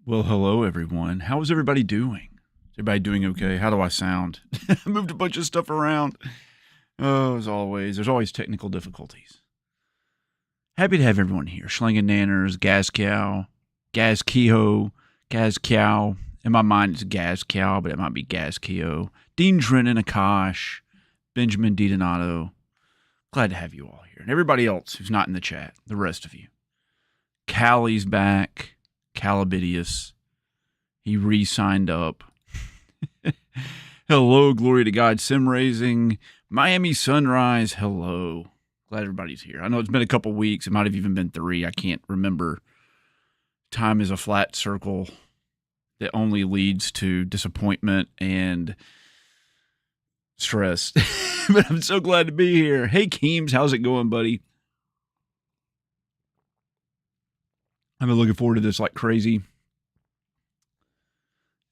Well, hello everyone. How is everybody doing? Is everybody doing okay? How do I sound? I moved a bunch of stuff around. Oh, as always, there's always technical difficulties. Happy to have everyone here. Schlingen Nanners, Gaz Cow, Gaz Kehoe, Gaz Cow. In my mind, it's Gaz Cow, but it might be Gaz Kehoe. Dean Drennan, Akash, Benjamin DiDonato. Glad to have you all here. And everybody else who's not in the chat, the rest of you. Callie's back. Calabidius. He re-signed up. Hello, glory to God. Sim Raising. Miami Sunrise. Hello. Glad everybody's here. I know it's been a couple weeks. It might have even been 3. I can't remember. Time is a flat circle that only leads to disappointment and stress. But I'm so glad to be here. Hey, Keems. How's it going, buddy? I've been looking forward to this like crazy.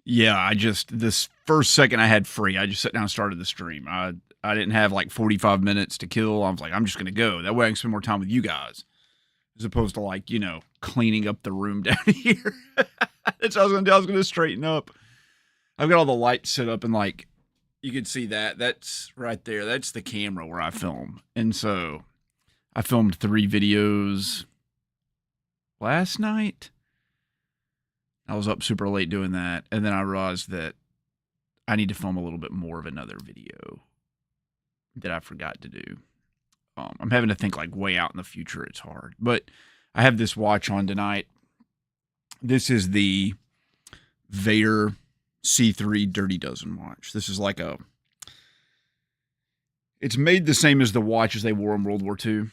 Yeah, this first second I had free, I just sat down and started the stream. I didn't have like 45 minutes to kill. I was like, I'm just going to go. That way I can spend more time with you guys. As opposed to like, cleaning up the room down here. That's what I was going to do. I was going to straighten up. I've got all the lights set up and like, you can see that. That's right there. That's the camera where I film. And so I filmed 3 videos last night. I was up super late doing that, and then I realized that I need to film a little bit more of another video that I forgot to do. I'm having to think like way out in the future. It's hard, but I have this watch on tonight. This is the Vader C3 Dirty Dozen watch. This is like it's made the same as the watches they wore in World War II.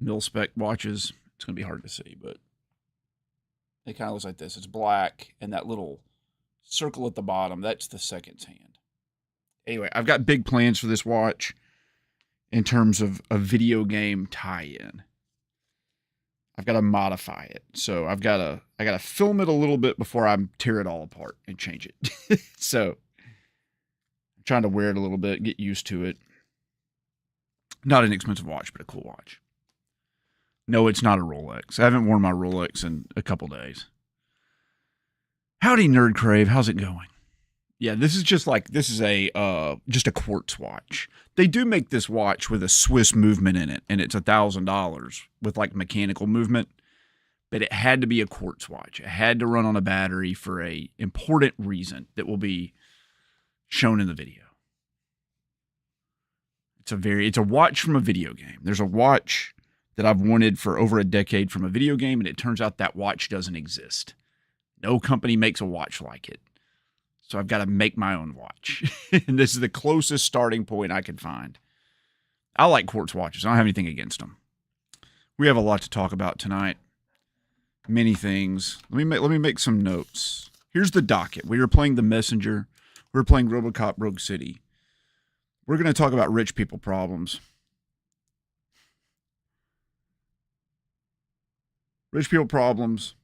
Mil-spec watches. It's going to be hard to see, but it kind of looks like this. It's black, and that little circle at the bottom, that's the seconds hand. Anyway, I've got big plans for this watch in terms of a video game tie-in. I've got to modify it. So I got to film it a little bit before I tear it all apart and change it. So I'm trying to wear it a little bit, get used to it. Not an expensive watch, but a cool watch. No, it's not a Rolex. I haven't worn my Rolex in a couple days. Howdy, Nerd Crave. How's it going? Yeah, this is just a quartz watch. They do make this watch with a Swiss movement in it, and it's $1,000 with like mechanical movement. But it had to be a quartz watch. It had to run on a battery for a important reason that will be shown in the video. It's a watch from a video game. There's a watch that I've wanted for over a decade from a video game, and it turns out that watch doesn't exist. No company makes a watch like it. So I've got to make my own watch. And this is the closest starting point I could find. I like quartz watches. I don't have anything against them. We have a lot to talk about tonight. Many things. Let me make some notes. Here's the docket. We were playing The Messenger. We were playing Robocop Rogue City. We're going to talk about rich people problems. Rich people problems.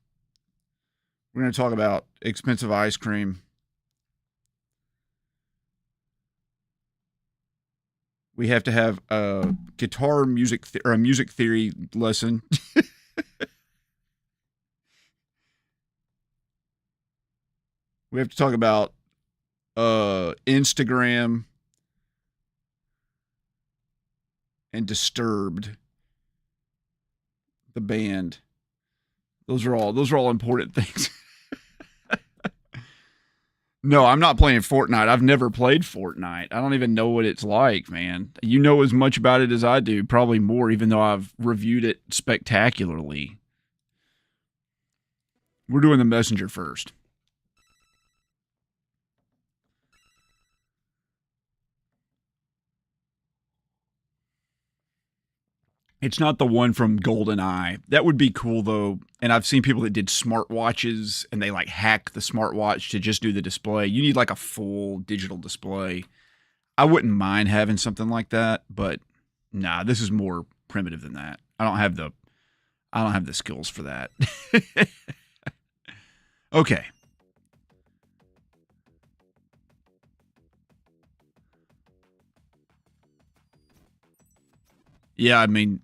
We're going to talk about expensive ice cream. We have to have a guitar music or a music theory lesson. We have to talk about Instagram and Disturbed, the band. Those are all important things. No, I'm not playing Fortnite. I've never played Fortnite. I don't even know what it's like, man. You know as much about it as I do, probably more, even though I've reviewed it spectacularly. We're doing The Messenger first. It's not the one from GoldenEye. That would be cool, though. And I've seen people that did smartwatches, and they, like, hack the smartwatch to just do the display. You need, like, a full digital display. I wouldn't mind having something like that, but, nah, this is more primitive than that. I don't have the skills for that. Okay. Yeah, I mean,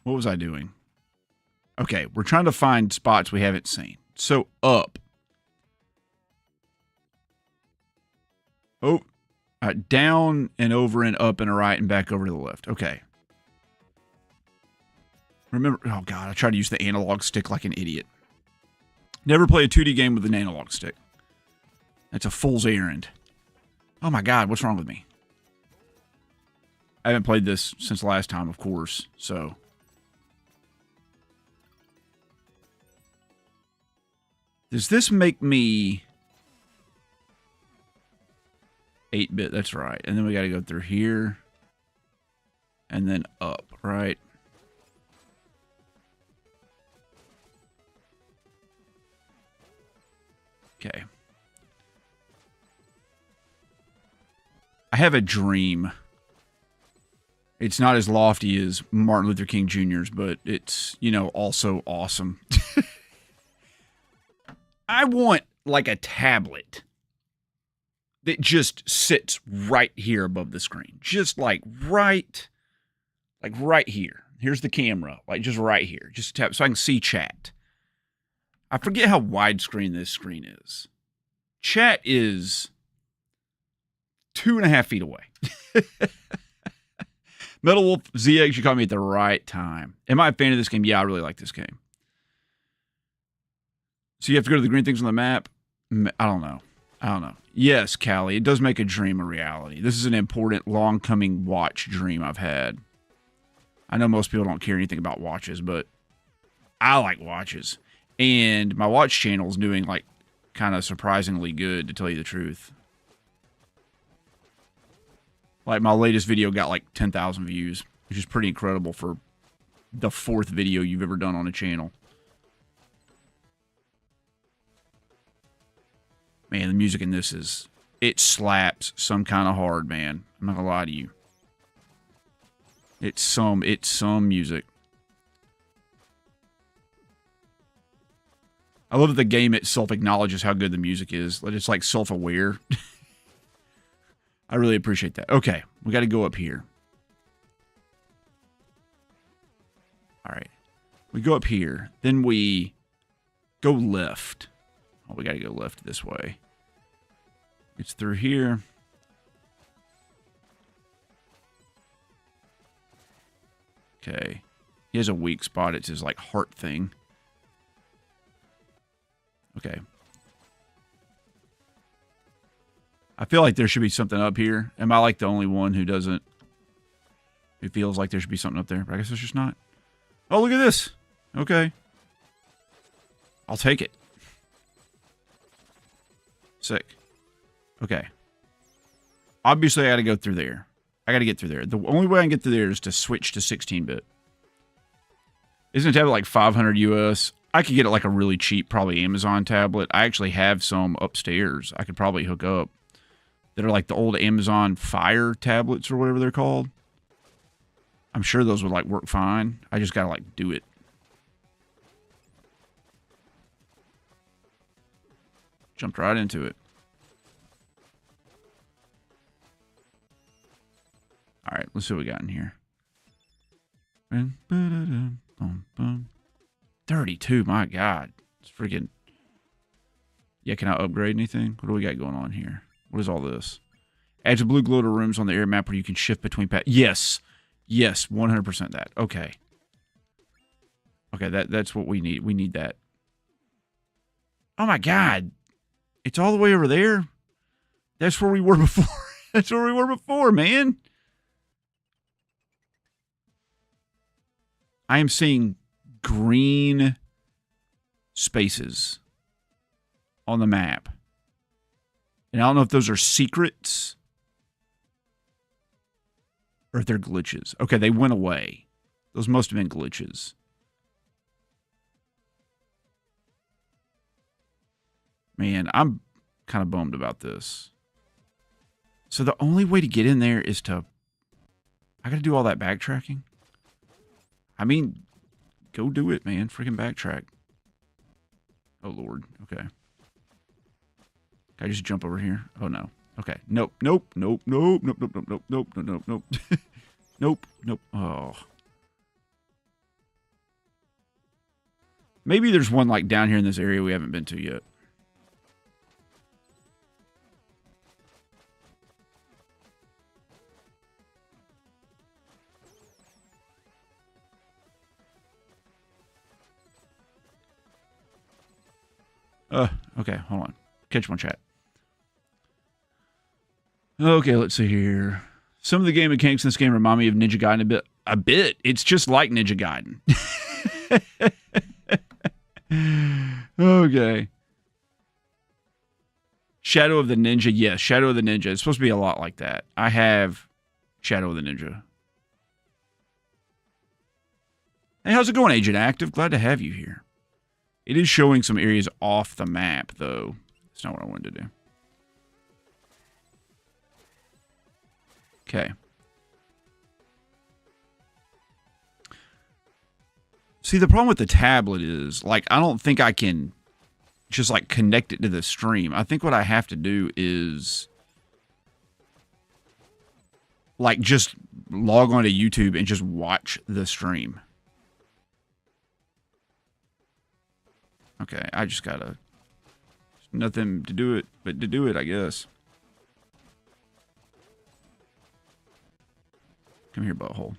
what was I doing? Okay, we're trying to find spots we haven't seen. So up. Oh, down and over and up and a right and back over to the left. Okay. Remember, oh God, I tried to use the analog stick like an idiot. Never play a 2D game with an analog stick. That's a fool's errand. Oh my God, what's wrong with me? I haven't played this since last time, of course, so. Does this make me 8-bit? That's right. And then we got to go through here and then up, right? Okay. I have a dream. It's not as lofty as Martin Luther King Jr.'s, but it's, you know, also awesome. I want like a tablet that just sits right here above the screen. Just like right here. Here's the camera, like just right here. Just tap so I can see chat. I forget how widescreen this screen is. Chat is 2.5 feet away. Metal Wolf ZX, you caught me at the right time. Am I a fan of this game? Yeah, I really like this game. So you have to go to the green things on the map? I don't know. Yes, Callie, it does make a dream a reality. This is an important, long-coming watch dream I've had. I know most people don't care anything about watches, but I like watches. And my watch channel is doing, like, kind of surprisingly good, to tell you the truth. Like, my latest video got, like, 10,000 views, which is pretty incredible for the 4th video you've ever done on a channel. Man, the music in this is... It slaps some kind of hard, man. I'm not gonna lie to you. It's some music. I love that the game itself acknowledges how good the music is. That it's like self-aware. I really appreciate that. Okay, we got to go up here. All right. We go up here. Then we go left. Oh, we got to go left this way. It's through here. Okay. He has a weak spot. It's his, like, heart thing. Okay. I feel like there should be something up here. Am I, like, the only one who doesn't... Who feels like there should be something up there? But I guess there's just not. Oh, look at this. Okay. I'll take it. Sick. Okay. Obviously, I got to go through there. I got to get through there. The only way I can get through there is to switch to 16-bit. Isn't a tablet like 500 US? I could get it like a really cheap, probably Amazon tablet. I actually have some upstairs I could probably hook up that are like the old Amazon Fire tablets or whatever they're called. I'm sure those would like work fine. I just got to like do it. Jumped right into it. All right, let's see what we got in here. 32, my God. It's freaking... Yeah, can I upgrade anything? What do we got going on here? What is all this? Adds a blue glow to rooms on the air map where you can shift between... Yes. Yes, 100% that. Okay. Okay, that's what we need. We need that. Oh, my God. It's all the way over there? That's where we were before. That's where we were before, man. I am seeing green spaces on the map. And I don't know if those are secrets or if they're glitches. Okay, they went away. Those must have been glitches. Man, I'm kind of bummed about this. So the only way to get in there is to... I got to do all that backtracking? I mean, go do it, man. Freaking backtrack. Oh, Lord. Okay. Can I just jump over here? Oh, no. Okay. Nope. Nope. Nope. Nope. Nope. Nope. Nope. Nope. Nope. Nope. Nope. Nope. Nope. Oh. Maybe there's one like down here in this area we haven't been to yet. Okay, hold on. Catch my chat. Okay, let's see here. Some of the game mechanics in this game remind me of Ninja Gaiden a bit. A bit. It's just like Ninja Gaiden. Okay. Shadow of the Ninja. Yes, Shadow of the Ninja. It's supposed to be a lot like that. I have Shadow of the Ninja. Hey, how's it going, Agent Active? Glad to have you here. It is showing some areas off the map, though. That's not what I wanted to do. Okay. See, the problem with the tablet is, like, I don't think I can just, like, connect it to the stream. I think what I have to do is, like, just log on to YouTube and just watch the stream. Okay, I just gotta... Nothing to do it but to do it, I guess. Come here, butthole.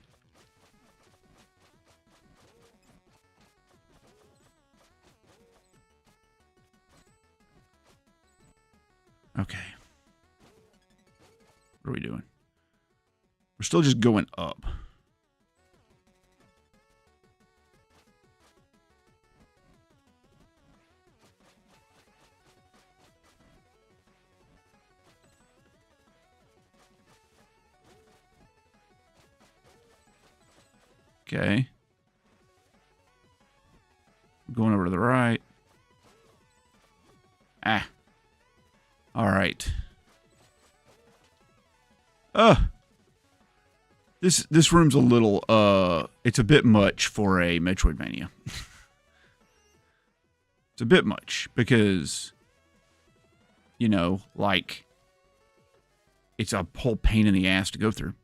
Okay. What are we doing? We're still just going up. Okay. Going over to the right. Ah. All right. This room's a little it's a bit much for a Metroidvania. It's a bit much because, you know, like, it's a whole pain in the ass to go through.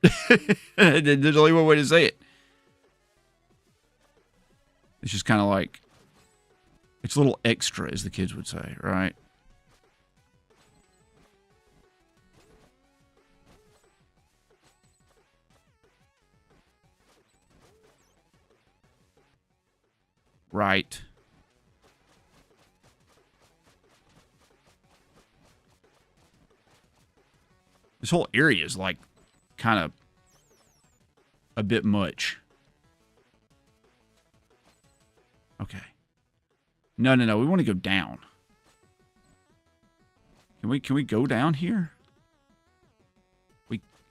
There's only one way to say it. It's just kind of like, it's a little extra, as the kids would say, right? Right. This whole area is like kind of a bit much. Okay. No. We want to go down. Can we go down here?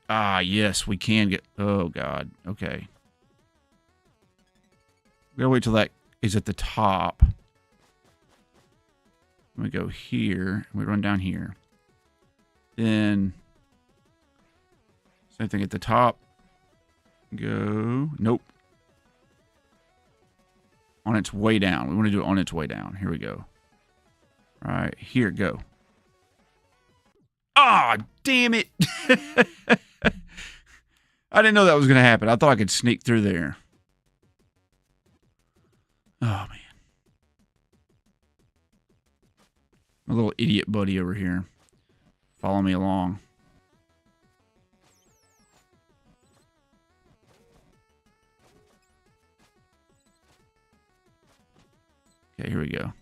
Yes, we can get... Oh, God. Okay. We gotta wait till that is at the top. We go here, and we run down here. Then... Same thing at the top. Go... Nope. On its way down. We want to do it on its way down. Here we go. Right, here, go. Ah, damn it! I didn't know that was going to happen. I thought I could sneak through there. Oh, man. My little idiot buddy over here. Follow me along. Okay, here we go.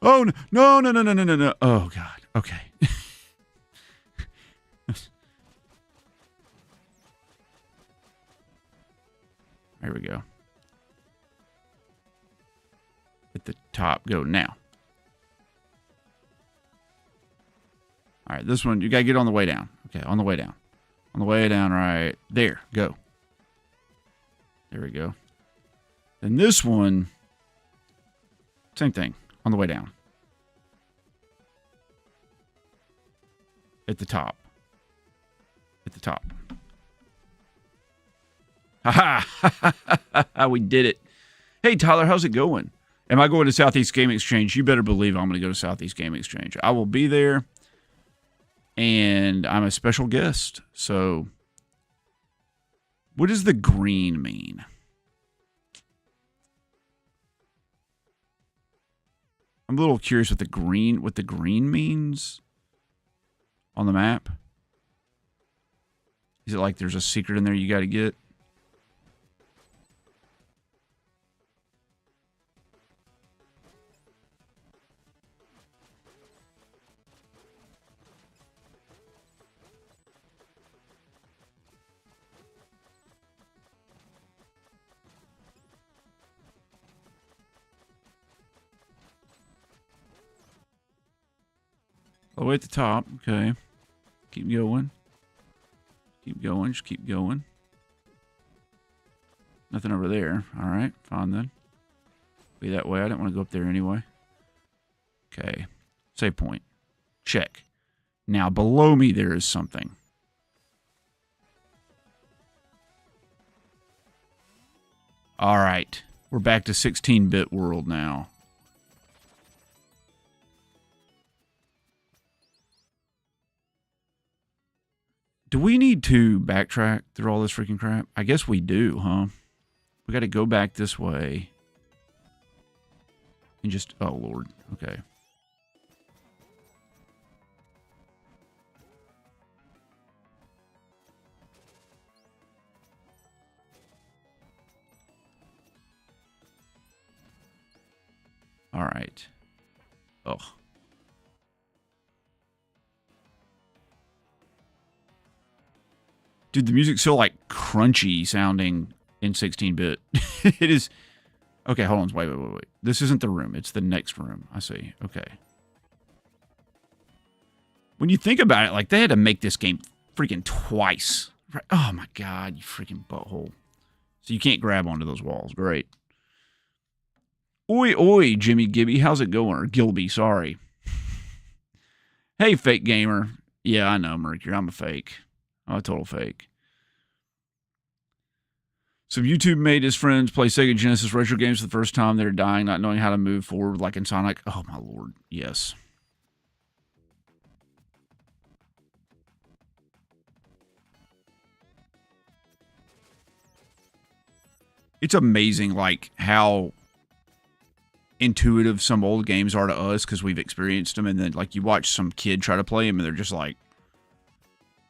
Oh, no. Oh, God. Okay. Here we go. At the top, go now. All right, this one, you got to get on the way down. Okay, on the way down. On the way down, right there. Go. There we go. And this one, same thing. On the way down. At the top. At the top. Ha-ha! We did it. Hey, Tyler, how's it going? Am I going to Southeast Game Exchange? You better believe I'm going to go to Southeast Game Exchange. I will be there, and I'm a special guest. So, what does the green mean? I'm a little curious what the green means on the map. Is it like there's a secret in there you got to get? All the way at the top. Okay. Keep going. Keep going. Just keep going. Nothing over there. All right. Fine then. Be that way. I didn't want to go up there anyway. Okay. Save point. Check. Now, below me, there is something. All right. We're back to 16-bit world now. Do we need to backtrack through all this freaking crap? I guess we do, huh? We got to go back this way. And just... Oh, Lord. Okay. All right. Oh. Dude, the music's so, like, crunchy sounding in 16-bit. It is... Okay, hold on. Wait. This isn't the room. It's the next room. I see. Okay. When you think about it, like, they had to make this game freaking twice. Right? Oh, my God, you freaking butthole. So you can't grab onto those walls. Great. Oi, oi, Jimmy Gibby. How's it going? Or Gilby, sorry. Hey, fake gamer. Yeah, I know, Mercury. I'm a fake. I'm a total fake. So YouTube made his friends play Sega Genesis retro games for the first time. They're dying, not knowing how to move forward like in Sonic. Oh, my Lord. Yes. It's amazing, like, how intuitive some old games are to us because we've experienced them. And then, like, you watch some kid try to play them and they're just like,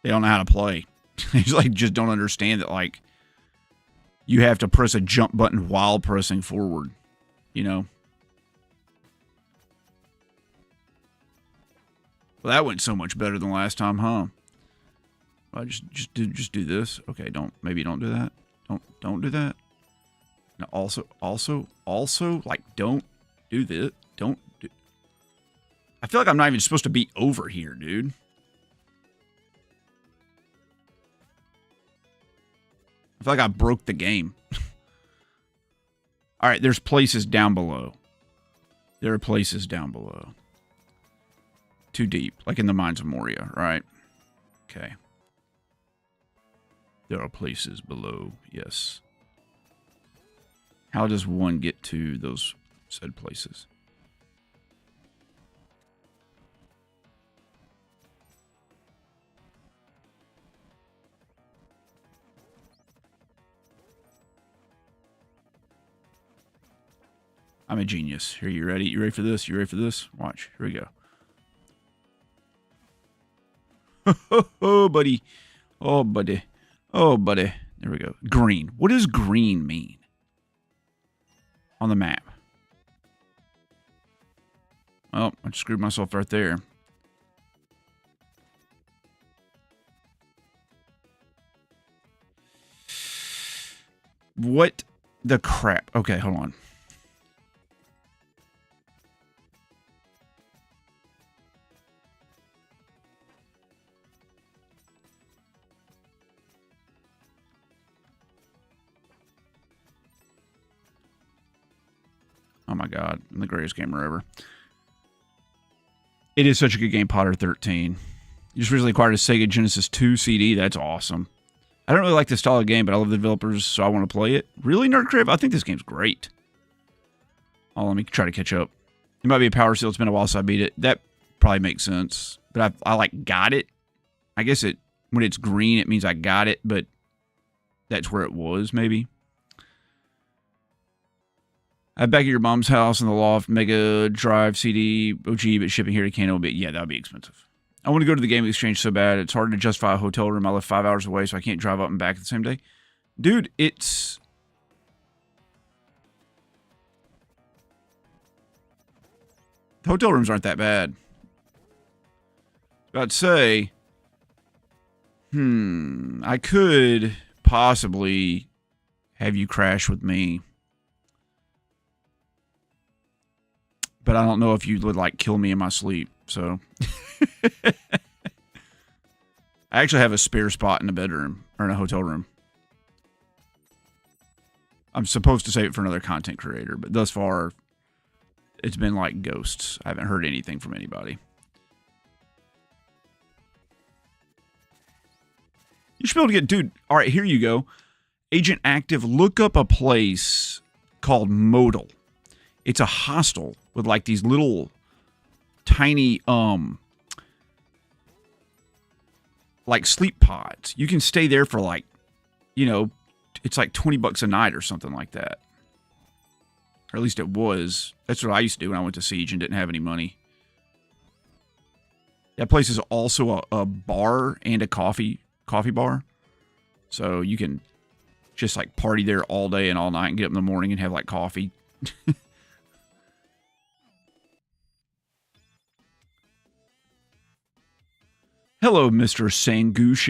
they don't know how to play. They just don't understand that, like, you have to press a jump button while pressing forward, you know? Well, that went so much better than last time, huh? Well, just do this. Okay, maybe don't do that. Don't do that. No, also, like, don't do this. Don't do... I feel like I'm not even supposed to be over here, dude. I feel like I broke the game. All right, there's places down below. There are places down below. Too deep, like in the Mines of Moria, right? Okay. There are places below, yes. How does one get to those said places? I'm a genius. Here, you ready? You ready for this? You ready for this? Watch. Here we go. Oh, buddy. Oh, buddy. Oh, buddy. There we go. Green. What does green mean on the map? Oh, I just screwed myself right there. What the crap? Okay, hold on. Oh my God, I'm the greatest gamer ever. It is such a good game, Potter 13. You just recently acquired a Sega Genesis 2 CD. That's awesome. I don't really like this style of game, but I love the developers, so I want to play it. Really, Nerd Crib? I think this game's great. Oh, let me try to catch up. It might be a power steal. It's been a while since I beat it. That probably makes sense. But I like, got it. I guess when it's green, it means I got it, but that's where it was, maybe. I'm back at your mom's house in the loft, Mega Drive CD, OG, but shipping here to Canada will be, yeah, that would be expensive. I want to go to the game exchange so bad. It's hard to justify a hotel room. I live 5 hours away, so I can't drive up and back the same day. Dude, it's... The hotel rooms aren't that bad. I'd say, I could possibly have you crash with me. But I don't know if you would, like, kill me in my sleep, so. I actually have a spare spot in a bedroom, or in a hotel room. I'm supposed to save it for another content creator, but thus far, it's been like ghosts. I haven't heard anything from anybody. You should be able to get, dude, all right, here you go. Agent Active, look up a place called Modal. It's a hostel with like these little tiny, like sleep pods. You can stay there for like, you know, it's like $20 a night or something like that. Or at least it was. That's what I used to do when I went to Siege and didn't have any money. That place is also a bar and a coffee bar. So you can just like party there all day and all night and get up in the morning and have like coffee. Hello, Mr. Sanguish.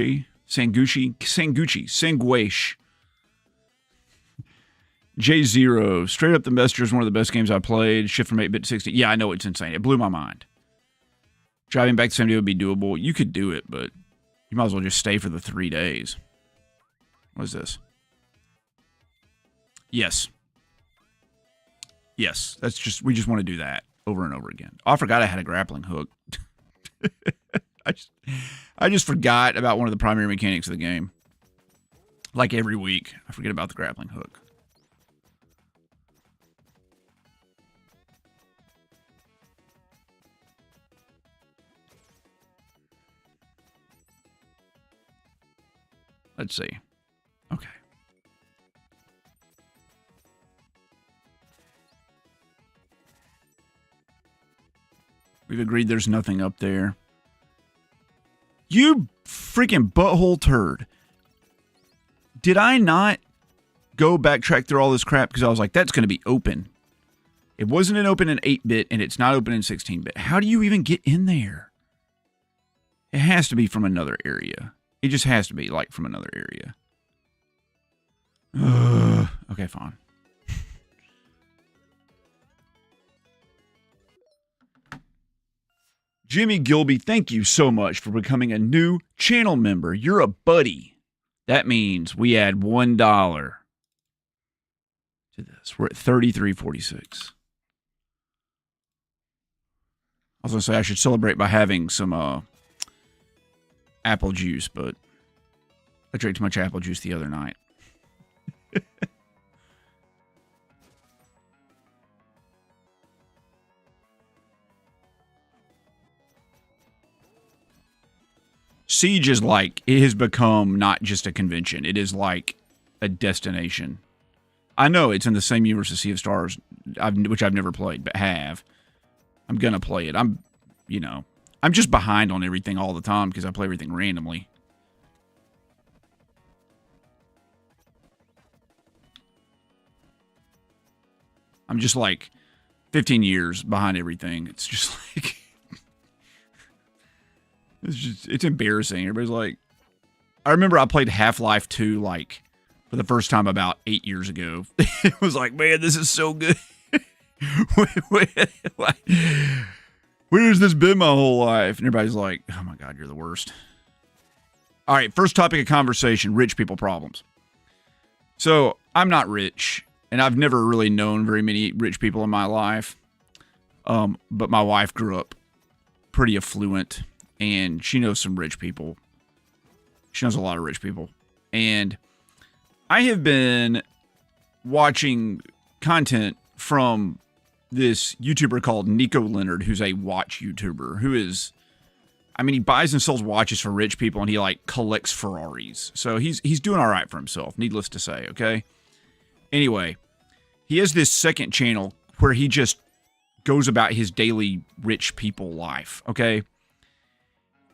J0. Straight up the Messenger is one of the best games I played. Shift from 8-bit to 16. Yeah, I know, it's insane. It blew my mind. Driving back the same day would be doable. You could do it, but you might as well just stay for the 3 days. What is this? Yes. Yes. That's just, we just want to do that over and over again. Oh, I forgot I had a grappling hook. I just forgot about one of the primary mechanics of the game. Like every week, I forget about the grappling hook. Let's see. Okay. We've agreed there's nothing up there. You freaking butthole turd. Did I not go backtrack through all this crap? Because I was like, that's going to be open. It wasn't an open in 8-bit, and it's not open in 16-bit. How do you even get in there? It has to be from another area. It just has to be, like, from another area. Okay, fine. Jimmy Gilby, thank you so much for becoming a new channel member. You're a buddy. That means we add $1 to this. We're at $33.46. I was going to say I should celebrate by having some apple juice, but I drank too much apple juice the other night. Siege is like, it has become not just a convention. It is like a destination. I know it's in the same universe as Sea of Stars, which I've never played, but have. I'm going to play it. I'm just behind on everything all the time because I play everything randomly. I'm just like 15 years behind everything. It's just like... It's embarrassing. Everybody's like... I remember I played Half-Life 2, like, for the first time about 8 years ago. It was like, man, this is so good. Where has this been my whole life? And everybody's like, oh my God, you're the worst. All right, first topic of conversation, rich people problems. So, I'm not rich, and I've never really known very many rich people in my life. But my wife grew up pretty affluent. And she knows some rich people. She knows a lot of rich people. And I have been watching content from this YouTuber called Nico Leonard, who's a watch YouTuber, who is, I mean, he buys and sells watches for rich people, and he, like, collects Ferraris. So he's doing all right for himself, needless to say, okay? Anyway, he has this second channel where he just goes about his daily rich people life, okay?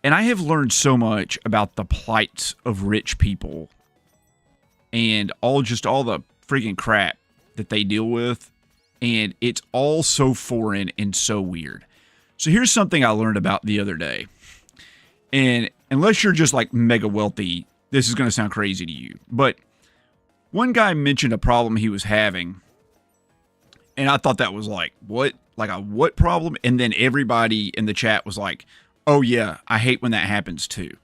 And I have learned so much about the plights of rich people and all the freaking crap that they deal with. And it's all so foreign and so weird. So here's something I learned about the other day. And unless you're just like mega wealthy, this is going to sound crazy to you. But one guy mentioned a problem he was having. And I thought that was like, what? Like a what problem? And then everybody in the chat was like, oh yeah, I hate when that happens too.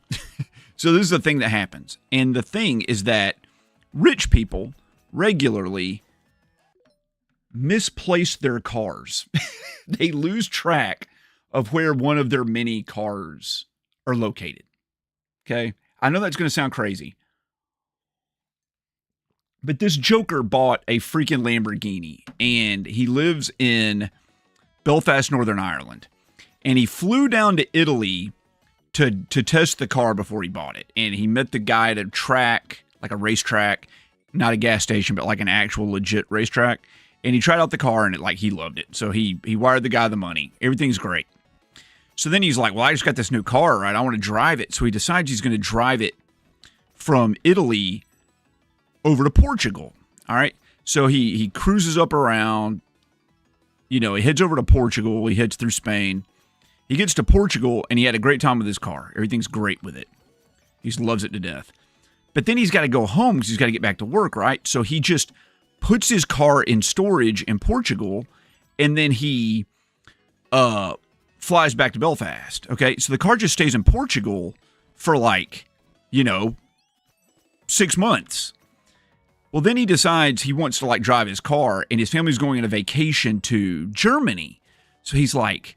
So this is the thing that happens. And the thing is that rich people regularly misplace their cars. They lose track of where one of their many cars are located. Okay? I know that's going to sound crazy. But this joker bought a freaking Lamborghini, and he lives in Belfast, Northern Ireland. And he flew down to Italy to test the car before he bought it. And he met the guy at a track, like a racetrack, not a gas station, but like an actual legit racetrack. And he tried out the car, and he loved it. So he wired the guy the money. Everything's great. So then he's like, well, I just got this new car, right? I want to drive it. So he decides he's going to drive it from Italy over to Portugal. All right. So he cruises up around, he heads over to Portugal. He heads through Spain. He gets to Portugal, and he had a great time with his car. Everything's great with it. He just loves it to death. But then he's got to go home because he's got to get back to work, right? So he just puts his car in storage in Portugal, and then he flies back to Belfast. Okay, so the car just stays in Portugal for 6 months. Well, then he decides he wants to drive his car, and his family's going on a vacation to Germany. So he's like,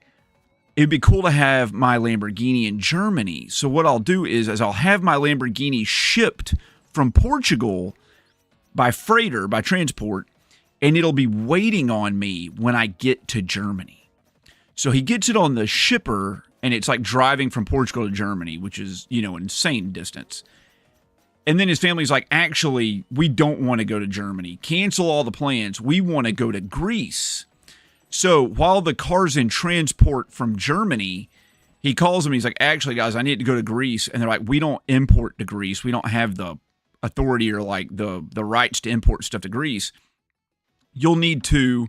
it'd be cool to have my Lamborghini in Germany. So what I'll do is I'll have my Lamborghini shipped from Portugal by freighter, by transport, and it'll be waiting on me when I get to Germany. So he gets it on the shipper, and it's like driving from Portugal to Germany, which is, an insane distance. And then his family's like, actually, we don't want to go to Germany. Cancel all the plans. We want to go to Greece. So while the car's in transport from Germany, he calls them. He's like, actually, guys, I need to go to Greece. And they're like, we don't import to Greece. We don't have the authority or the rights to import stuff to Greece. You'll need to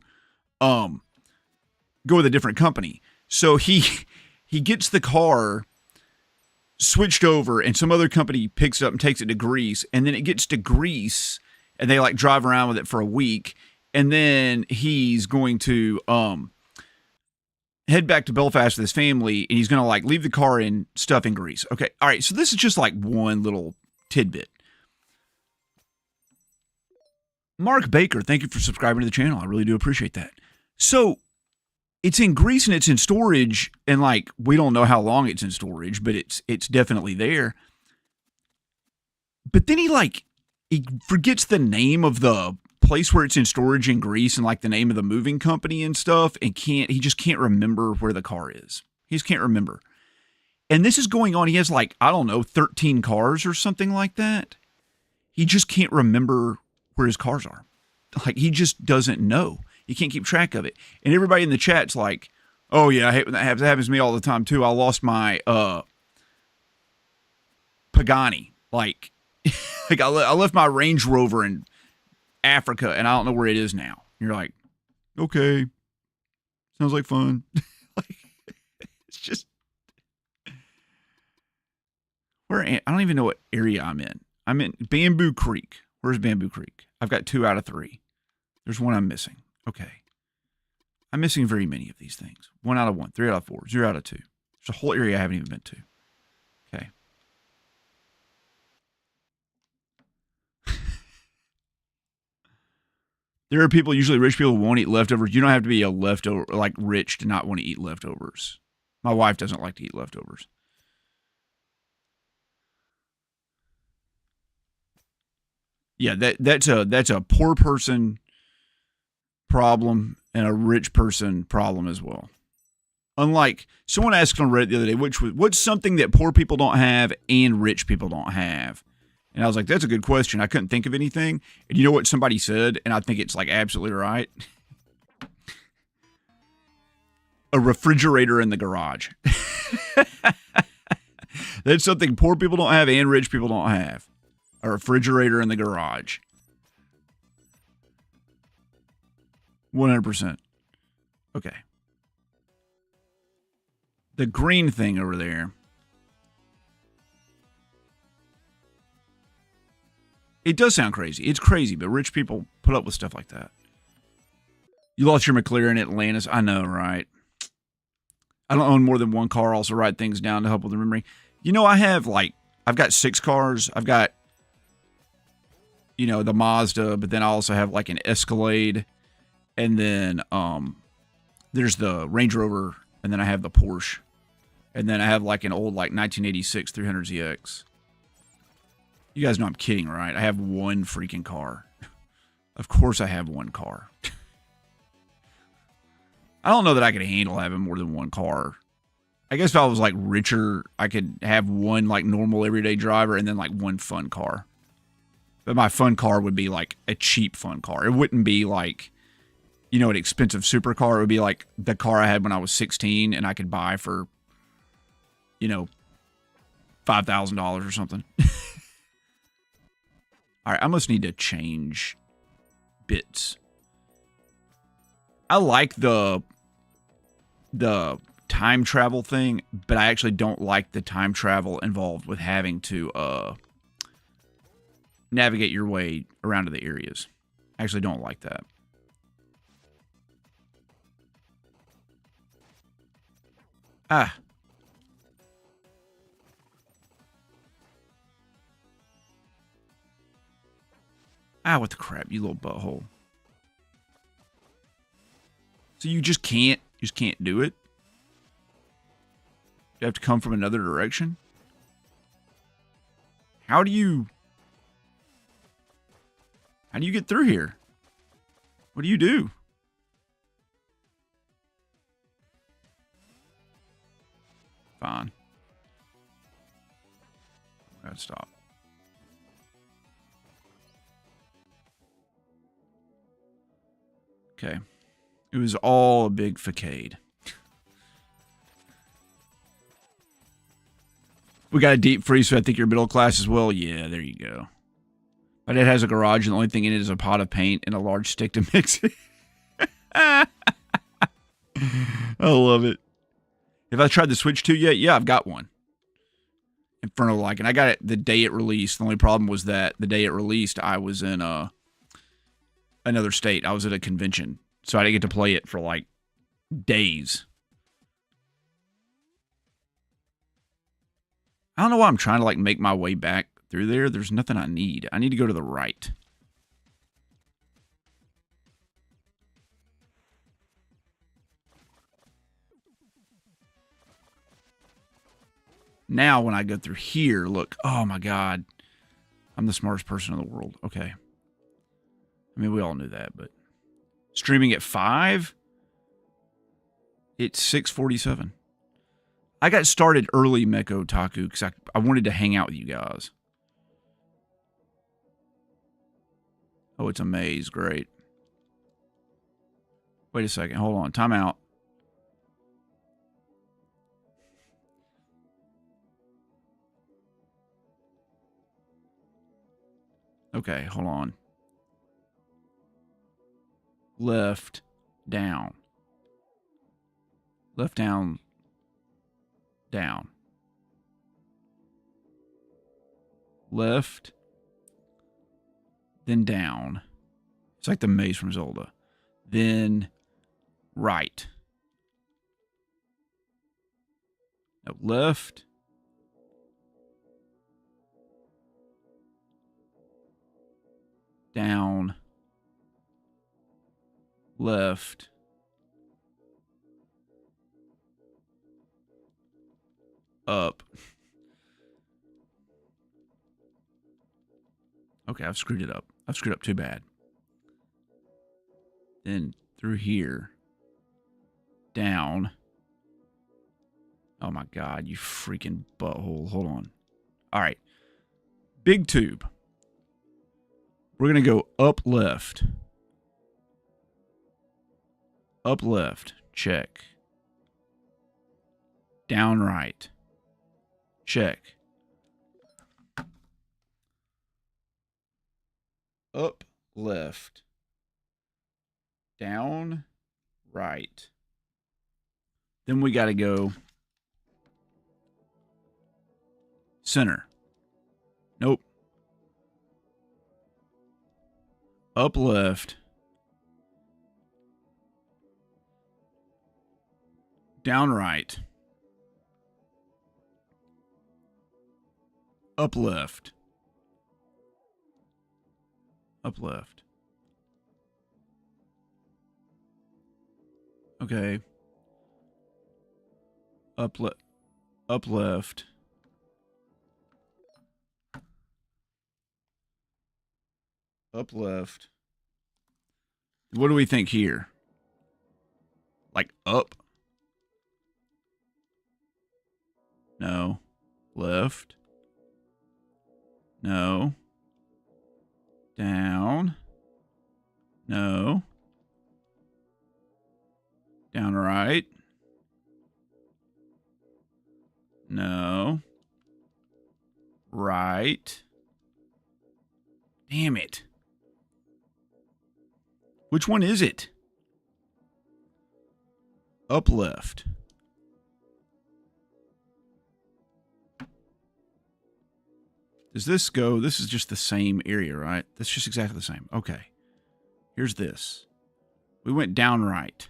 go with a different company. So he gets the car switched over, and some other company picks it up and takes it to Greece. And then it gets to Greece, and they drive around with it for a week. And then he's going to head back to Belfast with his family, and he's going to leave the car and stuff in Greece. Okay. All right. So this is just one little tidbit. Mark Baker, thank you for subscribing to the channel. I really do appreciate that. So it's in Greece and it's in storage, and we don't know how long it's in storage, but it's definitely there. But then he forgets the name of the place where it's in storage in Greece and the name of the moving company and stuff, and he just can't remember where the car is. He just can't remember. And this is going on. He has 13 cars or something like that. He just can't remember where his cars are. He just doesn't know. He can't keep track of it. And everybody in the chat's like, oh yeah, I hate when that happens. That happens to me all the time too. I lost my Pagani. I left my Range Rover in Africa, and I don't know where it is now. You're like, okay, sounds like fun. It's just I don't even know what area I'm in. I'm in Bamboo Creek. Where's Bamboo Creek? I've got 2 out of 3. There's one I'm missing. Okay. I'm missing very many of these things. 1 out of 1, 3 out of 4, 0 out of 2. There's a whole area I haven't even been to. Okay. There are people, usually rich people, who won't eat leftovers. You don't have to be a leftover, rich to not want to eat leftovers. My wife doesn't like to eat leftovers. Yeah, that's a poor person problem and a rich person problem as well. Unlike, someone asked on Reddit the other day, what's something that poor people don't have and rich people don't have? And I was like, that's a good question. I couldn't think of anything. And you know what somebody said? And I think it's like absolutely right. A refrigerator in the garage. That's something poor people don't have and rich people don't have. A refrigerator in the garage. 100%. Okay. The green thing over there. It does sound crazy. It's crazy, but rich people put up with stuff like that. You lost your McLaren at Atlantis. I know, right? I don't own more than one car. Also write things down to help with the memory. You know, I've got 6 cars. I've got, the Mazda, but then I also have like an Escalade. And then there's the Range Rover. And then I have the Porsche. And then I have like an old 1986 300ZX. You guys know I'm kidding, right? I have one freaking car. Of course I have one car. I don't know that I could handle having more than one car. I guess if I was richer, I could have one normal everyday driver and then one fun car. But my fun car would be a cheap fun car. It wouldn't be an expensive supercar. It would be the car I had when I was 16 and I could buy for, $5,000 or something. All right, I must need to change bits. I like the time travel thing, but I actually don't like the time travel involved with having to navigate your way around to the areas. I actually don't like that. Ah. Ah, what the crap, you little butthole. So you just can't do it? You have to come from another direction? How do you get through here? What do you do? Fine. I gotta stop. Okay. It was all a big facade. We got a deep freeze, so I think you're middle class as well. Yeah, there you go. My dad has a garage, and the only thing in it is a pot of paint and a large stick to mix it. I love it. Have I tried the Switch 2 yet? Yeah, I've got one. Inferno and I got it the day it released. The only problem was that the day it released, I was in another state. I was at a convention, so I didn't get to play it for days. I don't know why I'm trying to make my way back through there. There's nothing I need. I need to go to the right. Now when I go through here, look, oh my God, I'm the smartest person in the world. Okay. I mean, we all knew that, but streaming at 5, it's 6:47. I got started early, Meko Taku, because I wanted to hang out with you guys. Oh, it's a maze. Great. Wait a second. Hold on. Time out. Okay, hold on. Left, down. Left, down, down. Left, then down. It's like the maze from Zelda. Then right. No, left. Down. Left. Up. Okay, I've screwed it up. I've screwed up too bad. Then through here. Down. Oh my God, you freaking butthole. Hold on. All right. Big tube. We're going to go up left. Up left. Check. Down right. Check. Up left. Down right. Then we got to go center. Nope. Up left. Down right. Up left. Up left. Okay. Up left. Up left. What do we think here? Like up? No. Left. No. Down. No. Down right. No. Right. Damn it. Which one is it? Up left. Does this go? This is just the same area, right? That's just exactly the same. Okay. Here's this. We went down right.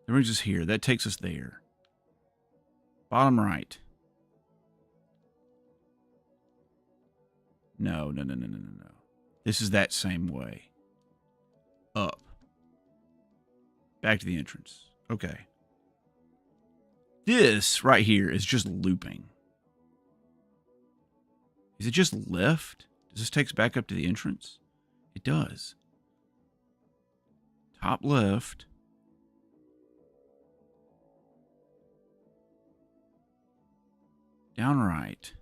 That brings us here. That takes us there. Bottom right. No. This is that same way. Up. Back to the entrance. Okay. This right here is just looping. Is it just left? Does this take us back up to the entrance? It does. Top left. Down right.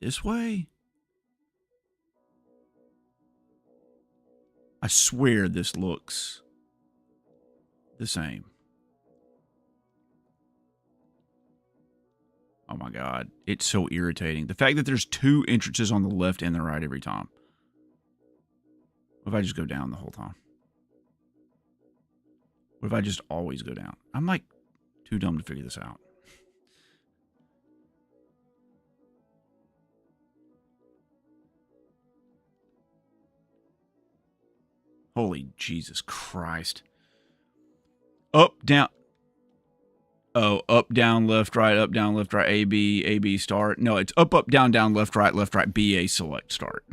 This way? I swear this looks the same. Oh my God. It's so irritating. The fact that there's two entrances on the left and the right every time. What if I just go down the whole time? What if I just always go down? I'm like too dumb to figure this out. Holy Jesus Christ. Up, down. Oh, up, down, left, right, up, down, left, right, A, B, start. No, it's up, down, left, right, B, A, select, start.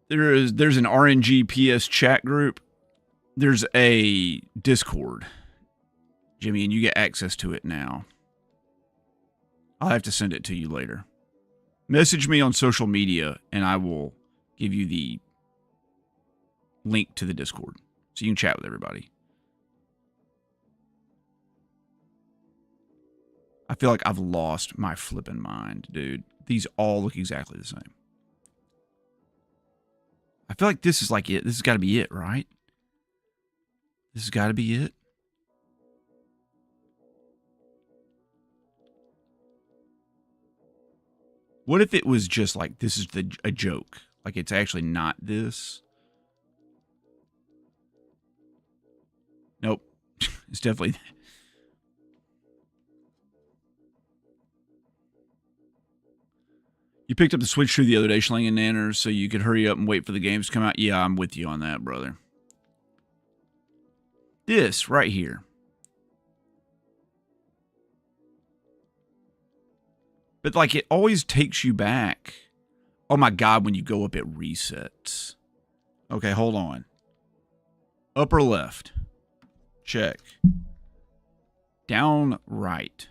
There's an RNG PS chat group. There's a Discord, Jimmy, and you get access to it now. I'll have to send it to you later. Message me on social media, and I will give you the link to the Discord so you can chat with everybody. I feel like I've lost my flipping mind, dude. These all look exactly the same. I feel like this is like it. This has got to be it, right? This has got to be it. What if it was just like, this is a joke? Like it's actually not this? Nope. It's definitely... You picked up the Switch 2 the other day, Schling and Nanners, so you could hurry up and wait for the games to come out? Yeah, I'm with you on that, brother. This right here. But like it always takes you back. Oh my God, when you go up, it resets. Okay, hold on. Upper left. Check. Down right.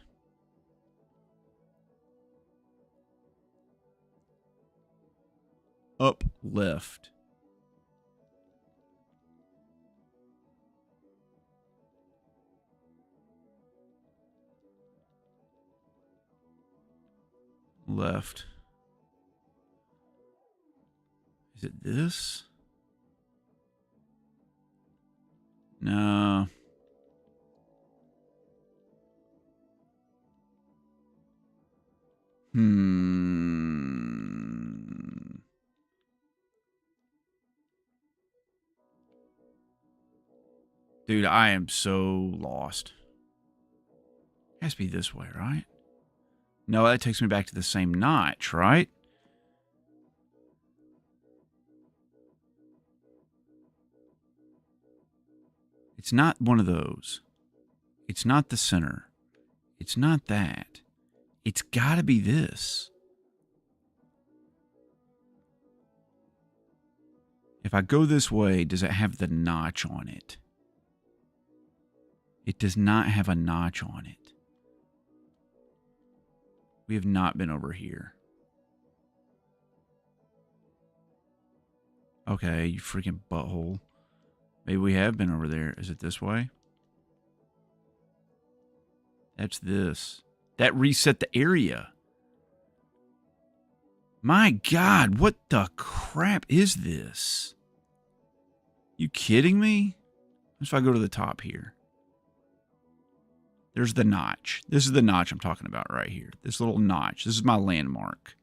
Up left. left. Is it this? No. Dude, I am so lost. It has to be this way, right? No, that takes me back to the same notch, right? It's not one of those. It's not the center. It's not that. It's got to be this. If I go this way, does it have the notch on it? It does not have a notch on it. We have not been over here. Okay, you freaking butthole. Maybe we have been over there. Is it this way? That's this. That reset the area. My God, what the crap is this? You kidding me? What if I go to the top here? There's the notch. This is the notch I'm talking about right here. This little notch. This is my landmark.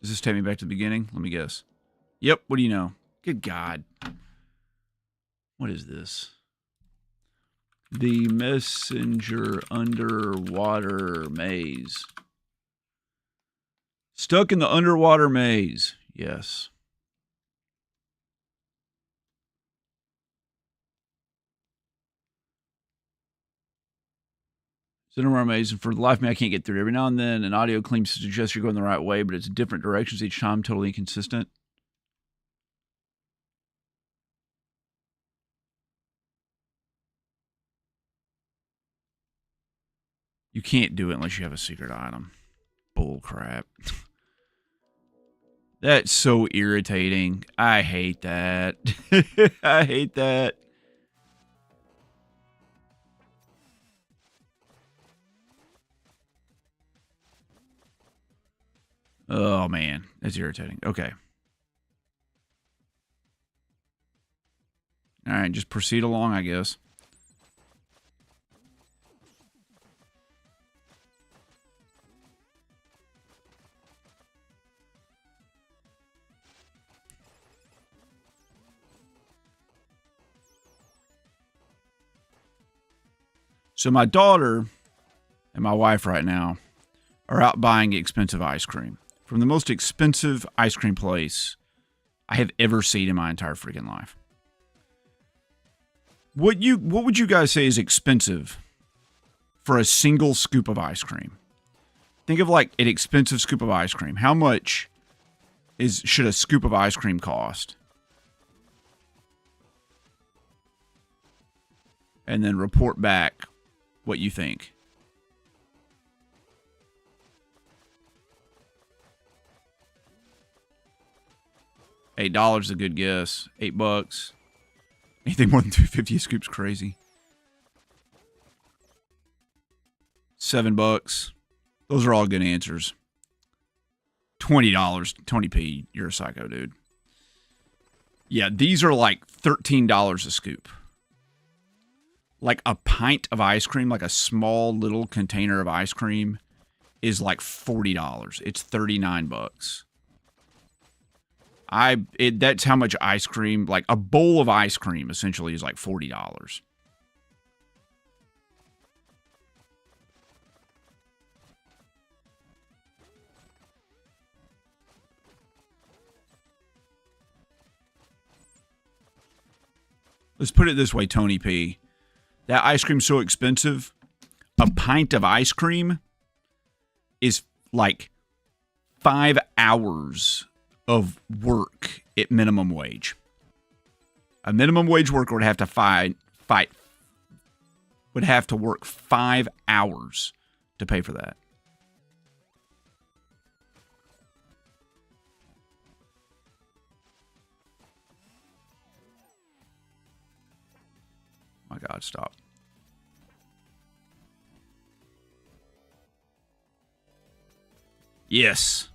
Does this take me back to the beginning? Let me guess. Yep, what do you know? Good God. What is this? The Messenger underwater maze. Stuck in the underwater maze. Yes. It's underwater maze, and for the life of me, I can't get through it. Every now and then, an audio claim suggests you're going the right way, but it's different directions each time, totally inconsistent. You can't do it unless you have a secret item. Bull crap. That's so irritating. I hate that. I hate that. Oh, man. That's irritating. Okay. All right, just proceed along, I guess. So my daughter and my wife right now are out buying expensive ice cream from the most expensive ice cream place I have ever seen in my entire freaking life. What would you guys say is expensive for a single scoop of ice cream? Think of like an expensive scoop of ice cream. How much should a scoop of ice cream cost? And then report back what you think. $8 is a good guess. $8. Anything more than $2.50 a scoop's crazy. $7. Those are all good answers. $20. 20p. You're a psycho, dude. Yeah, these are like $13 a scoop. Like a pint of ice cream, like a small little container of ice cream, is like $40. It's $39. That's how much ice cream, like a bowl of ice cream essentially is like $40. Let's put it this way, Tony P. That ice cream's so expensive, a pint of ice cream is like 5 hours of work at minimum wage. A minimum wage worker would have to would have to work 5 hours to pay for that. my God, stop. Yes.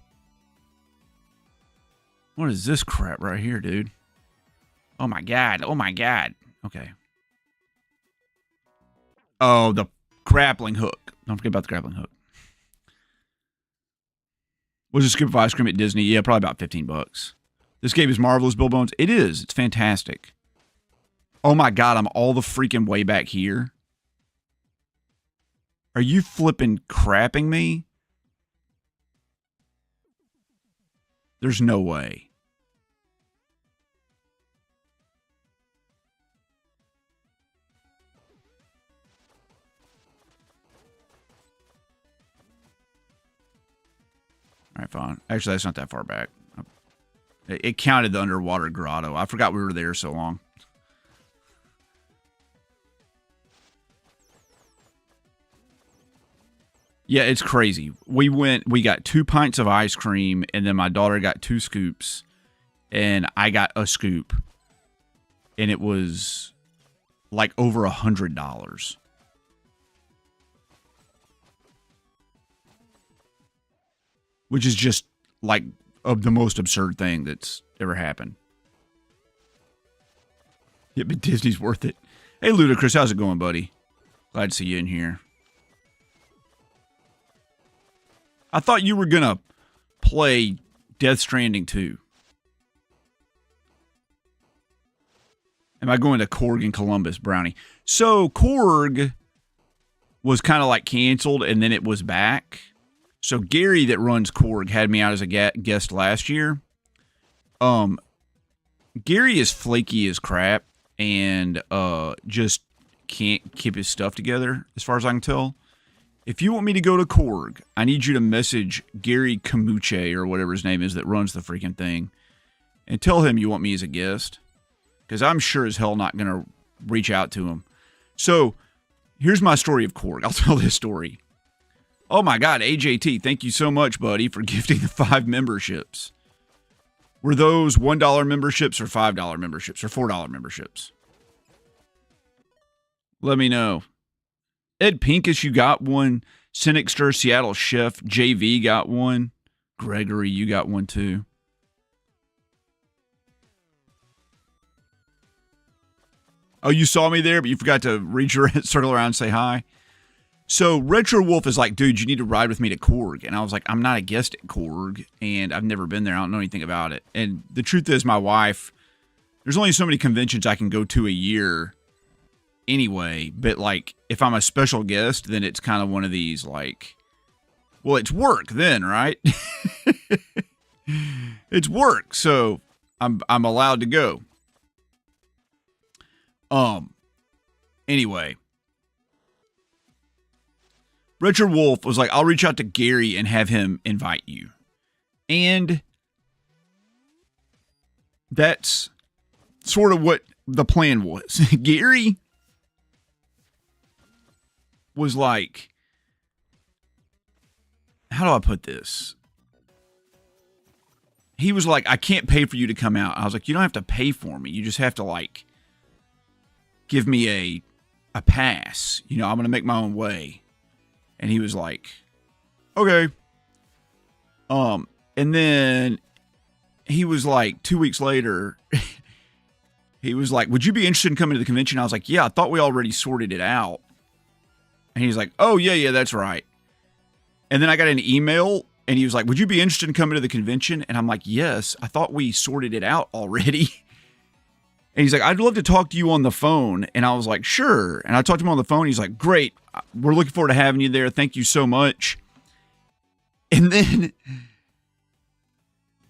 What is this crap right here, dude? Oh my God. Oh my God. Okay. Oh, the grappling hook. Don't forget about the grappling hook. Was a scoop of ice cream at Disney? Yeah, probably about $15. This game is marvelous, Bill Bones. It is. It's fantastic. Oh my God, I'm all the freaking way back here. Are you flipping crapping me? There's no way. All right, fine. Actually, that's not that far back. It counted the underwater grotto. I forgot we were there so long. Yeah, it's crazy. We got 2 pints of ice cream, and then my daughter got 2 scoops, and I got a scoop, and it was like over $100. Which is just like the most absurd thing that's ever happened. Yeah, but Disney's worth it. Hey, Ludacris, how's it going, buddy? Glad to see you in here. I thought you were going to play Death Stranding 2. Am I going to Korg in Columbus, Brownie? So, Korg was kind of like canceled, and then it was back. So, Gary that runs Korg had me out as a guest last year. Gary is flaky as crap and just can't keep his stuff together, as far as I can tell. If you want me to go to Korg, I need you to message Gary Camuche or whatever his name is that runs the freaking thing and tell him you want me as a guest, because I'm sure as hell not going to reach out to him. So here's my story of Korg. I'll tell this story. Oh my God, AJT, thank you so much, buddy, for gifting the 5 memberships. Were those $1 memberships or $5 memberships or $4 memberships? Let me know. Ed Pincus, you got one. Cynicster, Seattle Chef, JV got one. Gregory, you got one too. Oh, you saw me there, but you forgot to reach around, circle around and say hi. So Retro Wolf is like, dude, you need to ride with me to Korg. And I was like, I'm not a guest at Korg, and I've never been there. I don't know anything about it. And the truth is, my wife, there's only so many conventions I can go to a year anyway. But like, if I'm a special guest, then it's kind of one of these like, well, it's work then, right? It's work. So I'm allowed to go. Anyway. Richard Wolf was like, I'll reach out to Gary and have him invite you. And that's sort of what the plan was. Gary was like, how do I put this? He was like, I can't pay for you to come out. I was like, you don't have to pay for me. You just have to like give me a pass. You know, I'm going to make my own way. And he was like, okay. And then he was like, 2 weeks later, he was like, would you be interested in coming to the convention? I was like, yeah, I thought we already sorted it out. And he's like, oh, yeah, that's right. And then I got an email and he was like, would you be interested in coming to the convention? And I'm like, yes, I thought we sorted it out already. And he's like, I'd love to talk to you on the phone. And I was like, sure. And I talked to him on the phone. He's like, great. We're looking forward to having you there. Thank you so much. And then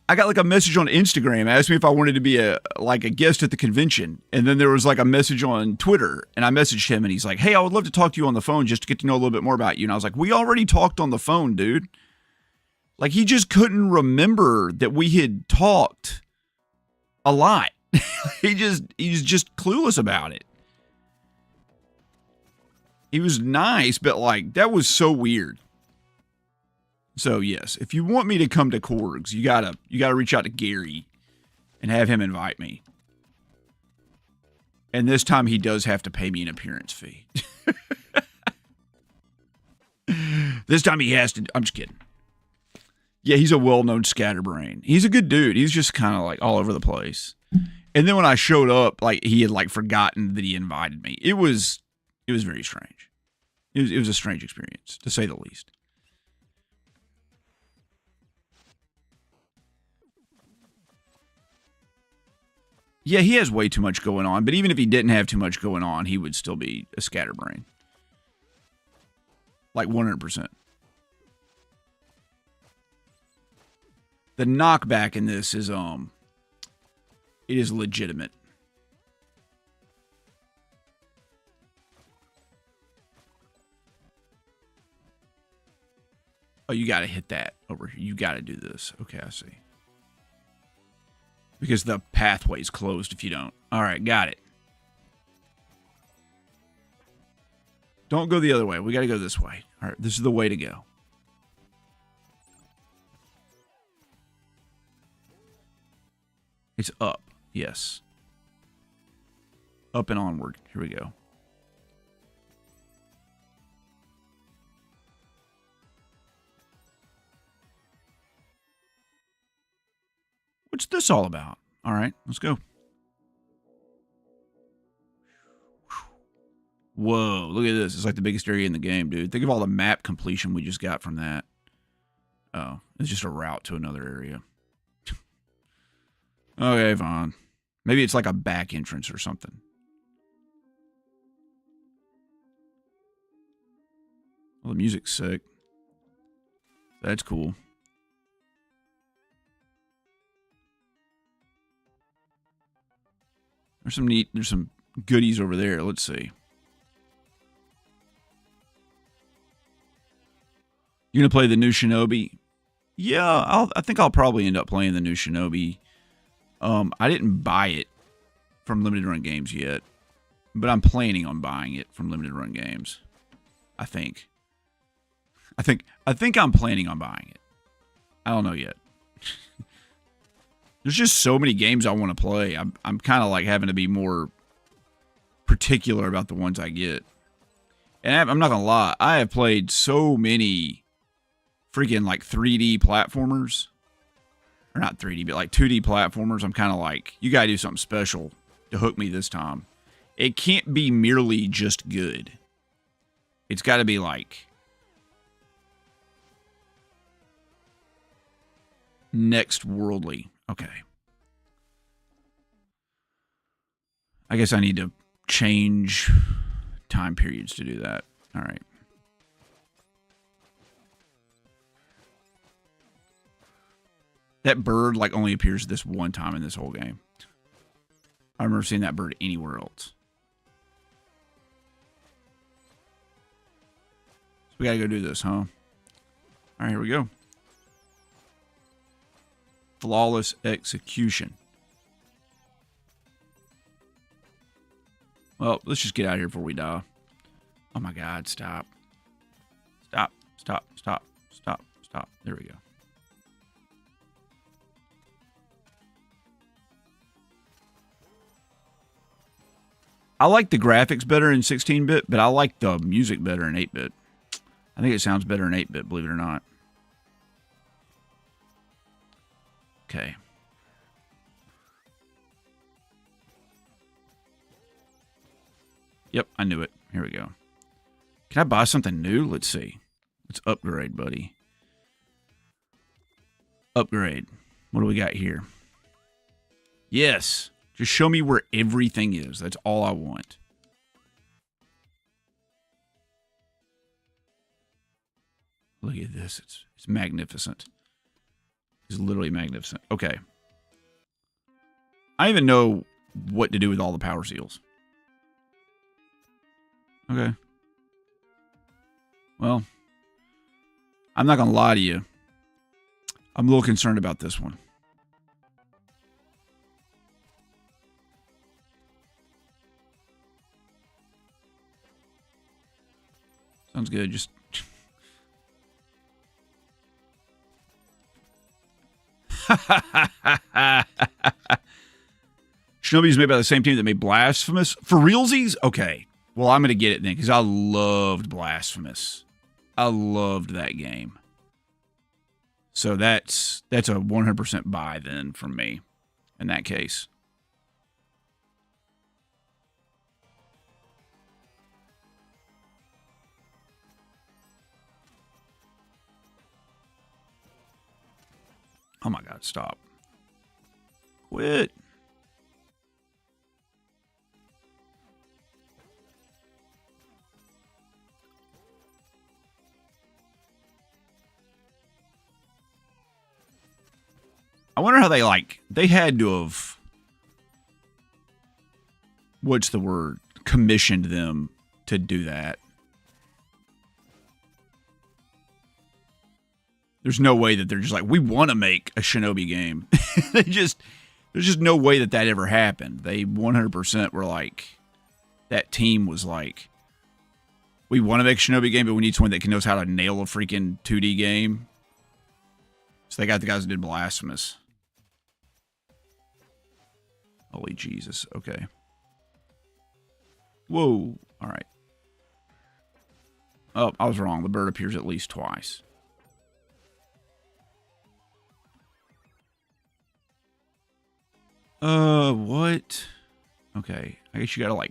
I got like a message on Instagram. Asked me if I wanted to be a guest at the convention. And then there was like a message on Twitter. And I messaged him and he's like, hey, I would love to talk to you on the phone just to get to know a little bit more about you. And I was like, we already talked on the phone, dude. Like he just couldn't remember that we had talked a lot. He's just clueless about it. He was nice, but like that was so weird. So yes, if you want me to come to Korg's, you gotta reach out to Gary and have him invite me. And this time he does have to pay me an appearance fee. This time he has to. I'm just kidding. Yeah, he's a well-known scatterbrain. He's a good dude. He's just kind of like all over the place. And then when I showed up, like he had like forgotten that he invited me. It was very strange. It was a strange experience, to say the least. Yeah, he has way too much going on, but even if he didn't have too much going on, he would still be a scatterbrain. Like 100%. The knockback in this is it is legitimate. Oh, you got to hit that over here. You got to do this. Okay, I see. Because the pathway's closed if you don't. All right, got it. Don't go the other way. We got to go this way. All right, this is the way to go. It's up. Yes. Up and onward. Here we go. What's this all about? All right, let's go. Whoa, look at this. It's like the biggest area in the game, dude. Think of all the map completion we just got from that. Oh, it's just a route to another area. Okay, fine. Maybe it's like a back entrance or something. Well, the music's sick. That's cool. There's some goodies over there. Let's see. You gonna play the new Shinobi? Yeah, I think I'll probably end up playing the new Shinobi. I didn't buy it from Limited Run Games yet, but I'm planning on buying it from Limited Run Games. I think I'm planning on buying it. I don't know yet. There's just so many games I want to play. I'm kind of like having to be more particular about the ones I get. And I'm not going to lie. I have played so many freaking like 3D platformers. Or not 3D, but like 2D platformers. I'm kind of like, you got to do something special to hook me this time. It can't be merely just good. It's got to be like next worldly. Okay. I guess I need to change time periods to do that. All right. That bird like only appears this one time in this whole game. I remember seeing that bird anywhere else. So we gotta go do this, huh? All right, here we go. Flawless execution. Well, let's just get out of here before we die. Oh my God, stop. Stop, stop, stop, stop, stop. There we go. I like the graphics better in 16-bit, but I like the music better in 8-bit. I think it sounds better in 8-bit, believe it or not. Okay. Yep, I knew it. Here we go. Can I buy something new? Let's see. Let's upgrade, buddy. Upgrade. What do we got here? Yes. Just show me where everything is. That's all I want. Look at this. It's magnificent. It's literally magnificent. Okay. I even know what to do with all the power seals. Okay. Well, I'm not going to lie to you. I'm a little concerned about this one. Sounds good. Just Shinobi is made by the same team that made Blasphemous. For realsies? Okay. Well, I'm going to get it then because I loved Blasphemous. I loved that game. So that's a 100% buy then from me in that case. Oh my God, stop. Quit. I wonder how they had to have, what's the word, commissioned them to do that. There's no way that they're just like, we want to make a Shinobi game. There's just no way that ever happened. They 100% were like, that team was like, we want to make a Shinobi game, but we need someone that knows how to nail a freaking 2D game. So they got the guys that did Blasphemous. Holy Jesus. Okay. Whoa. All right. Oh, I was wrong. The bird appears at least twice. What? Okay. I guess you gotta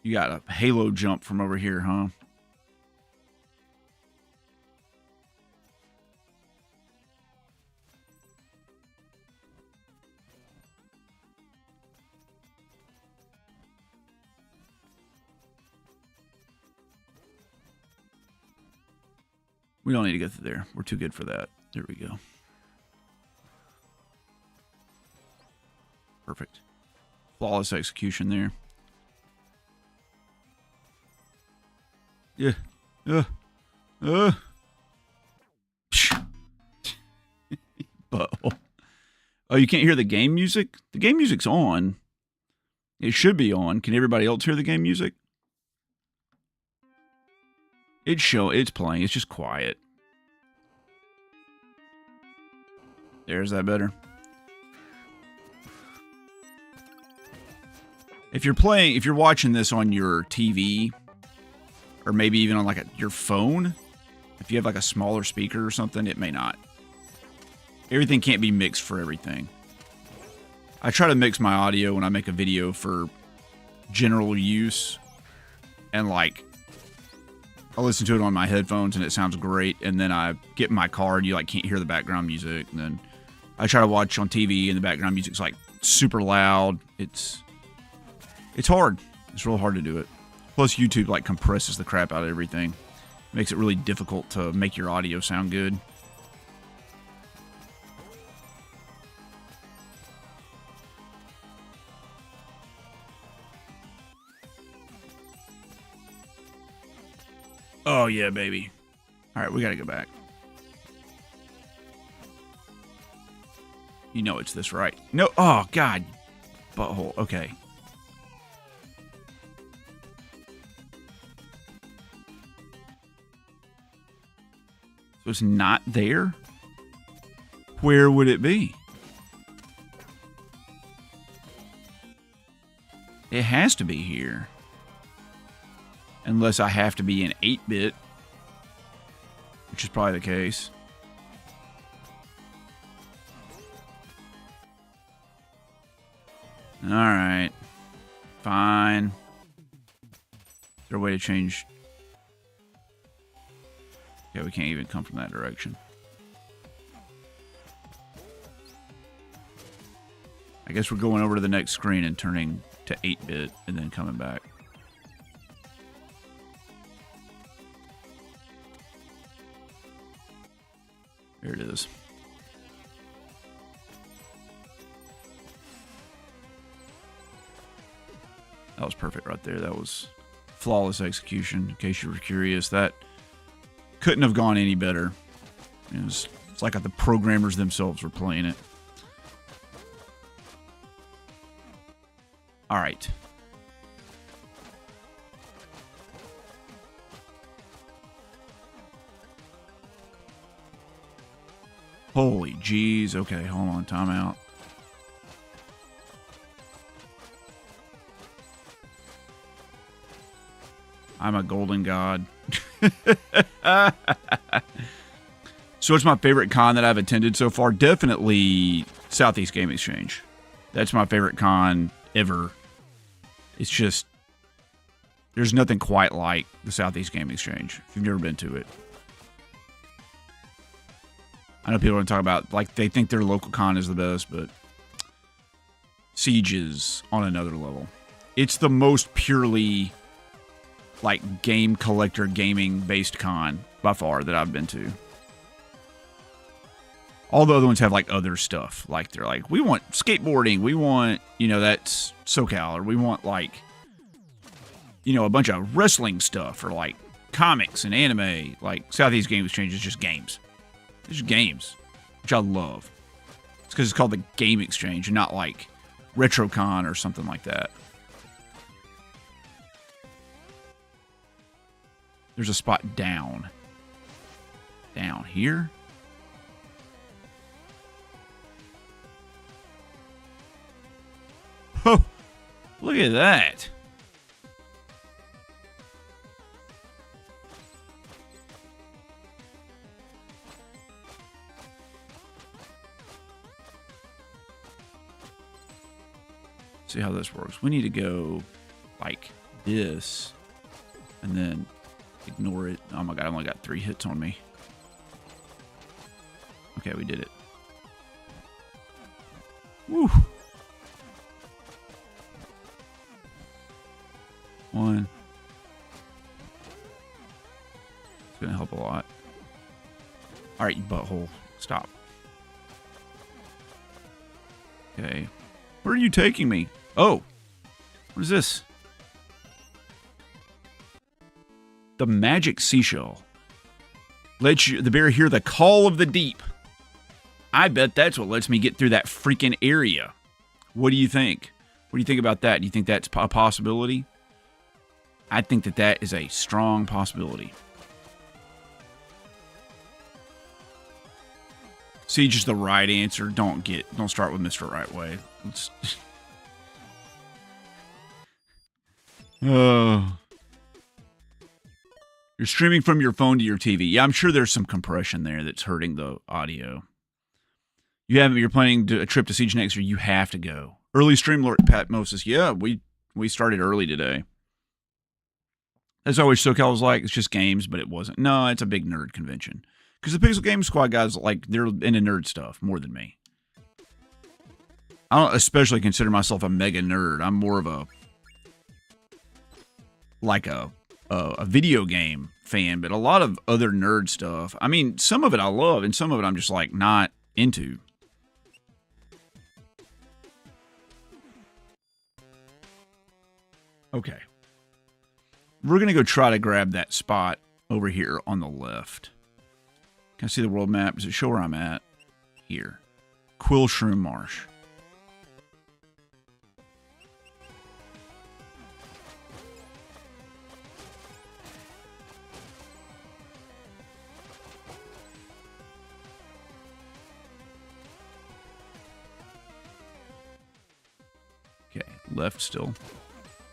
you got a halo jump from over here, huh? We don't need to go through there. We're too good for that. There we go. Perfect. Flawless execution there. Yeah. Butthole. Oh, you can't hear the game music? The game music's on. It should be on. Can everybody else hear the game music? It's playing. It's just quiet. There's that better. If you're watching this on your TV, or maybe even on your phone, if you have a smaller speaker or something, it may not. Everything can't be mixed for everything. I try to mix my audio when I make a video for general use, and I listen to it on my headphones and it sounds great, and then I get in my car and you can't hear the background music, and then I try to watch on TV and the background music's super loud. It's hard. It's real hard to do it. Plus YouTube compresses the crap out of everything. Makes it really difficult to make your audio sound good. Oh yeah, baby. All right, we got to go back. You know it's this, right? No. Oh God. Butthole. Okay. So it's not there? Where would it be? It has to be here. Unless I have to be in 8-bit. Which is probably the case. Alright. Fine. Is there a way to change? Yeah, we can't even come from that direction. I guess we're going over to the next screen and turning to 8-bit and then coming back. There it is. That was perfect right there. That was flawless execution, in case you were curious. That couldn't have gone any better. It's like the programmers themselves were playing it. All right. Holy jeez. Okay, hold on. Time out. I'm a golden god. So what's my favorite con that I've attended so far? Definitely Southeast Game Exchange. That's my favorite con ever. It's just, there's nothing quite like the Southeast Game Exchange if you've never been to it. I know people are going to talk about, like, they think their local con is the best, but Siege is on another level. It's the most purely, like, game collector, gaming-based con by far that I've been to. All the other ones have, like, other stuff. Like, they're like, we want skateboarding. We want, you know, that's SoCal. Or we want, like, you know, a bunch of wrestling stuff. Or, like, comics and anime. Like, Southeast Game Exchange is just games. It's just games. Which I love. It's because it's called the Game Exchange and not, like, RetroCon or something like that. There's a spot down. Down here? Oh, look at that. See how this works. We need to go like this and then ignore it. Oh my god, I only got 3 hits on me. Okay, we did it. Woo! 1. It's gonna help a lot. Alright, you butthole. Stop. Okay. Where are you taking me? Oh. What is this? The magic seashell. Lets you, the bear hear the call of the deep. I bet that's what lets me get through that freaking area. What do you think? What do you think about that? Do you think that's a possibility? I think that that is a strong possibility. Siege is the right answer. Don't start with Mr. Right Way. Let's Oh. You're streaming from your phone to your TV. Yeah, I'm sure there's some compression there that's hurting the audio. You're planning a trip to Siege next year. You have to go. Early stream, Lord Pat Moses. Yeah, we started early today. That's always SoCal was like. It's just games, but it wasn't. No, it's a big nerd convention. Because the Pixel Game Squad guys, like, they're into nerd stuff more than me. I don't especially consider myself a mega nerd. I'm more of a video game fan, but a lot of other nerd stuff. I mean, some of it I love, and some of it I'm just, like, not into. Okay. We're going to go try to grab that spot over here on the left. Can I see the world map? Does it show where I'm at? Here. Quill Shroom Marsh. Okay, left still.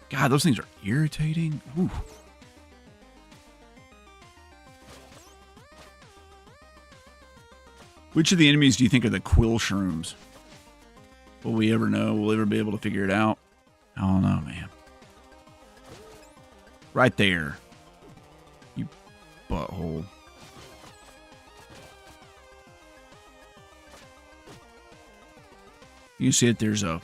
God, those things are irritating. Ooh. Which of the enemies do you think are the Quill Shrooms? Will we ever know? Will we ever be able to figure it out? I don't know, man. Right there. You butthole. You see it, there's a...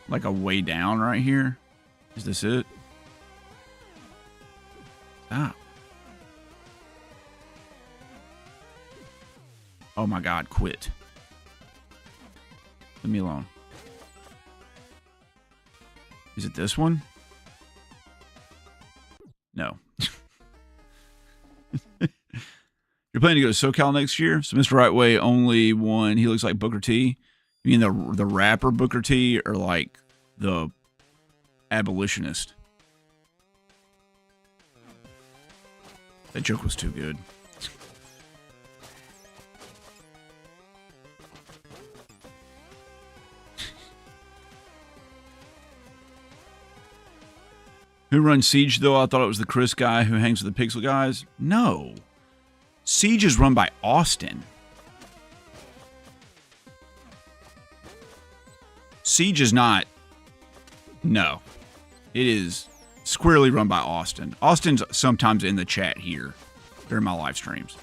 like a way down right here. Is this it? Ah. Oh my god, quit. Leave me alone. Is it this one? No. You're planning to go to SoCal next year? So Mr. Right Way only one. He looks like Booker T. You mean the rapper Booker T or like the abolitionist? That joke was too good. Who runs Siege, though? I thought it was the Chris guy who hangs with the Pixel guys. No. Siege is run by Austin. Siege is not. No. It is squarely run by Austin. Austin's sometimes in the chat here during my live streams.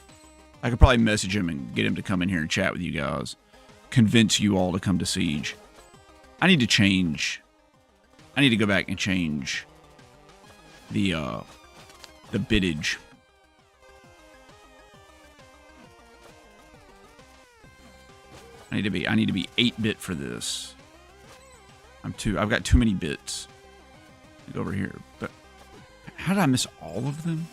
I could probably message him and get him to come in here and chat with you guys. Convince you all to come to Siege. I need to change. I need to go back and change the bittage. I need to be 8-bit for this. I've got too many bits. Go over here. But how did I miss all of them?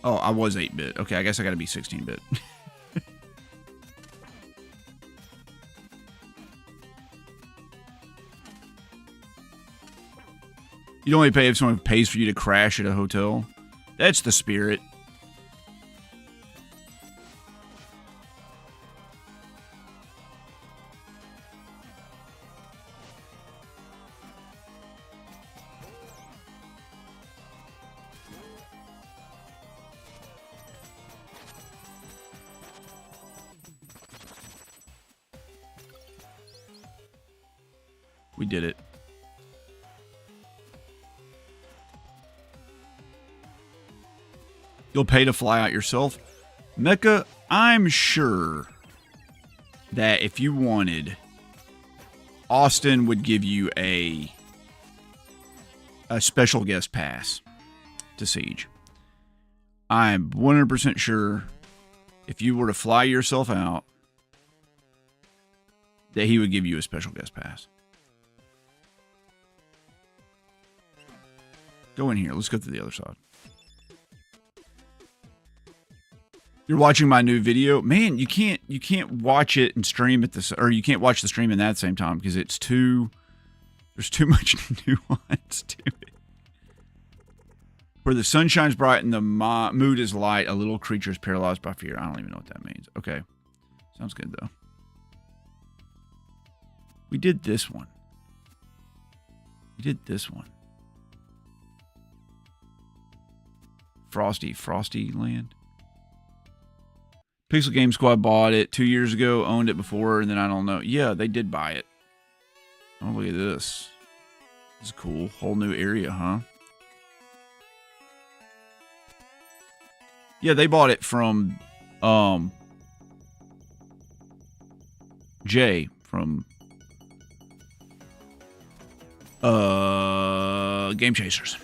Oh, I was 8-bit. Okay, I guess I got to be 16-bit. You'd only pay if someone pays for you to crash at a hotel. That's the spirit. We did it. You'll pay to fly out yourself? Mecca, I'm sure that if you wanted, Austin would give you a special guest pass to Siege. I'm 100% sure if you were to fly yourself out, that he would give you a special guest pass. Go in here. Let's go to the other side. You're watching my new video, man. You can't watch it and stream at this, or you can't watch the stream in that same time because it's there's too much nuance to it. Where the sun shines bright and the mood is light, a little creature is paralyzed by fear. I don't even know what that means. Okay, sounds good though. We did this one. We did this one. Frosty Land. Pixel Game Squad bought it 2 years ago, owned it before, and then I don't know. Yeah, they did buy it. Oh, look at this. This is cool. Whole new area, huh? Yeah, they bought it from Jay from Game Chasers.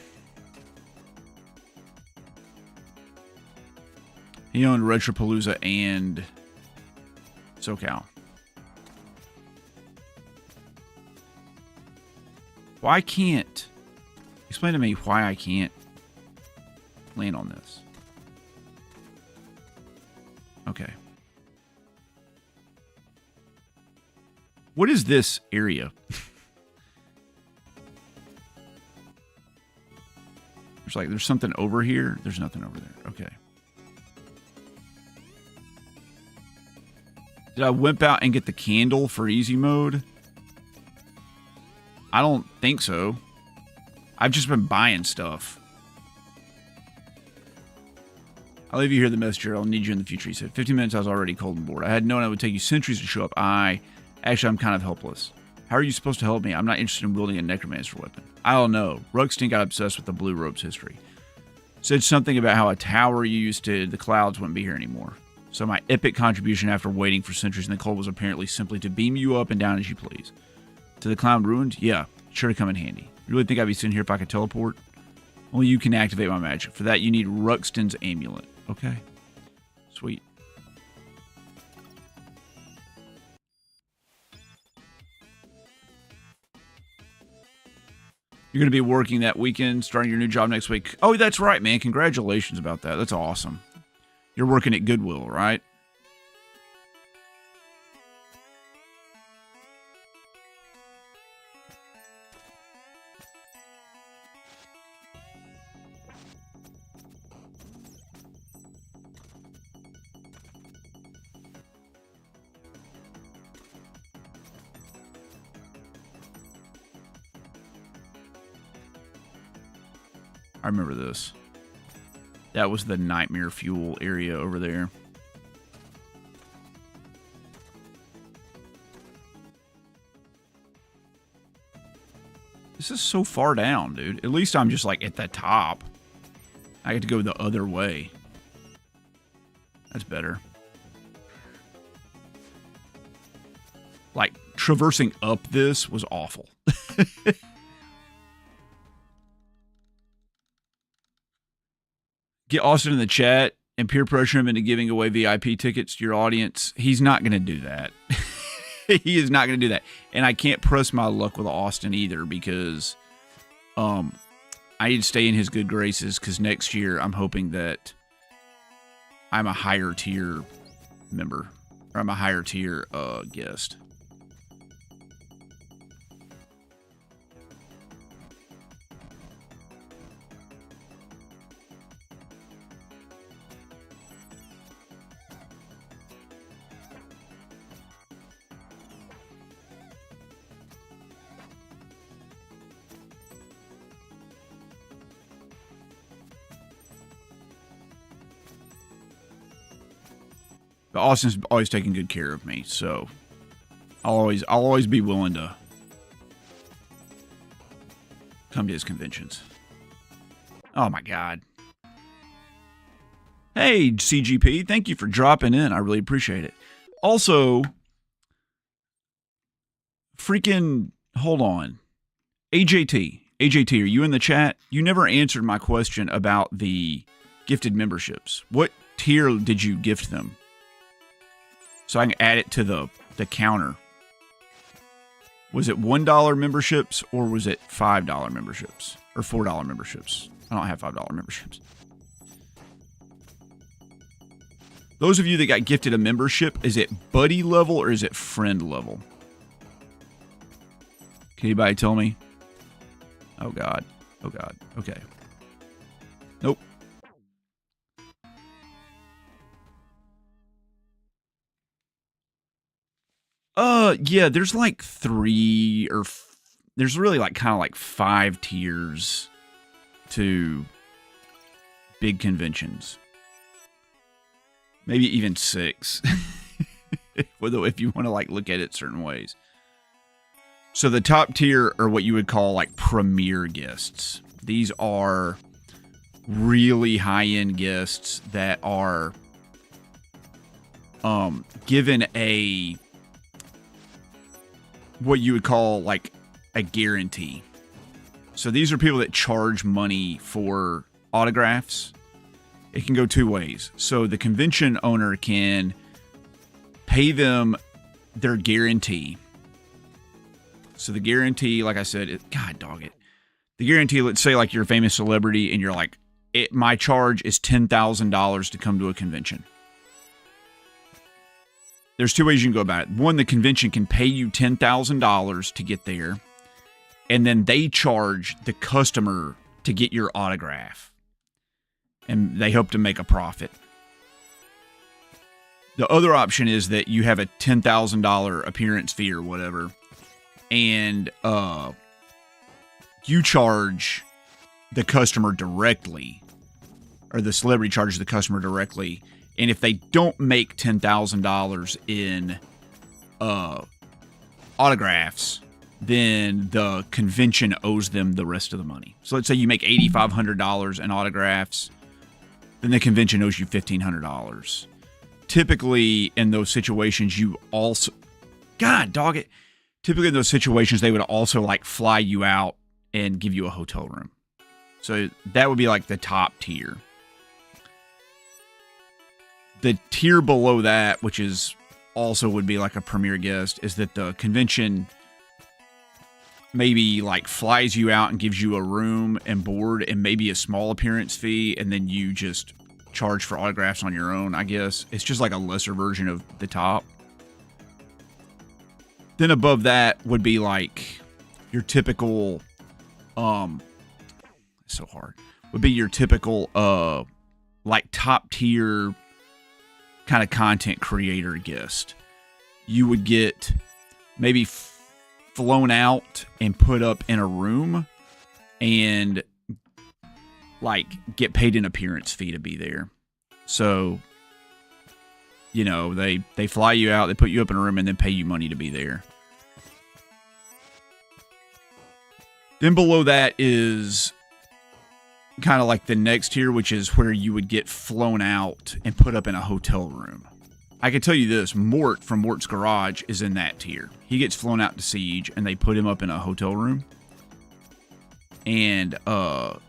He owned Retropalooza and SoCal. Why can't... Explain to me why I can't land on this. Okay. What is this area? There's something over here. There's nothing over there. Okay. Did I wimp out and get the candle for easy mode? I don't think so. I've just been buying stuff. I'll leave you here the messenger. I'll need you in the future. He said, 15 minutes, I was already cold and bored. I had known it would take you centuries to show up. Actually, I'm kind of helpless. How are you supposed to help me? I'm not interested in wielding a necromancer weapon. I don't know. Ruxton got obsessed with the Blue Robes history. Said something about how a tower used to the clouds wouldn't be here anymore. So my epic contribution after waiting for centuries in the cold was apparently simply to beam you up and down as you please. To the cloud ruined? Yeah, sure to come in handy. You really think I'd be sitting here if I could teleport? Only you can activate my magic. For that, you need Ruxton's amulet. Okay. Sweet. You're going to be working that weekend, starting your new job next week. Oh, that's right, man. Congratulations about that. That's awesome. You're working at Goodwill, right? I remember this. That was the Nightmare Fuel area over there. This is so far down, dude. At least I'm just like at the top. I get to go the other way. That's better. Like, traversing up this was awful. Get Austin in the chat and peer pressure him into giving away VIP tickets to your audience. He's not going to do that. He is not going to do that. And I can't press my luck with Austin either because I need to stay in his good graces because next year I'm hoping that I'm a higher tier member. Or I'm a higher tier guest. But Austin's always taking good care of me, so I'll always be willing to come to his conventions. Oh my God. Hey, CGP, thank you for dropping in. I really appreciate it. Also, freaking, hold on. AJT, are you in the chat? You never answered my question about the gifted memberships. What tier did you gift them? So I can add it to the counter. Was it $1 memberships or was it $5 memberships? Or $4 memberships? I don't have $5 memberships. Those of you that got gifted a membership, is it buddy level or is it friend level? Can anybody tell me? Oh, God. Oh, God. Okay. Nope. Yeah, there's like there's really like kind of like 5 tiers to big conventions. Maybe even 6. If you want to like look at it certain ways. So the top tier are what you would call like premier guests. These are really high-end guests that are given what you would call like a guarantee. So these are people that charge money for autographs. It can go 2 ways. So the convention owner can pay them their guarantee. So the guarantee, like I said, God dog it. The guarantee, let's say like you're a famous celebrity and you're like, my charge is $10,000 to come to a convention. There's 2 ways you can go about it. One, the convention can pay you $10,000 to get there, and then they charge the customer to get your autograph, and they hope to make a profit. The other option is that you have a $10,000 appearance fee or whatever, and you charge the customer directly, or the celebrity charges the customer directly. And if they don't make $10,000 in autographs, then the convention owes them the rest of the money. So let's say you make $8,500 in autographs, then the convention owes you $1,500. Typically, in those situations, you also... God, dog it. Typically, in those situations, they would also like fly you out and give you a hotel room. So that would be like the top tier. The tier below that, which is also would be like a premier guest, is that the convention maybe like flies you out and gives you a room and board and maybe a small appearance fee, and then you just charge for autographs on your own, I guess. It's just like a lesser version of the top. Then above that would be like your typical, it's so hard, would be your typical, like top tier kind of content creator guest. You would get maybe flown out and put up in a room and like get paid an appearance fee to be there. So, you know, they fly you out, they put you up in a room, and then pay you money to be there. Then below that is kind of like the next tier, which is where you would get flown out and put up in a hotel room. I can tell you this, Mort from Mort's Garage is in that tier. He gets flown out to Siege, and they put him up in a hotel room. And, but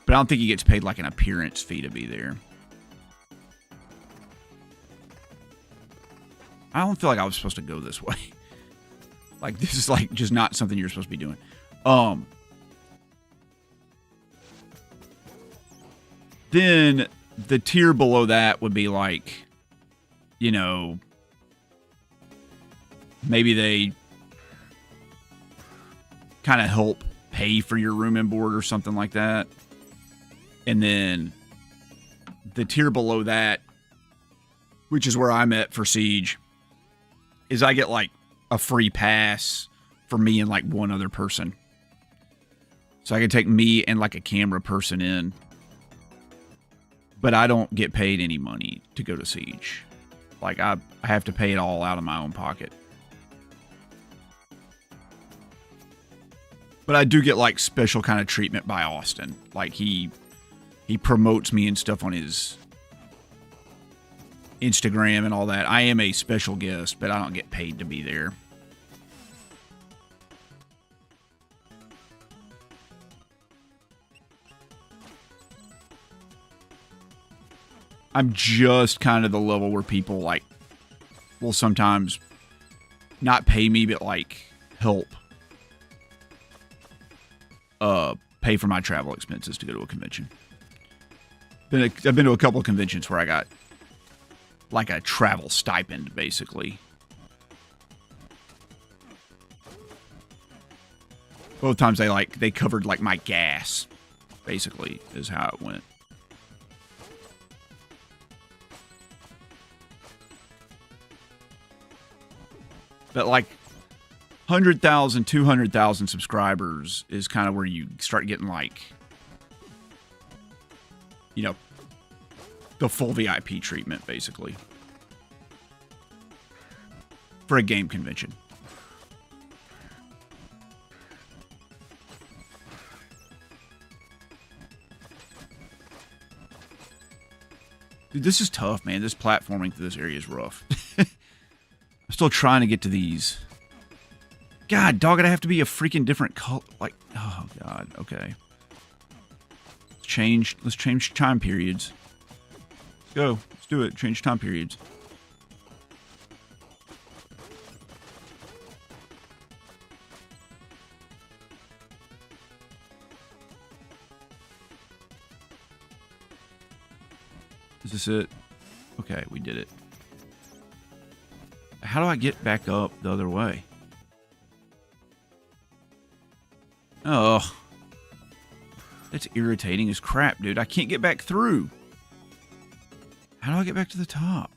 I don't think he gets paid like an appearance fee to be there. I don't feel like I was supposed to go this way. Like, this is like just not something you're supposed to be doing. Then the tier below that would be like, you know, maybe they kind of help pay for your room and board or something like that. And then the tier below that, which is where I'm at for Siege, is I get like a free pass for me and like one other person. So I can take me and like a camera person in. But I don't get paid any money to go to Siege. Like, I have to pay it all out of my own pocket. But I do get, like, special kind of treatment by Austin. Like, he promotes me and stuff on his Instagram and all that. I am a special guest, but I don't get paid to be there. I'm just kind of the level where people, like, will sometimes not pay me, but, like, help pay for my travel expenses to go to a convention. I've been to a couple of conventions where I got, like, a travel stipend, basically. Both times they covered, like, my gas, basically, is how it went. But, like, 100,000, 200,000 subscribers is kind of where you start getting, like, you know, the full VIP treatment, basically. For a game convention. Dude, this is tough, man. This platforming through this area is rough. I'm still trying to get to these. God, dog, it'd have to be a freaking different color. Like, oh, God. Okay. Let's change time periods. Let's go. Let's do it. Change time periods. Is this it? Okay, we did it. How do I get back up the other way? Oh. That's irritating as crap, dude. I can't get back through. How do I get back to the top?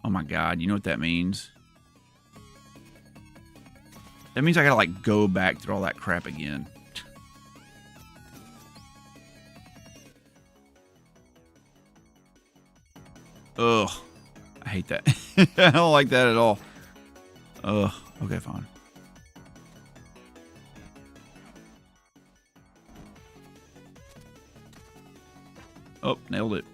Oh my God, you know what that means? That means I gotta, like, go back through all that crap again. Ugh. I hate that. I don't like that at all. Ugh. Okay, fine. Oh, nailed it.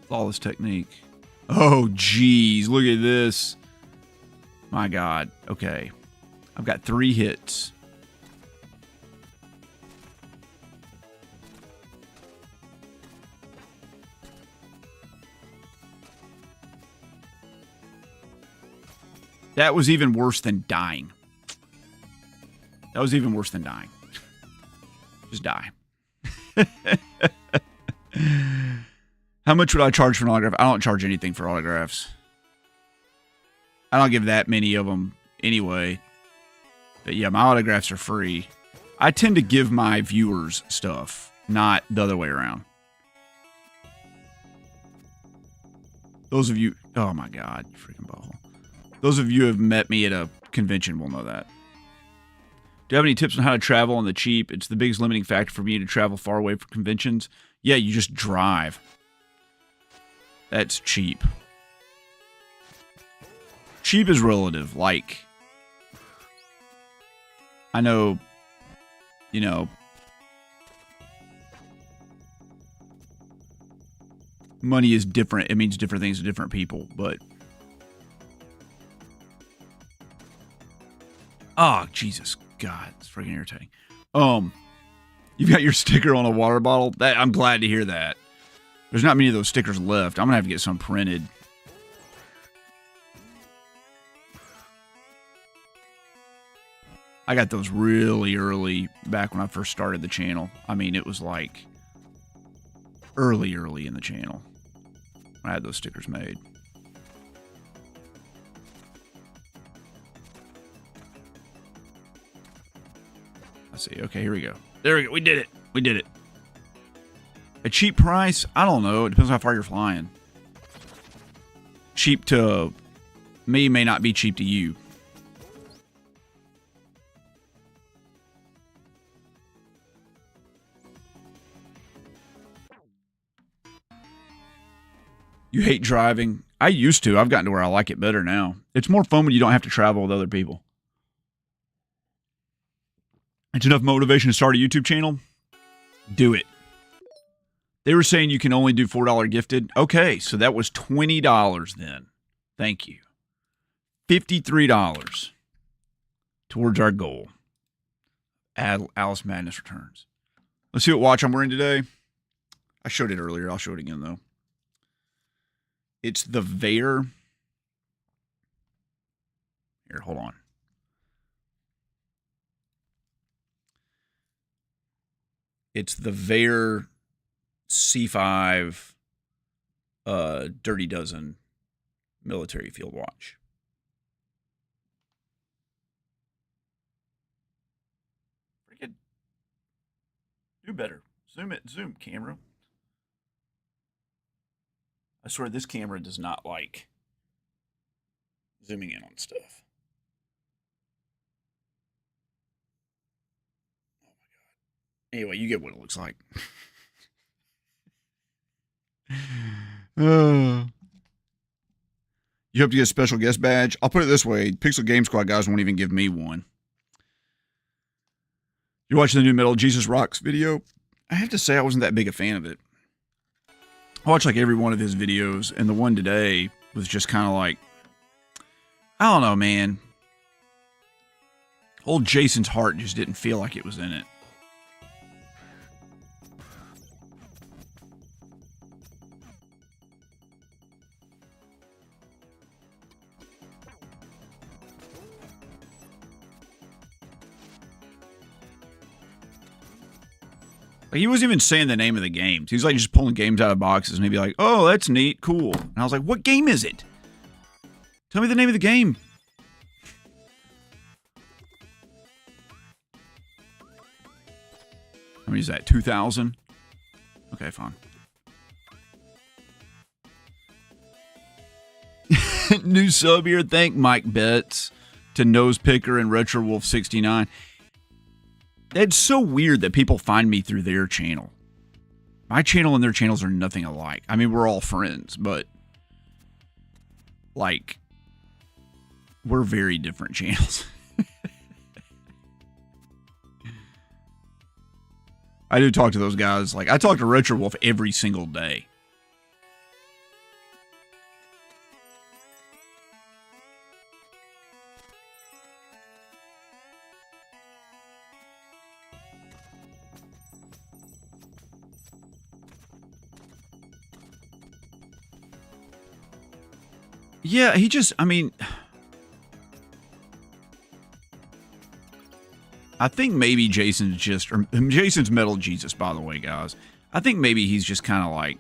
Flawless technique. Oh, geez. Look at this. My God. Okay. I've got 3 hits. That was even worse than dying. That was even worse than dying. Just die. How much would I charge for an autograph? I don't charge anything for autographs. I don't give that many of them anyway. But yeah, my autographs are free. I tend to give my viewers stuff, not the other way around. Those of you... Oh my God, you freaking butthole. Those of you who have met me at a convention will know that. Do you have any tips on how to travel on the cheap? It's the biggest limiting factor for me to travel far away from conventions. Yeah, you just drive. That's cheap. Cheap is relative. Like, I know, you know, money is different. It means different things to different people, but oh, Jesus God, it's freaking irritating. You've got your sticker on a water bottle. I'm glad to hear that. There's not many of those stickers left. I'm gonna have to get some printed. I got those really early back when I first started the channel. I mean, it was like early in the channel. I had those stickers made. Let's see. Okay, here we go. There we go. We did it. We did it. A cheap price? I don't know. It depends on how far you're flying. Cheap to me may not be cheap to you. You hate driving? I used to. I've gotten to where I like it better now. It's more fun when you don't have to travel with other people. It's enough motivation to start a YouTube channel? Do it. They were saying you can only do $4 gifted. Okay, so that was $20 then. Thank you. $53 towards our goal. Alice Madness Returns. Let's see what watch I'm wearing today. I showed it earlier. I'll show it again, though. It's the Vair. Here, hold on. It's the Vair C5 Dirty Dozen military field watch. Freaking do better. Zoom it. Zoom, camera. I swear this camera does not like zooming in on stuff. Oh my God. Anyway, you get what it looks like. You have to get a special guest badge. I'll put it this way. Pixel Game Squad guys won't even give me one. You're watching the new Metal Jesus Rocks video. I have to say I wasn't that big a fan of it. I watched like every one of his videos, and the one today was just kind of like, I don't know, man. Old Jason's heart just didn't feel like it was in it. Like, he wasn't even saying the name of the games. He was like just pulling games out of boxes and he'd be like, oh, that's neat, cool. And I was like, what game is it? Tell me the name of the game. How many is that? 2,000? Okay, fine. New sub here. Thank Mike Betts to Nosepicker and RetroWolf69. It's so weird that people find me through their channel. My channel and their channels are nothing alike. I mean, we're all friends, but like, we're very different channels. I do talk to those guys. Like, I talk to RetroWolf every single day. Yeah, he just, I mean, I think maybe Jason's just, or Jason's Metal Jesus, by the way, guys. I think maybe he's just kind of like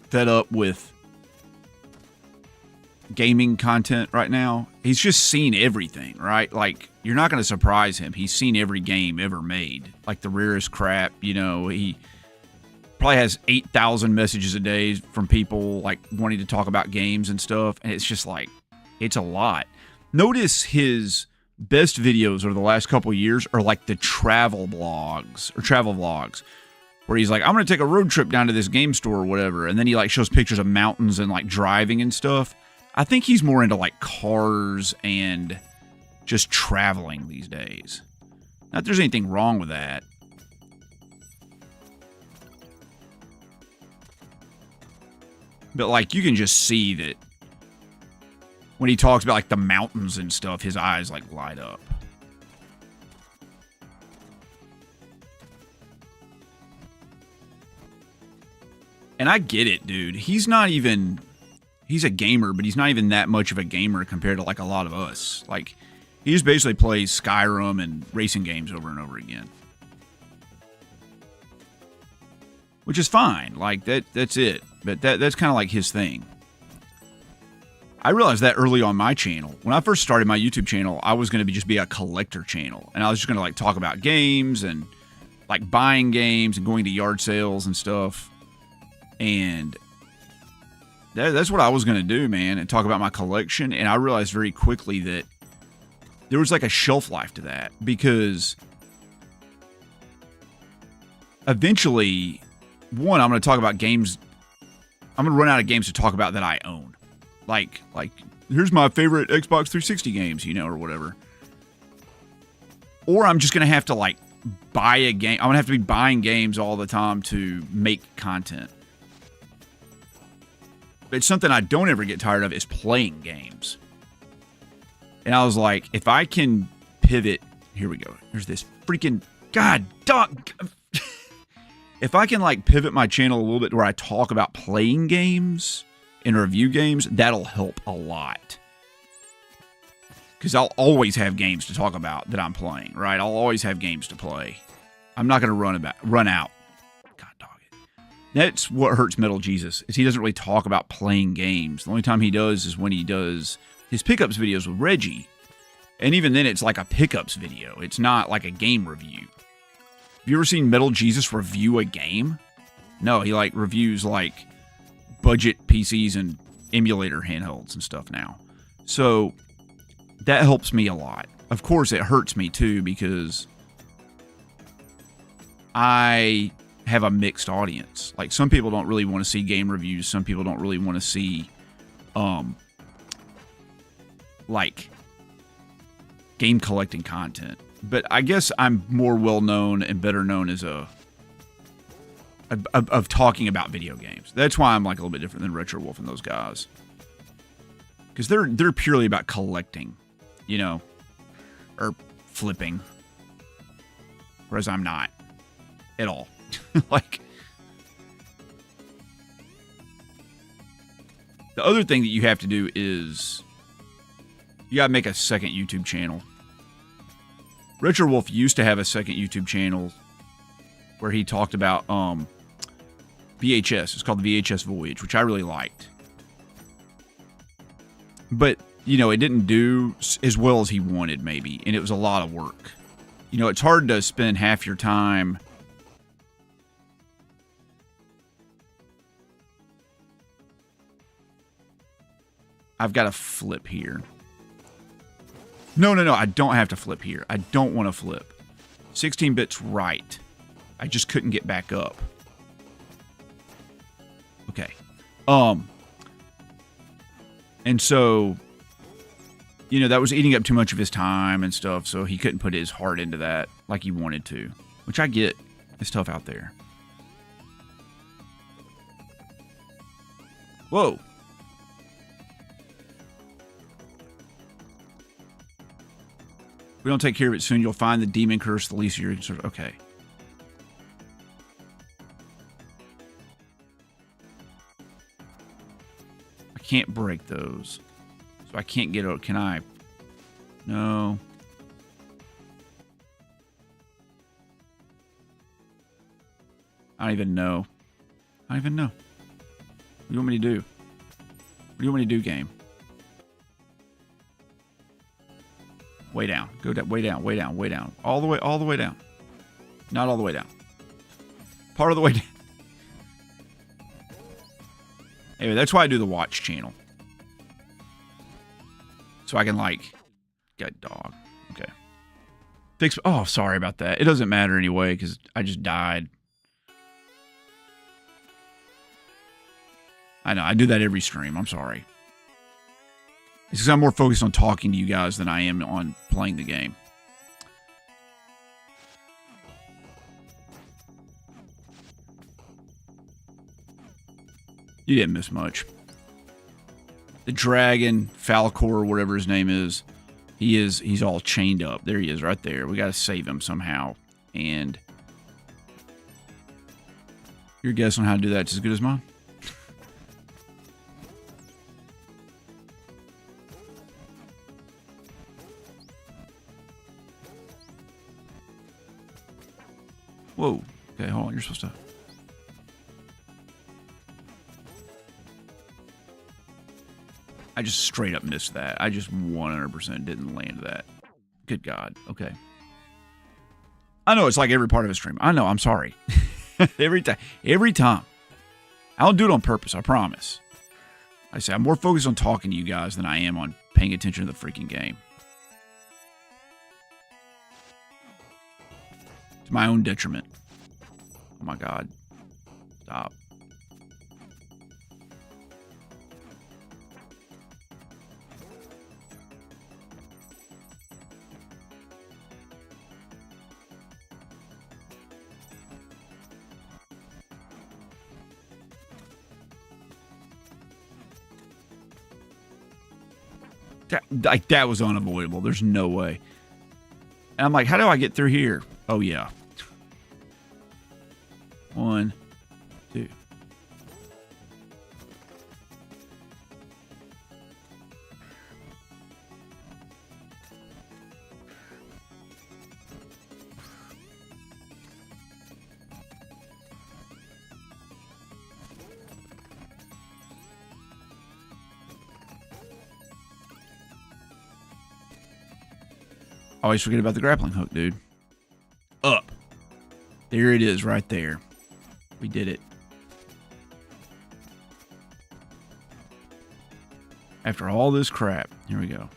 fed up with gaming content right now. He's just seen everything, right? Like, you're not going to surprise him. He's seen every game ever made. Like the rarest crap, you know, he probably has 8,000 messages a day from people like wanting to talk about games and stuff. And it's just like, it's a lot. Notice his best videos over the last couple of years are like the travel blogs or travel vlogs, where he's like, I'm going to take a road trip down to this game store or whatever. And then he like shows pictures of mountains and like driving and stuff. I think he's more into like cars and just traveling these days. Not that there's anything wrong with that. But like, you can just see that when he talks about like the mountains and stuff, his eyes like light up. And I get it, dude. He's a gamer, but he's not even that much of a gamer compared to like a lot of us. Like, he just basically plays Skyrim and racing games over and over again. Which is fine. Like, that's it. But that's kind of like his thing. I realized that early on my channel. When I first started my YouTube channel, I was going to just be a collector channel. And I was just going to like talk about games and like buying games and going to yard sales and stuff. And that's what I was going to do, man, and talk about my collection. And I realized very quickly that there was like a shelf life to that, because eventually, one, I'm going to talk about games. I'm going to run out of games to talk about that I own. Like here's my favorite Xbox 360 games, you know, or whatever. Or I'm just going to have to like buy a game. I'm going to have to be buying games all the time to make content. But something I don't ever get tired of is playing games. And I was like, if I can pivot, here we go. There's this freaking god dog. If I can like pivot my channel a little bit where I talk about playing games and review games, that'll help a lot. Because I'll always have games to talk about that I'm playing, right? I'll always have games to play. I'm not going to run out. God dog it. That's what hurts Metal Jesus, is he doesn't really talk about playing games. The only time he does is when he does his pickups videos with Reggie. And even then, it's like a pickups video. It's not like a game review. Have you ever seen Metal Jesus review a game? No, he like reviews like budget PCs and emulator handhelds and stuff now. So that helps me a lot. Of course, it hurts me too, because I have a mixed audience. Like, some people don't really want to see game reviews. Some people don't really want to see, like, game collecting content. But I guess I'm more well known and better known as of talking about video games. That's why I'm like a little bit different than Retro Wolf and those guys, because they're purely about collecting, you know, or flipping, whereas I'm not at all. Like, the other thing that you have to do is you gotta make a second YouTube channel. Retro Wolf used to have a second YouTube channel where he talked about VHS. It's called the VHS Voyage, which I really liked. But, you know, it didn't do as well as he wanted, maybe, and it was a lot of work. You know, it's hard to spend half your time I've got to flip here. No, I don't have to flip here. I don't want to flip. 16 bits right. I just couldn't get back up. Okay. And so, you know, that was eating up too much of his time and stuff, so he couldn't put his heart into that like he wanted to, which I get. It's tough out there. Whoa. If we don't take care of it soon, you'll find the demon curse, the least of your concern. Okay. I can't break those. So I can't get out. Can I? No. I don't even know. I don't even know. What do you want me to do? What do you want me to do, game? Way down. Go down. Way down. Way down. Way down. All the way down. Not all the way down. Part of the way down. Anyway, that's why I do the watch channel. So I can, like, Got dog. Okay. Fix. Oh, sorry about that. It doesn't matter anyway because I just died. I know. I do that every stream. I'm sorry. It's because I'm more focused on talking to you guys than I am on playing the game. You didn't miss much. The dragon, Falcor, whatever his name is, he's all chained up. There he is right there. We got to save him somehow. And your guess on how to do that is as good as mine. Whoa. Okay, hold on. You're supposed to... I just straight up missed that. I just 100% didn't land that. Good God. Okay. I know it's like every part of a stream. I know. I'm sorry. Every time. Every time. I don't do it on purpose. I promise. I say I'm more focused on talking to you guys than I am on paying attention to the freaking game. To my own detriment. Oh my God. Stop. That was unavoidable. There's no way. And I'm like, how do I get through here? Oh, yeah. 1, 2. Always forget about the grappling hook, dude. Up. There it is right there. We did it. After all this crap. Here we go.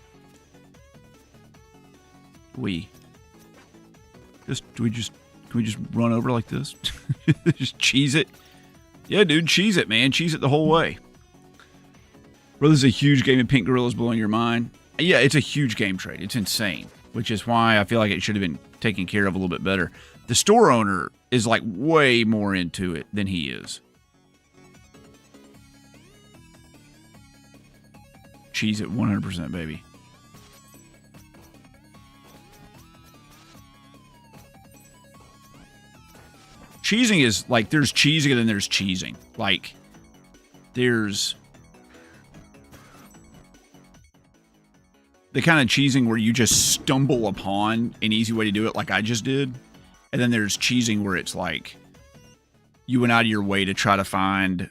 Can we just run over like this? Just cheese it? Yeah, dude, cheese it, man. Cheese it the whole way. Bro, this is a huge game of pink gorillas blowing your mind. Yeah, it's a huge game trade. It's insane. Which is why I feel like it should have been taken care of a little bit better. The store owner is like way more into it than he is. Cheese it 100%, baby. Cheesing is like there's cheesing and then there's cheesing. Like there's the kind of cheesing where you just stumble upon an easy way to do it like I just did. And then there's cheesing where it's like you went out of your way to try to find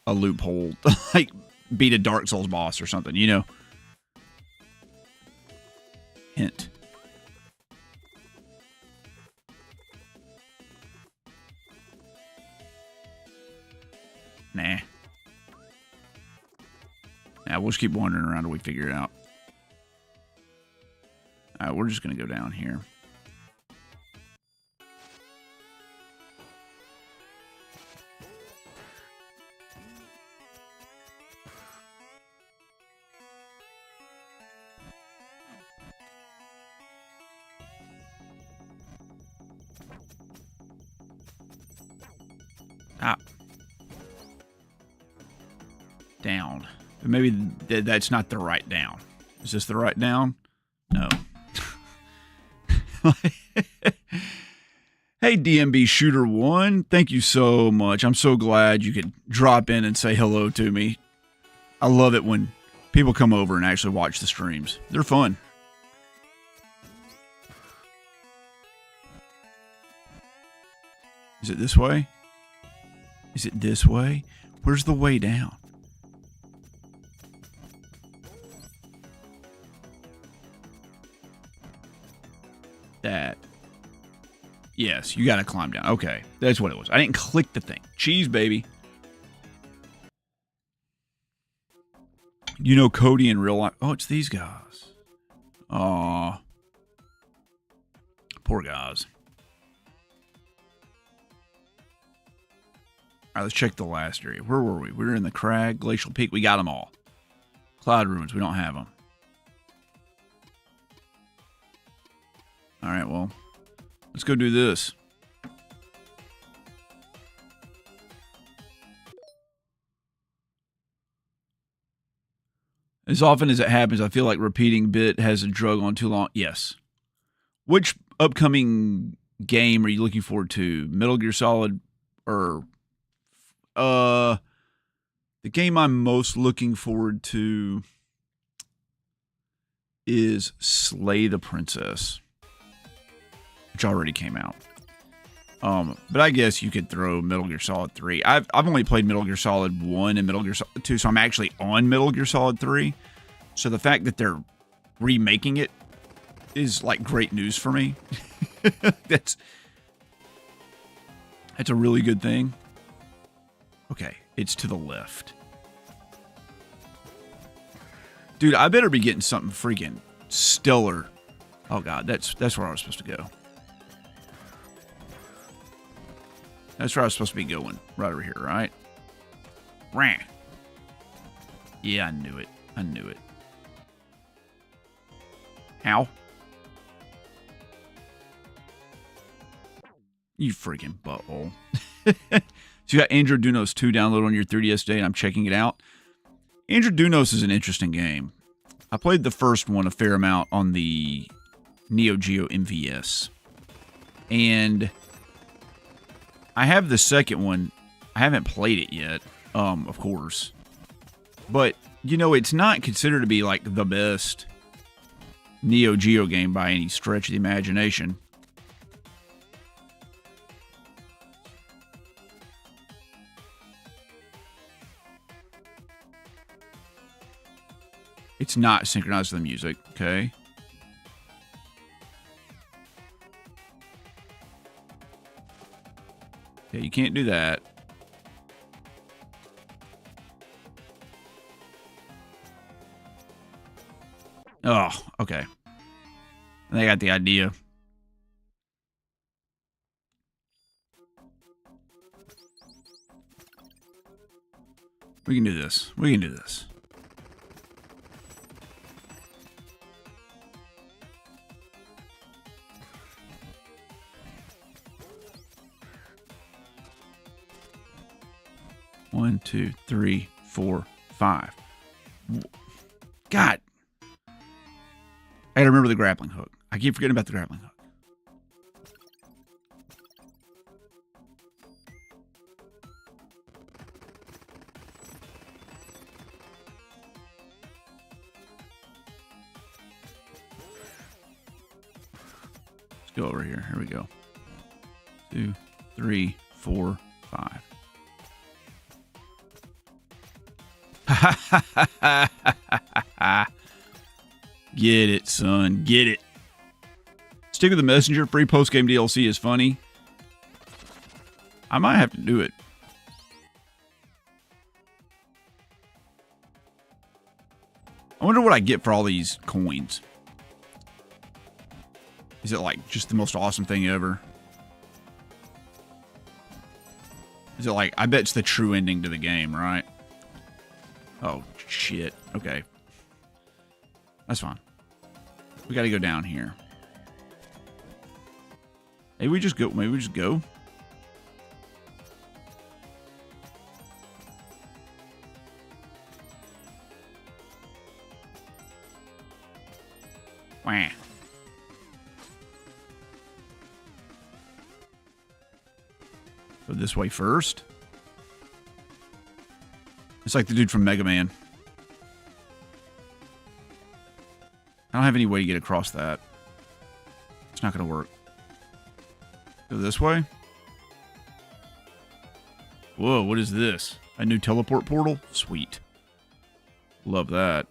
a loophole, like beat a Dark Souls boss or something, you know? Hint. Nah. Nah, we'll just keep wandering around till we figure it out. All right, we're just going to go down here. Down. But maybe that's not the right down. Is this the right down? No. Hey, DMB Shooter 1, thank you so much. I'm so glad you could drop in and say hello to me. I love it when people come over and actually watch the streams. They're fun. Is it this way? Is it this way? Where's the way down? That. Yes, you got to climb down. Okay, that's what it was. I didn't click the thing. Cheese, baby. You know Cody in real life. Oh, it's these guys. Aw. Poor guys. All right, let's check the last area. Where were we? We were in the crag, glacial peak. We got them all. Cloud ruins. We don't have them. All right, well, let's go do this. As often as it happens, I feel like repeating bit has a drug on too long. Yes. Which upcoming game are you looking forward to? Metal Gear Solid or the game I'm most looking forward to is Slay the Princess, which already came out. But I guess you could throw Metal Gear Solid 3. I've only played Metal Gear Solid 1 and Metal Gear Solid 2, so I'm actually on Metal Gear Solid 3. So the fact that they're remaking it is like great news for me. That's a really good thing. Okay, it's to the left. Dude, I better be getting something freaking stellar. Oh god, that's where I was supposed to go. That's where I was supposed to be going. Right over here, right? Rah. Yeah, I knew it. I knew it. How? You freaking butthole. So you got Andrew Dunos 2 download on your 3DS today, and I'm checking it out. Andrew Dunos is an interesting game. I played the first one a fair amount on the Neo Geo MVS. And I have the second one. I haven't played it yet, of course. But, you know, it's not considered to be like the best Neo Geo game by any stretch of the imagination. It's not synchronized with the music, okay? Yeah, you can't do that. Oh, okay. They got the idea. We can do this. We can do this. One, two, three, 4, 5. God. I gotta remember the grappling hook. I keep forgetting about the grappling hook. Let's go over here. Here we go. 2, 3, 4, 5. Get it, son. Get it. Stick with the Messenger. Free post-game DLC is funny. I might have to do it. I wonder what I get for all these coins. Is it like just the most awesome thing ever? Is it like, I bet it's the true ending to the game, right? Oh, shit. Okay. That's fine. We gotta go down here. Maybe we just go. Maybe we just go. Wah. Go this way first. It's like the dude from Mega Man. I don't have any way to get across that. It's not going to work. Go this way. Whoa, what is this? A new teleport portal? Sweet. Love that.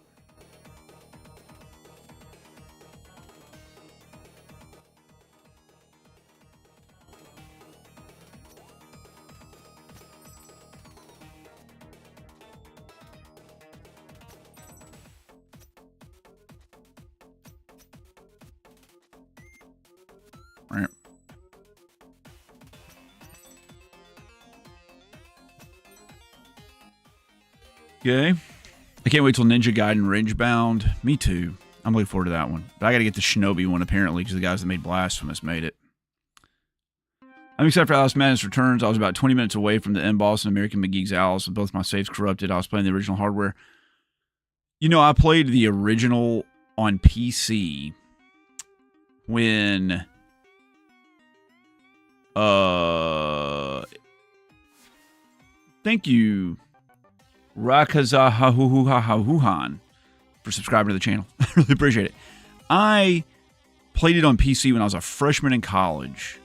Okay. I can't wait till Ninja Gaiden Rangebound. Me too. I'm looking forward to that one. But I got to get the Shinobi one, apparently, because the guys that made Blasphemous made it. I'm excited for Alice Madness Returns. I was about 20 minutes away from the end boss in American McGee's Alice with both my saves corrupted. I was playing the original hardware. You know, I played the original on PC when... Thank you, Rakazahahuhahuhan, for subscribing to the channel. I really appreciate it. I played it on PC when I was a freshman in college,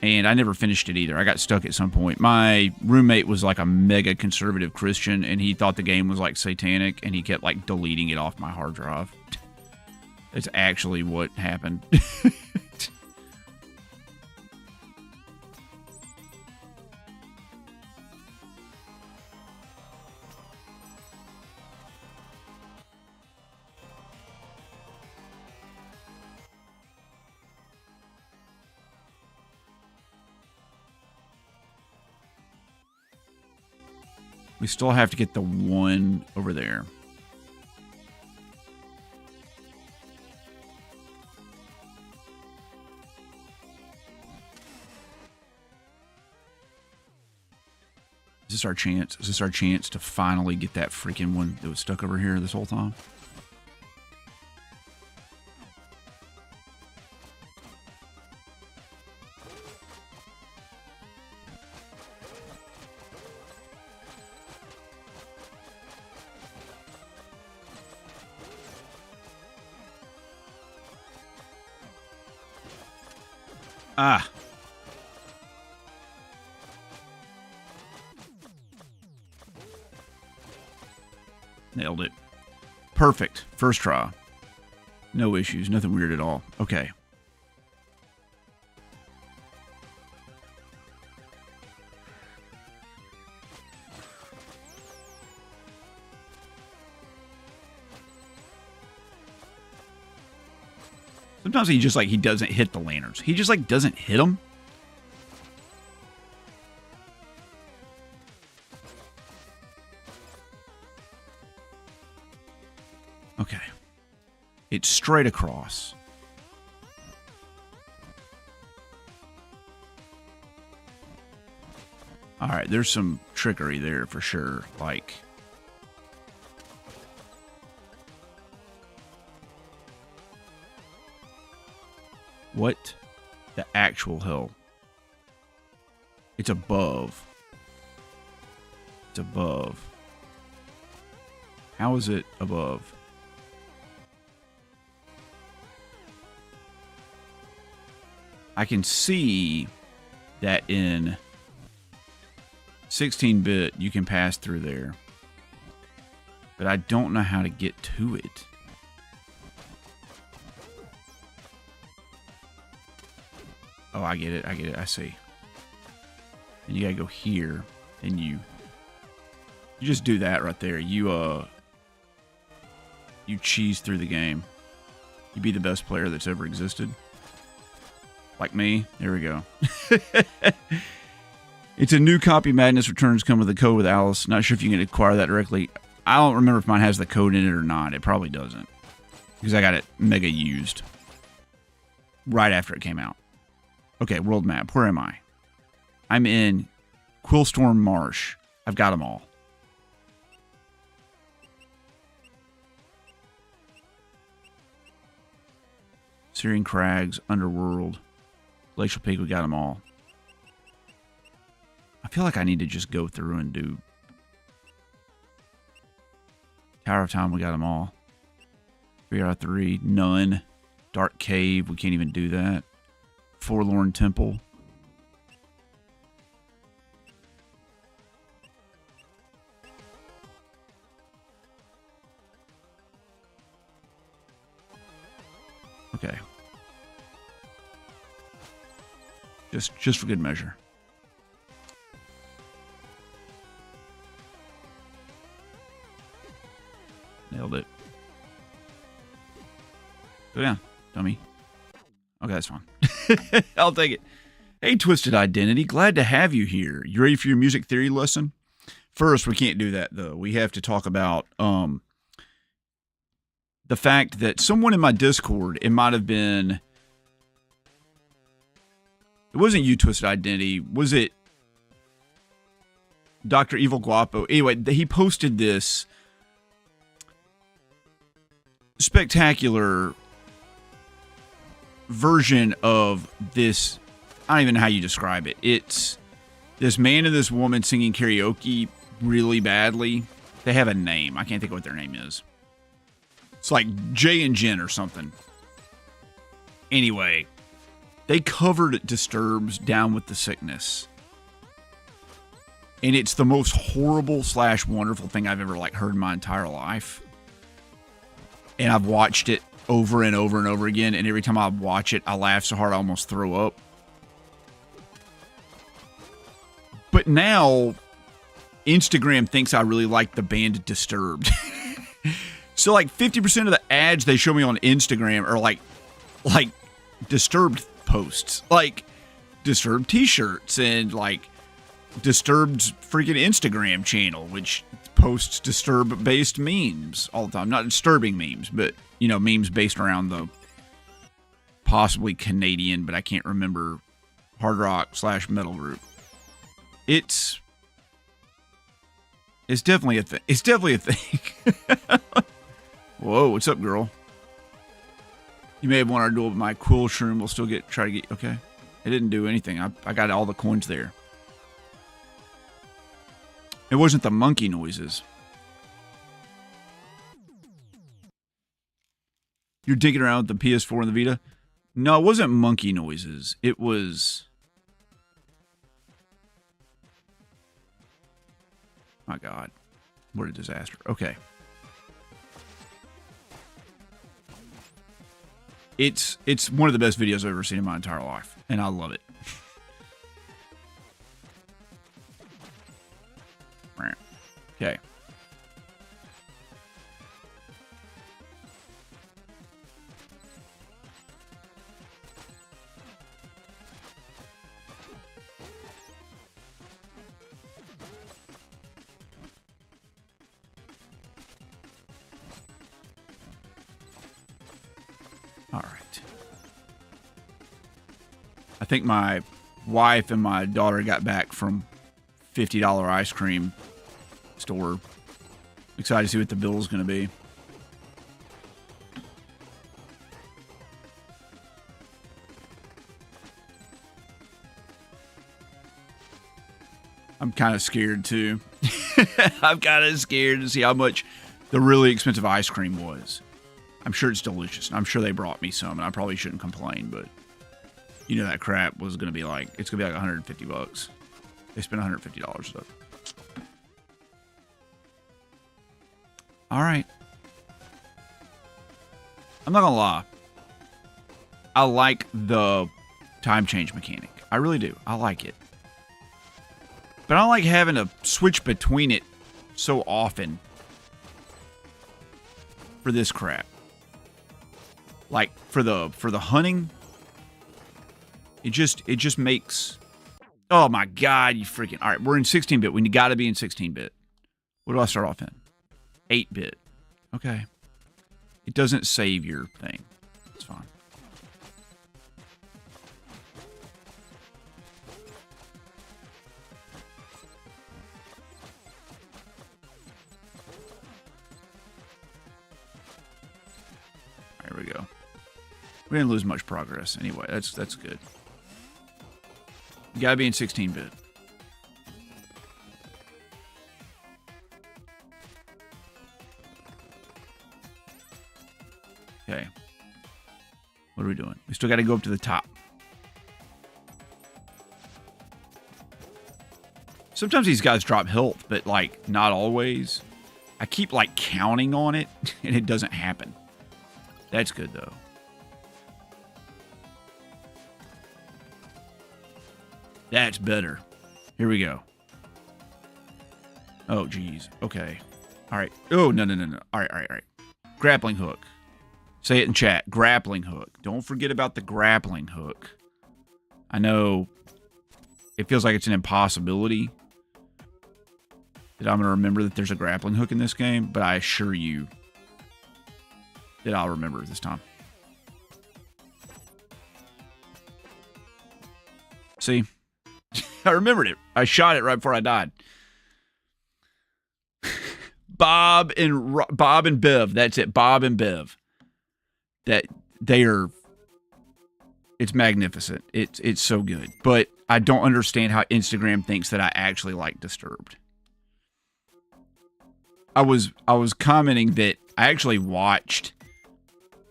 and I never finished it either. I got stuck at some point. My roommate was like a mega conservative Christian, and he thought the game was like satanic, and he kept like deleting it off my hard drive. That's actually what happened. We still have to get the one over there. Is this our chance? Is this our chance to finally get that freaking one that was stuck over here this whole time? Ah. Nailed it. Perfect. First try. No issues. Nothing weird at all. Okay. Sometimes he just, like, he doesn't hit the lanterns. He just, like, doesn't hit them. Okay. It's straight across. All right, there's some trickery there for sure. Like... What the actual hell? It's above. It's above. How is it above? I can see that in 16-bit you can pass through there. But I don't know how to get to it. Oh, I get it. I get it. I see. And you gotta go here, and you just do that right there. You cheese through the game. You be the best player that's ever existed. Like me. There we go. It's a new copy. Madness Returns come with a code with Alice. Not sure if you can acquire that directly. I don't remember if mine has the code in it or not. It probably doesn't. Because I got it mega used. Right after it came out. Okay, world map. Where am I? I'm in Quillstorm Marsh. I've got them all. Syrian Crags, Underworld, Glacial Peak, we got them all. I feel like I need to just go through and do... Tower of Time, we got them all. 3 out of 3, none. Dark Cave, we can't even do that. Forlorn Temple. Okay. Just for good measure. Nailed it. Go down, dummy. Okay, that's fine. I'll take it. Hey, Twisted Identity. Glad to have you here. You ready for your music theory lesson? First, we can't do that, though. We have to talk about the fact that someone in my Discord, it might have been... It wasn't you, Twisted Identity. Was it Dr. Evil Guapo? Anyway, he posted this spectacular version of this. I don't even know how you describe it. It's this man and this woman singing karaoke really badly. They have a name. I can't think of what their name is. It's like Jay and Jen or something. Anyway, they covered Disturbed's Down with the Sickness. And it's the most horrible / wonderful thing I've ever heard in my entire life. And I've watched it over and over and over again. And every time I watch it, I laugh so hard I almost throw up. But now, Instagram thinks I really like the band Disturbed. So 50% of the ads they show me on Instagram are like Disturbed posts. Like Disturbed t-shirts and Disturbed's freaking Instagram channel, which posts Disturbed-based memes all the time. Not disturbing memes, but, memes based around the possibly Canadian, but I can't remember, hard rock / metal group. It's definitely a thing. It's definitely a thing. Whoa, what's up, girl? You may have wanted to do it, but my quill shroom will still try to get... Okay. It didn't do anything. I got all the coins there. It wasn't the monkey noises. You're digging around with the PS4 and the Vita? No, it wasn't monkey noises. It was... My God. What a disaster. Okay. It's one of the best videos I've ever seen in my entire life. And I love it. Okay. All right. I think my wife and my daughter got back from $50 ice cream store. Excited to see what the bill is going to be. I'm kind of scared too. I'm kind of scared to see how much the really expensive ice cream was. I'm sure it's delicious. I'm sure they brought me some, and I probably shouldn't complain, but that crap was going to be it's going to be $150. They spent $150 stuff. All right. I'm not going to lie. I like the time change mechanic. I really do. I like it. But I don't like having to switch between it so often for this crap. Like for the hunting, it just makes... Oh my God, you freaking... All right, we're in 16-bit. We got to be in 16-bit. What do I start off in? 8-bit. Okay. It doesn't save your thing. It's fine. There we go. We didn't lose much progress anyway. That's good. You gotta be in 16-bit. Okay. What are we doing? We still gotta go up to the top. Sometimes these guys drop health, but not always. I keep counting on it, and it doesn't happen. That's good though. That's better. Here we go. Oh, geez. Okay. All right. Oh, no. All right. Grappling hook. Say it in chat. Grappling hook. Don't forget about the grappling hook. I know it feels like it's an impossibility. that I'm going to remember that there's a grappling hook in this game, but I assure you that I'll remember this time. See? I remembered it. I shot it right before I died. Bob and Bev. That's it. Bob and Bev. That they are. It's magnificent. It's so good. But I don't understand how Instagram thinks that I actually like Disturbed. I was commenting that I actually watched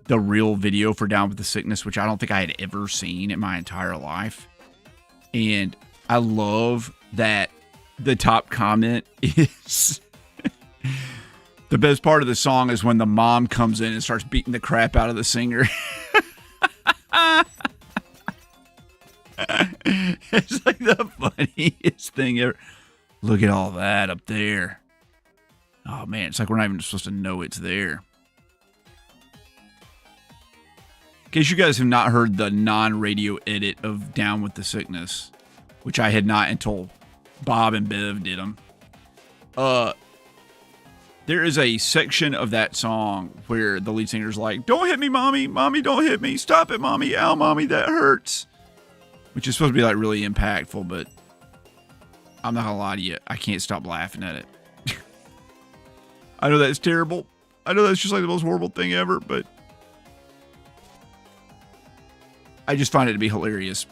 the real video for Down with the Sickness, which I don't think I had ever seen in my entire life. And I love that the top comment is the best part of the song is when the mom comes in and starts beating the crap out of the singer. It's like the funniest thing ever. Look at all that up there. Oh, man, it's like we're not even supposed to know it's there. In case you guys have not heard the non-radio edit of Down with the Sickness, which I had not until Bob and Bev did them. There is a section of that song where the lead singer's like, "Don't hit me, mommy. Mommy, don't hit me. Stop it, mommy. Ow, mommy, that hurts." Which is supposed to be like really impactful, but I'm not gonna lie to you. I can't stop laughing at it. I know that's terrible. I know that's just like the most horrible thing ever, but I just find it to be hilarious.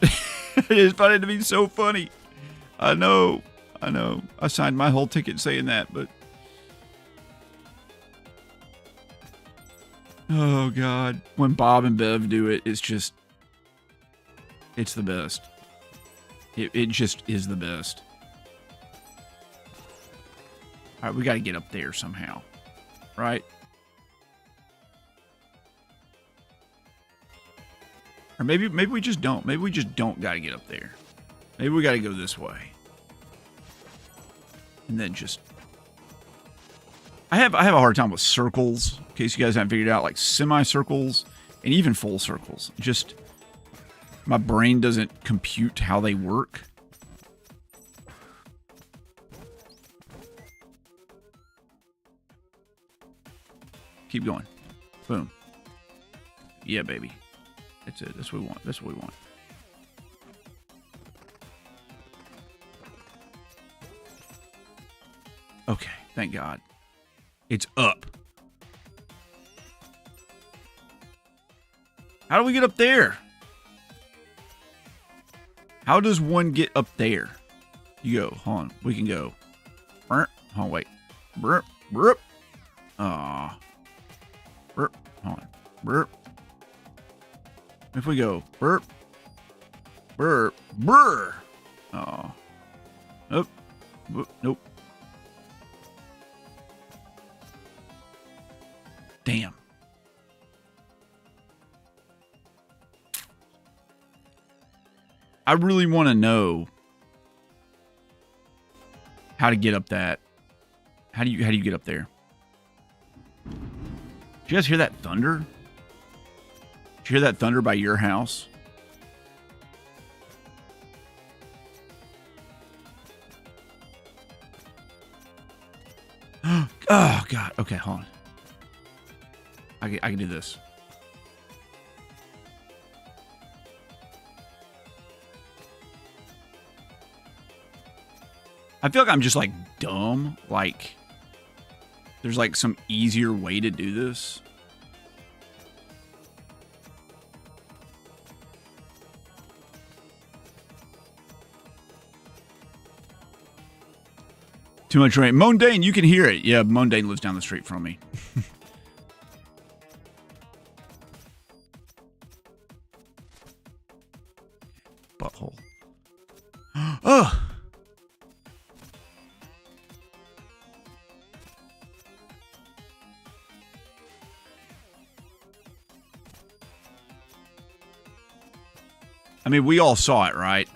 I just find it to be so funny. I know. I signed my whole ticket saying that, but oh, God. When Bob and Bev do it, it's the best. It just is the best. All right, we got to get up there somehow, right? Or maybe we just don't. Maybe we just don't got to get up there. Maybe we got to go this way. And then just... I have a hard time with circles, in case you guys haven't figured out, like semicircles and even full circles. Just, my brain doesn't compute how they work. Keep going. Boom. Yeah, baby. That's it. That's what we want. That's what we want. Okay. Thank God. It's up. How do we get up there? How does one get up there? You go. Hold on. We can go. Hold on. Wait. Burp. Burp. Aw. Burp. Hold on. Burp. If we go burp. Burp. Brr. Aw. Nope. Nope. Damn. I really want to know how to get up that. How do you get up there? Did you guys hear that thunder? Did you hear that thunder by your house? Oh, God. Okay, hold on. I can do this. I feel like I'm just like dumb. Like there's like some easier way to do this. Too much rain. Mondane, you can hear it. Yeah, Mondane lives down the street from me. Butthole. Oh! I mean, we all saw it, right?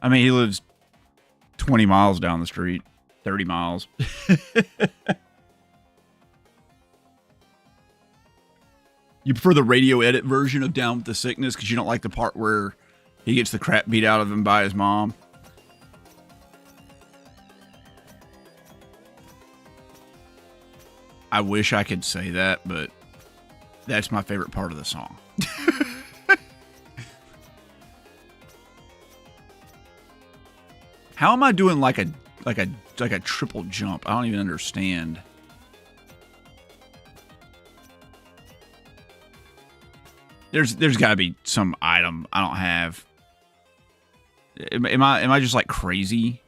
I mean, he lives 20 miles down the street, 30 miles. You prefer the radio edit version of Down with the Sickness because you don't like the part where he gets the crap beat out of him by his mom? I wish I could say that, but that's my favorite part of the song. How am I doing like a triple jump? I don't even understand. There's got to be some item I don't have. Am I just like crazy?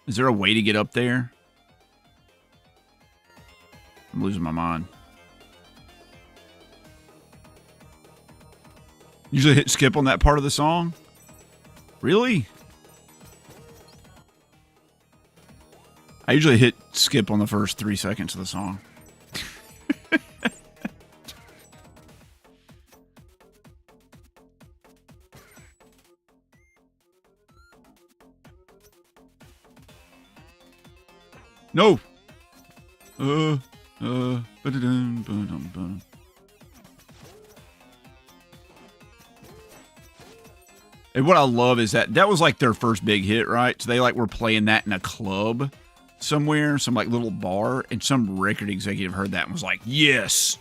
Is there a way to get up there? I'm losing my mind. Usually hit skip on that part of the song? Really? I usually hit skip on the first 3 seconds of the song. No. And what I love is that was like their first big hit, right? So they like were playing that in a club somewhere, some like little bar, and some record executive heard that and was like, yes,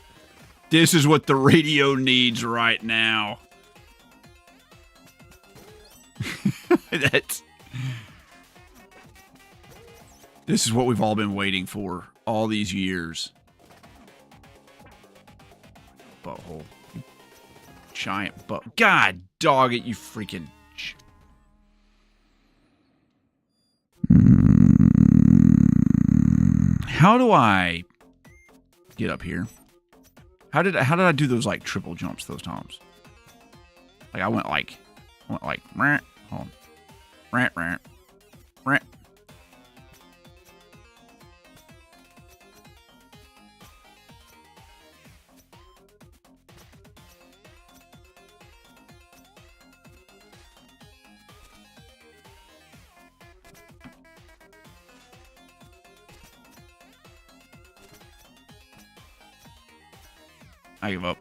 this is what the radio needs right now. This is what we've all been waiting for all these years. Butthole. You giant butt. God dog it, you freaking... How do I get up here? How did I do those like triple jumps those times? Like I went like hold on. Rant. I give up.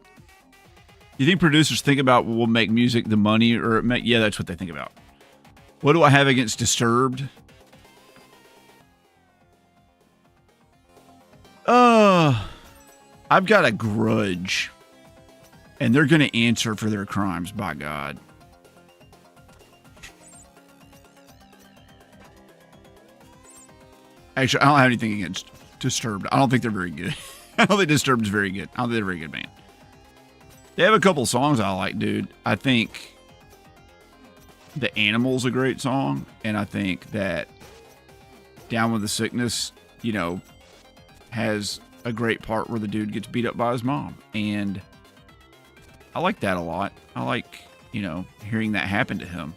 You think producers think about will make music the money or make, yeah, that's what they think about. What do I have against Disturbed? I've got a grudge. And they're going to answer for their crimes, by God. Actually, I don't have anything against Disturbed. I don't think they're very good. I don't think Disturbed is very good. I don't think they're a very good band. They have a couple songs I like, dude. I think The Animal's a great song, and I think that Down with the Sickness, you know, has a great part where the dude gets beat up by his mom, and I like that a lot. I like, you know, hearing that happen to him.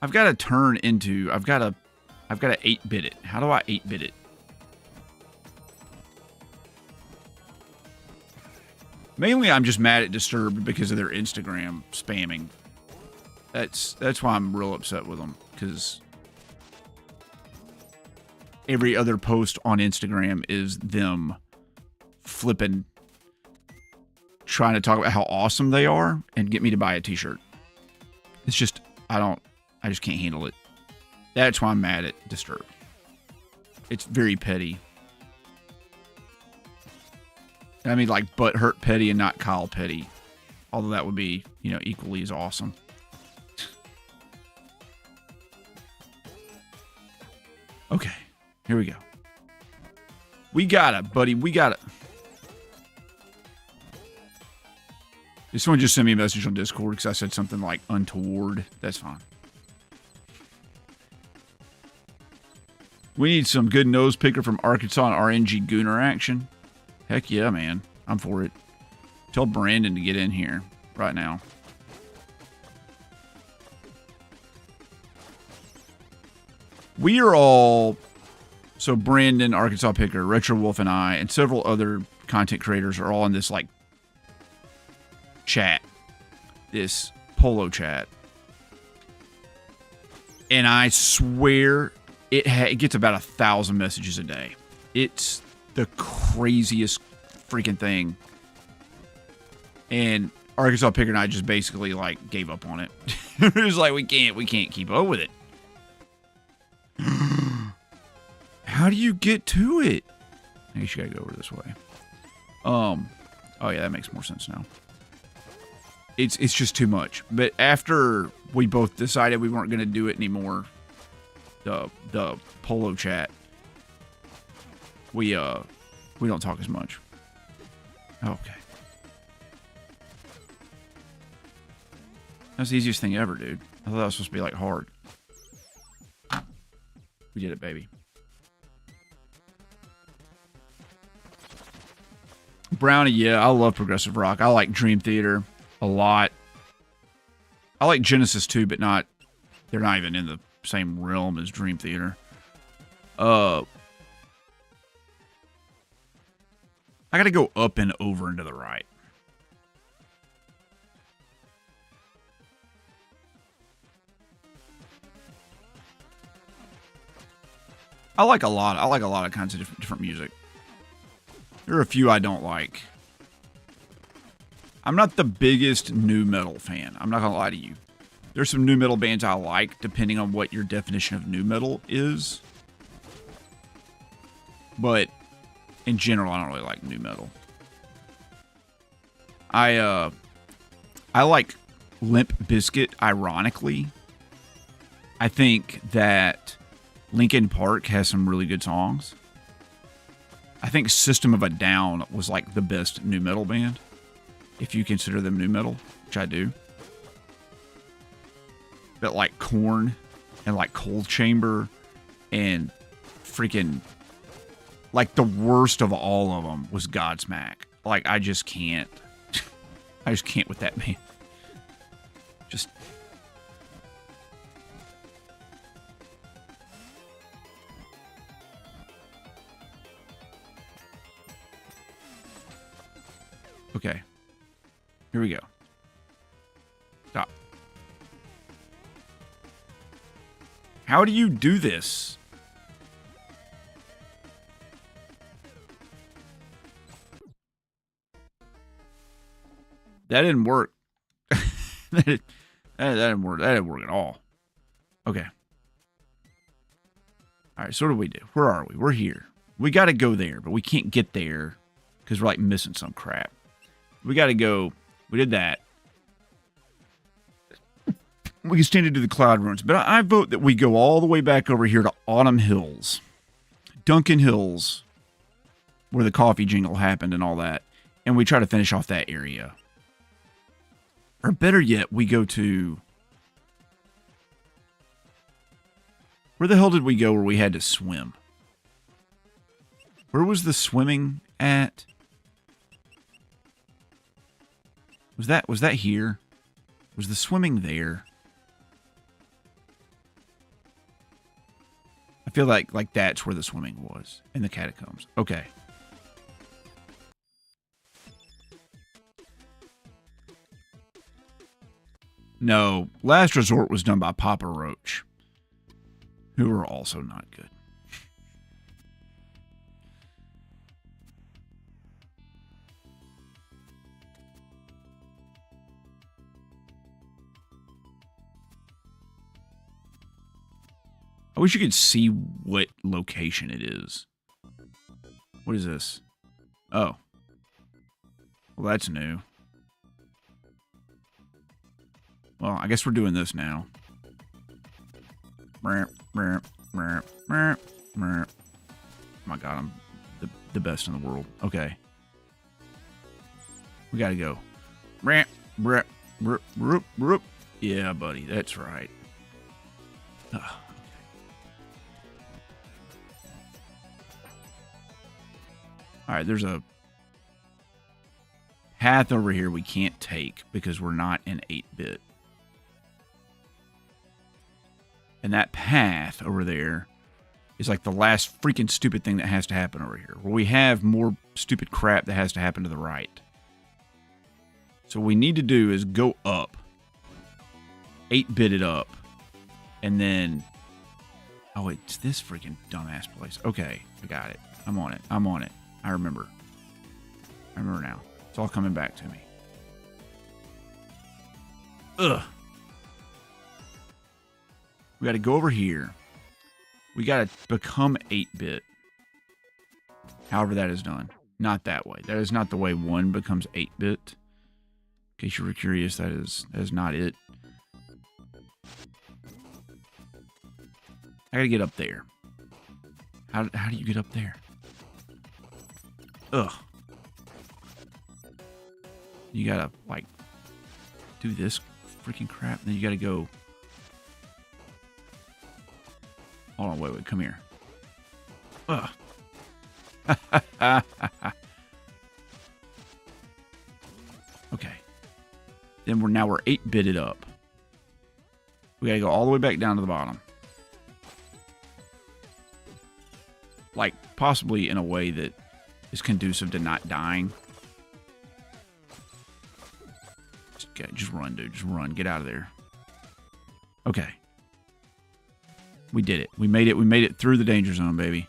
I've got to turn into, I've got to 8-bit it. How do I 8-bit it? Mainly I'm just mad at Disturbed because of their Instagram spamming. That's why I'm real upset with them, because every other post on Instagram is them flipping, trying to talk about how awesome they are and get me to buy a t-shirt. It's just, I just can't handle it. That's why I'm mad at Disturbed. It's very petty. I mean, like, butthurt petty and not Kyle petty. Although that would be, you know, equally as awesome. Okay, here we go. We got it, buddy. We got it. Did someone just send me a message on Discord because I said something like untoward? That's fine. We need some good nose picker from Arkansas and RNG Gooner action. Heck yeah, man. I'm for it. Tell Brandon to get in here right now. We are all, so Brandon, Arkansas Picker, Retro Wolf, and I, and several other content creators are all in this like chat, this polo chat, and I swear it gets about 1,000 messages a day. It's the craziest freaking thing. And Arkansas Picker and I just basically like gave up on it. It was like we can't keep up with it. How do you get to it? I guess you gotta go over this way. Oh yeah, that makes more sense now. It's just too much. But after we both decided we weren't gonna do it anymore, the polo chat, we don't talk as much. Okay. That's the easiest thing ever, dude. I thought that was supposed to be like hard. We did it, baby. Brownie, yeah, I love progressive rock. I like Dream Theater a lot. I like Genesis too, but they're not even in the same realm as Dream Theater. I gotta go up and over and to the right. I like a lot of kinds of different music. There are a few I don't like. I'm not the biggest nu metal fan. I'm not gonna lie to you. There's some nu metal bands I like, depending on what your definition of nu metal is. But in general, I don't really like nu metal. I like Limp Bizkit, ironically. I think that Linkin Park has some really good songs. I think System of a Down was like the best nu metal band, if you consider them nu metal, which I do. But like Korn and like Cold Chamber and freaking, like the worst of all of them was Godsmack. Like I just can't. I just can't with that band. Just. Okay. Here we go. Stop. How do you do this? That didn't work. that didn't work. That didn't work at all. Okay. All right, so what do we do? Where are we? We're here. We got to go there, but we can't get there because we're like missing some crap. We got to go. We did that. We can stand into the cloud ruins, but I vote that we go all the way back over here to Autumn Hills, Duncan Hills, where the coffee jingle happened and all that, and we try to finish off that area. Or better yet, we go to... Where the hell did we go where we had to swim? Where was the swimming at? Was that here? Was the swimming there? I feel like that's where the swimming was, in the catacombs. Okay. No, Last Resort was done by Papa Roach, who are also not good. I wish you could see what location it is. What is this? Oh. Well, that's new. Well, I guess we're doing this now. Oh my god, I'm the best in the world. Okay. We gotta go. Yeah, buddy, that's right. Alright, there's a path over here we can't take because we're not in 8-bit. And that path over there is like the last freaking stupid thing that has to happen over here. Where we have more stupid crap that has to happen to the right. So what we need to do is go up. 8-bit it up. And then... Oh, it's this freaking dumbass place. Okay, I got it. I'm on it. I'm on it. I remember. I remember now. It's all coming back to me. Ugh. We got to go over here. We got to become 8-bit. However that is done. Not that way. That is not the way 1 becomes 8-bit. In case you were curious, that is not it. I gotta get up there. How do you get up there? Ugh. You gotta, like, do this freaking crap. And then you gotta go... Hold on, wait, come here. Ugh. Okay. Then we're 8-bitted up. We gotta go all the way back down to the bottom. Like, possibly in a way that is conducive to not dying. Just run, dude. Just run. Get out of there. Okay. We did it. We made it. We made it through the danger zone, baby.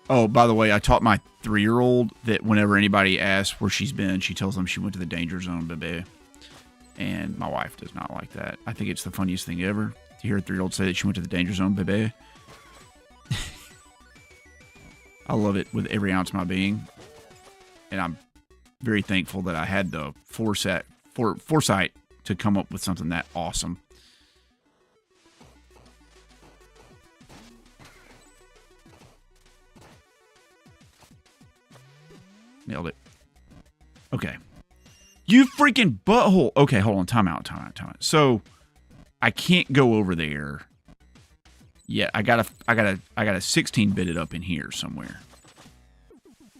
Oh, by the way, I taught my 3-year-old that whenever anybody asks where she's been, she tells them she went to the danger zone, baby. And my wife does not like that. I think it's the funniest thing ever to hear a 3-year-old say that she went to the danger zone, baby. I love it with every ounce of my being. And I'm very thankful that I had the foresight to come up with something that awesome. Nailed it. Okay. You freaking butthole. Okay, hold on. Time out. So, I can't go over there. Yeah, I gotta 16-bit it up in here somewhere.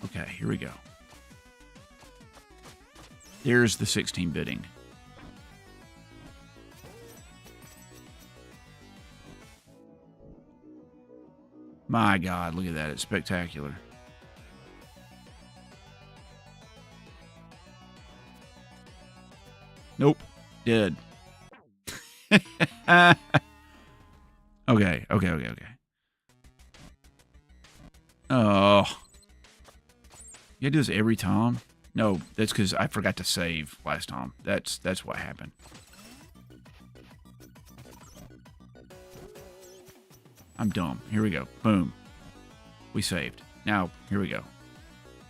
Okay, here we go. There's the 16-bitting. My God, look at that. It's spectacular. Nope. Dead. Okay. Oh. You gotta do this every time? No, that's because I forgot to save last time. That's what happened. I'm dumb. Here we go. Boom. We saved. Now, here we go.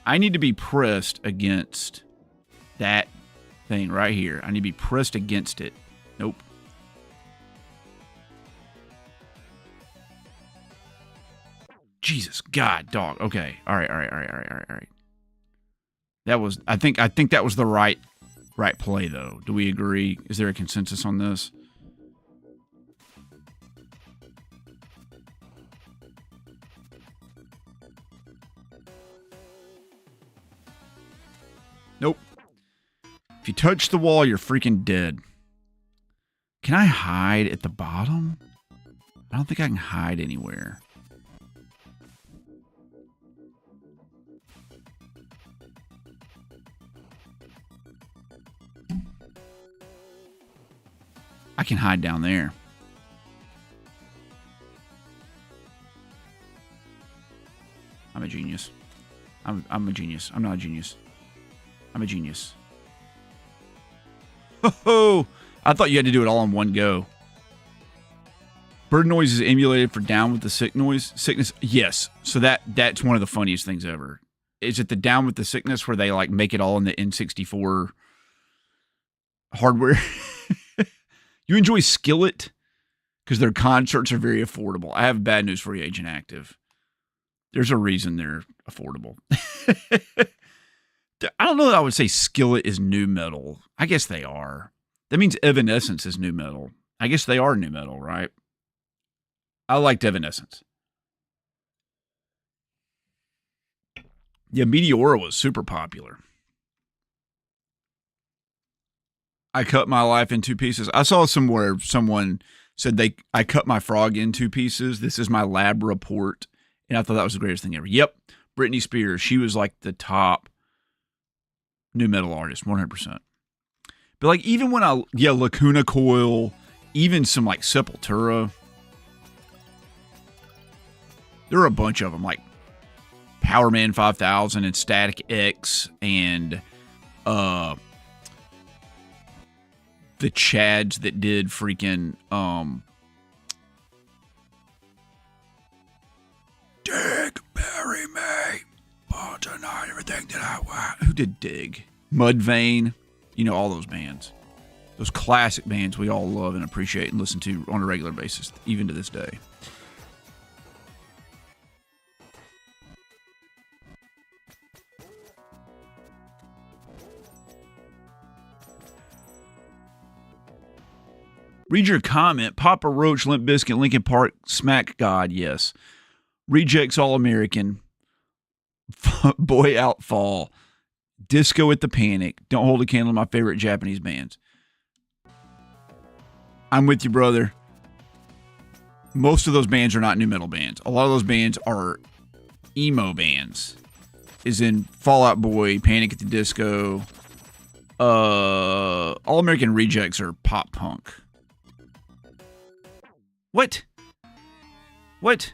I need to be pressed against that thing right here. I need to be pressed against it. Nope. Jesus, God, dog. Okay. All right. That was, I think that was the right play, though. Do we agree? Is there a consensus on this? Nope. If you touch the wall, you're freaking dead. Can I hide at the bottom? I don't think I can hide anywhere. I can hide down there. I'm a genius. I'm a genius. I'm not a genius. I'm a genius. Ho! I thought you had to do it all in one go. Bird noise is emulated for down with the sickness. Yes. So that's one of the funniest things ever. Is it the down with the sickness where they like make it all in the N64 hardware? You enjoy Skillet? Because their concerts are very affordable. I have bad news for you, Agent Active. There's a reason they're affordable. I don't know that I would say Skillet is new metal. I guess they are. That means Evanescence is new metal. I guess they are new metal, right? I liked Evanescence. Yeah, Meteora was super popular. I cut my life in 2 pieces. I saw somewhere someone said I cut my frog in 2 pieces. This is my lab report. And I thought that was the greatest thing ever. Yep. Britney Spears. She was like the top new metal artist, 100%. But like even when Lacuna Coil, even some like Sepultura, there are a bunch of them like Power Man 5000 and Static X and the Chads that did freaking Dig, bury me, but tonight everything that I want. Who did Dig? Mudvayne, you know, all those bands. Those classic bands we all love and appreciate and listen to on a regular basis, even to this day. Read your comment. Papa Roach, Limp Bizkit, Linkin Park, Smack God, yes. Rejects All American, Boy Outfall, Disco at the Panic, Don't Hold a Candle to my favorite Japanese bands. I'm with you, brother. Most of those bands are not new metal bands. A lot of those bands are emo bands. Is in Fall Out Boy, Panic at the Disco. All American Rejects are pop punk. What? What?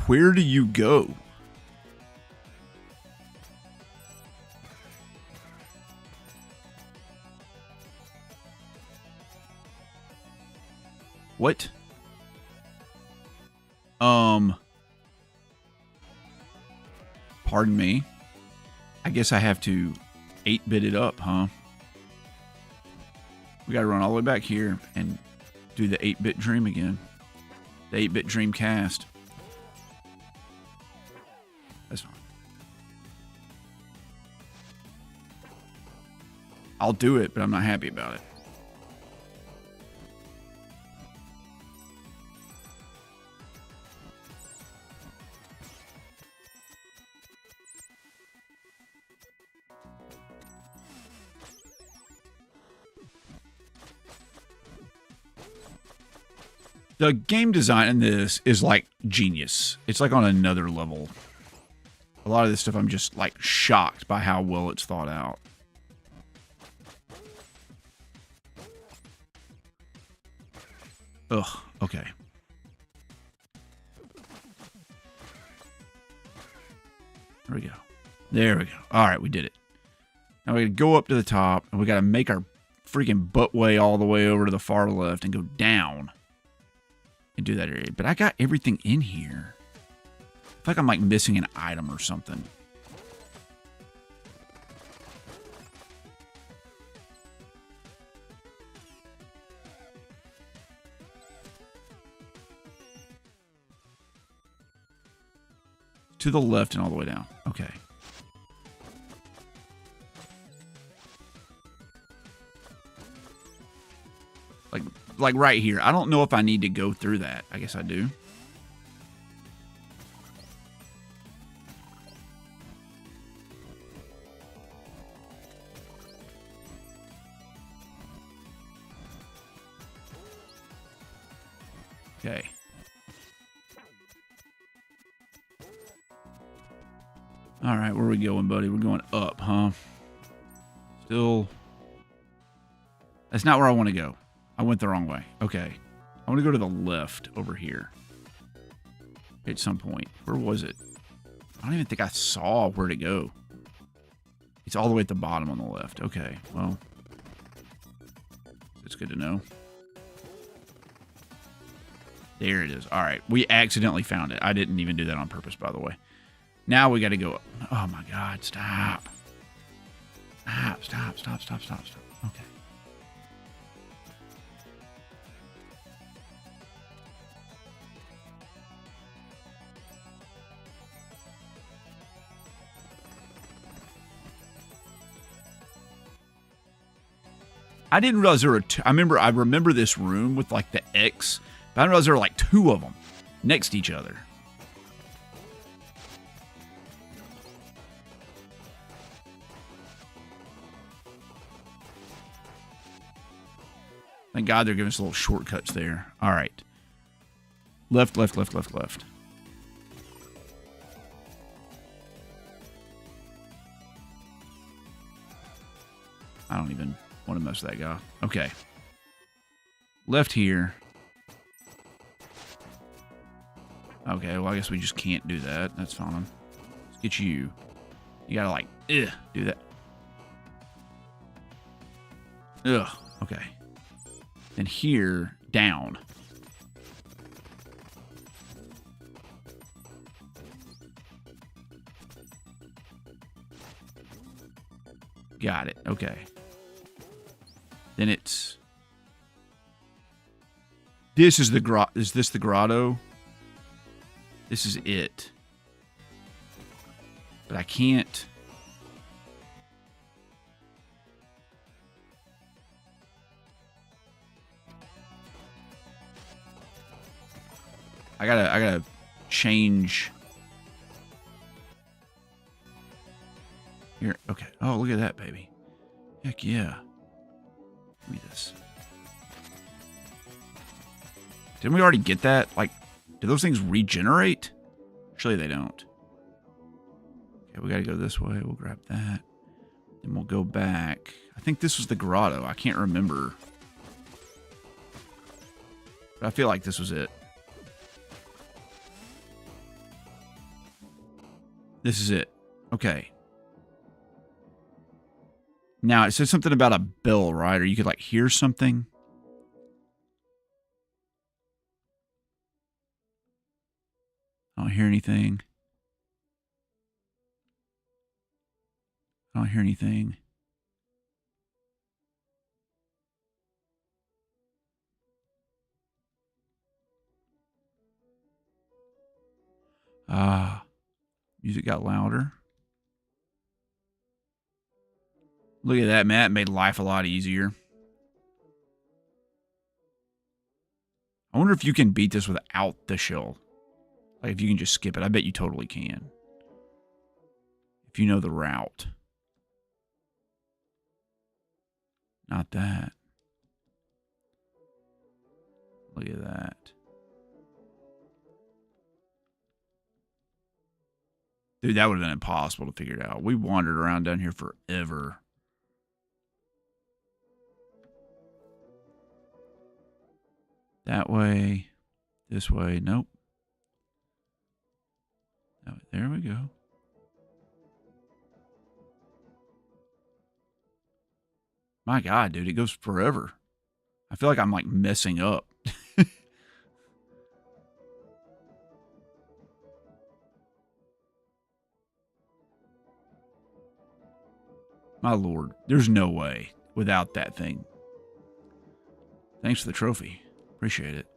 Where do you go? What? Pardon me. I guess I have to 8-bit it up, huh? We got to run all the way back here and do the 8-bit dream again. The 8-bit dream cast. That's fine. I'll do it, but I'm not happy about it. The game design in this is like genius. It's like on another level. A lot of this stuff I'm just like shocked by how well it's thought out. Ugh, okay. There we go. There we go. All right, we did it. Now we gotta go up to the top, and we gotta make our freaking butt way all the way over to the far left and go down and do that area. But I got everything in here. I feel like I'm like missing an item or something. To the left and all the way down. Okay. Like right here. I don't know if I need to go through that. I guess I do. Okay. All right, where are we going, buddy? We're going up, huh? Still. That's not where I want to go. I went the wrong way. Okay. I want to go to the left over here. At some point. Where was it? I don't even think I saw where to go. It's all the way at the bottom on the left. Okay, well. It's good to know. There it is. All right. We accidentally found it. I didn't even do that on purpose, by the way. Now we got to go up. Oh, my God. Stop. Stop. Okay. I didn't realize there were two. I remember this room with like the X, but I didn't realize there were like two of them next to each other. Thank God they're giving us little shortcuts there. All right. Left, left, left, left, left. I don't even want to mess with that guy. Okay. Left here. Okay, well, I guess we just can't do that. That's fine. Let's get you. You gotta, like, do that. Ugh. Okay. Then here, down. Got it. Okay. Then it's... This is the grotto. Is this the grotto? This is it. But I can't... I gotta change... Here, okay. Oh, look at that, baby. Heck yeah. Give me this. Didn't we already get that? Like, do those things regenerate? Surely they don't. Okay, we gotta go this way. We'll grab that. Then we'll go back. I think this was the grotto. I can't remember. But I feel like this was it. This is it. Okay. Now, it says something about a bell, right? Or you could, like, hear something. I don't hear anything. I don't hear anything. Music got louder. Look at that, Matt. It made life a lot easier. I wonder if you can beat this without the shell. Like, if you can just skip it. I bet you totally can. If you know the route. Not that. Look at that. Dude, that would have been impossible to figure it out. We wandered around down here forever. That way. This way. Nope. There we go. My God, dude, it goes forever. I feel like I'm like messing up. My Lord, there's no way without that thing. Thanks for the trophy. Appreciate it.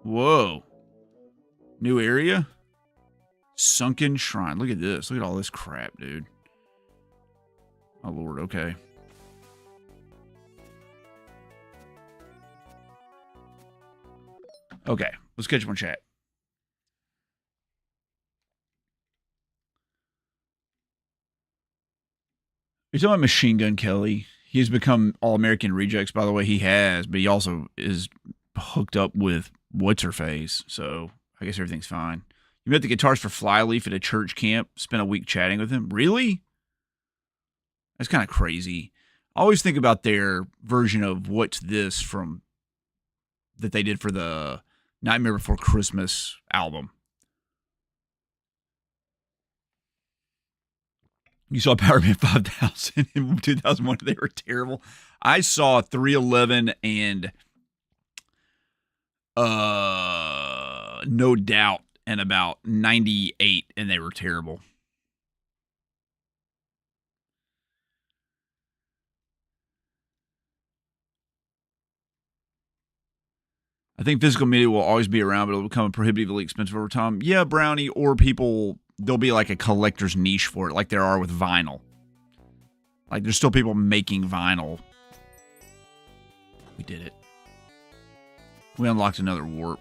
Whoa. New area? Sunken Shrine. Look at this. Look at all this crap, dude. My Lord, okay. Okay, let's catch up on chat. You're talking about Machine Gun Kelly. He's become All-American Rejects, by the way. He has, but he also is hooked up with What's-Her-Face, so I guess everything's fine. You met the guitarist for Flyleaf at a church camp, spent a week chatting with him. Really? That's kind of crazy. I always think about their version of What's This from that they did for the Nightmare Before Christmas album. You saw Power Man 5000 in 2001. They were terrible. I saw 311 and No Doubt in about 98, and they were terrible. I think physical media will always be around, but it'll become prohibitively expensive over time. Yeah, Brownie, or people there'll be like a collector's niche for it, like there are with vinyl. Like there's still people making vinyl. We did it. We unlocked another warp.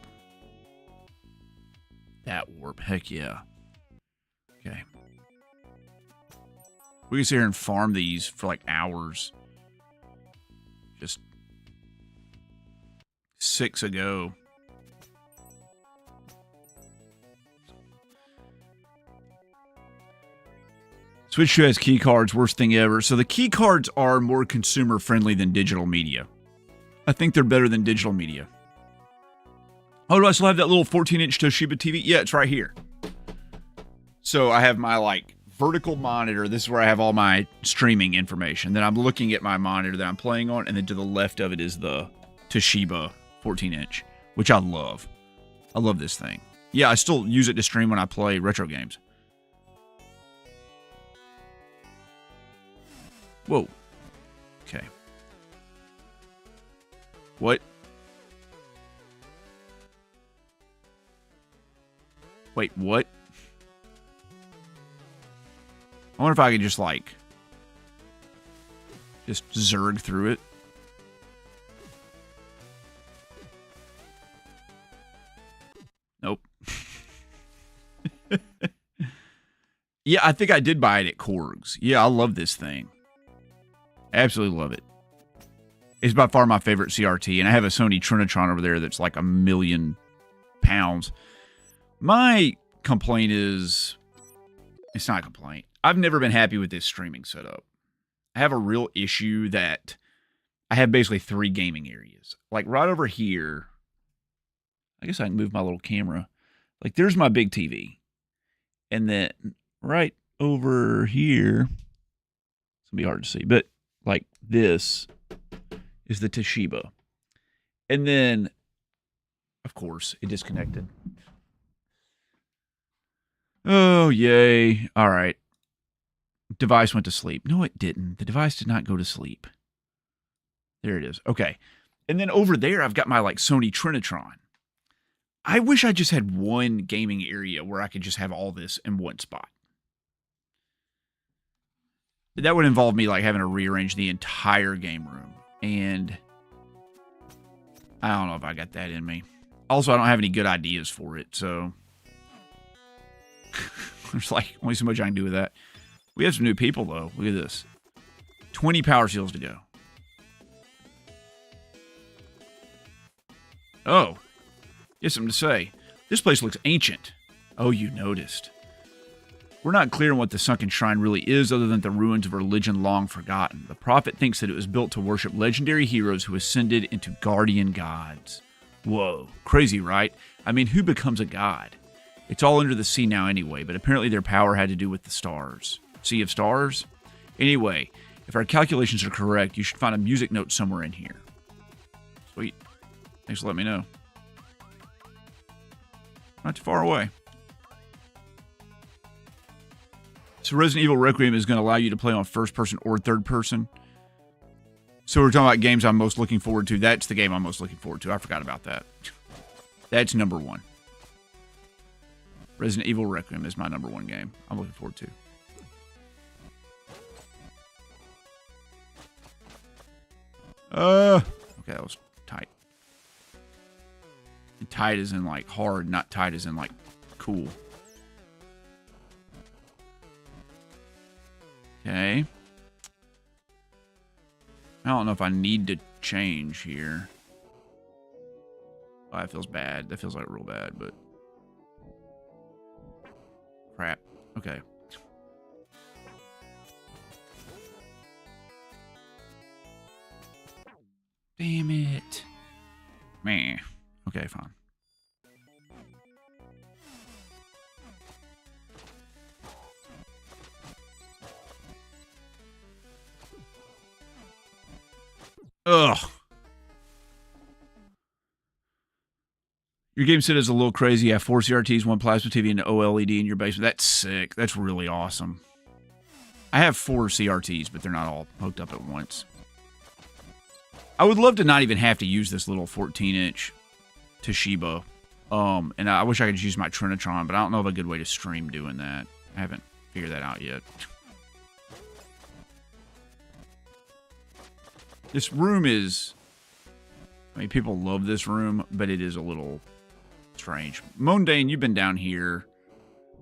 That warp, heck yeah. Okay. We can sit here and farm these for like hours. Just 6 ago. Switch 2 has key cards, worst thing ever. So the key cards are more consumer friendly than digital media. I think they're better than digital media. Oh, do I still have that little 14-inch Toshiba TV? Yeah, it's right here. So I have my like vertical monitor. This is where I have all my streaming information. Then I'm looking at my monitor that I'm playing on, and then to the left of it is the Toshiba 14-inch, which I love. I love this thing. Yeah, I still use it to stream when I play retro games. Whoa. Okay. What? Wait, what? I wonder if I could just, like, just zerg through it. Nope. Yeah, I think I did buy it at Korg's. Yeah, I love this thing. Absolutely love it. It's by far my favorite CRT, and I have a Sony Trinitron over there that's like £1,000,000. My complaint is, it's not a complaint. I've never been happy with this streaming setup. I have a real issue that I have basically 3 gaming areas. Like right over here, I guess I can move my little camera. Like there's my big TV. And then right over here, it's going to be hard to see, but like this is the Toshiba. And then, of course, it disconnected. Oh, yay. All right. Device went to sleep. No, it didn't. The device did not go to sleep. There it is. Okay. And then over there, I've got my like Sony Trinitron. I wish I just had one gaming area where I could just have all this in one spot. That would involve me like having to rearrange the entire game room. And I don't know if I got that in me. Also, I don't have any good ideas for it, so there's like only so much I can do with that. We have some new people, though. Look at this. 20 power seals to go. Oh. You have something to say. This place looks ancient. Oh, you noticed. We're not clear on what the sunken shrine really is other than the ruins of a religion long forgotten. The prophet thinks that it was built to worship legendary heroes who ascended into guardian gods. Whoa. Crazy, right? I mean, who becomes a god? It's all under the sea now anyway, but apparently their power had to do with the stars. Sea of stars? Anyway, if our calculations are correct, you should find a music note somewhere in here. Sweet. Thanks for letting me know. Not too far away. So Resident Evil Requiem is going to allow you to play on first person or third person. So we're talking about games I'm most looking forward to. That's the game I'm most looking forward to. I forgot about that. That's number 1. Resident Evil Requiem is my number 1 game I'm looking forward to. Okay, that was tight. And tight as in like hard, not tight as in like cool. Okay. I don't know if I need to change here. Oh, that feels bad. That feels like real bad, but crap. Okay. Damn it. Meh. Okay, fine. Ugh. Your game set is a little crazy. You have 4 CRTs, 1 plasma TV, and an OLED in your basement. That's sick. That's really awesome. I have 4 CRTs, but they're not all hooked up at once. I would love to not even have to use this little 14-inch Toshiba And I wish I could use my Trinitron, but I don't know of a good way to stream doing that. I haven't figured that out yet. This room is... I mean, people love this room, but it is a little strange. Mondane, you've been down here.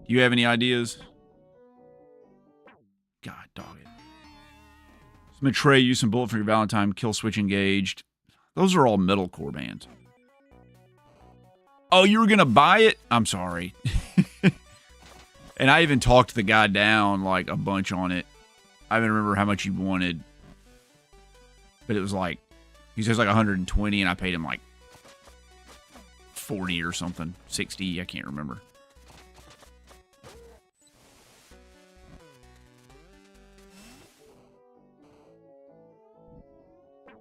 Do you have any ideas? God, dog it. Some Trey, use some bullet for your Valentine. Kill switch engaged. Those are all metalcore bands. Oh, you were going to buy it? I'm sorry. And I even talked the guy down like a bunch on it. I don't remember how much he wanted. But it was like, he says like 120 and I paid him like 40 or something. 60, I can't remember.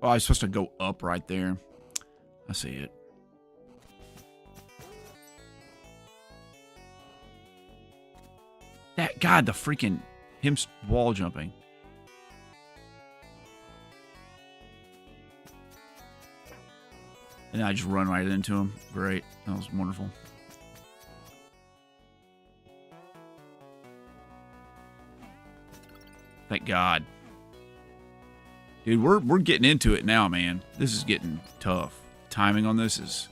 Oh, I was supposed to go up right there. I see it. That God, the freaking him wall jumping. And I just run right into him. Great. That was wonderful. Thank God. Dude, we're getting into it now, man. This is getting tough. Timing on this is...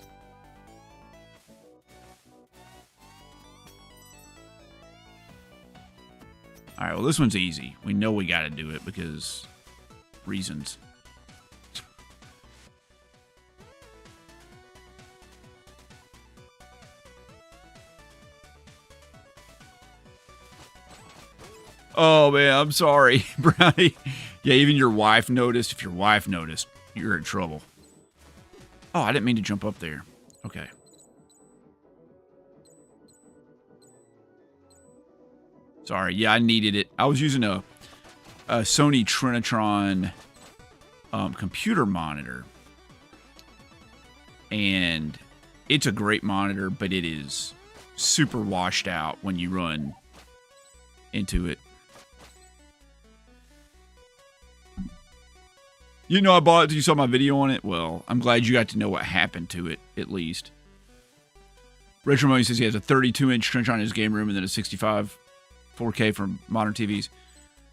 Alright, well, this one's easy. We know we got to do it because... reasons. Oh, man, I'm sorry, Brownie. Yeah, even your wife noticed. If your wife noticed, you're in trouble. Oh, I didn't mean to jump up there. Okay. Sorry. Yeah, I needed it. I was using a Sony Trinitron computer monitor. And it's a great monitor, but it is super washed out when you run into it. You know I bought it. You saw my video on it? Well, I'm glad you got to know what happened to it, at least. Retro Money says he has a 32-inch Trinitron in his game room and then a 65 4K from modern TVs.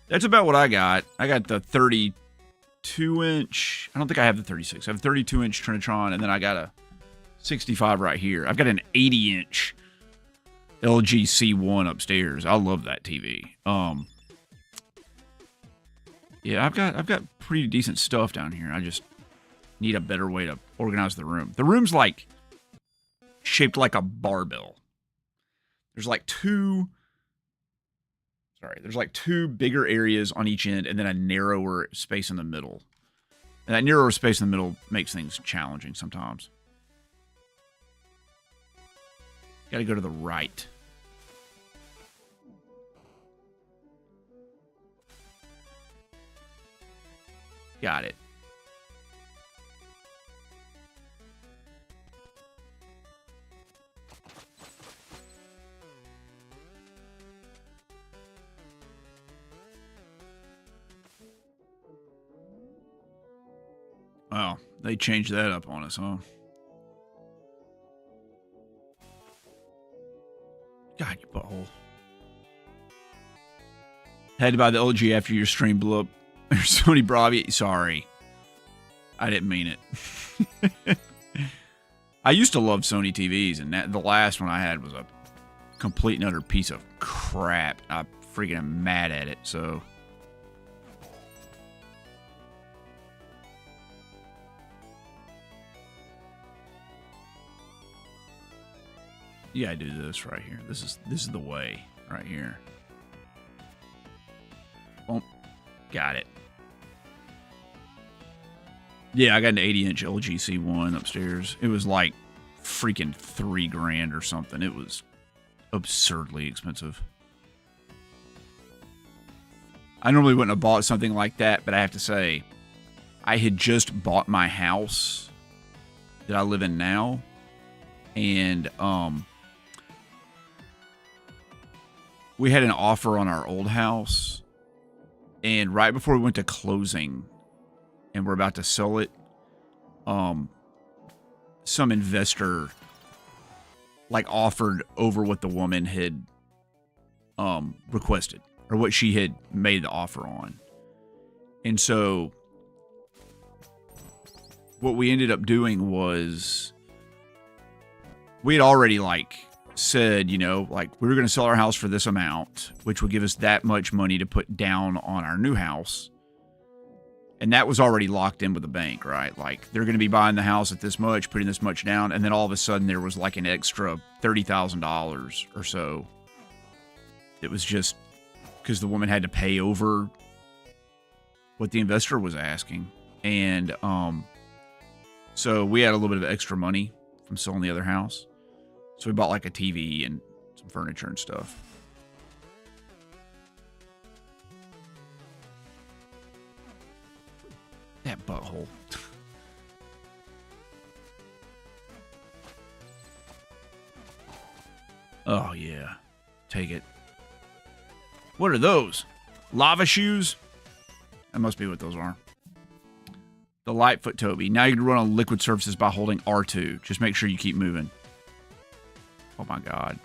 That's about what I got. I got the 32-inch. I don't think I have the 36. I have a 32-inch Trinitron, and then I got a 65 right here. I've got an 80-inch LG C1 upstairs. I love that TV. Yeah, I've got pretty decent stuff down here. I just need a better way to organize the room. The room's like shaped like a barbell. There's like two bigger areas on each end and then a narrower space in the middle. And that narrower space in the middle makes things challenging sometimes. Got to go to the right. Got it. Well, they changed that up on us, huh? God, you butthole. Had to buy the LG after your stream blew up. Sony Bravi, sorry. I didn't mean it. I used to love Sony TVs, and the last one I had was a complete and utter piece of crap. I freaking am mad at it, so... You gotta do this right here. This is the way right here. Boom. Got it. Yeah, I got an 80-inch LG C1 upstairs. It was like freaking $3,000 or something. It was absurdly expensive. I normally wouldn't have bought something like that, but I have to say, I had just bought my house that I live in now, and we had an offer on our old house, and right before we went to closing and we're about to sell it, some investor like offered over what the woman had requested or what she had made the offer on. And so what we ended up doing was we had already like said, you know, like we were going to sell our house for this amount, which would give us that much money to put down on our new house. And that was already locked in with the bank, right? Like they're going to be buying the house at this much, putting this much down. And then all of a sudden there was like an extra $30,000 or so. It was just because the woman had to pay over what the investor was asking. And so we had a little bit of extra money from selling the other house. So we bought like a TV and some furniture and stuff. That butthole. Oh, yeah. Take it. What are those? Lava shoes? That must be what those are. The Lightfoot Toby. Now you can run on liquid surfaces by holding R2. Just make sure you keep moving. Oh my god.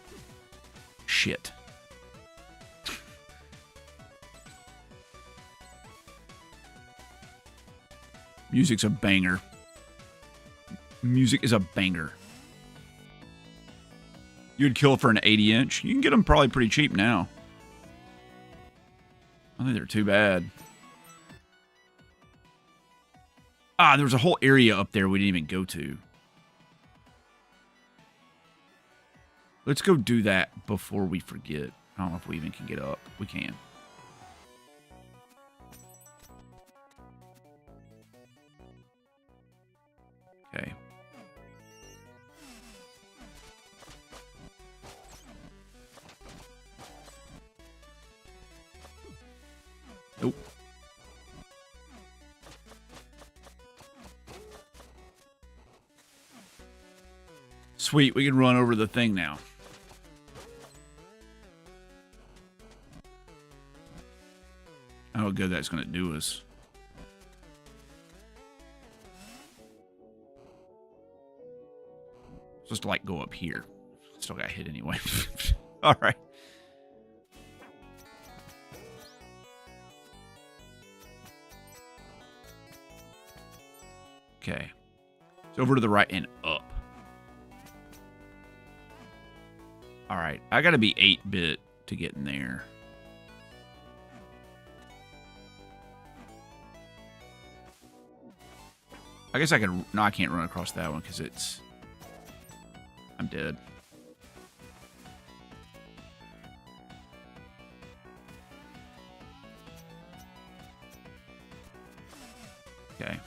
Shit. Music's a banger. Music is a banger. You'd kill for an 80-inch. You can get them probably pretty cheap now. I don't think they're too bad. Ah, there was a whole area up there we didn't even go to. Let's go do that before we forget. I don't know if we even can get up. We can. Okay. Nope. Sweet, we can run over the thing now. How good that's going to do us. Just like go up here. Still got hit anyway. All right. Okay. It's over to the right and up. All right. I got to be 8-bit to get in there. I guess I could... No, I can't run across that one because it's... I'm dead. Okay.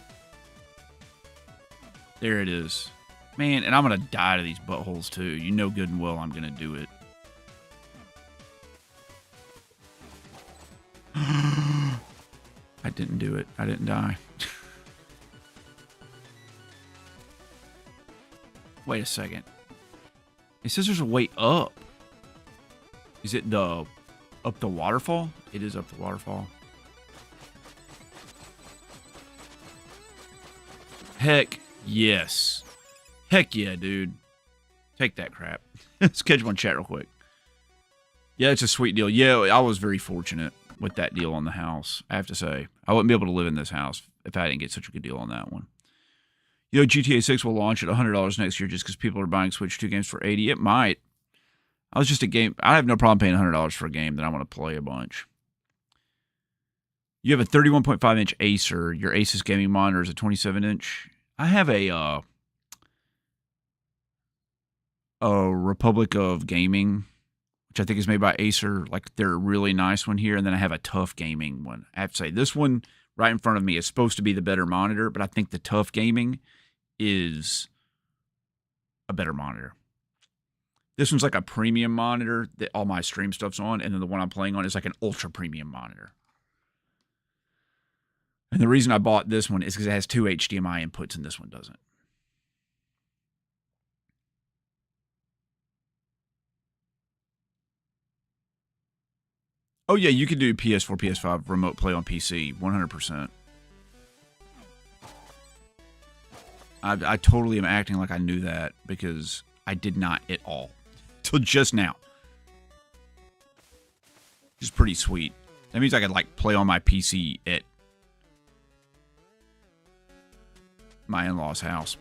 There it is. Man, and I'm going to die to these buttholes too. You know good and well I'm going to do it. I didn't do it. I didn't die. Wait a second. It says there's a way up. Is it the... up the waterfall? It is up the waterfall. Heck yes. Heck yeah, dude. Take that crap. Let's catch one chat real quick. Yeah, it's a sweet deal. Yeah, I was very fortunate with that deal on the house, I have to say. I wouldn't be able to live in this house if I didn't get such a good deal on that one. You know, GTA 6 will launch at $100 next year just because people are buying Switch 2 games for $80. It might. I was just a game. I have no problem paying $100 for a game that I want to play a bunch. You have a 31.5-inch Acer. Your Asus gaming monitor is a 27-inch. I have a Republic of Gaming, which I think is made by Acer. Like, they're a really nice one here. And then I have a Tough Gaming one. I have to say, this one right in front of me is supposed to be the better monitor, but I think the Tough Gaming is a better monitor. This one's like a premium monitor that all my stream stuff's on, and then the one I'm playing on is like an ultra premium monitor. And the reason I bought this one is because it has 2 HDMI inputs and this one doesn't. Oh yeah, you can do PS4, PS5 remote play on PC, 100%. I totally am acting like I knew that because I did not at all. Till just now. Which is pretty sweet. That means I could, like, play on my PC at my in-laws' house.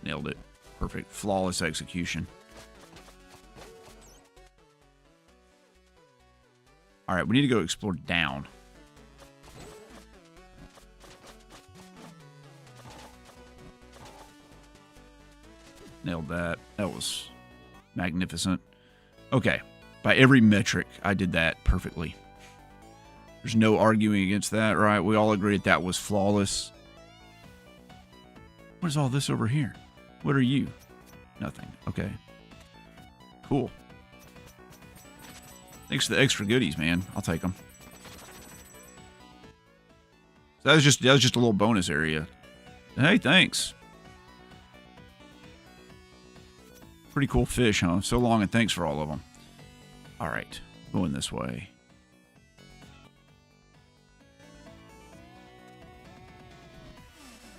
Nailed it. Perfect. Flawless execution. Alright, we need to go explore down. Nailed that. That was magnificent. Okay. By every metric, I did that perfectly. There's no arguing against that, right? We all agree that was flawless. What is all this over here? What are you? Nothing. Okay. Cool. Thanks for the extra goodies, man. I'll take them. So that was just a little bonus area. Hey, thanks. Pretty cool fish, huh? So long, and thanks for all of them. All right, going this way.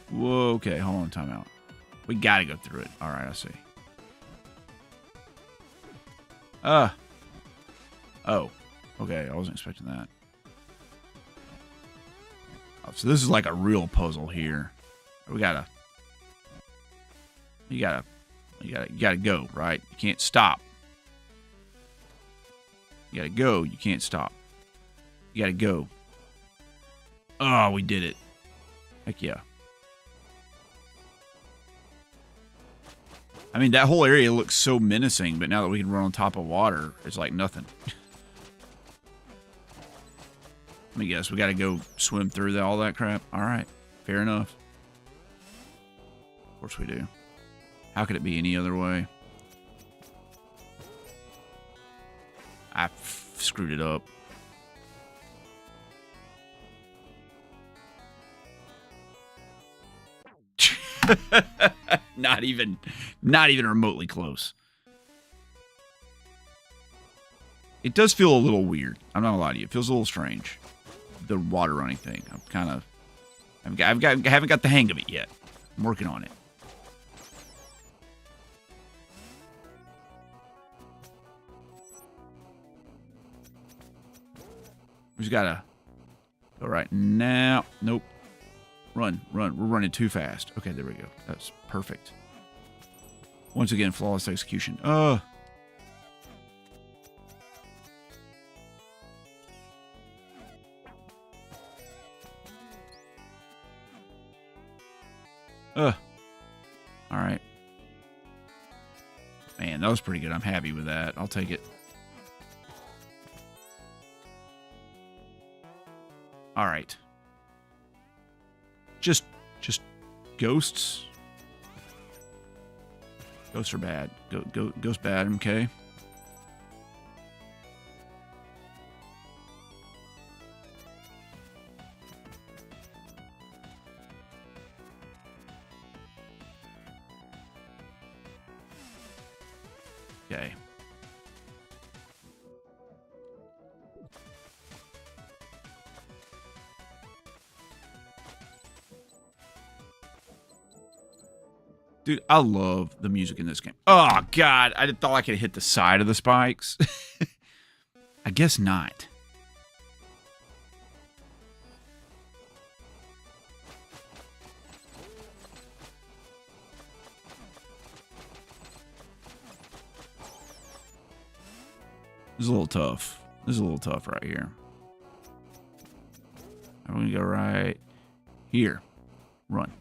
Whoa, okay, hold on, time out. We gotta go through it. All right, I see. Oh, okay, I wasn't expecting that. Oh, so this is like a real puzzle here. You gotta go, right? You can't stop. You gotta go, you can't stop. You gotta go. Oh, we did it. Heck yeah. I mean, that whole area looks so menacing, but now that we can run on top of water, it's like nothing. Let me guess, we gotta go swim through all that crap? Alright, fair enough. Of course we do. How could it be any other way? I screwed it up. Not even remotely close. It does feel a little weird. I'm not gonna lie to you. It feels a little strange. The water running thing. I haven't got the hang of it yet. I'm working on it. We just gotta go right now. Nope. Run. We're running too fast. Okay, there we go. That's perfect. Once again, flawless execution. Alright. Man, that was pretty good. I'm happy with that. I'll take it. Alright. Just ghosts. Ghosts are bad. Ghosts bad, okay? Okay. Dude, I love the music in this game. Oh, God. I thought I could hit the side of the spikes. I guess not. This is a little tough. This is a little tough right here. I'm going to go right here. Run.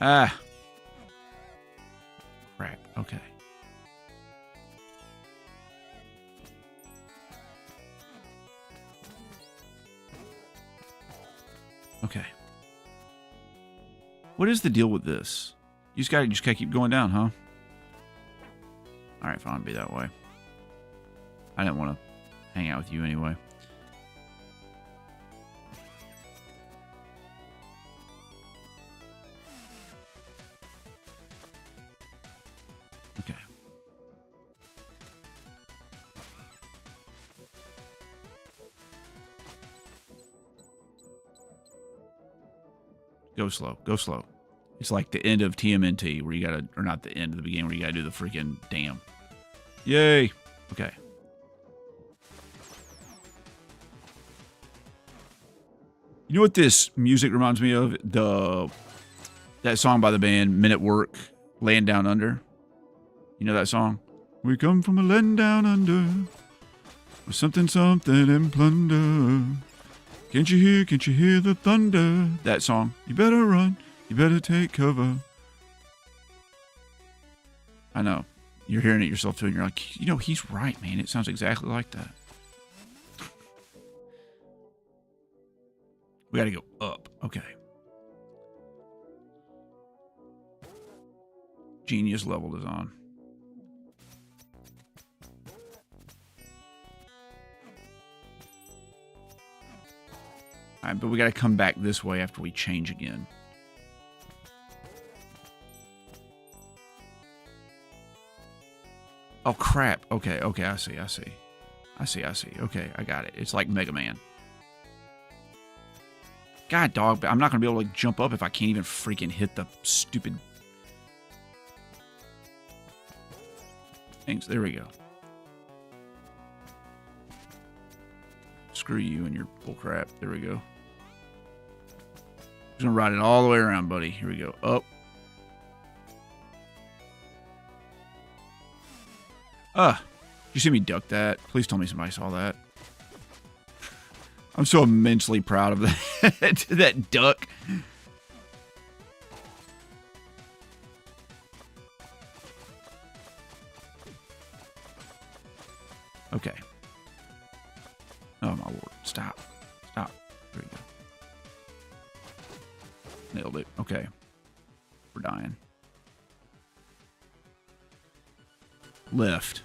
Ah. Crap. Okay. Okay. What is the deal with this? You just gotta keep going down, huh? Alright, fine, be that way. I didn't want to hang out with you anyway. Go slow. Go slow. It's like the end of TMNT where you gotta, or not the end of the beginning where you gotta do the freaking dam. Yay. Okay. You know what this music reminds me of? That song by the band Men at Work, Land Down Under. You know that song? We come from a land down under, with something, something and plunder. Can't you hear the thunder? That song. You better run, you better take cover. I know. You're hearing it yourself too, and you're like, you know, he's right, man. It sounds exactly like that. We gotta go up. Okay. Genius level design. All right, but we gotta come back this way after we change again. Oh, crap. Okay, okay, I see. Okay, I got it. It's like Mega Man. God, dog, I'm not going to be able to jump up if I can't even freaking hit the stupid things. There we go. Screw you and your bullcrap. There we go. Just going to ride it all the way around, buddy. Here we go. Up. Did you see me duck that? Please tell me somebody saw that. I'm so immensely proud of that, that duck. Okay. Oh, my Lord. Stop. Stop. There we go. Nailed it. Okay. We're dying. Left.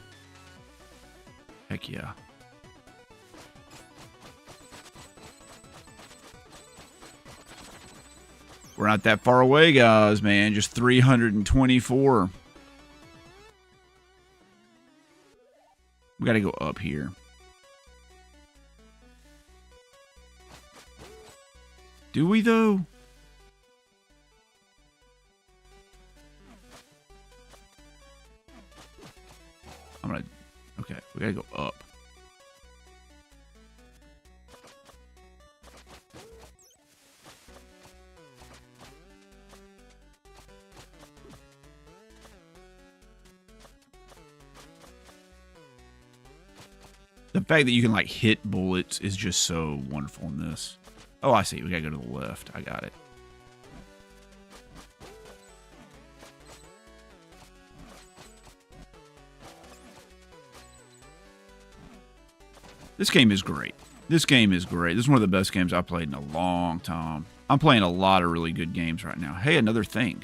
Heck yeah. We're not that far away, guys, man. Just 324. We got to go up here. Do we, though? I'm going to... Okay, we got to go up. The fact that you can, like, hit bullets is just so wonderful in this. Oh, I see. We gotta go to the left. I got it. This game is great. This game is great. This is one of the best games I've played in a long time. I'm playing a lot of really good games right now. Hey, another thing.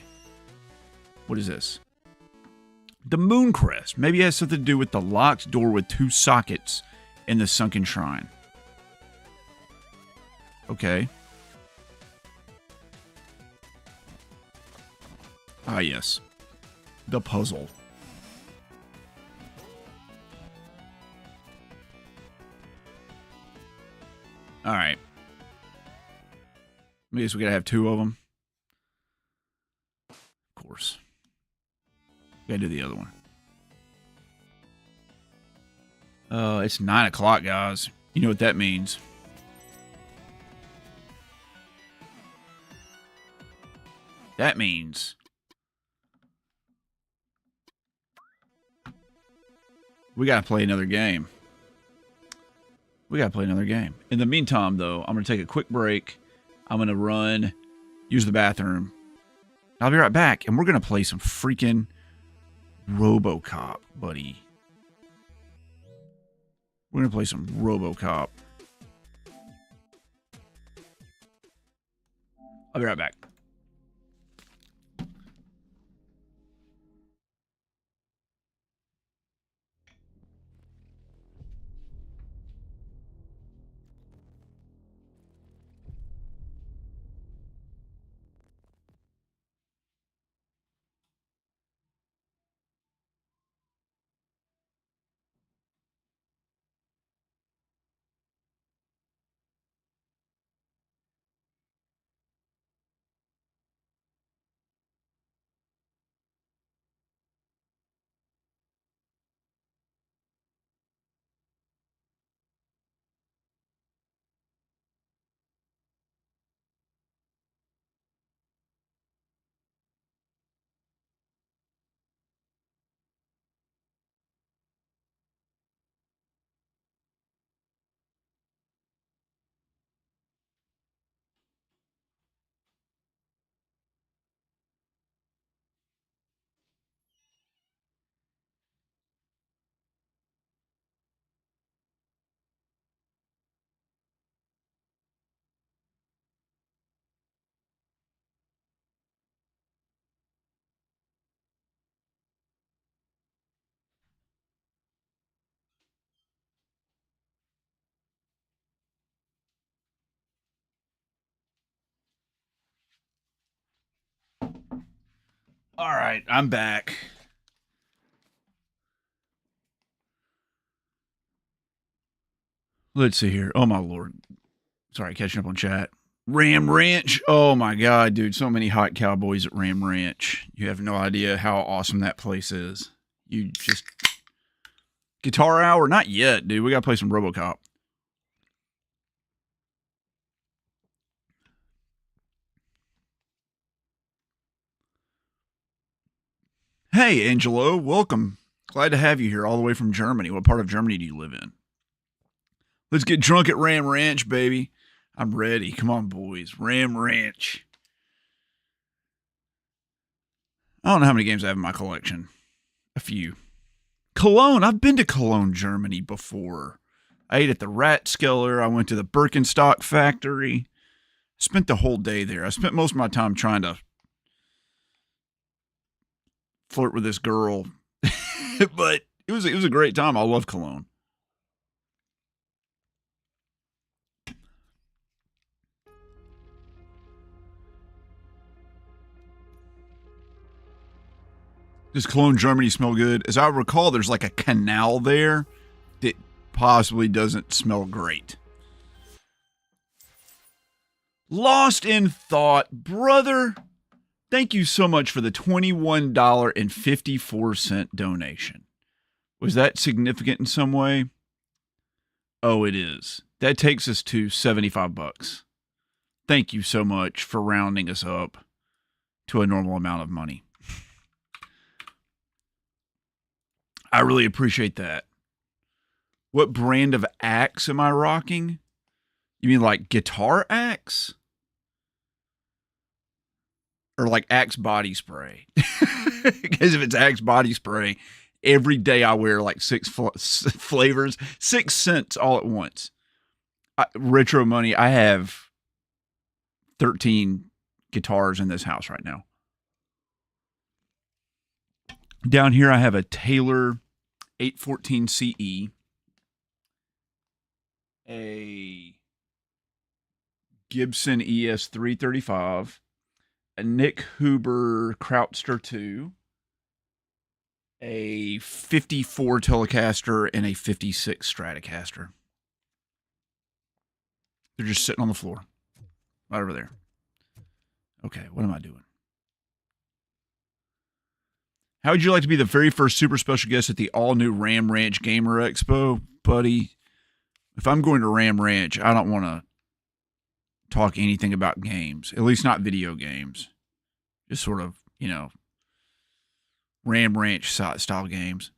What is this? The moon crest. Maybe it has something to do with the locked door with 2 sockets in the sunken shrine. Okay. Ah, yes. The puzzle. All right. I guess we gotta have 2 of them. Of course. Gotta do the other one. It's 9 o'clock, guys. You know what that means. That means we gotta play another game. We gotta play another game. In the meantime, though, I'm gonna take a quick break. I'm gonna run, use the bathroom. I'll be right back, and we're gonna play some freaking Robocop, buddy. We're going to play some Robocop. I'll be right back. All right, I'm back. Let's see here. Oh, my Lord. Sorry, catching up on chat. Ram Ranch. Oh, my God, dude. So many hot cowboys at Ram Ranch. You have no idea how awesome that place is. You just... Guitar hour? Not yet, dude. We got to play some Robocop. Hey, Angelo. Welcome. Glad to have you here all the way from Germany. What part of Germany do you live in? Let's get drunk at Ram Ranch, baby. I'm ready. Come on, boys. Ram Ranch. I don't know how many games I have in my collection. A few. Cologne. I've been to Cologne, Germany before. I ate at the Ratskeller. I went to the Birkenstock factory. Spent the whole day there. I spent most of my time trying to flirt with this girl. But it was a great time. I love Cologne. Does Cologne, Germany smell good? As I recall, there's like a canal there that possibly doesn't smell great. Lost in Thought. Brother, thank you so much for the $21.54 donation. Was that significant in some way? Oh, it is. That takes us to $75. Thank you so much for rounding us up to a normal amount of money. I really appreciate that. What brand of axe am I rocking? You mean like guitar axe? Or like Axe body spray? Because if it's Axe body spray, every day I wear like 6 flavors, 6 scents all at once. Retro money, I have 13 guitars in this house right now. Down here, I have a Taylor 814 CE, a Gibson ES 335, a Nick Huber Krautster 2, a 54 Telecaster, and a 56 Stratocaster. They're just sitting on the floor, right over there. Okay, what am I doing? How would you like to be the very first super special guest at the all-new Ram Ranch Gamer Expo? Buddy, if I'm going to Ram Ranch, I don't want to talk anything about games, at least not video games. Just sort of, Ram Ranch style games.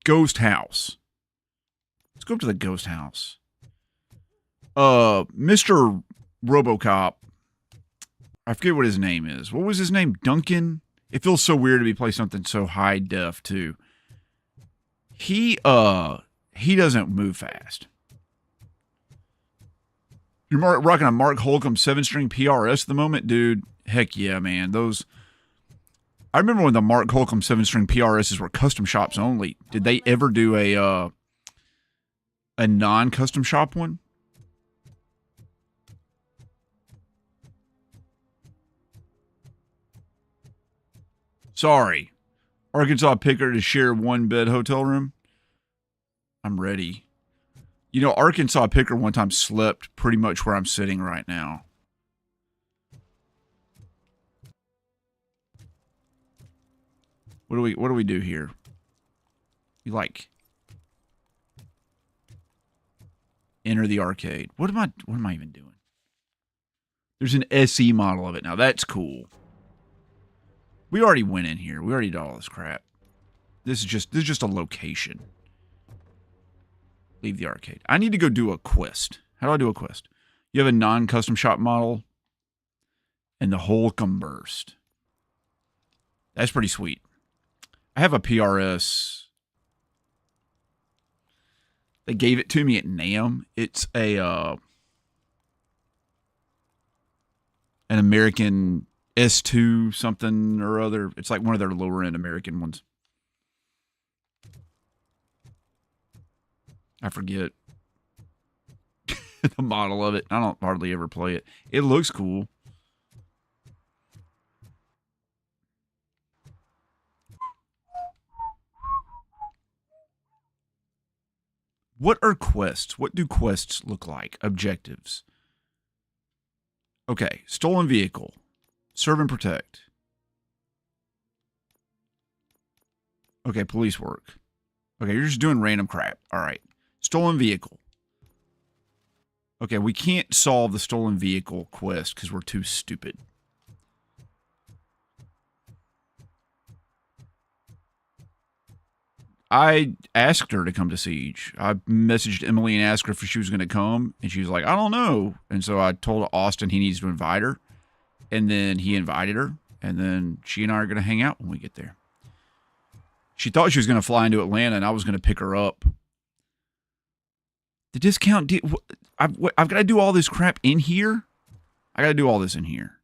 Ghost House. Let's go up to the Ghost House. Mr. Robocop. I forget what his name is. What was his name? Duncan? It feels so weird to be playing something so high def too. He doesn't move fast. You're rocking a Mark Holcomb 7-string PRS at the moment, dude. Heck yeah, man. I remember when the Mark Holcomb 7-string PRSs were custom shops only. Did they ever do a non-custom shop one? Sorry. Arkansas picker to share one bed hotel room? I'm ready. Arkansas picker one time slept pretty much where I'm sitting right now. What do we do here? You enter the arcade. What am I even doing? There's an SE model of it now. That's cool. We already went in here. We already did all this crap. This is just a location. Leave the arcade. I need to go do a quest. How do I do a quest? You have a non-custom shop model and the Holcomb burst. That's pretty sweet. I have a PRS. They gave it to me at NAMM. It's an American S2 something or other. It's like one of their lower end American ones. I forget. the model of it. I don't hardly ever play it. It looks cool. What are quests? What do quests look like? Objectives. Okay, stolen vehicle. Serve and protect. Okay, police work. Okay, you're just doing random crap. All right. Stolen vehicle. Okay, we can't solve the stolen vehicle quest because we're too stupid. I asked her to come to Siege. I messaged Emily and asked her if she was going to come, and she was like, I don't know. And so I told Austin he needs to invite her, and then he invited her, and then she and I are going to hang out when we get there. She thought she was going to fly into Atlanta, and I was going to pick her up. The discount deal. I've got to do all this crap in here? I got to do all this in here.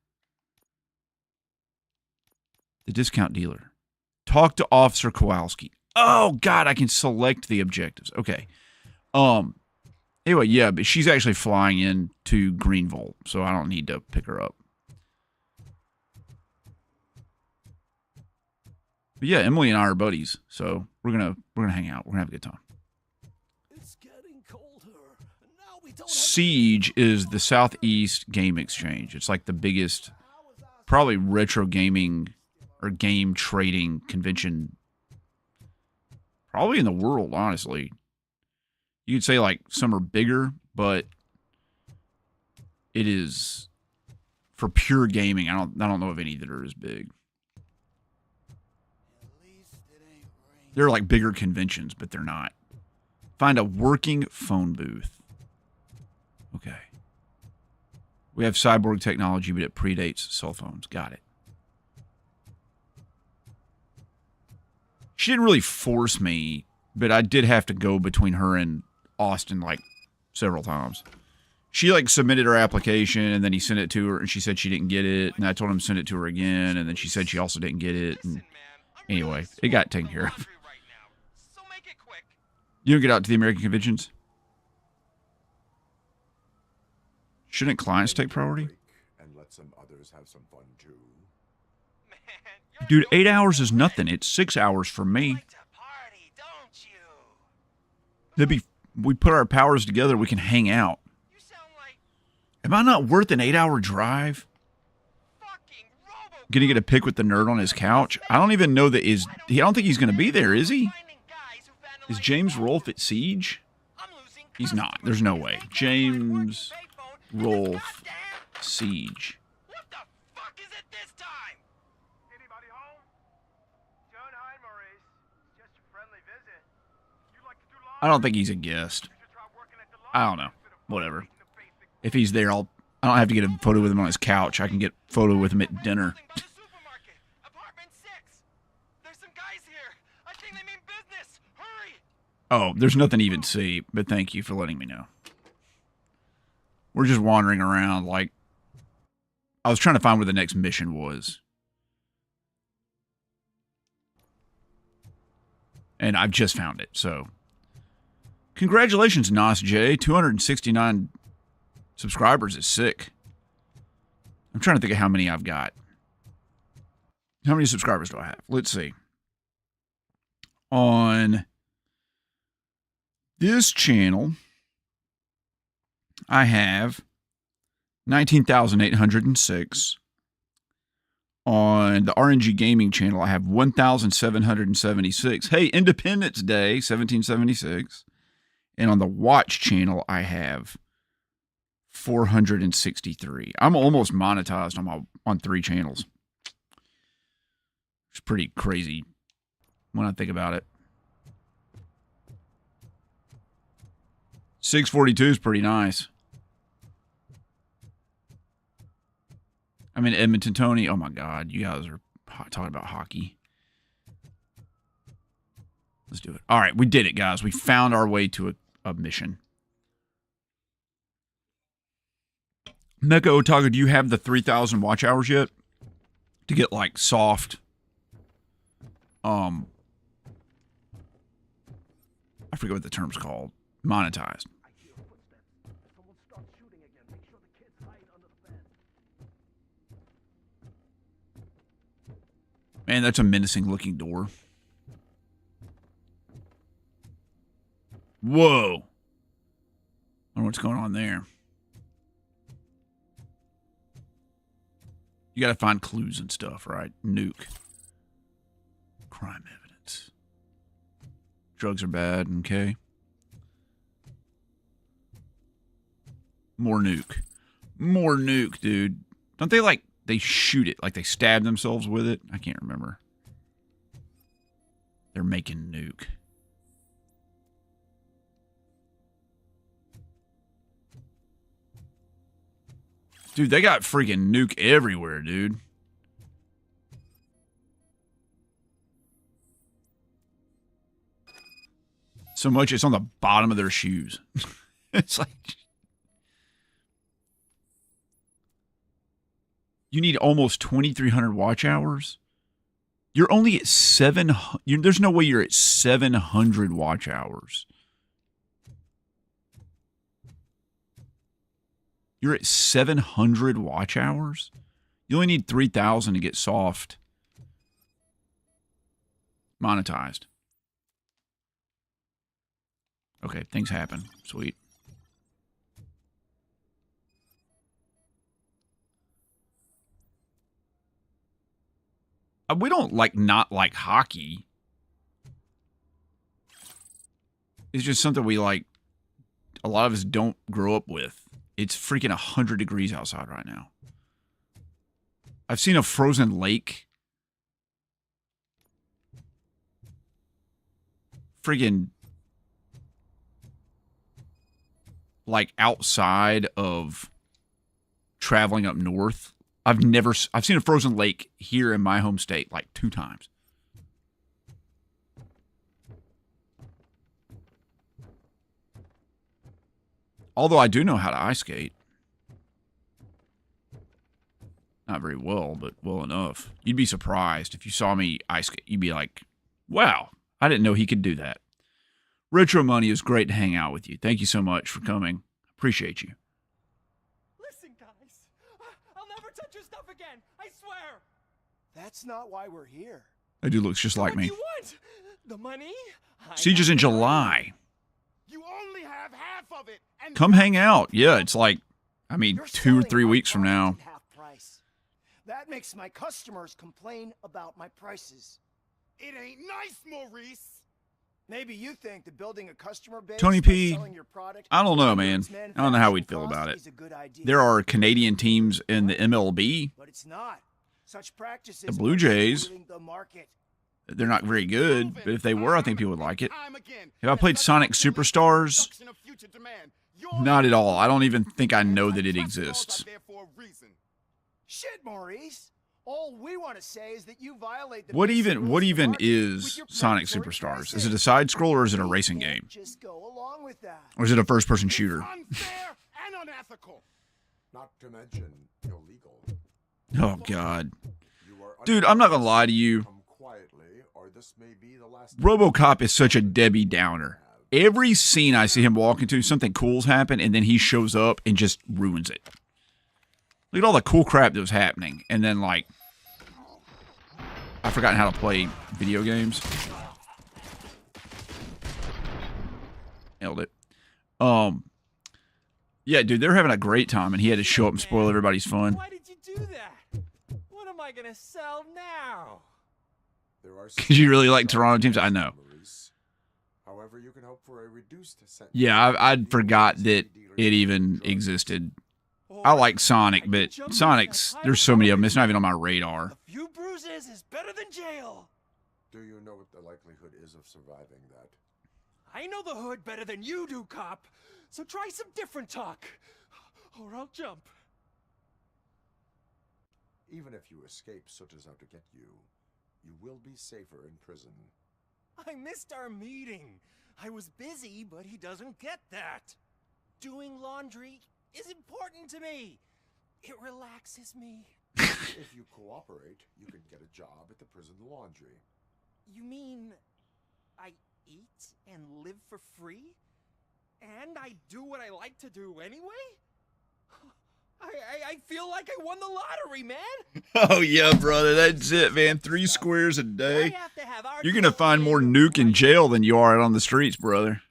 The discount dealer. Talk to Officer Kowalski. Oh, God, I can select the objectives. Okay. Anyway, yeah, but she's actually flying in to Greenville, so I don't need to pick her up. But yeah, Emily and I are buddies, so we're gonna hang out. We're gonna have a good time. It's getting colder. Now we don't Siege is the Southeast Game Exchange. It's like the biggest, probably retro gaming or game trading convention probably in the world, honestly. You could say like some are bigger, but it is for pure gaming. I don't know of any that are as big. They're like bigger conventions, but they're not. Find a working phone booth. Okay. We have cyborg technology, but it predates cell phones. Got it. She didn't really force me, but I did have to go between her and Austin like several times. She like submitted her application and then he sent it to her and she said she didn't get it. And I told him to send it to her again. And then she said she also didn't get it. And anyway, it got taken care of. You don't get out to the American conventions? Shouldn't clients take priority? Dude, 8 hours is nothing. It's 6 hours for me. We put our powers together, we can hang out. Am I not worth an 8-hour drive? Gonna get a pic with the nerd on his couch? I don't even know that I don't think he's gonna be there, is he? Is James Rolfe at Siege? He's not. There's no way. James Rolfe Siege. What the fuck is it this time? Anybody home? Don't hide, Maurice. Just a friendly visit. You like to do live? I don't think he's a guest. I don't know. Whatever. If he's there, I don't have to get a photo with him on his couch. I can get a photo with him at dinner. Oh, there's nothing to even see, but thank you for letting me know. We're just wandering around like... I was trying to find where the next mission was. And I've just found it, so... Congratulations, Nos J. 269 subscribers is sick. I'm trying to think of how many I've got. How many subscribers do I have? Let's see. On... this channel, I have 19,806. On the RNG Gaming channel, I have 1,776. Hey, Independence Day, 1776. And on the Watch channel, I have 463. I'm almost monetized on 3 channels. It's pretty crazy when I think about it. 642 is pretty nice. I'm in Edmonton, Tony. Oh my God, you guys are talking about hockey. Let's do it. All right, we did it, guys. We found our way to a mission. Mecha Otaku, do you have the 3,000 watch hours yet? To get like soft. I forget what the term's called. Monetized. Man, that's a menacing looking door. Whoa. I don't know what's going on there. You gotta find clues and stuff, right? Nuke. Crime evidence. Drugs are bad, okay. More nuke. More nuke, dude. Don't they like, they shoot it, like they stab themselves with it? I can't remember. They're making nuke. Dude, they got freaking nuke everywhere, dude. So much it's on the bottom of their shoes. It's like... You need almost 2,300 watch hours? You're only at 700... There's no way you're at 700 watch hours. You're at 700 watch hours? You only need 3,000 to get soft monetized. Okay, things happen. Sweet. We don't not like hockey. It's just something we like. A lot of us don't grow up with. It's freaking 100 degrees outside right now. I've seen a frozen lake. Friggin' like outside of traveling up north. I've seen a frozen lake here in my home state like 2 times. Although I do know how to ice skate. Not very well, but well enough. You'd be surprised if you saw me ice skate. You'd be like, wow, I didn't know he could do that. Retro Money is great to hang out with you. Thank you so much for coming. Appreciate you. Listen, guys. I'll never touch your stuff again. I swear. That's not why we're here. That dude looks just like me. What do you want? The money? Siege is in July. You only have half of it. And Come hang out. Yeah, it's like, I mean, 2 or 3 weeks from now. Half price. That makes my customers complain about my prices. It ain't nice, Maurice. Maybe you think that building a customer base Tony by P, selling your product I don't know, under man. its I don't know how we'd feel manufacturing about it. cost is a good idea. There are Canadian teams in the MLB. But it's not. Such practices The Blue are Jays. ruining the market. They're not very good, but if they were, I think people would like it. Have I played Sonic Superstars? Not at all. I don't even think I know that it exists. Shit, Maurice. All we want to say is that you violate the What basic even rules of the market is with your Sonic predatory Superstars? pricing. Is it a side scroller or is it a We racing can't game? Just go along with that. Or is it a first person shooter? Unfair and unethical. Not to mention illegal. Oh god. You are Dude, I'm not gonna lie to you. Come quietly, or this may be the last Robocop is such a Debbie Downer. Every scene I see him walk into, something cool's happened, and then he shows up and just ruins it. Look at all the cool crap that was happening. And then, like, I've forgotten how to play video games. Nailed it. Yeah, dude, they're having a great time, and he had to show up and spoil everybody's fun. Why did you do that? What am I gonna sell now? There are Because you really like Toronto teams? I know. Maurice. However, you can hope for a reduced sentence. Yeah, I'd forgot that it even existed. I like Sonic, but Sonic's, there's so many of them, it's not even on my radar. A few bruises is better than jail. Do you know what the likelihood is of surviving that? I know the hood better than you do, cop. So try some different talk, or I'll jump. Even if you escape Soot is out to get you, you will be safer in prison. I missed our meeting. I was busy, but he doesn't get that. Doing laundry is important to me. It relaxes me. If you cooperate, you can get a job at the prison laundry. You mean I eat and live for free? And I do what I like to do anyway? I feel like I won the lottery, man. Oh, yeah, brother. That's it, man. 3 squares a I day. have to have our You're going to find more thing nuke in right. jail than you are out on the streets, brother.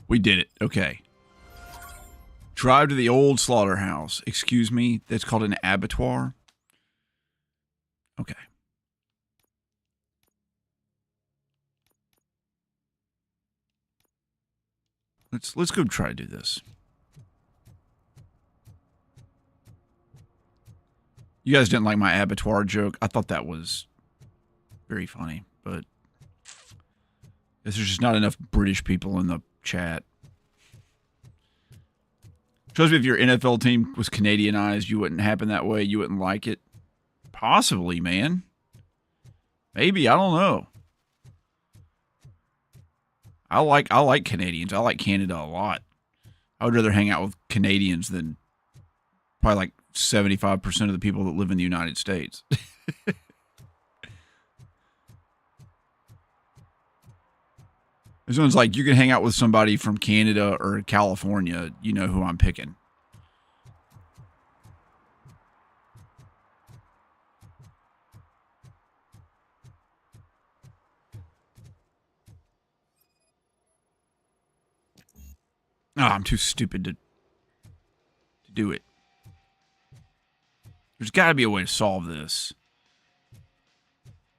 We did it. Okay. Drive to the old slaughterhouse. Excuse me, that's called an abattoir? Okay. Let's go try to do this. You guys didn't like my abattoir joke. I thought that was very funny, but there's just not enough British people in the chat. Shows me if your NFL team was Canadianized, you wouldn't happen that way. You wouldn't like it. Possibly, man. Maybe, I don't know. I like Canadians. I like Canada a lot. I would rather hang out with Canadians than probably like 75% of the people that live in the United States. This one's like, you can hang out with somebody from Canada or California. You know who I'm picking. Oh, I'm too stupid to do it. There's got to be a way to solve this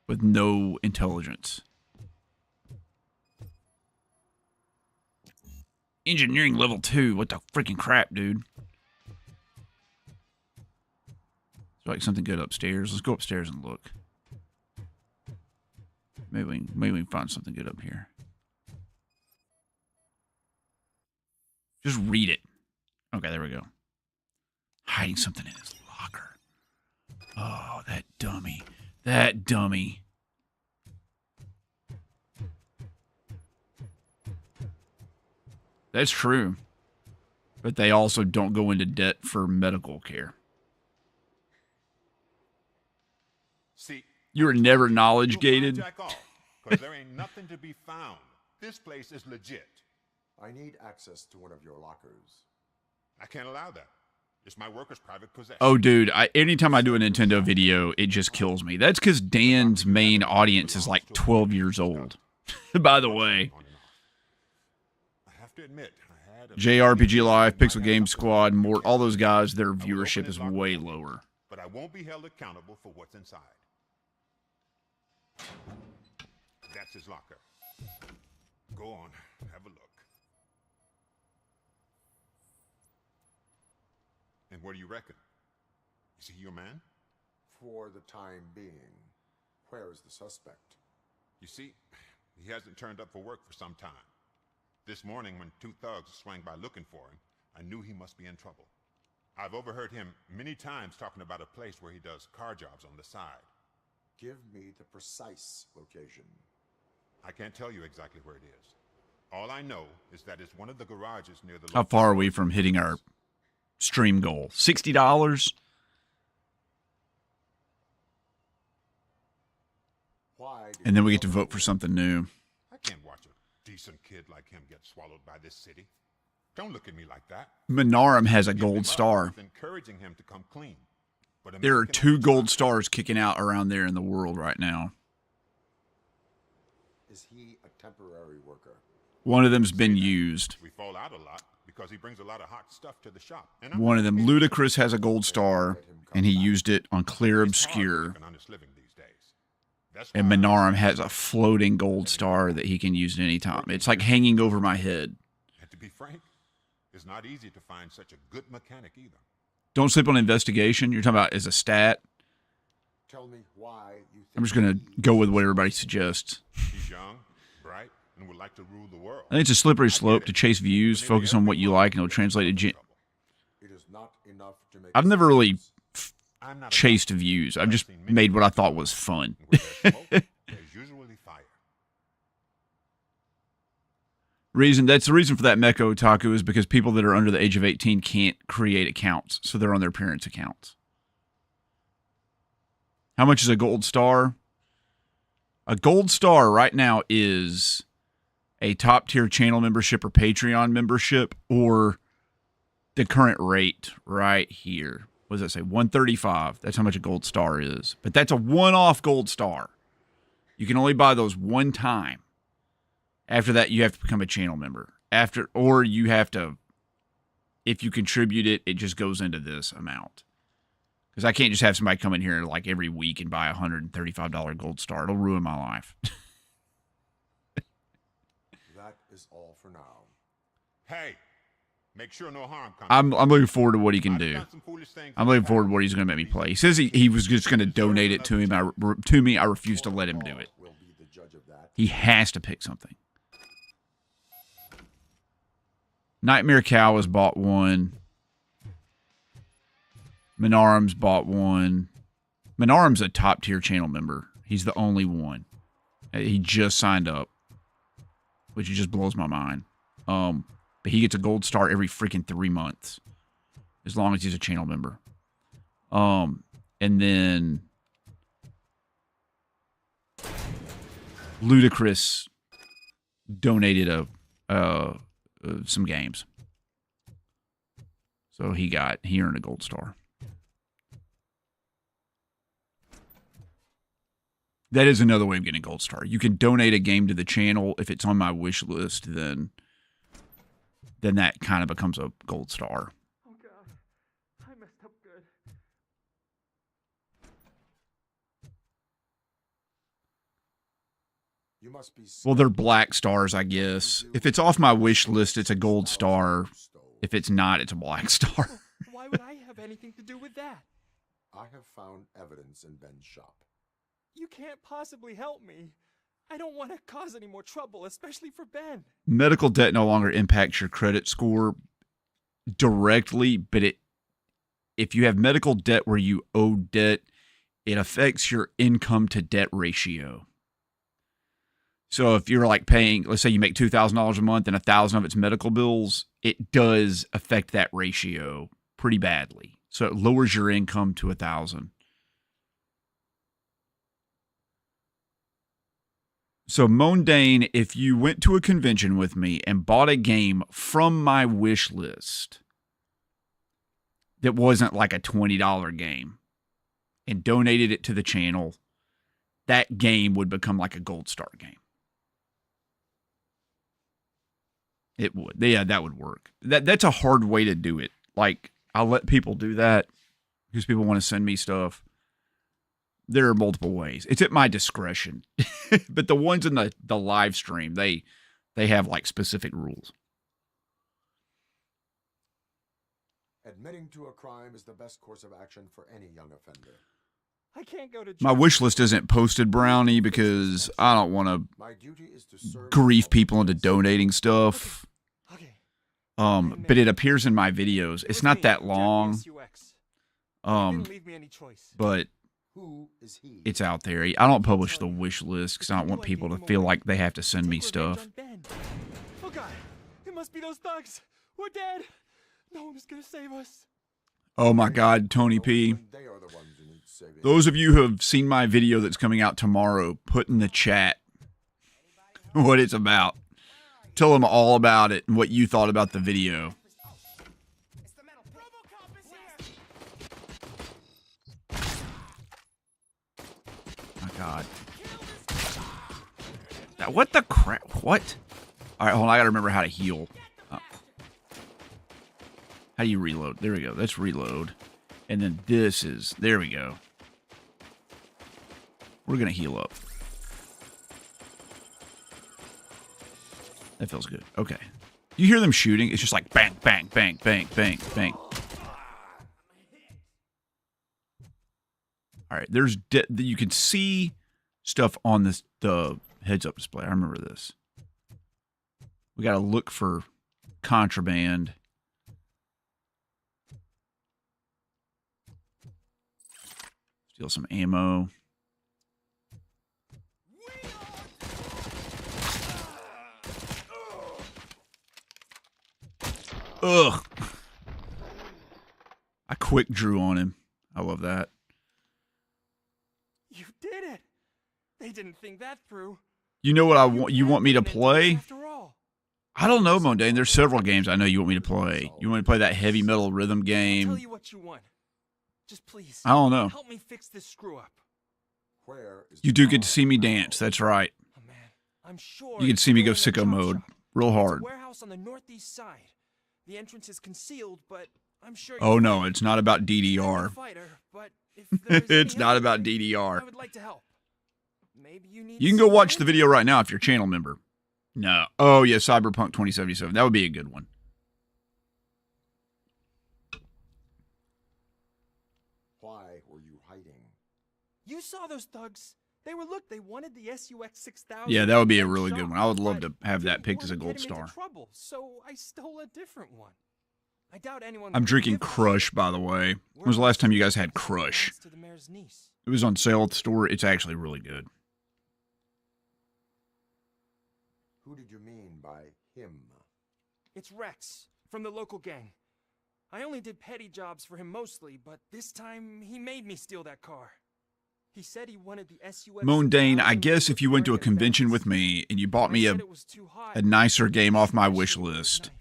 with no intelligence. Engineering level 2. What the freaking crap, dude? It's like something good upstairs. Let's go upstairs and look. Maybe we can find something good up here. Just read it. Okay, there we go. Hiding something in his locker. Oh, that dummy. That dummy. That's true. But they also don't go into debt for medical care. See, You were never knowledge gated. because there ain't nothing to be found. This place is legit. I need access to one of your lockers. I can't allow that. It's my worker's private possession. Oh, dude, anytime I do a Nintendo video, it just kills me. That's because Dan's main audience is like 12 years old. By the way. I have to admit, I had a JRPG Live, Pixel Game Squad, Mort, all those guys, their viewership is way lower. But I won't be held accountable for what's inside. That's his locker. Go on, have a look. And what do you reckon? Is he your man? For the time being, where is the suspect? You see, he hasn't turned up for work for some time. This morning, when 2 thugs swang by looking for him, I knew he must be in trouble. I've overheard him many times talking about a place where he does car jobs on the side. Give me the precise location. I can't tell you exactly where it is. All I know is that it's one of the garages near the... How far are we from hitting our stream goal? $60? Why did And then you we get to come vote for something new. I can't watch a decent kid like him get swallowed by this city. Don't look at me like that. Minarum has a Give him gold up star. with encouraging him to come clean. But There are American 2 homes gold aren't. stars kicking out around there in the world right now. Is he a temporary worker? One of them's been used. We fall out a lot because he brings a lot of hot stuff to the shop. And I'm One of not them, being- Ludacris, has a gold star, and he used it on Clear It's hard to Obscure. make an honest living these days. That's And why I Minarum has a floating gold star that he can use at any time. It's like hanging over my head. And to be frank, it's not easy to find such a good mechanic either. Don't sleep on investigation. You're talking about as a stat. Tell me why you think I'm just going to go with what everybody suggests. He's young, bright, and would like to rule the world. I think it's a slippery slope to chase views, focus on what you like, and it'll translate to... it is not enough to make I've never really I'm not a chased doctor, views. but I've just seen many made what I places thought was fun. where there's smoke, there's usually fire. That's the reason for that Mecha Otaku is because people that are under the age of 18 can't create accounts, so they're on their parents' accounts. How much is a gold star? A gold star right now is a top tier channel membership or Patreon membership, or the current rate right here. What does that say? 135. That's how much a gold star is. But that's a one-off gold star. You can only buy those one time. After that, you have to become a channel member. Or you have to, if you contribute it, it just goes into this amount. Because I can't just have somebody come in here like every week and buy a $135 gold star. It'll ruin my life. That is all for now. Hey, make sure no harm comes. I'm looking forward to what he can I've do. done some foolish things I'm in the looking forward to past. what he's going to make me play. He says he was just going to donate it to him. I refuse to let him do it. Will be the judge of that. He has to pick something. Nightmare Cow has bought one. Menarm's bought one. Menarm's a top tier channel member. He's the only one. He just signed up, which just blows my mind. But he gets a gold star every freaking 3 months, as long as he's a channel member. And then Ludacris donated some games, so he earned a gold star. That is another way of getting a gold star. You can donate a game to the channel. If it's on my wish list, then that kind of becomes a gold star. Oh god, I messed up good. You must be. Well, they're black stars, I guess. If it's off my wish list, it's a gold star. If it's not, it's a black star. Why would I have anything to do with that? I have found evidence in Ben's shop. You can't possibly help me. I don't want to cause any more trouble, especially for Ben. Medical debt no longer impacts your credit score directly, but if you have medical debt where you owe debt, it affects your income to debt ratio. So if you're like paying, let's say you make $2,000 a month and $1,000 of it's medical bills, it does affect that ratio pretty badly. So it lowers your income to $1,000. So Mondane, if you went to a convention with me and bought a game from my wish list that wasn't like a $20 game and donated it to the channel, that game would become like a gold star game. It would. Yeah, that would work. That's a hard way to do it. Like, I'll let people do that because people want to send me stuff. There are multiple ways. It's at my discretion. But the ones in the live stream, they have like specific rules. Admitting to a crime is the best course of action for any young offender. I can't go to My jail. wish list isn't posted, Brownie, because I don't want to My duty is to serve grief the people into public. donating stuff. Okay. But it appears in my videos. It's not that long. Didn't leave me any choice. But Who is he? it's out there. I don't publish the wish list because I don't want people to feel like they have to send me stuff. Oh god, it must be those thugs. We're dead. No one is gonna save us. Oh my God, Tony P. They are the ones who need saving. Those of you who have seen my video that's coming out tomorrow, put in the chat what it's about. Tell them all about it and what you thought about the video. Robocop is here. My God. Now, what the crap? What? All right, hold on. I got to remember how to heal. How do you reload? There we go. Let's reload. And then this is... There we go. We're going to heal up. That feels good. Okay. You hear them shooting? It's just like bang, bang, bang, bang, bang, bang. All right. There's... you can see stuff on the heads-up display. I remember this. We got to look for contraband. Steal some ammo. Ugh. I quick drew on him. I love that. You did it. They didn't think that through. You know what I want? You want me to After play? all. I don't know, Mondane. There's several games I know you want me to play. You want me to play that heavy metal rhythm I'll tell game? you what you want. Just please. I don't know. Help me fix this screw up. Where is You the do get to see me power dance. now? That's right. Oh man, I'm sure. You get to see me go it's in a sicko chop mode shop. real It's hard. a warehouse on the northeast side. The entrance is concealed, but I'm sure. Oh you'll no, find it. it's not about I'm a DDR. fighter, but if there's any It's not other about way, I DDR. would like to help. Maybe you need. You can go some watch the intel. video right now if you're a channel member. No. Oh yeah, Cyberpunk 2077. That would be a good one. Why were you hiding? You saw those thugs. They wanted the SUX 6000. Yeah, that would be a and really shot, good one. I would love but to have that didn't picked as a wanna gold get him into star. trouble, so I stole a different one. I doubt anyone. I'm would drinking give a Crush, shit. by the way. When Word was the last time you guys is had Crush? belongs to the mayor's niece. It was on sale at the store. It's actually really good. Who did you mean by him? It's Rex from the local gang. I only did petty jobs for him mostly, but this time he made me steal that car. He said he wanted the SUX. Mondane, I 6000 guess if you went to a repaired at convention Venice. with me and you bought I me said it was too high, a nicer game off my especially wish with his list knife.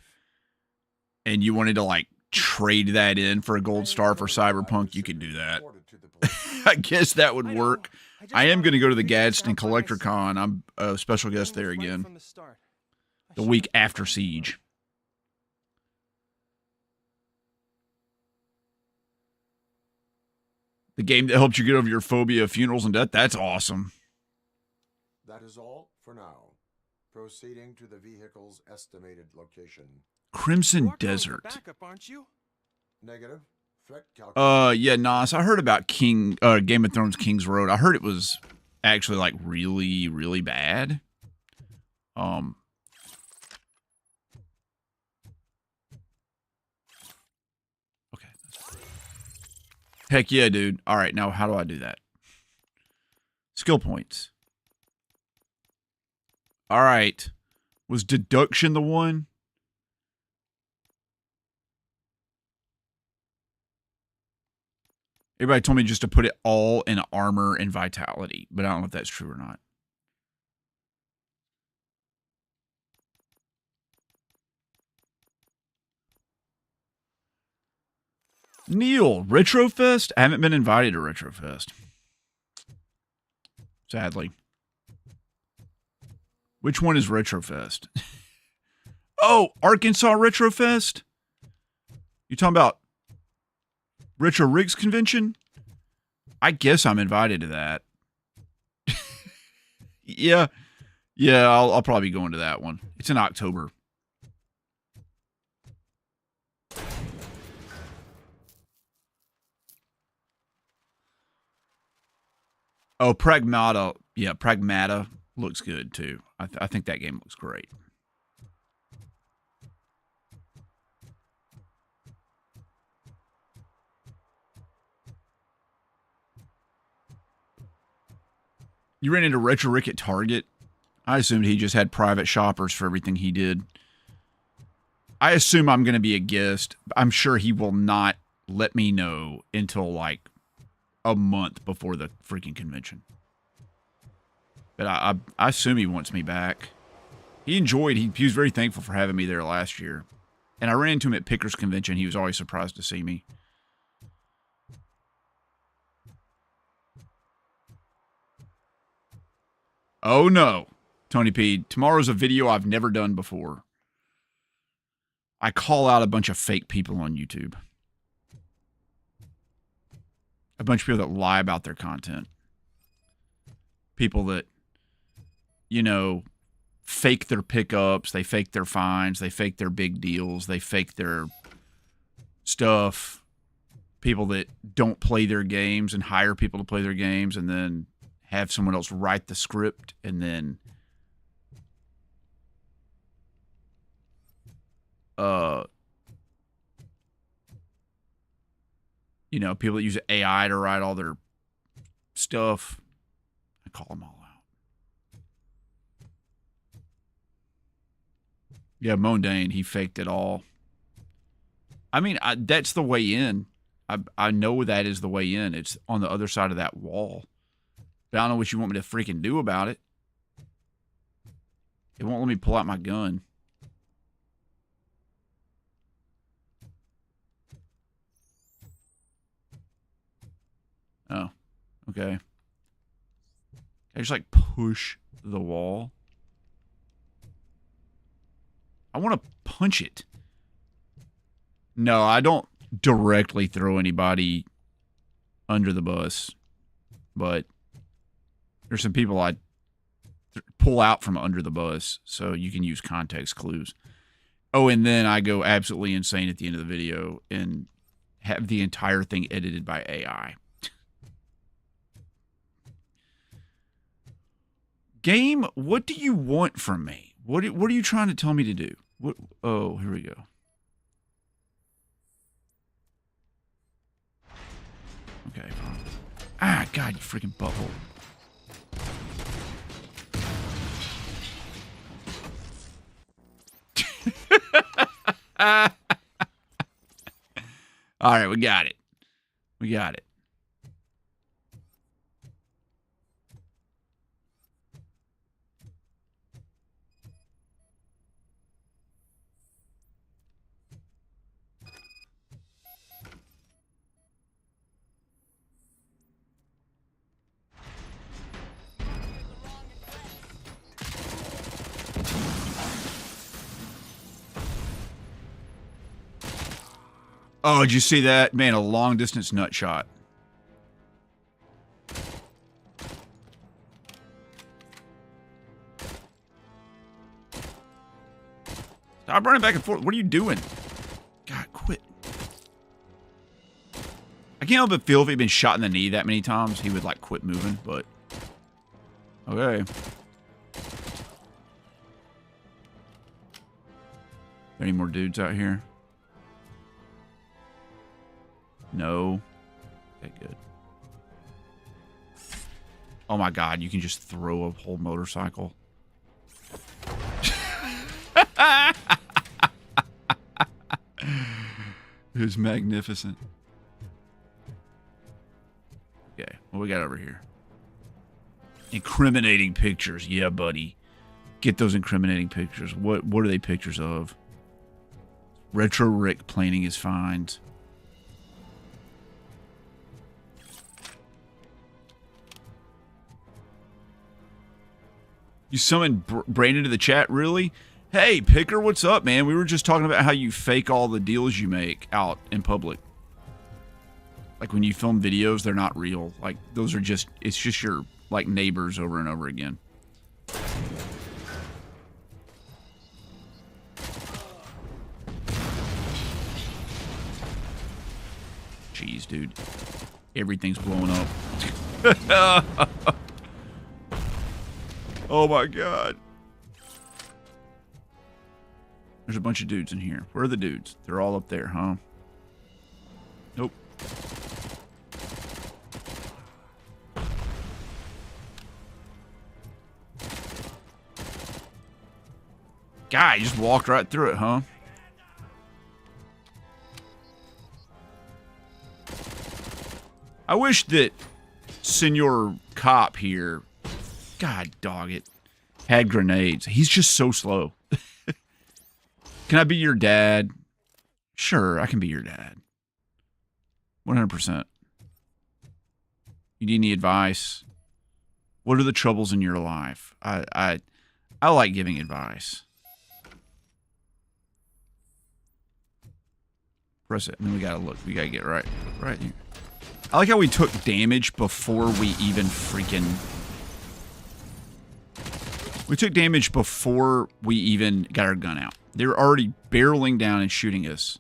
and you wanted to like trade that in for a gold star for I Cyberpunk, you was could do that. reported to the police. I guess that would I know. work. just I am thought going to I'd go to the figure this Gadsden out by Collector myself. Con. I'm a special guest Plan there was right again. from the start. I The should week have after thought. Siege. The game that helped you get over your phobia of funerals and death. That's awesome. That is all for now. Proceeding to the vehicle's estimated location. Crimson You are calling for Desert. Backup, aren't you? Negative. Threat calculation. Yeah, Nas. I heard about Game of Thrones King's Road. I heard it was actually like really, really bad. Okay. Heck yeah, dude. All right, now how do I do that? Skill points. All right. Was deduction the one? Everybody told me just to put it all in armor and vitality, but I don't know if that's true or not. Neil, Retrofest? I haven't been invited to Retrofest. Sadly. Which one is Retrofest? Oh, Arkansas Retrofest? You talking about Retro Rigs Convention? I guess I'm invited to that. Yeah. Yeah, I'll probably be going to that one. It's in October. Oh, Pragmata. Yeah, Pragmata looks good too. I think that game looks great. You ran into Retro Rick at Target? I assumed he just had private shoppers for everything he did. I assume I'm going to be a guest. I'm sure he will not let me know until like a month before the freaking convention. But I assume he wants me back. He was very thankful for having me there last year. And I ran into him at Pickers Convention. He was always surprised to see me. Oh no, Tony P. Tomorrow's a video I've never done before. I call out a bunch of fake people on YouTube. A bunch of people that lie about their content. People that, you know, fake their pickups, they fake their fines, they fake their big deals, they fake their stuff. People that don't play their games and hire people to play their games and then have someone else write the script and then you know, people that use AI to write all their stuff. I call them all out. Yeah, Mondane, he faked it all. I mean, that's the way in. I know that is the way in. It's on the other side of that wall. But I don't know what you want me to freaking do about it. It won't let me pull out my gun. Oh, okay. I just like push the wall. I want to punch it. No, I don't directly throw anybody under the bus, but there's some people I pull out from under the bus, so you can use context clues. Oh, and then I go absolutely insane at the end of the video and have the entire thing edited by AI. Game, what do you want from me? What are you trying to tell me to do? What? Oh, here we go. Okay, fine. Ah, God, you freaking butthole. All right, we got it. We got it. Oh, did you see that? Man, a long-distance nut shot. Stop running back and forth. What are you doing? God, quit. I can't help but feel if he'd been shot in the knee that many times, he would, like, quit moving, but... Okay. Any more dudes out here? No. Okay, good. Oh my God, you can just throw a whole motorcycle. It was magnificent. Okay, what we got over here? Incriminating pictures. Yeah, buddy. Get those incriminating pictures. What are they pictures of? Retro Rick planning his finds. You summoned Brandon to the chat, really? Hey, Picker, what's up, man? We were just talking about how you fake all the deals you make out in public. Like when you film videos, they're not real. Like those are just, it's just your like neighbors over and over again. Jeez, dude. Everything's blowing up. Oh my God. There's a bunch of dudes in here. Where are the dudes? They're all up there, huh? Nope. Guy, you just walked right through it, huh? I wish that Senor Cop here, God dog it, had grenades. He's just so slow. Can I be your dad? Sure, I can be your dad. 100%. You need any advice? What are the troubles in your life? I like giving advice. Press it. And then we gotta look. We gotta get right here. I like how we took damage before we even freaking... We took damage before we even got our gun out. They were already barreling down and shooting us.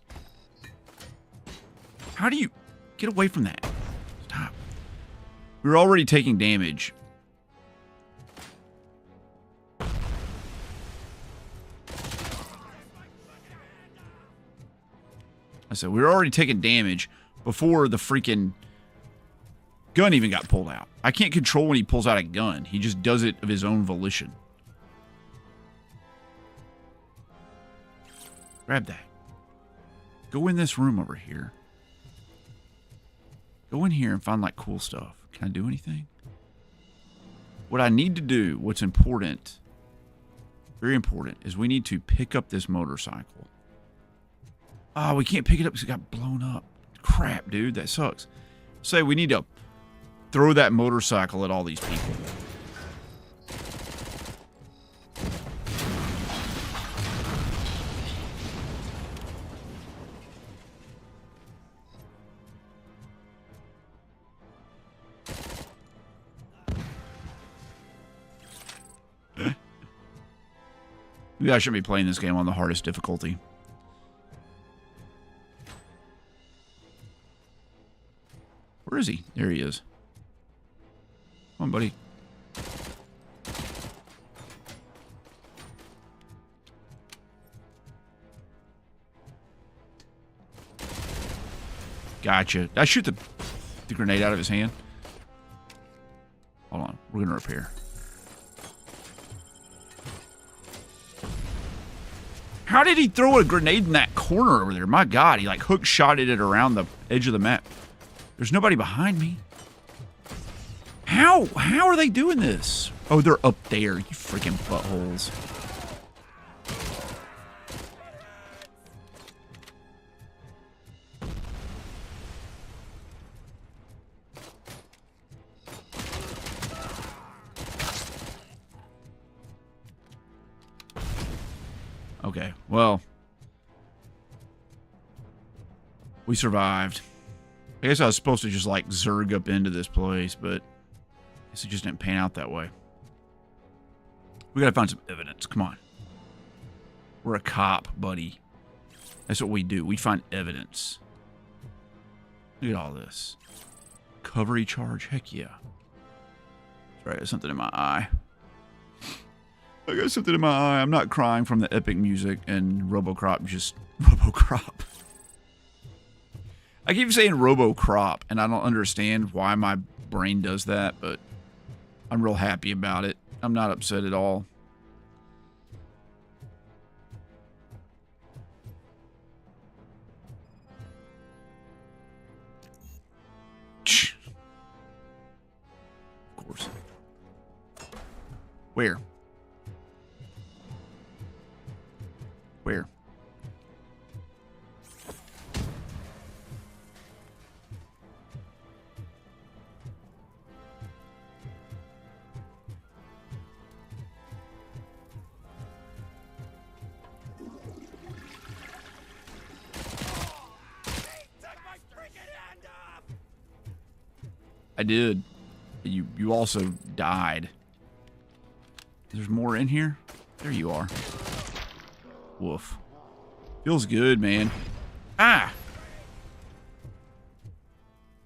How do you... Get away from that. Stop. We were already taking damage. I said, we were already taking damage before the freaking gun even got pulled out. I can't control when he pulls out a gun. He just does it of his own volition. Grab that. Go in this room over here. Go in here and find like cool stuff. Can I do anything? What I need to do, what's important, very important, is we need to pick up this motorcycle. Oh, we can't pick it up because it got blown up. Crap, dude, that sucks. Say we need to throw that motorcycle at all these people. Maybe I shouldn't be playing this game on the hardest difficulty. Where is he? There he is. Come on, buddy. Gotcha. Did I shoot the grenade out of his hand? Hold on. We're going to repair. How did he throw a grenade in that corner over there? My God, he like hook shotted it around the edge of the map. There's nobody behind me. How are they doing this? Oh, they're up there, you freaking buttholes. Okay, well, we survived. I guess I was supposed to just like zerg up into this place, but I guess it just didn't pan out that way. We gotta find some evidence. Come on. We're a cop, buddy. That's what we do. We find evidence. Look at all this. Recovery charge? Heck yeah. Sorry, I got something in my eye. I got something in my eye. I'm not crying from the epic music and Robocop, just Robocop. I keep saying Robocop, and I don't understand why my brain does that, but I'm real happy about it. I'm not upset at all. Of course. Where? Where? I did. You also died. There's more in here? There you are. Woof. Feels good, man. Ah!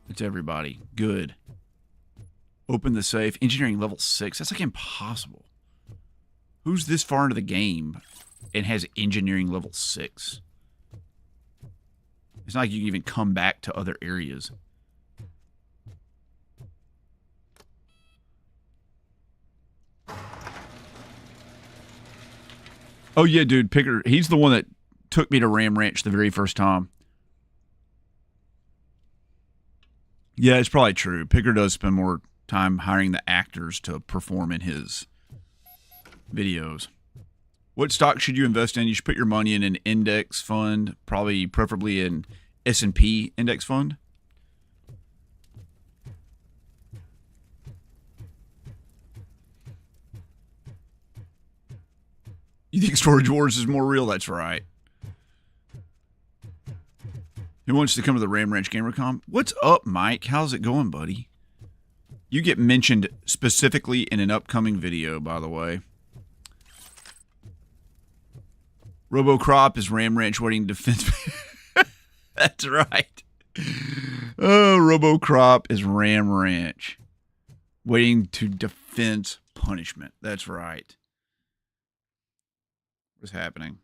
It's everybody. Good. Open the safe. Engineering level 6. That's like impossible. Who's this far into the game and has engineering level 6? It's not like you can even come back to other areas. Oh, yeah, dude. Picker, he's the one that took me to Ram Ranch the very first time. Yeah, it's probably true. Picker does spend more time hiring the actors to perform in his videos. What stock should you invest in? You should put your money in an index fund, preferably an S&P index fund. You think Storage Wars is more real? That's right. Who wants to come to the Ram Ranch GamerCon? What's up, Mike? How's it going, buddy? You get mentioned specifically in an upcoming video, by the way. Robocop is Ram Ranch waiting defense. That's right. Oh, Robocop is Ram Ranch waiting to defense punishment. That's right. What's happening?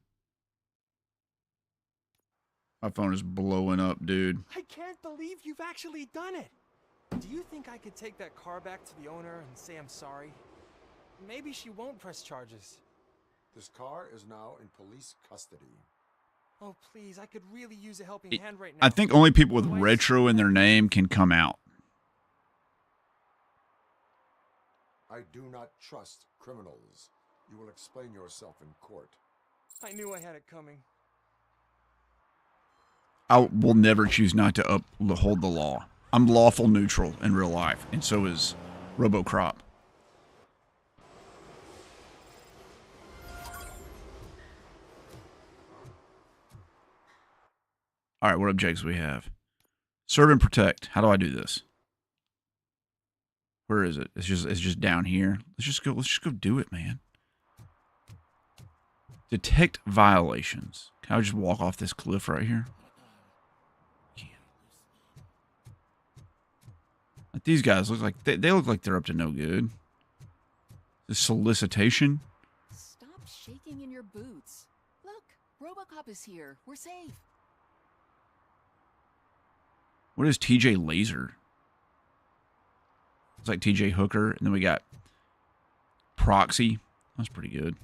My phone is blowing up, dude. I can't believe you've actually done it. Do you think I could take that car back to the owner and say I'm sorry? Maybe she won't press charges. This car is now in police custody. Oh, please, I could really use a helping It- hand right now. I think only people with My wife's retro in their name can come out. I do not trust criminals. You will explain yourself in court. I knew I had it coming. I will never choose not to uphold the law. I'm lawful neutral in real life, and so is Robocop. All right, what objectives we have? Serve and protect. How do I do this? Where is it? It's just down here. Let's just go do it, man. Detect violations. Can I just walk off this cliff right here? Like these guys look like they look like they're up to no good. The solicitation. Stop shaking in your boots. Look, Robocop is here. We're safe. What is TJ Laser? It's like TJ Hooker, and then we got Proxy. That's pretty good.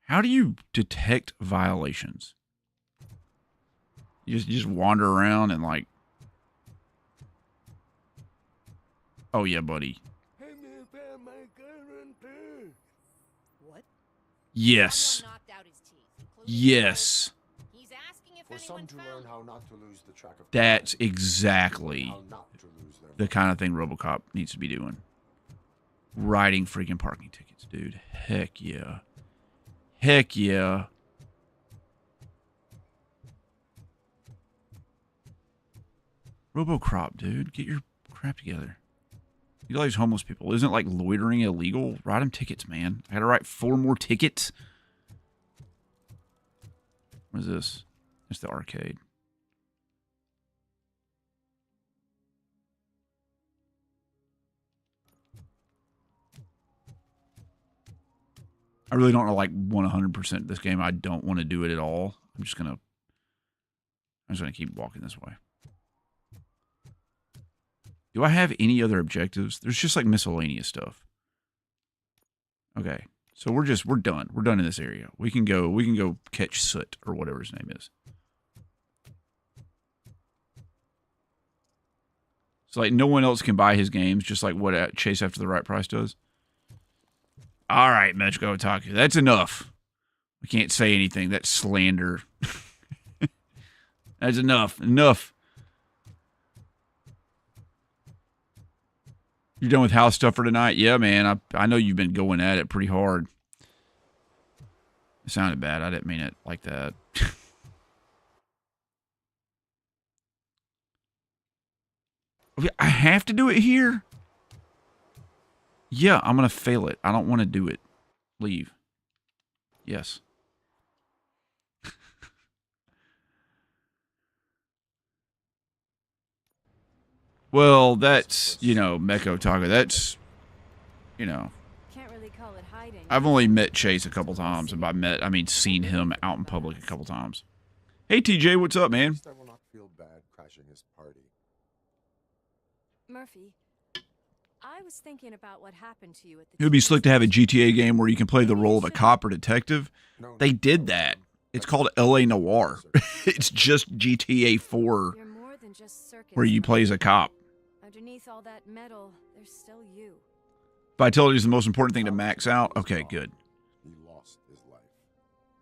How do you detect violations? You just wander around and like, oh yeah, buddy. What? Yes. Yes. He's asking if For some to learn how not to lose the track of That's time, exactly how not to lose their the kind of thing Robocop needs to be doing. Writing freaking parking tickets, dude. Heck yeah. Heck yeah. Robocop, dude. Get your crap together. Look at all these homeless people. Isn't like loitering illegal? Write them tickets, man. I gotta write 4 more tickets. What is this? It's the arcade. I really don't like 100% this game. I don't want to do it at all. I'm just gonna keep walking this way. Do I have any other objectives? There's just like miscellaneous stuff. Okay. So we're done. We're done in this area. We can go catch Soot or whatever his name is. So like no one else can buy his games, just like what Chase After the Right Price does. All right, Metro Otaku. That's enough. We can't say anything. That's slander. That's enough. Enough. You're done with house stuff for tonight? Yeah, man. I know you've been going at it pretty hard. It sounded bad. I didn't mean it like that. I have to do it here? Yeah, I'm going to fail it. I don't want to do it. Leave. Yes. Well, that's, Meko Taco. That's, Can't really call it hiding. I've only met Chase a couple times. And by met, I mean seen him out in public a couple times. Hey, TJ, what's up, man? I will not feel bad crashing his party. Murphy, I was thinking about what happened to you at the It would be TV slick to have a station. GTA game where you can play the role of a cop or detective. No, They no, did no, that. no. It's That's called not LA true, Noir. sir. It's just GTA 4 You're more than just circus where you play as a cop. Underneath all that metal, there's still you. Vitality is the most important thing to max out. Okay, good. He lost his life.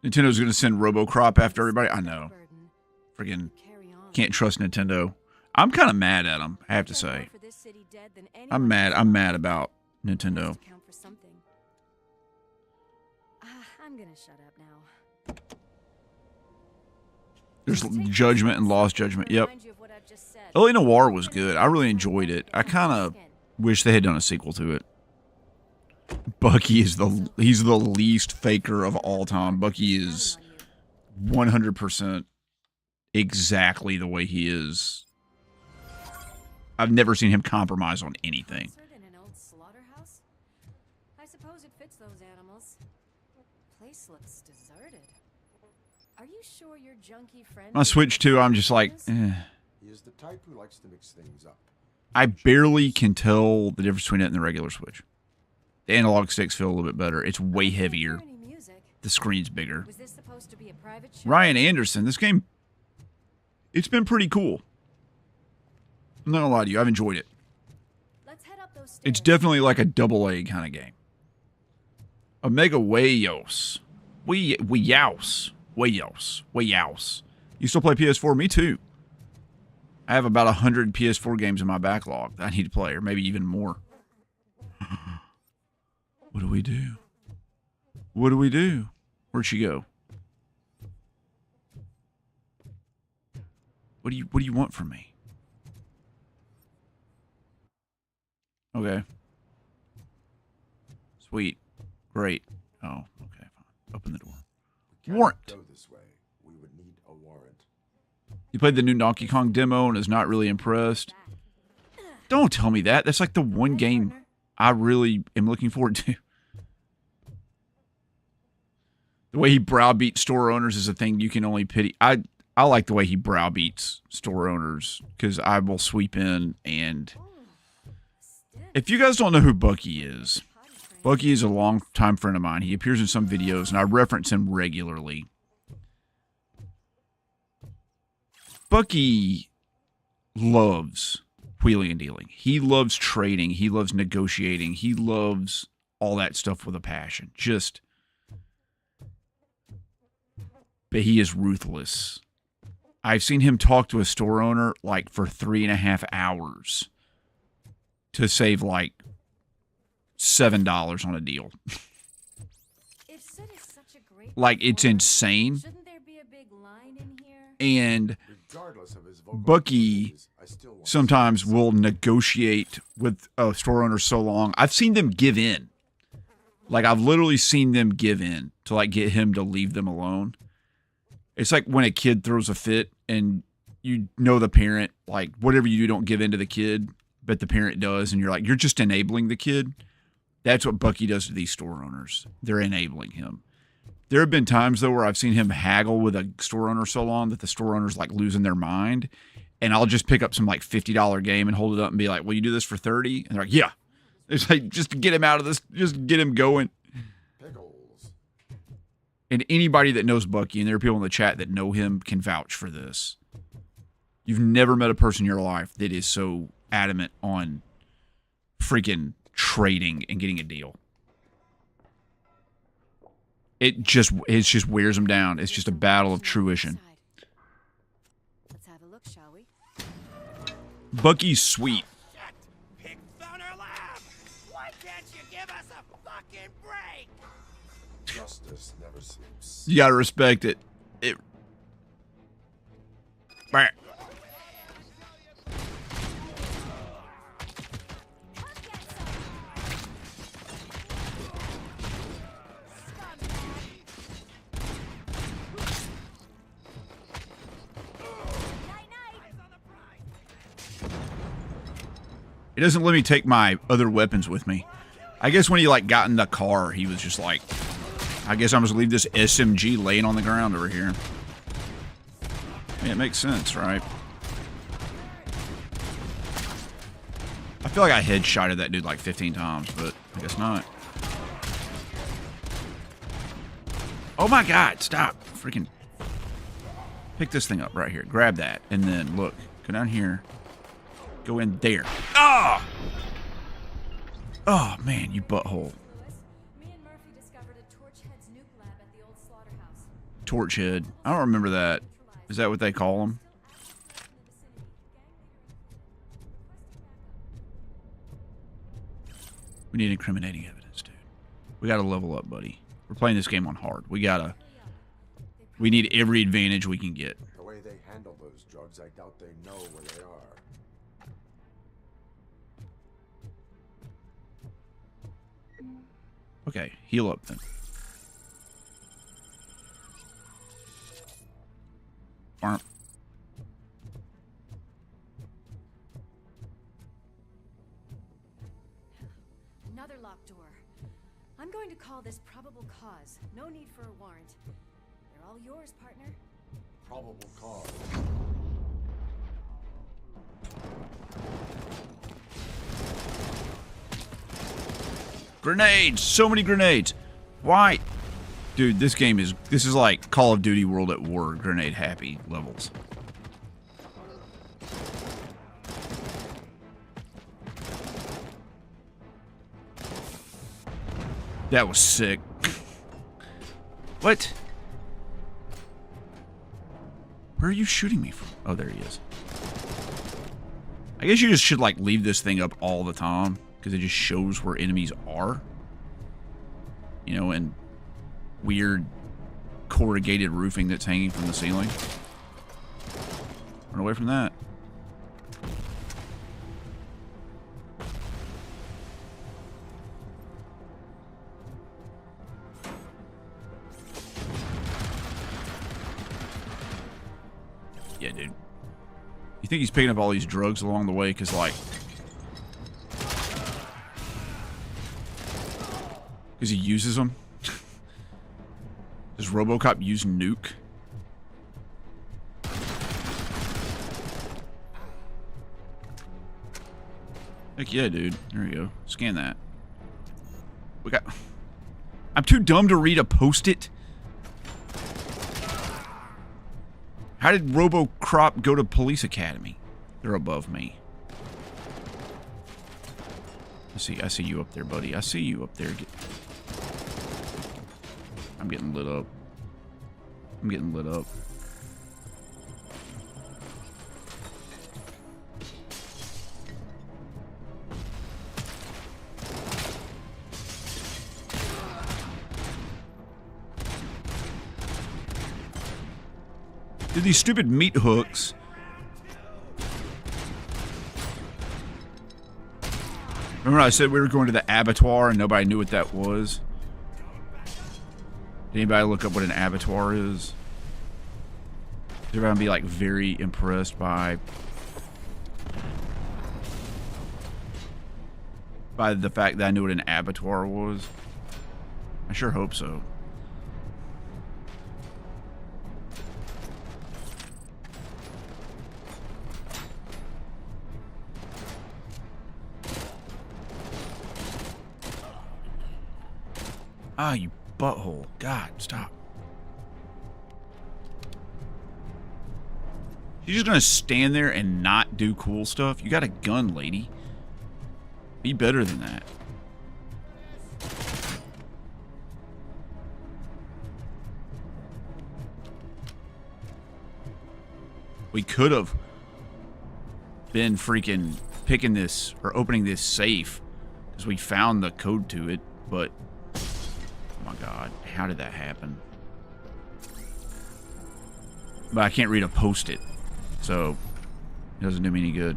Nintendo's going to send Robocop after everybody. I know. Burden. Friggin' Carry on. can't trust Nintendo. I'm kind of mad at them, I have to say. For this city dead than I'm anyone mad. else. I'm mad about Has Nintendo. to count for something. I'm gonna shut up now. There's Just take this Judgment and next Lost step Judgment. to Yep. remind you of what I've just said. LA Noir was good. I really enjoyed it. I kind of wish they had done a sequel to it. Bucky is he's the least faker of all time. Bucky is 100% exactly the way he is. I've never seen him compromise on anything. Concert in an old slaughterhouse? I suppose it fits those animals. Place looks deserted. Are you sure your junkie friend? On Switch 2, I'm just like, eh. He is the type who likes to mix things up. I barely can tell the difference between it and the regular Switch. The analog sticks feel a little bit better. It's way heavier. Any music? the screen's bigger. Was this supposed to be a private show? Ryan Anderson, this game, it's been pretty cool. I'm not gonna lie to you, I've enjoyed it. Let's head up those stairs. It's definitely like a AA kind of game. Omega Wayos. Weyouse. You still play PS4? Me too. I have about 100 PS4 games in my backlog that I need to play, or maybe even more. What do we do? What do we do? Where'd she go? What do you want from me? Okay. Sweet. Great. Oh, okay, fine. Open the door. Warrant. Go this way. We would need a warrant. You played the new Donkey Kong demo and is not really impressed. Don't tell me that. That's like the one game I really am looking forward to. The way he browbeats store owners is a thing you can only pity. I like the way he browbeats store owners because I will sweep in and... If you guys don't know who Bucky is a longtime friend of mine. He appears in some videos, and I reference him regularly. Bucky loves wheeling and dealing. He loves trading. He loves negotiating. He loves all that stuff with a passion. But he is ruthless. I've seen him talk to a store owner like for 3.5 hours to save like $7 on a deal. If Sid is such a great Like, it's performer, insane. Shouldn't there be a big line in here? And Regardless of his vocal Bucky abilities, I still want to sometimes see this. will negotiate with a store owner so long. I've seen them give in. Like, I've literally seen them give in to, like, get him to leave them alone. It's like when a kid throws a fit and you know the parent, like, whatever you do, don't give in to the kid, but the parent does, and you're like, you're just enabling the kid. That's what Bucky does to these store owners. They're enabling him. There have been times, though, where I've seen him haggle with a store owner so long that the store owner's, like, losing their mind, and I'll just pick up some, like, $50 game and hold it up and be like, will you do this for 30? And they're like, yeah. It's like, just to get him out of this, just get him going. Pickles. And anybody that knows Bucky, and there are people in the chat that know him, can vouch for this. You've never met a person in your life that is so adamant on freaking trading and getting a deal. It just wears them down. It's just a battle of fruition. Let's have a look, shall we? Bucky's sweet. Shit! Pig Thunder Lab! Why can't you give us a fucking break? Justice never sleeps. You gotta respect it. Bah. It doesn't let me take my other weapons with me. I guess when he like got in the car, he was just like, I guess I'm just gonna leave this SMG laying on the ground over here. I mean, it makes sense, right? I feel like I headshotted that dude like 15 times, but I guess not. Oh my god, stop. Freaking pick this thing up right here. Grab that, and then look, go down here. Go in there. Ah! Oh, man, you butthole. Lewis, me and Murphy discovered a Torchhead's nuke lab at the old slaughterhouse. Torchhead. I don't remember that. Is that what they call them? We need incriminating evidence, dude. We gotta level up, buddy. We're playing this game on hard. We need every advantage we can get. The way they handle those drugs, I doubt they know where they are. Okay, heal up then. Barp. Another locked door. I'm going to call this probable cause. No need for a warrant. They're all yours, partner. Probable cause. Grenades! So many grenades! Why? Dude, this is like Call of Duty World at War grenade happy levels. That was sick. What? Where are you shooting me from? Oh, there he is. I guess you just should like leave this thing up all the time because it just shows where enemies are. You know, and weird corrugated roofing that's hanging from the ceiling. Run away from that. Yeah, dude. You think he's picking up all these drugs along the way? Because, like... Because he uses them? Does Robocop use nuke? Heck yeah, dude. There we go. Scan that. We got... I'm too dumb to read a post-it. How did Robocop go to police academy? They're above me. I see you up there, buddy. I see you up there. I'm getting lit up. I'm getting lit up. Dude, these stupid meat hooks. Remember I said we were going to the abattoir and nobody knew what that was? Did anybody look up what an abattoir is? They're going to be like very impressed by the fact that I knew what an abattoir was. I sure hope so. Ah, you butthole. God, stop. You're just gonna stand there and not do cool stuff? You got a gun, lady. Be better than that. We could have been freaking picking this or opening this safe because we found the code to it, but oh my god, how did that happen? But I can't read a post-it, so it doesn't do me any good.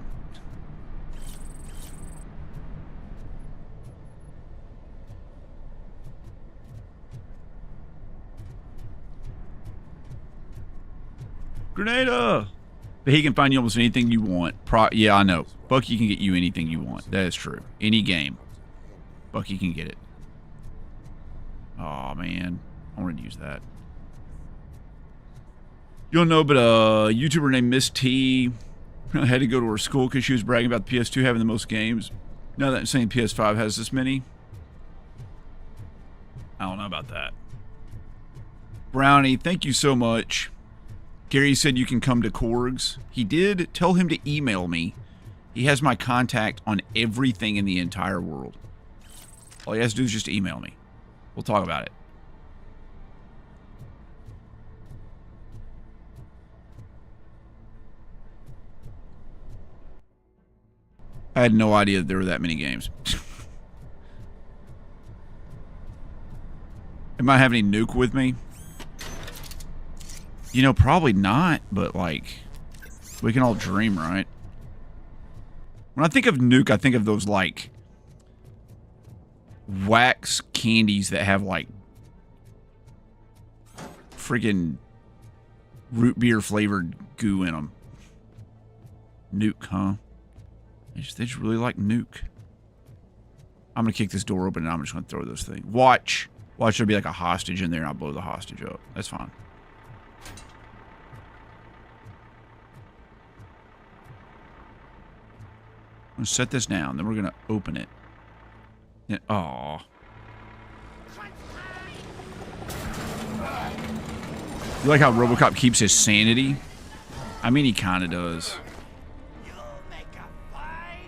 Grenada! But he can find you almost anything you want. Yeah, I know. Bucky can get you anything you want. That is true. Any game. Bucky can get it. Oh man, I wanted to use that. You don't know, but a YouTuber named Miss T had to go to her school because she was bragging about the PS2 having the most games. Now that saying PS5 has this many. I don't know about that. Brownie, thank you so much. Gary said you can come to Korg's. He did. Tell him to email me. He has my contact on everything in the entire world. All he has to do is just email me. We'll talk about it. I had no idea that there were that many games. Am I having any nuke with me? You know, probably not, but like, we can all dream, right? When I think of nuke, I think of those like wax candies that have like friggin' root beer flavored goo in them. Nuke, huh? They just really like nuke. I'm gonna kick this door open and I'm just gonna throw this thing. Watch there'll be like a hostage in there and I'll blow the hostage up. That's fine. I'm gonna set this down, then we're gonna open it. And, aw. You like how Robocop keeps his sanity? I mean, he kind of does. You'll make a fine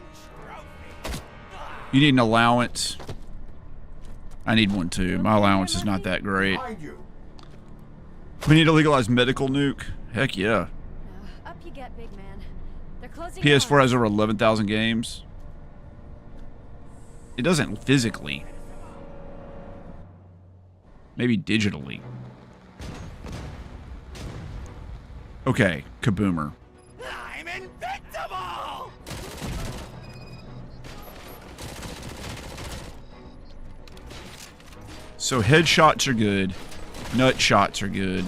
trophy. You need an allowance. I need one too. My allowance is not that great. Behind you. We need to legalize medical nuke. Heck yeah. Up you get, big man. They're closing. PS4 has over 11,000 games. It doesn't physically. Maybe digitally. Okay, Kaboomer. I'm invincible! So headshots are good. Nut shots are good.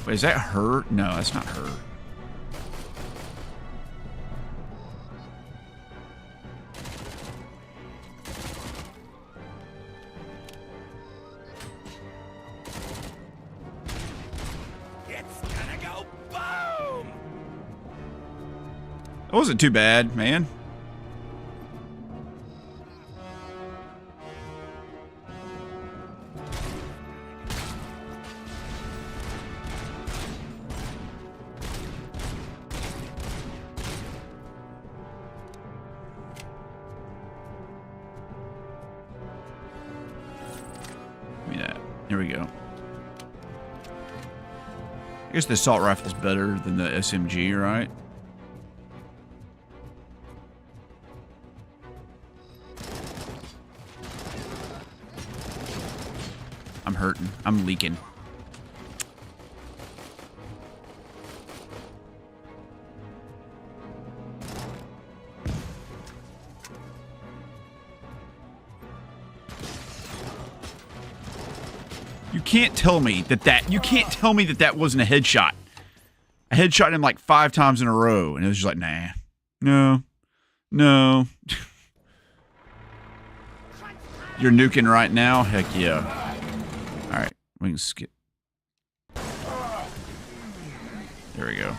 Wait, is that her? No, that's not her. It's gonna go boom! That wasn't too bad, man. Give me that. Here we go. I guess the assault rifle's better than the SMG, right? I'm hurting. I'm leaking. You can't tell me that wasn't a headshot. I headshot him like 5 times in a row, and it was just like, nah, no. You're nuking right now? Heck yeah. All right, we can skip. There we go.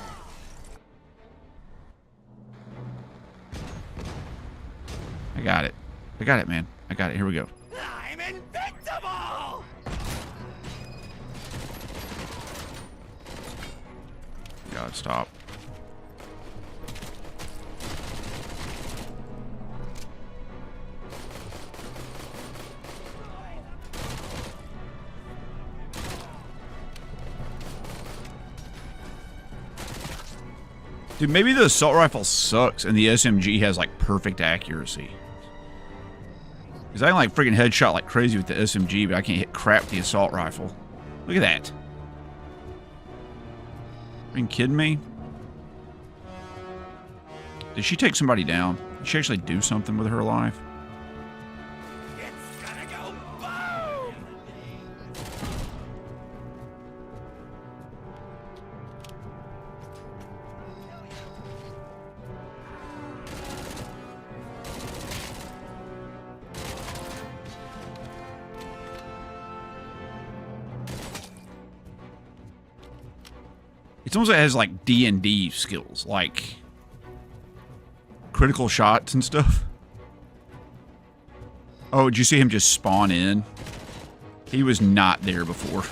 I got it, man. I got it. Here we go. I'm invincible! God, stop. Dude, maybe the assault rifle sucks and the SMG has like perfect accuracy. Because I can like freaking headshot like crazy with the SMG, but I can't hit crap with the assault rifle. Look at that. Are you kidding me? Did she take somebody down? Did she actually do something with her life? It's gonna go boom! It's almost like it has like D&D skills, like critical shots and stuff. Oh, did you see him just spawn in? He was not there before.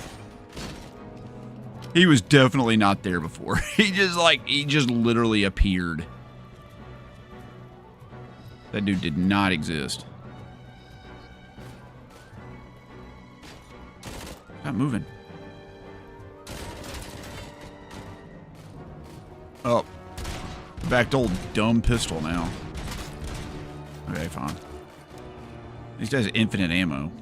He was definitely not there before. He just literally appeared. That dude did not exist. Not moving. Oh. Back to old dumb pistol now. Okay, fine. These guys have infinite ammo.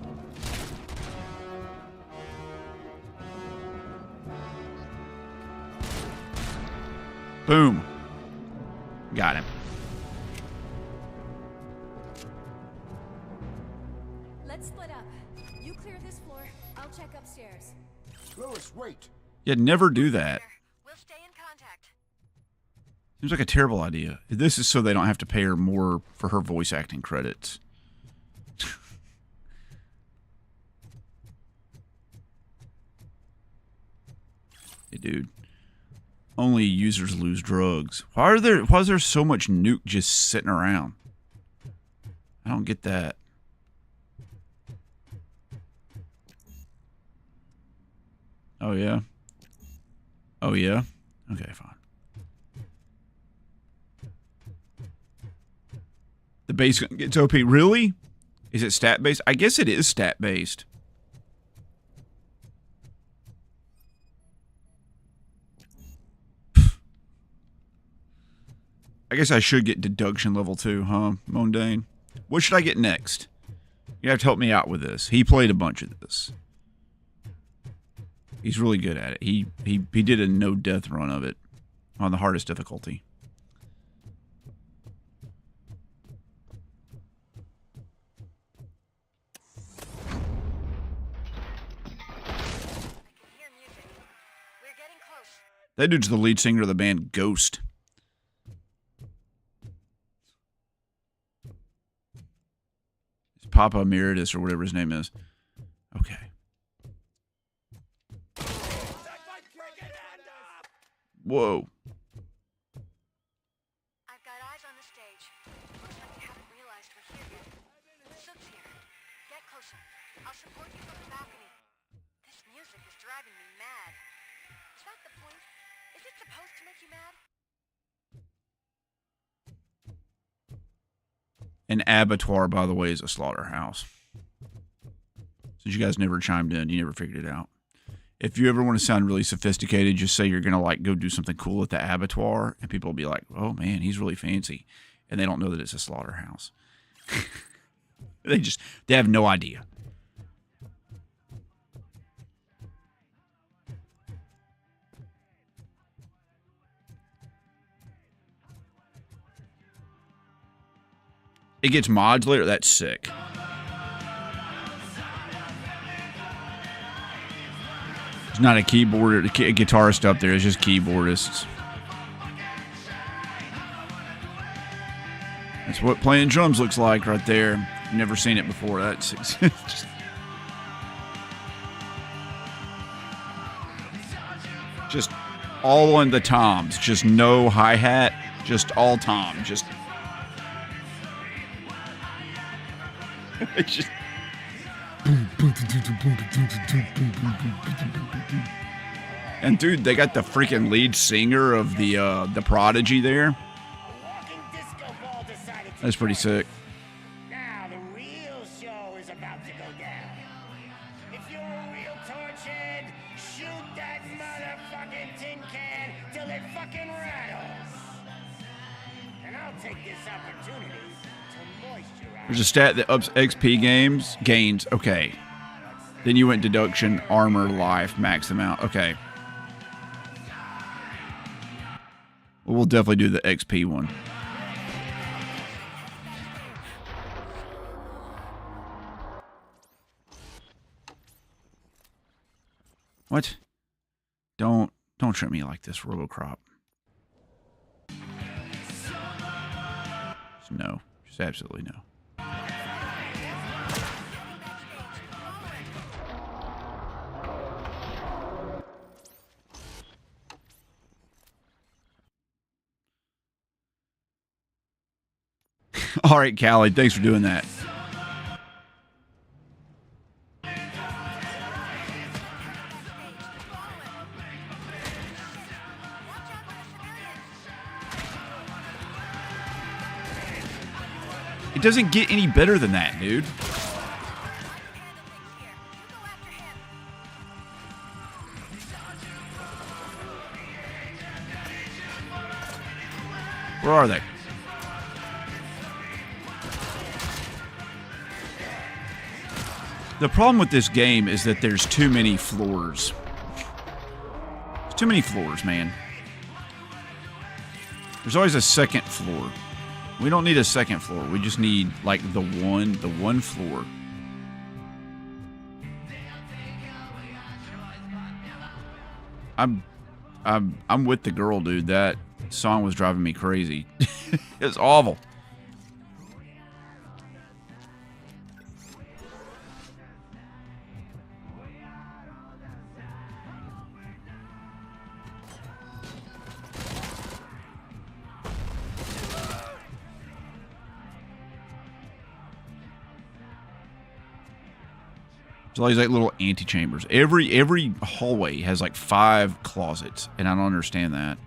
Boom. Got him. Let's split up. You clear this floor. I'll check upstairs. Lewis, wait. Yeah, never do that. We'll stay in contact. Seems like a terrible idea. This is so they don't have to pay her more for her voice acting credits. Hey, dude. Only users lose drugs. Why is there so much nuke just sitting around? I don't get that. Oh, yeah? Oh, yeah? Okay, fine. The base gun gets OP. Really? Is it stat-based? I guess it is stat-based. I guess I should get deduction level 2, huh, Mondane? What should I get next? You have to help me out with this. He played a bunch of this. He's really good at it. He did a no-death run of it on the hardest difficulty. That dude's the lead singer of the band Ghost. It's Papa Emeritus or whatever his name is. Okay. Whoa. I've got eyes on the stage. Looks like you haven't realized we're here yet. Sook's here. Get closer. I'll support you from the balcony. This music is driving me mad. Is that the point? Is it supposed to make you mad? An abattoir, by the way, is a slaughterhouse. Since you guys never chimed in, you never figured it out. If you ever want to sound really sophisticated, just say you're going to like go do something cool at the abattoir, and people will be like, oh man, he's really fancy. And they don't know that it's a slaughterhouse. They have no idea. It gets mods later? That's sick. It's not a keyboard, a guitarist up there. It's just keyboardists. That's what playing drums looks like right there. Never seen it before. That's just all on the toms. Just no hi-hat. Just all tom. Just... It's just... And dude, they got the freaking lead singer of the Prodigy there. That's pretty sick. Now the real show is about to go down. If you're a real torchhead, shoot that motherfucking tin can till it fucking rattles. And I'll take this opportunity to moisturize. There's a stat that ups XP gains. Okay. Then you went deduction, armor, life, max amount. Okay. Well, we'll definitely do the XP one. What? Don't treat me like this, Robocop. No. Just absolutely no. All right, Callie, thanks for doing that. It doesn't get any better than that, dude. Where are they? The problem with this game is that there's too many floors. There's too many floors, man. There's always a second floor. We don't need a second floor. We just need like the one floor. I'm with the girl, dude. That song was driving me crazy. It's awful. So all these like little antechambers. Every hallway has like 5 closets, and I don't understand that.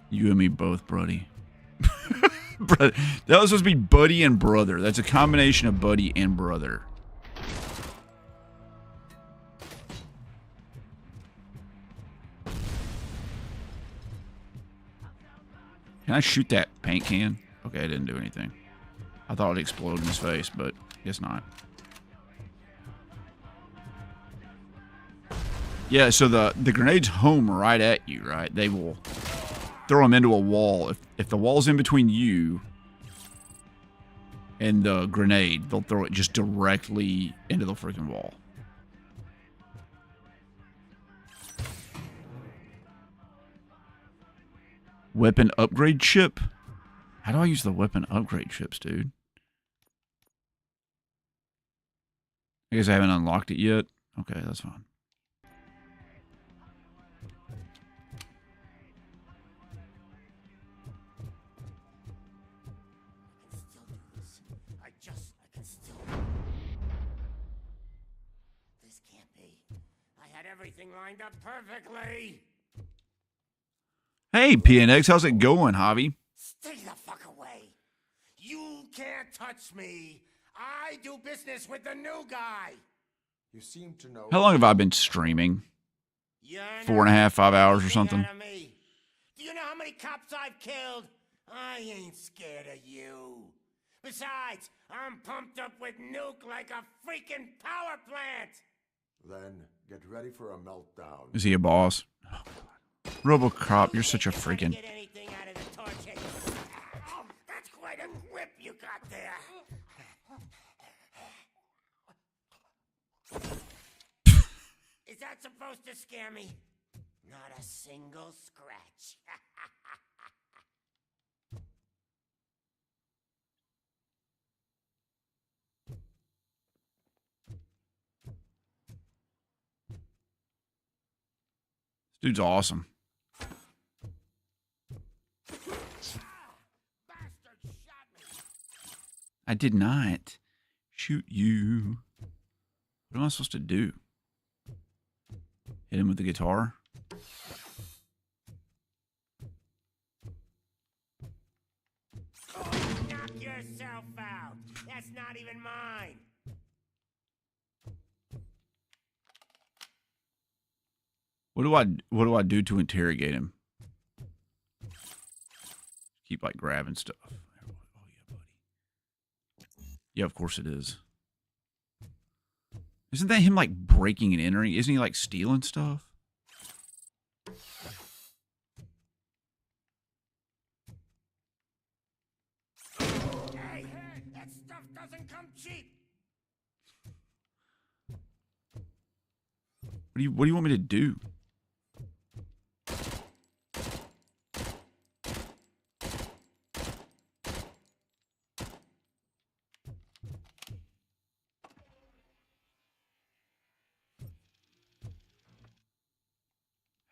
You and me both, buddy. That was supposed to be buddy and brother. That's a combination of buddy and brother. Can I shoot that paint can? Okay, I didn't do anything. I thought it'd explode in his face, but guess not. Yeah, so the grenades home right at you, right? They will throw them into a wall. If the wall's in between you and the grenade, they'll throw it just directly into the freaking wall. Weapon upgrade chip? How do I use the weapon upgrade chips, dude? I guess I haven't unlocked it yet. Okay, that's fine. This can't be. I had everything lined up perfectly. Hey, PNX, how's it going, Javi? Stay the fuck away. You can't touch me. I do business with the new guy. You seem to know. How long have I been streaming? You're 4.5, 5 hours or something. out of me. Do you know how many cops I've killed? I ain't scared of you. Besides, I'm pumped up with nuke like a freaking power plant. Then get ready for a meltdown. Is he a boss? Oh, God. Robocop, you're such a freaking... Get anything out of the torch head. Oh, that's quite a grip you got there. Is that supposed to scare me? Not a single scratch. This dude's awesome. I did not shoot you. What am I supposed to do? Hit him with the guitar? Knock yourself out. That's not even mine. What do I do to interrogate him? Keep like grabbing stuff. Oh yeah, buddy. Yeah, of course it is. Isn't that him like breaking and entering? Isn't he like stealing stuff? Hey, that stuff doesn't come cheap. What do you want me to do?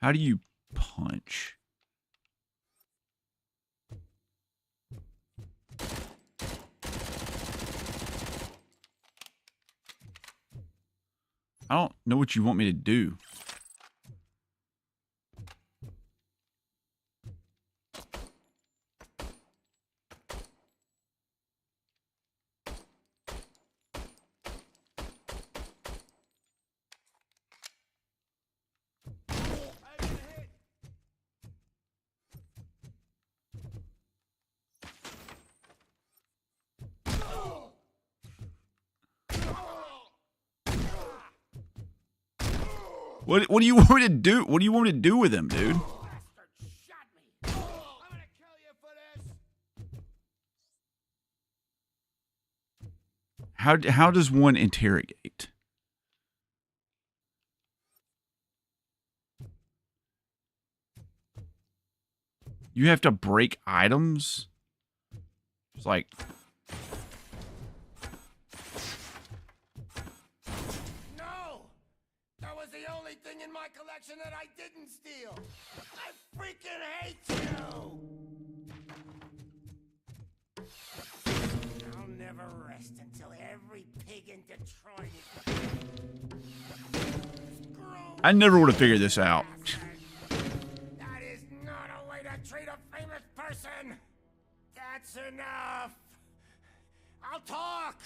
How do you punch? I don't know what you want me to do. What do you want me to do? What do you want me to do with him, dude? How does one interrogate? You have to break items? It's like... No! That was the only thing in my recollection that I didn't steal. I freaking hate you! I'll never rest until every pig in Detroit is... I never would have figured this out. That is not a way to treat a famous person! That's enough! I'll talk!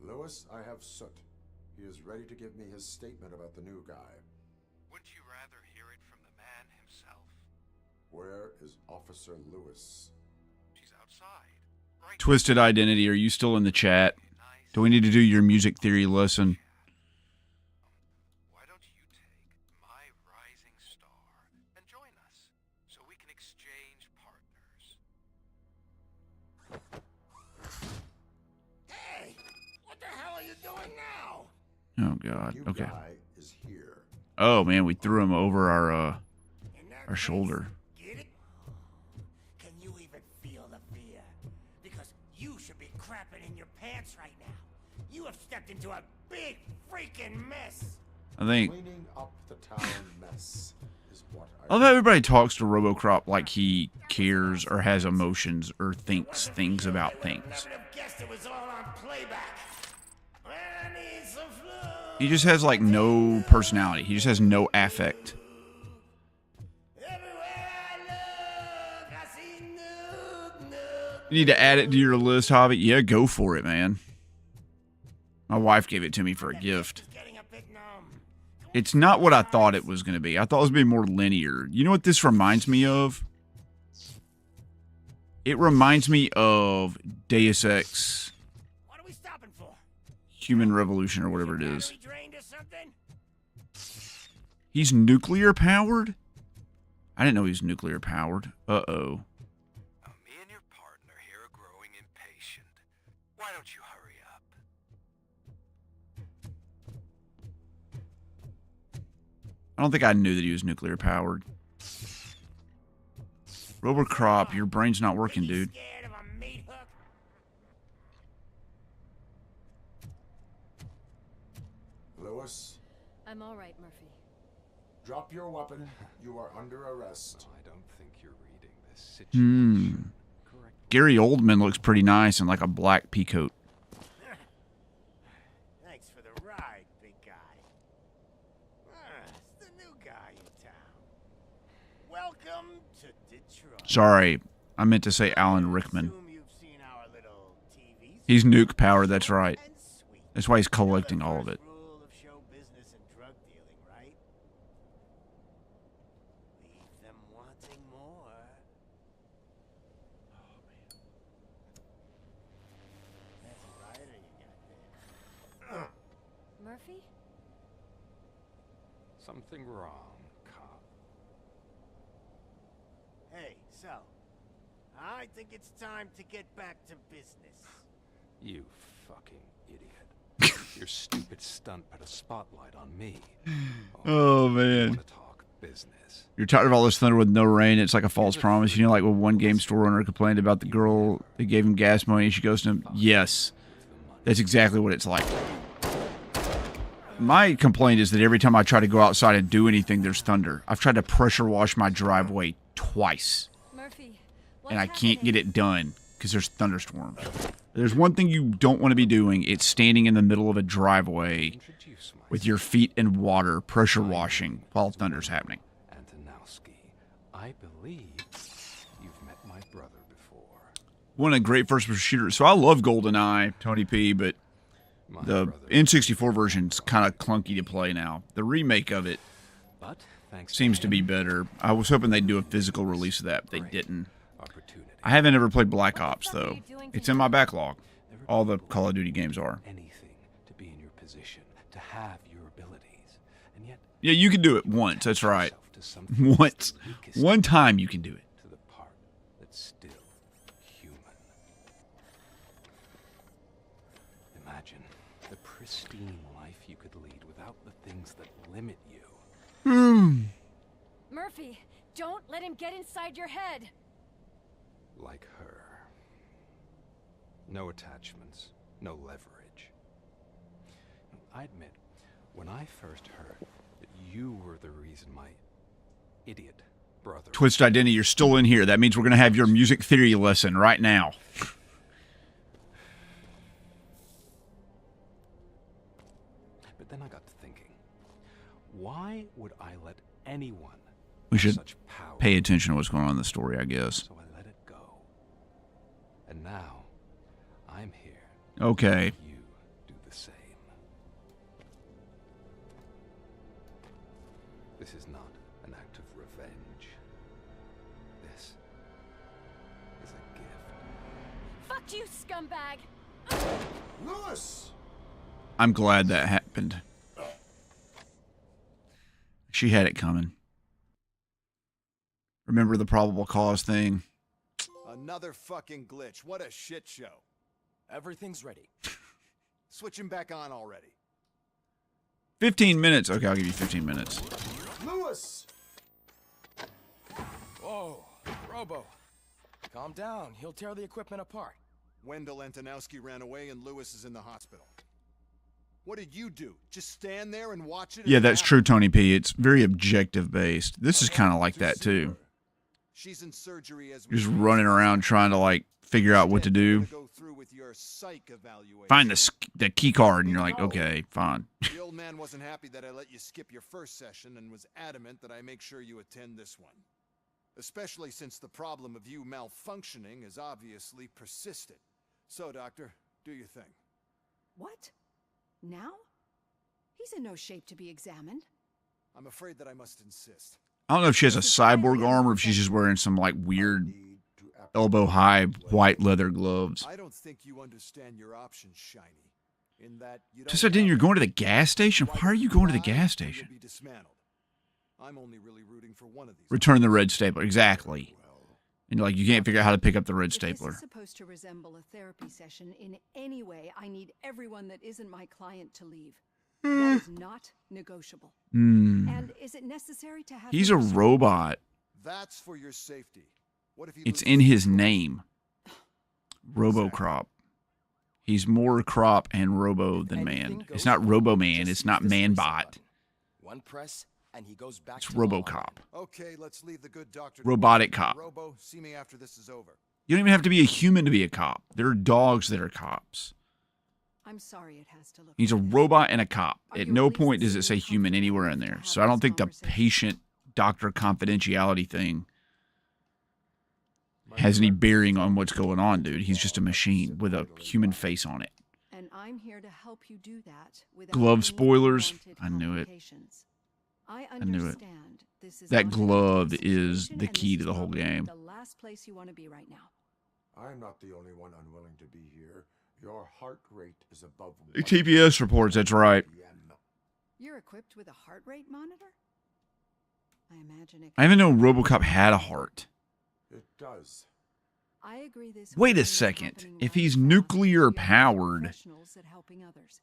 Lewis, I have Soot. He is ready to give me his statement about the new guy. Wouldn't you rather hear it from the man himself? Where is Officer Lewis? She's outside. Right. Twisted Identity, are you still in the chat? Do we need to do your music theory lesson? Why don't you take my rising star and join us so we can exchange partners? Hey! What the hell are you doing now? Oh god. New Okay. guy is here. Oh man, we threw him over our In that our shoulder. case, get it? Can you even feel the fear? Because you should be crapping in your pants right now. You have stepped into a big freaking mess. I think Cleaning up the town mess is what I love how everybody talks to Robocop like he cares or has emotions or thinks things about things. Never have guessed it was all on playback. I need some flu. He just has like no personality. He just has no affect. Everywhere I look, I see Nook, Nook. You need to add it to your list, Hobbit? Yeah, go for it, man. My wife gave it to me for a gift. Getting a bit numb. It's not what I thought it was going to be. I thought it was going to be more linear. You know what this reminds me of? It reminds me of Deus Ex What are we stopping for? Human Revolution or whatever it is. Battery drained or something? He's nuclear powered? I didn't know he was nuclear powered. Uh-oh. Me and your partner here are growing impatient. Why don't you hurry up? I don't think I knew that he was nuclear powered. Robocop, your brain's not working, dude. Scared of a meat hook? Lewis, I'm all right, Murphy. drop your weapon. You are under arrest. I don't think you're reading this situation correctly. Gary Oldman looks pretty nice in like a black peacoat. Thanks for the ride, big guy. It's the new guy in town. Welcome to Detroit. Sorry, I meant to say Alan Rickman. Assume you've seen our little TV He's nuke powered, that's right. and sweet. That's why he's You know the collecting all of first it. Rule of show business and drug dealing, right? Leave them wanting more. That's a rider you got there. Murphy? Something wrong, cop. Hey, so I think it's time to get back to business. You fucking idiot. Your stupid stunt put a spotlight on me. Oh, You man. want to talk business? You're tired of all this thunder with no rain. It's like a false promise. You know, like when one game store owner complained about the girl that gave him gas money and she goes to him, yes. That's exactly what it's like. My complaint is that every time I try to go outside and do anything, there's thunder. I've tried to pressure wash my driveway twice, Murphy, and I can't get it done because there's thunderstorms. There's one thing you don't want to be doing. It's standing in the middle of a driveway Introduce myself. with your feet in water, pressure washing while thunder's happening. Antonowski. I believe you've met my brother before. One of the great first-person shooters. So I love GoldenEye, Tony P, but My the brother. N64 version's kind of clunky to play now. The remake of it But thanks seems to be him, better. I was hoping they'd do a physical release of that, but they didn't. opportunity. I haven't ever played Black Ops, though. It's in my backlog. All the Call of Duty games are. Anything to be in your position, to have your abilities, and yet Yeah, you can do it once. That's right. yourself to something Once. that's the weakest One time you can do it. to the part that's still human. Imagine the pristine life you could lead without the things that limit you. Murphy, don't let him get inside your head. Like her. No attachments, no leverage. I admit, When I first heard that you were the reason my idiot brother... Twist Identity, you're still in here. That means we're going to have your music theory lesson right now. But then I got to thinking, why would I let anyone We with should such power? pay attention to what's going on in the story, I guess. So I let it go. And now, I'm here. Okay. You do the same. This is not an act of revenge. This is a gift. Fuck you, scumbag! Lewis! I'm glad that happened. She had it coming. Remember the probable cause thing? Another fucking glitch. What a shit show. Everything's ready. Switch him back on already. 15 minutes. Okay, I'll give you 15 minutes. Lewis! Whoa, Robo. Calm down. He'll tear the equipment apart. Wendell Antonowski ran away and Lewis is in the hospital. What did you do? Just stand there and watch it? Yeah, that's true, Tony P. It's very objective based. This is kind of like that, too. She's in surgery as You're just running around trying to, like, figure out what to do. Go through with your psych evaluation. Find the key card, and you're like, okay, fine. The old man wasn't happy that I let you skip your first session and was adamant that I make sure you attend this one. Especially since the problem of you malfunctioning is obviously persistent. So, Doctor, do your thing. What? Now? He's in no shape to be examined. I'm afraid that I must insist. I don't know if she has a cyborg arm or if she's just wearing some, like, weird elbow-high white leather gloves. I don't think you understand your options, Shiny. In that you don't Just then you're going to the gas station? Why are you going to the gas station? be dismantled. I'm only really rooting for one of these. Return the red stapler. Exactly. And, like, you can't figure out how to pick up the red If this stapler. is supposed to resemble a therapy session in any way, I need everyone that isn't my client to leave. That is not negotiable. And is it necessary to have... He's a robot. That's for your safety. What if he It's loses in his control? name. Robocrop. He's more crop and robo than man. It's not Robo-Man. It's not Man-Bot. One press, and he goes back It's to law. Robocop. Okay, let's leave the good doctor. Robotic cop. Robo, see me after this is over. You don't even have to be a human to be a cop. There are dogs that are cops. I'm sorry it has to look He's a like this. robot and a cop. Are At you no at least point does it say seeming human anywhere in comfortable there. to So have I don't this think the conversation? patient-doctor confidentiality thing has any bearing on what's going on, dude. He's just a machine with a human face on it. And I'm here to help you do that without Glove any spoilers? unwanted I knew it. complications. I knew it. understand this is That not a glove good is situation, the and key this to is the whole probably game. The last place you want to be right now. I'm not the only one unwilling to be here. Your heart rate is above The TPS reports, that's right. You're equipped with a heart rate monitor? I imagine it. I even know Robocop had a heart. It does. I agree this Wait whole a thing is second. happening If right he's now. nuclear You're powered, professionals at helping others.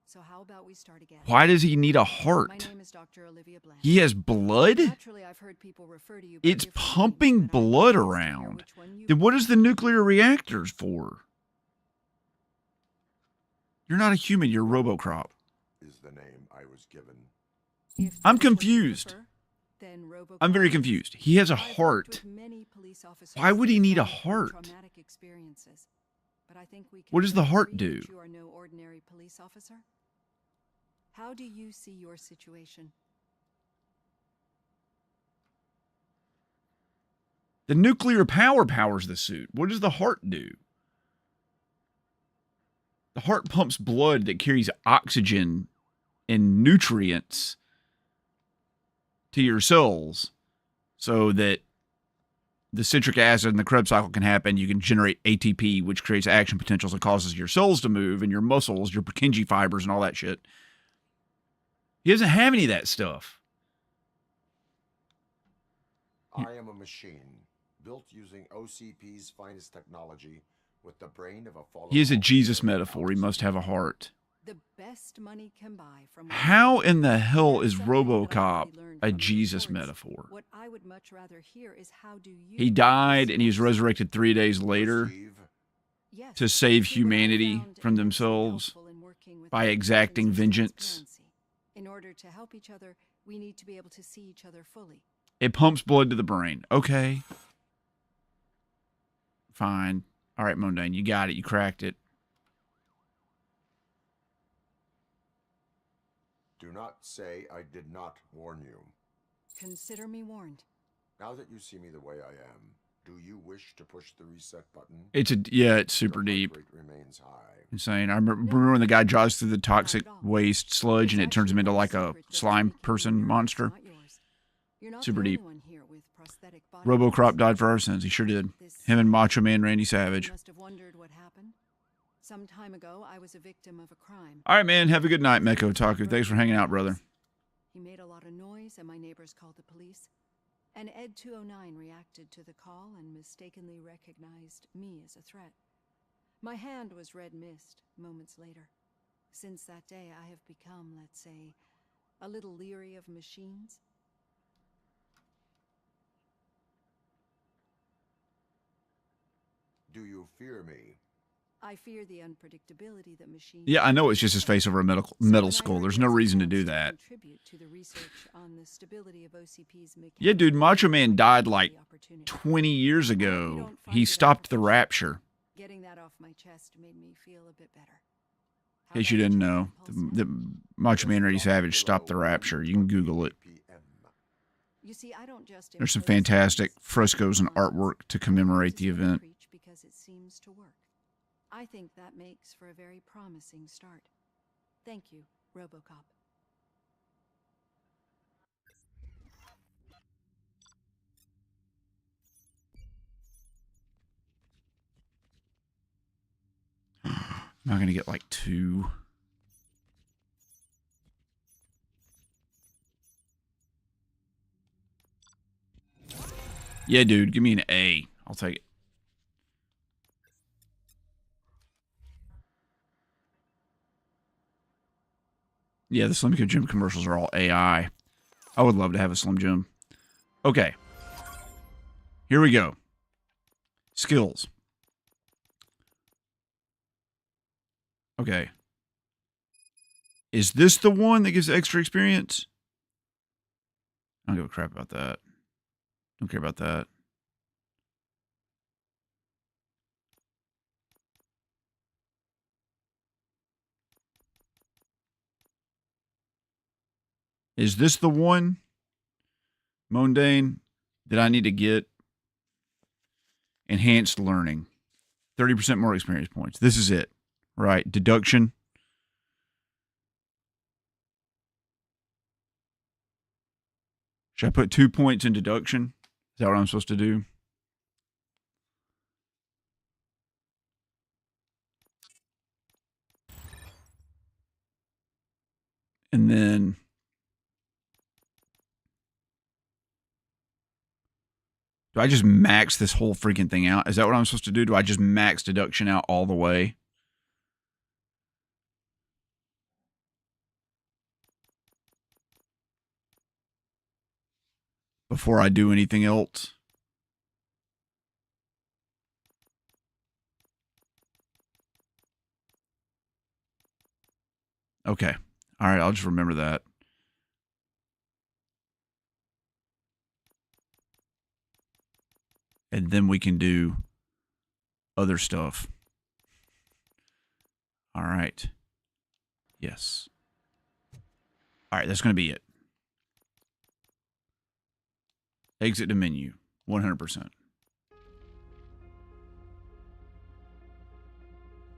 So how about we start again? why does he need a My heart? name is Dr. Olivia Bland. He has blood? Naturally, I've heard people refer to you by It's different names, pumping and I'm blood curious to hear around. which one you Then what is the nuclear reactors for? You're not a human, you're Robocop. Is the name I was given. If I'm that's what you confused. prefer, then Robocop I'm very is. confused. He has a I've worked heart. with many police officers Why would he who've need a gone through heart? traumatic experiences. But I think we can What does the both heart agree do? that You are no ordinary police officer. How do you see your situation? The nuclear power powers the suit. What does the heart do? The heart pumps blood that carries oxygen and nutrients to your cells so that the citric acid and the Krebs cycle can happen. You can generate ATP, which creates action potentials that causes your cells to move and your muscles, your Purkinje fibers, and all that shit. He doesn't have any of that stuff. I am a machine built using OCP's finest technology with the brain of a fallen. He is a soldier Jesus and metaphor. He must have a heart. The best money can buy from. How in the hell That's is something that I've Robocop already learned a from Jesus reports. metaphor? What I would much rather hear is how do you? He died and he was resurrected 3 days later Perceive. Yes, to save see what I humanity found from immensely themselves helpful in working with by the exacting Agents of vengeance. Transparency. In order to help each other, we need to be able to see each other fully. It pumps blood to the brain. Okay. Fine. All right, Mundane, you got it. You cracked it. Do not say I did not warn you. Consider me warned. Now that you see me the way I am, do you wish to push the reset button? It's super Your heart deep. rate remains high. Insane. I remember when the guy jogs through the toxic waste sludge and it turns him into like a slime person monster. Super deep. Robocop died for our sins. He sure did. Him and Macho Man Randy Savage. You must have wondered what happened. Some time ago, I was a victim of a crime. All right, man. Have a good night, Meko Taku. Thanks for hanging out, brother. He made a lot of noise, and my neighbors called the police. And Ed 209 reacted to the call and mistakenly recognized me as a threat. My hand was red mist moments later. Since that day, I have become, let's say, a little leery of machines. Do you fear me? I fear the unpredictability that machines... Yeah, I know it's just his face over a metal skull. There's no reason to do that. Yeah, dude, Macho Man died like 20 years ago. He stopped the rapture. Getting that off my chest made me feel a bit better. In case you didn't know, the Macho Man Randy Savage stopped the rapture. You can Google it. You see, I don't just There's some fantastic frescoes and artwork to commemorate the event. Because it seems to work. I think that makes for a very promising start. Thank you, Robocop. Am I going to get like 2? Yeah, dude, give me an A. I'll take it. Yeah, the Slim Jim commercials are all AI. I would love to have a Slim Jim. Okay. Here we go. Skills. Okay. Is this the one that gives extra experience? I don't give a crap about that. Don't care about that. Is this the one, Mondane, that I need to get? Enhanced learning. 30% more experience points. This is it, right? Deduction. Should I put 2 points in deduction? Is that what I'm supposed to do? And then do I just max this whole freaking thing out? Is that what I'm supposed to do? Do I just max deduction out all the way? Before I do anything else? Okay. All right, I'll just remember that. And then we can do other stuff. All right. Yes. All right, that's going to be it. Exit the menu. 100%.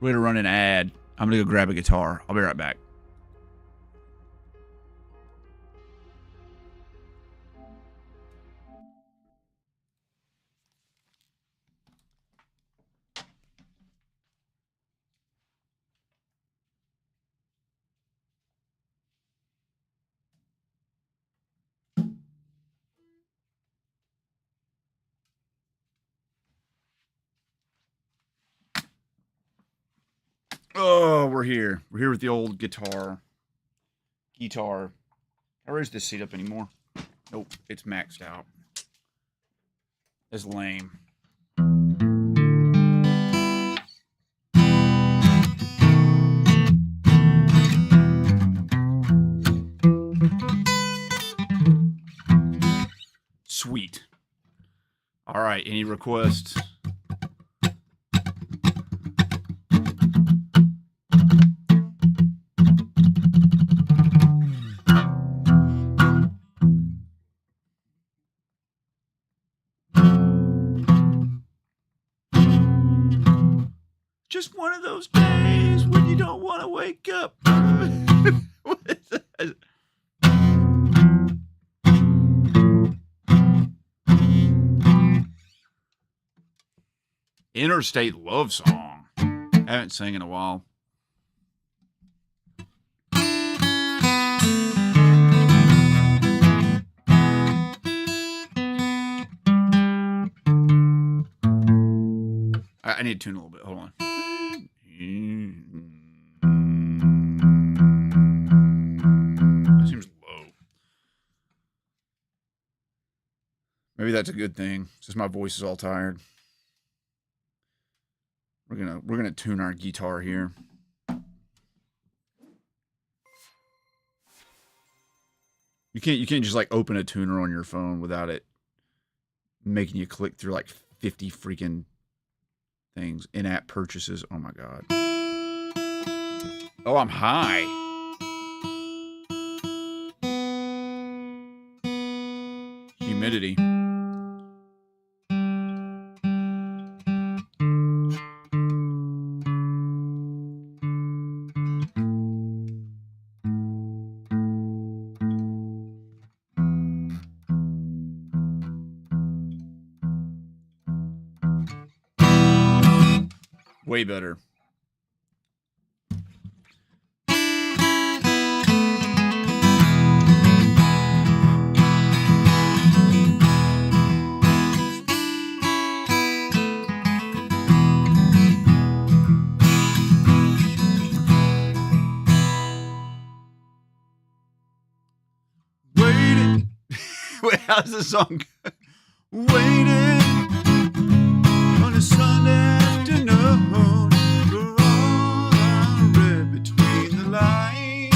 We're going to run an ad. I'm going to go grab a guitar. I'll be right back. Oh, we're here. We're here with the old guitar. Can I raise this seat up anymore? Nope, it's maxed out. That's lame. Sweet. All right. Any requests? Just one of those days when you don't want to wake up. What is that? Interstate Love Song. Haven't sang in a while. I need to tune a little bit. Hold on. That seems low. Maybe that's a good thing. It's just my voice is all tired. We're gonna tune our guitar here. You can't just like open a tuner on your phone without it making you click through like 50 freaking things. In-app purchases. Oh my god. Oh, I'm high. Humidity. Way better. Waiting. Wait, how's the song go? Waiting on a Sunday afternoon for all I read between the lines.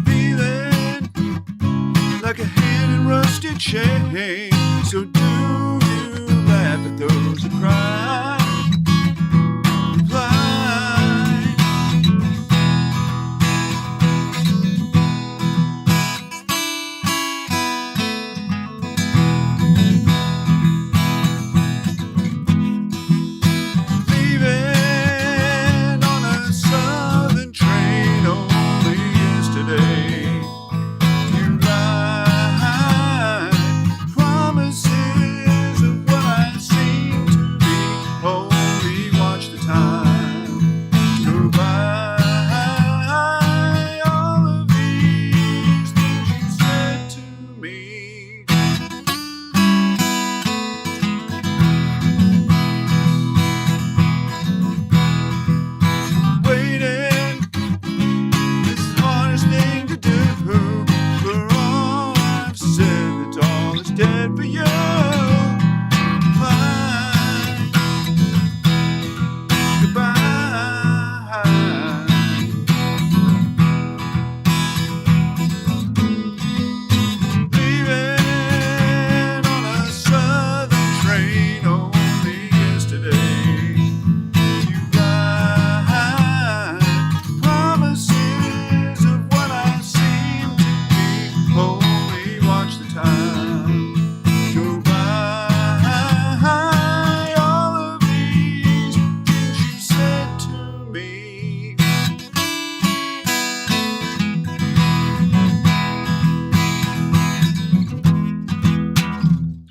Feeling like a hand in rusted chain. So do you laugh at those who cry?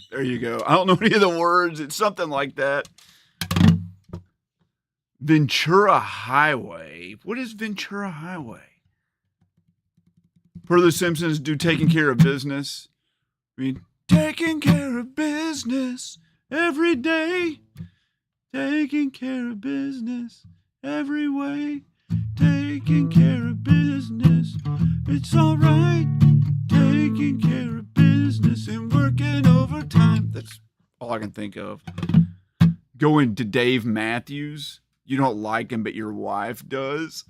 There you go. I don't know any of the words. It's something like that. Ventura Highway. What is Ventura Highway? Per the Simpsons, do taking care of business. I mean, taking care of business every day. Taking care of business every way. Taking care of business. It's all right. Taking care of business and working overtime. That's all I can think of. Going to Dave Matthews. You don't like him, but your wife does.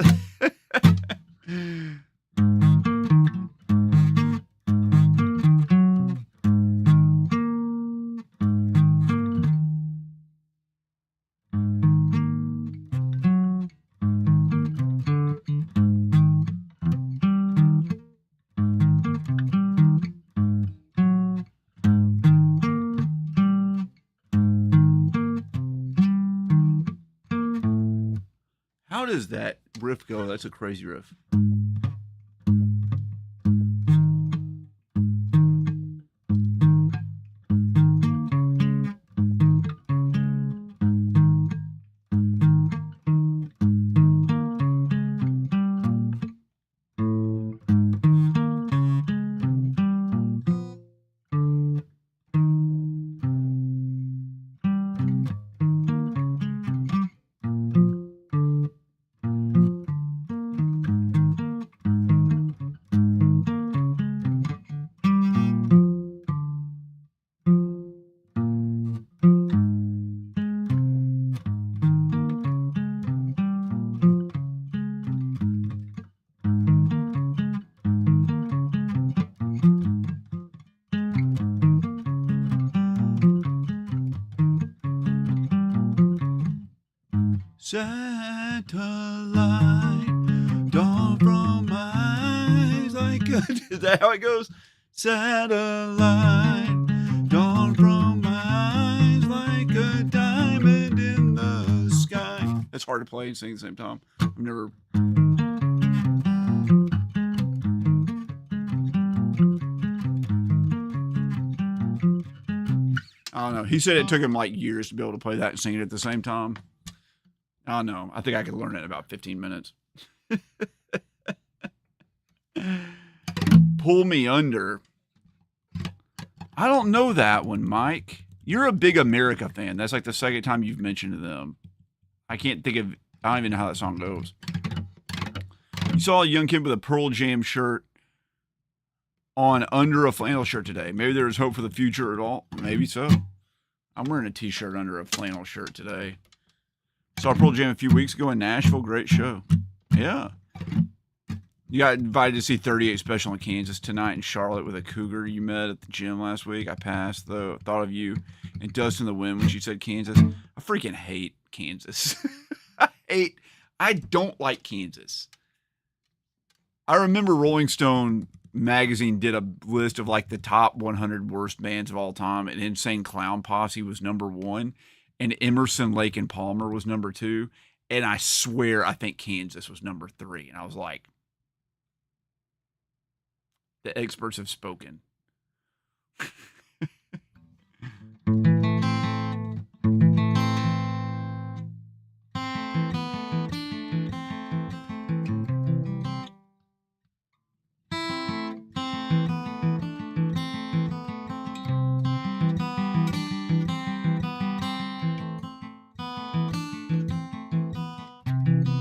How does that riff go? That's a crazy riff. Satellite, dawn from my eyes like a... Is that how it goes? Satellite, dawn from my eyes like a diamond in the sky. That's hard to play and sing at the same time. I've never... I don't know. He said it took him like years to be able to play that and sing it at the same time. I don't know. I think I could learn it in about 15 minutes. Pull Me Under. I don't know that one, Mike. You're a big America fan. That's like the second time you've mentioned them. I can't think of... I don't even know how that song goes. You saw a young kid with a Pearl Jam shirt on under a flannel shirt today. Maybe there's hope for the future at all. Maybe so. I'm wearing a t-shirt under a flannel shirt today. Saw Pearl Jam a few weeks ago in Nashville. Great show. Yeah. You got invited to see 38 Special in Kansas tonight in Charlotte with a cougar you met at the gym last week. I passed, though. Thought of you and Dust in the Wind when she said Kansas. I freaking hate Kansas. I don't like Kansas. I remember Rolling Stone magazine did a list of like the top 100 worst bands of all time, and Insane Clown Posse was number 1. And Emerson, Lake, and Palmer was number 2. And I swear I think Kansas was number 3. And I was like, the experts have spoken.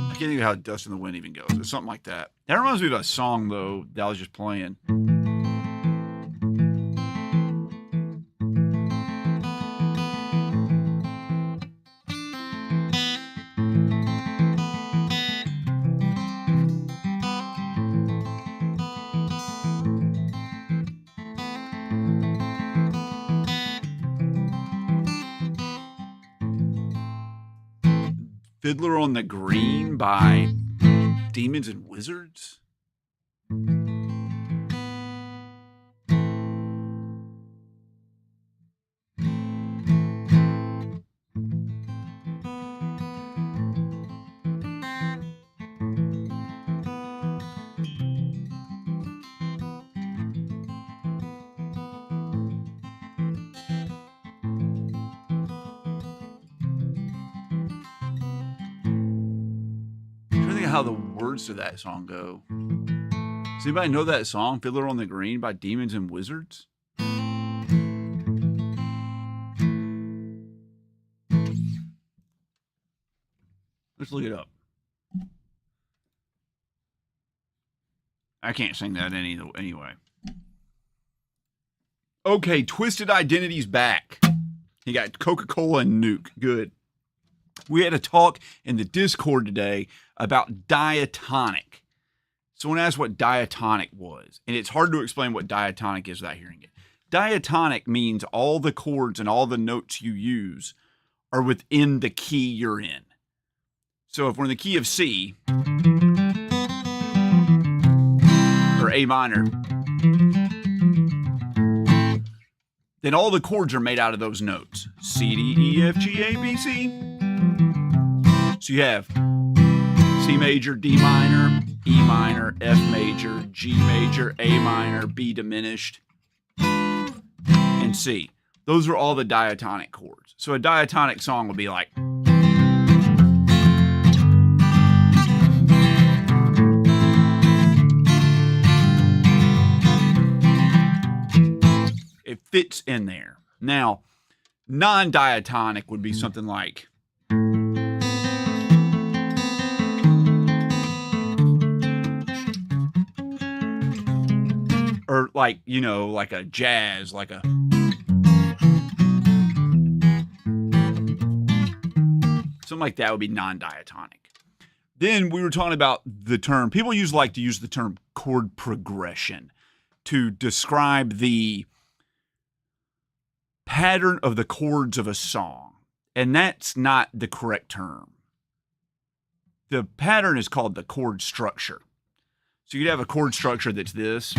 I can't think of how Dust in the Wind even goes. It's something like that. That reminds me of a song, though, that I was just playing. Fiddler on the Green by Demons and Wizards. How the words to that song go. Does anybody know that song, Fiddler on the Green by Demons and Wizards? Let's look it up. I can't sing that anyway. Okay, Twisted Identity's back. He got Coca-Cola and Nuke. Good. We had a talk in the Discord today about diatonic. Someone asked what diatonic was, and it's hard to explain what diatonic is without hearing it. Diatonic means all the chords and all the notes you use are within the key you're in. So if we're in the key of C or A minor, then all the chords are made out of those notes. C, D, E, F, G, A, B, C. So you have C major, D minor, E minor, F major, G major, A minor, B diminished, and C. Those are all the diatonic chords. So a diatonic song would be like, it fits in there. Now, non-diatonic would be something like, or like, you know, like a jazz, like a, something like that would be non-diatonic. Then we were talking about the term, people like to use the term chord progression to describe the pattern of the chords of a song. And that's not the correct term. The pattern is called the chord structure. So you'd have a chord structure that's this.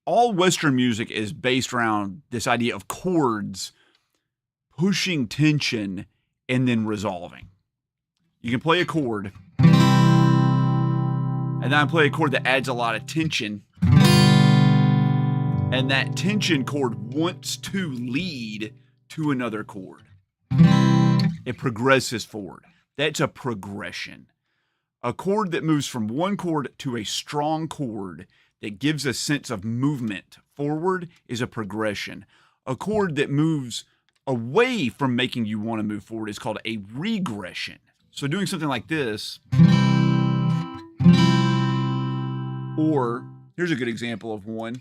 All Western music is based around this idea of chords pushing tension and then resolving. You can play a chord, and then I play a chord that adds a lot of tension, and that tension chord wants to lead to another chord. It progresses forward. That's a progression. A chord that moves from one chord to a strong chord that gives a sense of movement forward is a progression. A chord that moves away from making you want to move forward is called a regression. So doing something like this, or here's a good example of one.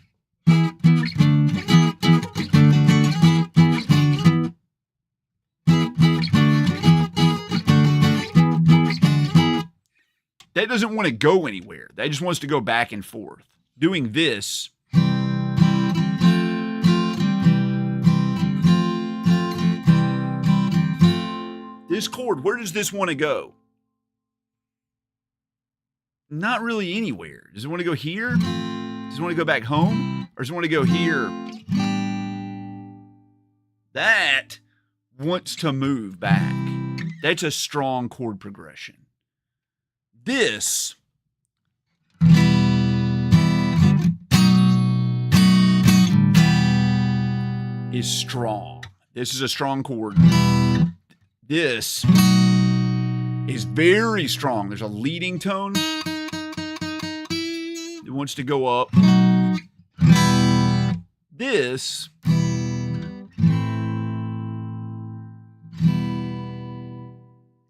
That doesn't want to go anywhere. That just wants to go back and forth. Doing this, this chord, where does this want to go? Not really anywhere. Does it want to go here? Does it want to go back home? Or does it want to go here? That wants to move back. That's a strong chord progression. This is strong. This is a strong chord. This is very strong. There's a leading tone. It wants to go up. This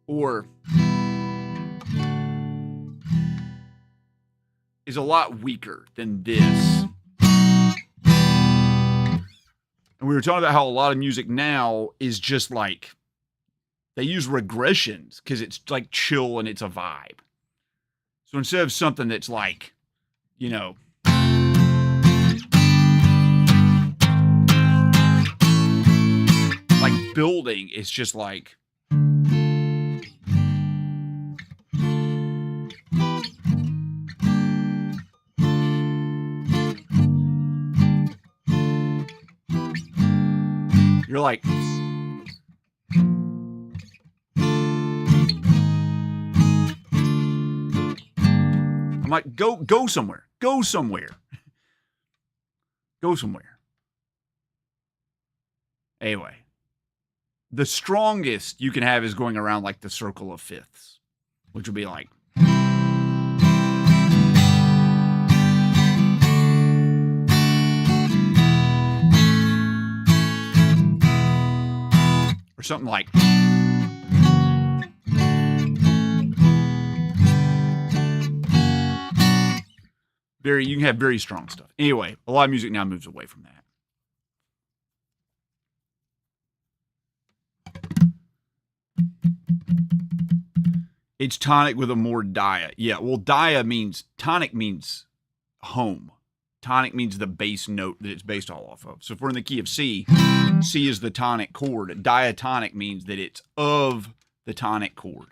or is a lot weaker than this. And we were talking about how a lot of music now is just like, they use regressions because it's like chill and it's a vibe. So instead of something that's like, you know, like building, it's just like, you're like, I'm like, go somewhere. Go somewhere. Go somewhere. Anyway, the strongest you can have is going around like the circle of fifths, which would be like, or something like, You can have very strong stuff. Anyway, a lot of music now moves away from that. It's tonic with a more dia. Yeah, well, tonic means home. Tonic means the bass note that it's based all off of. So if we're in the key of C, C is the tonic chord. Diatonic means that it's of the tonic chord.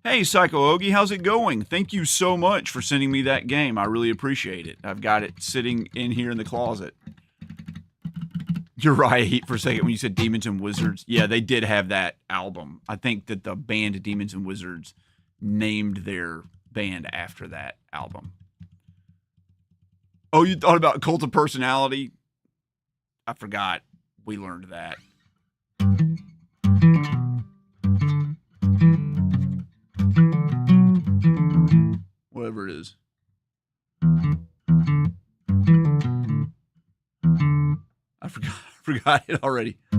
Hey, Psycho Ogie, how's it going? Thank you so much for sending me that game. I really appreciate it. I've got it sitting in here in the closet. You're right for a second when you said Demons and Wizards. Yeah, they did have that album. I think that the band Demons and Wizards named their band after that album. Oh, you thought about Cult of Personality? I forgot. We learned that. Whatever it is. I forgot it already. I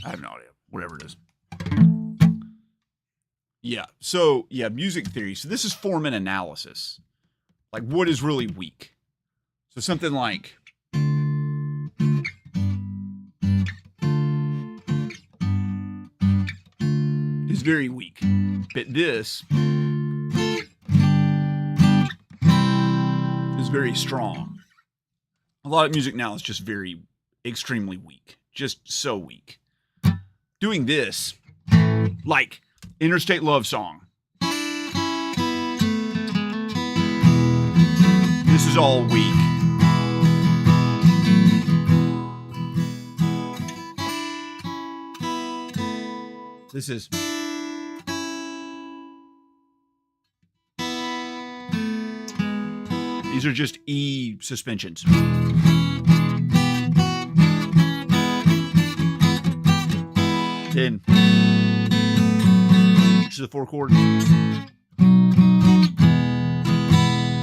have no idea. Whatever it is. Yeah. So, yeah, music theory. So this is form and analysis. Like, what is really weak? So something like... is very weak. But this is very strong. A lot of music now is just very, extremely weak. Just so weak. Doing this, like Interstate Love Song. This is all weak. This is... these are just E suspensions. Then, this is a 4 chord.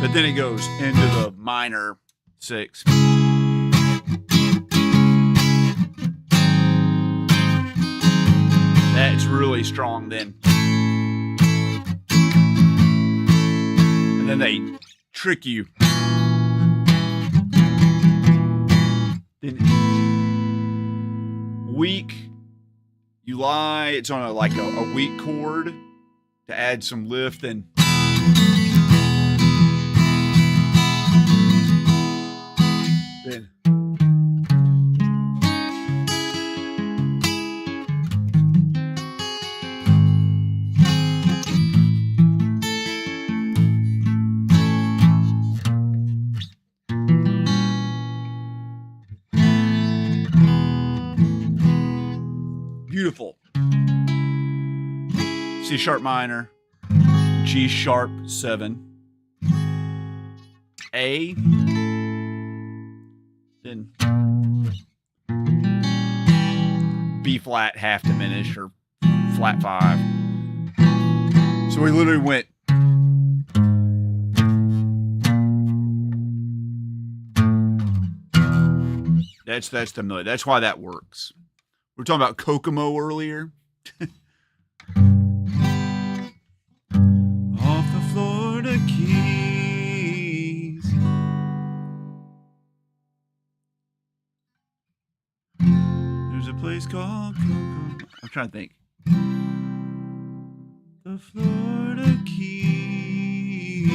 But then it goes into the minor 6. That's really strong then. And then they trick you. Then weak, you lie, it's on a weak chord to add some lift and then beautiful. C sharp minor, G sharp 7, A, then B flat half diminished or flat 5. So we literally went that's the melody. That's why that works. We were talking about Kokomo earlier. Off the Florida Keys. There's a place called Kokomo. I'm trying to think. The Florida Keys.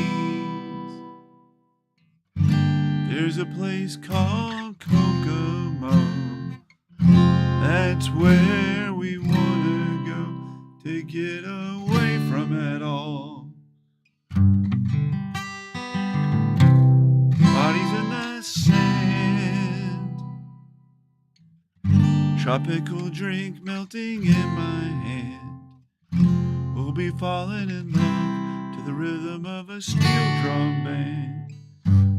There's a place called Kokomo. That's where we want to go to get away from it all. Bodies in the sand. Tropical drink melting in my hand. We'll be falling in love to the rhythm of a steel drum band.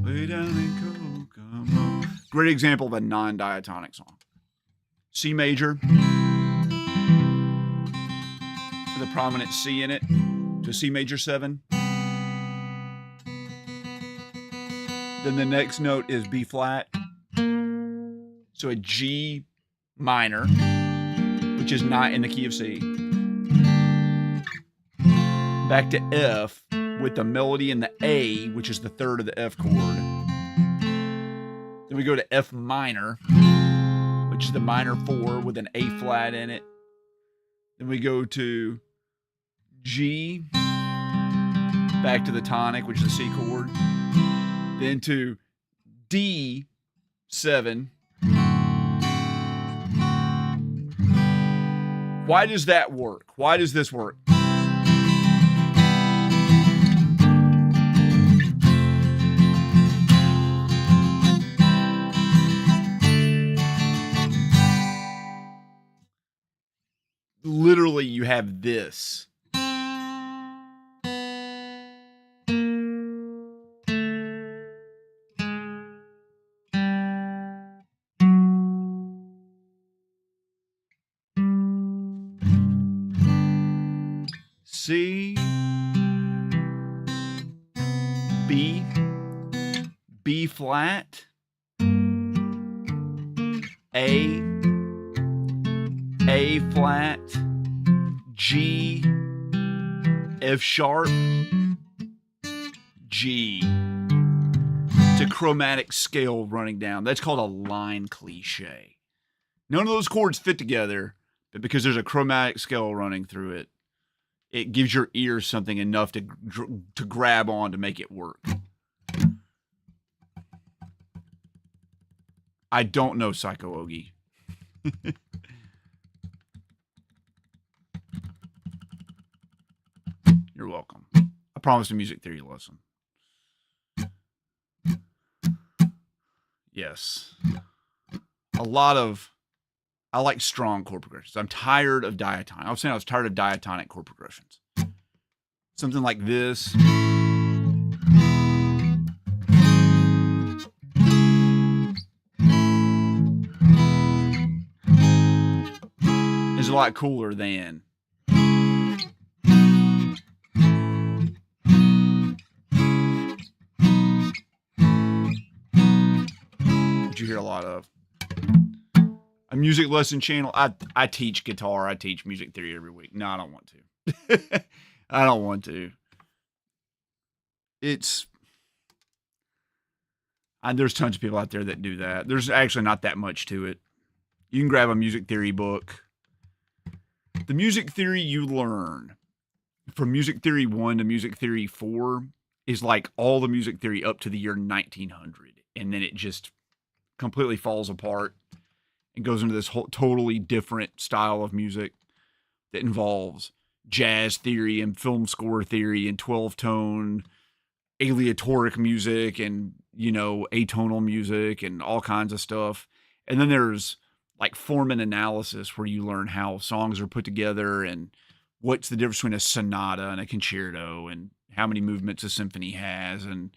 Way down in Kokomo. Great example of a non-diatonic song. C major, with a prominent C in it, to C major 7. Then the next note is B flat. So a G minor, which is not in the key of C. Back to F with the melody in the A, which is the third of the F chord. Then we go to F minor, which is the minor 4 with an A flat in it. Then we go to G, back to the tonic, which is the C chord. Then to D7. Why does that work? Why does this work? Literally, you have this. C, B, B flat, A flat, G, F sharp, G. It's a chromatic scale running down. That's called a line cliche. None of those chords fit together, but because there's a chromatic scale running through it, it gives your ears something enough to grab on to make it work. I don't know Psycho Ogie. You're welcome. I promised a music theory lesson. Yes. I like strong chord progressions. I'm tired of diatonic. I was saying I was tired of diatonic chord progressions. Something like this. Is a lot cooler than. What you hear a lot of. A music lesson channel. I teach guitar. I teach music theory every week. No, I don't want to. I don't want to. There's tons of people out there that do that. There's actually not that much to it. You can grab a music theory book. The music theory you learn from music theory 1 to music theory 4 is like all the music theory up to the year 1900. And then it just completely falls apart and goes into this whole totally different style of music that involves jazz theory and film score theory and 12-tone aleatoric music and, atonal music and all kinds of stuff. And then there's like form and analysis where you learn how songs are put together and what's the difference between a sonata and a concerto and how many movements a symphony has and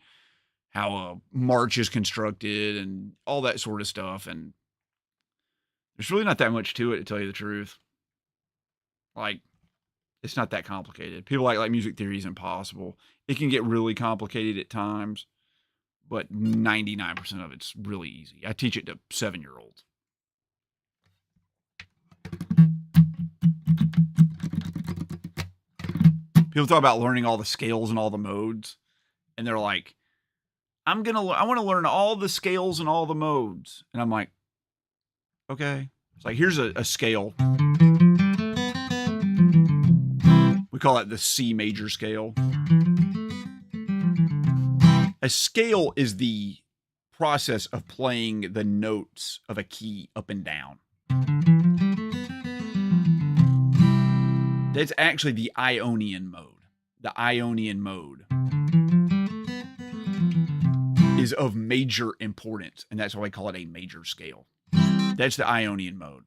how a march is constructed and all that sort of stuff. And there's really not that much to it, to tell you the truth. Like, it's not that complicated. People act like music theory is impossible. It can get really complicated at times, but 99% of it's really easy. I teach it to 7-year-olds. People talk about learning all the scales and all the modes, and they're like, I want to learn all the scales and all the modes. And I'm like, okay. It's like, here's a scale. We call it the C major scale. A scale is the process of playing the notes of a key up and down. That's actually the Ionian mode. The Ionian mode is of major importance, and that's why we call it a major scale. That's the Ionian mode.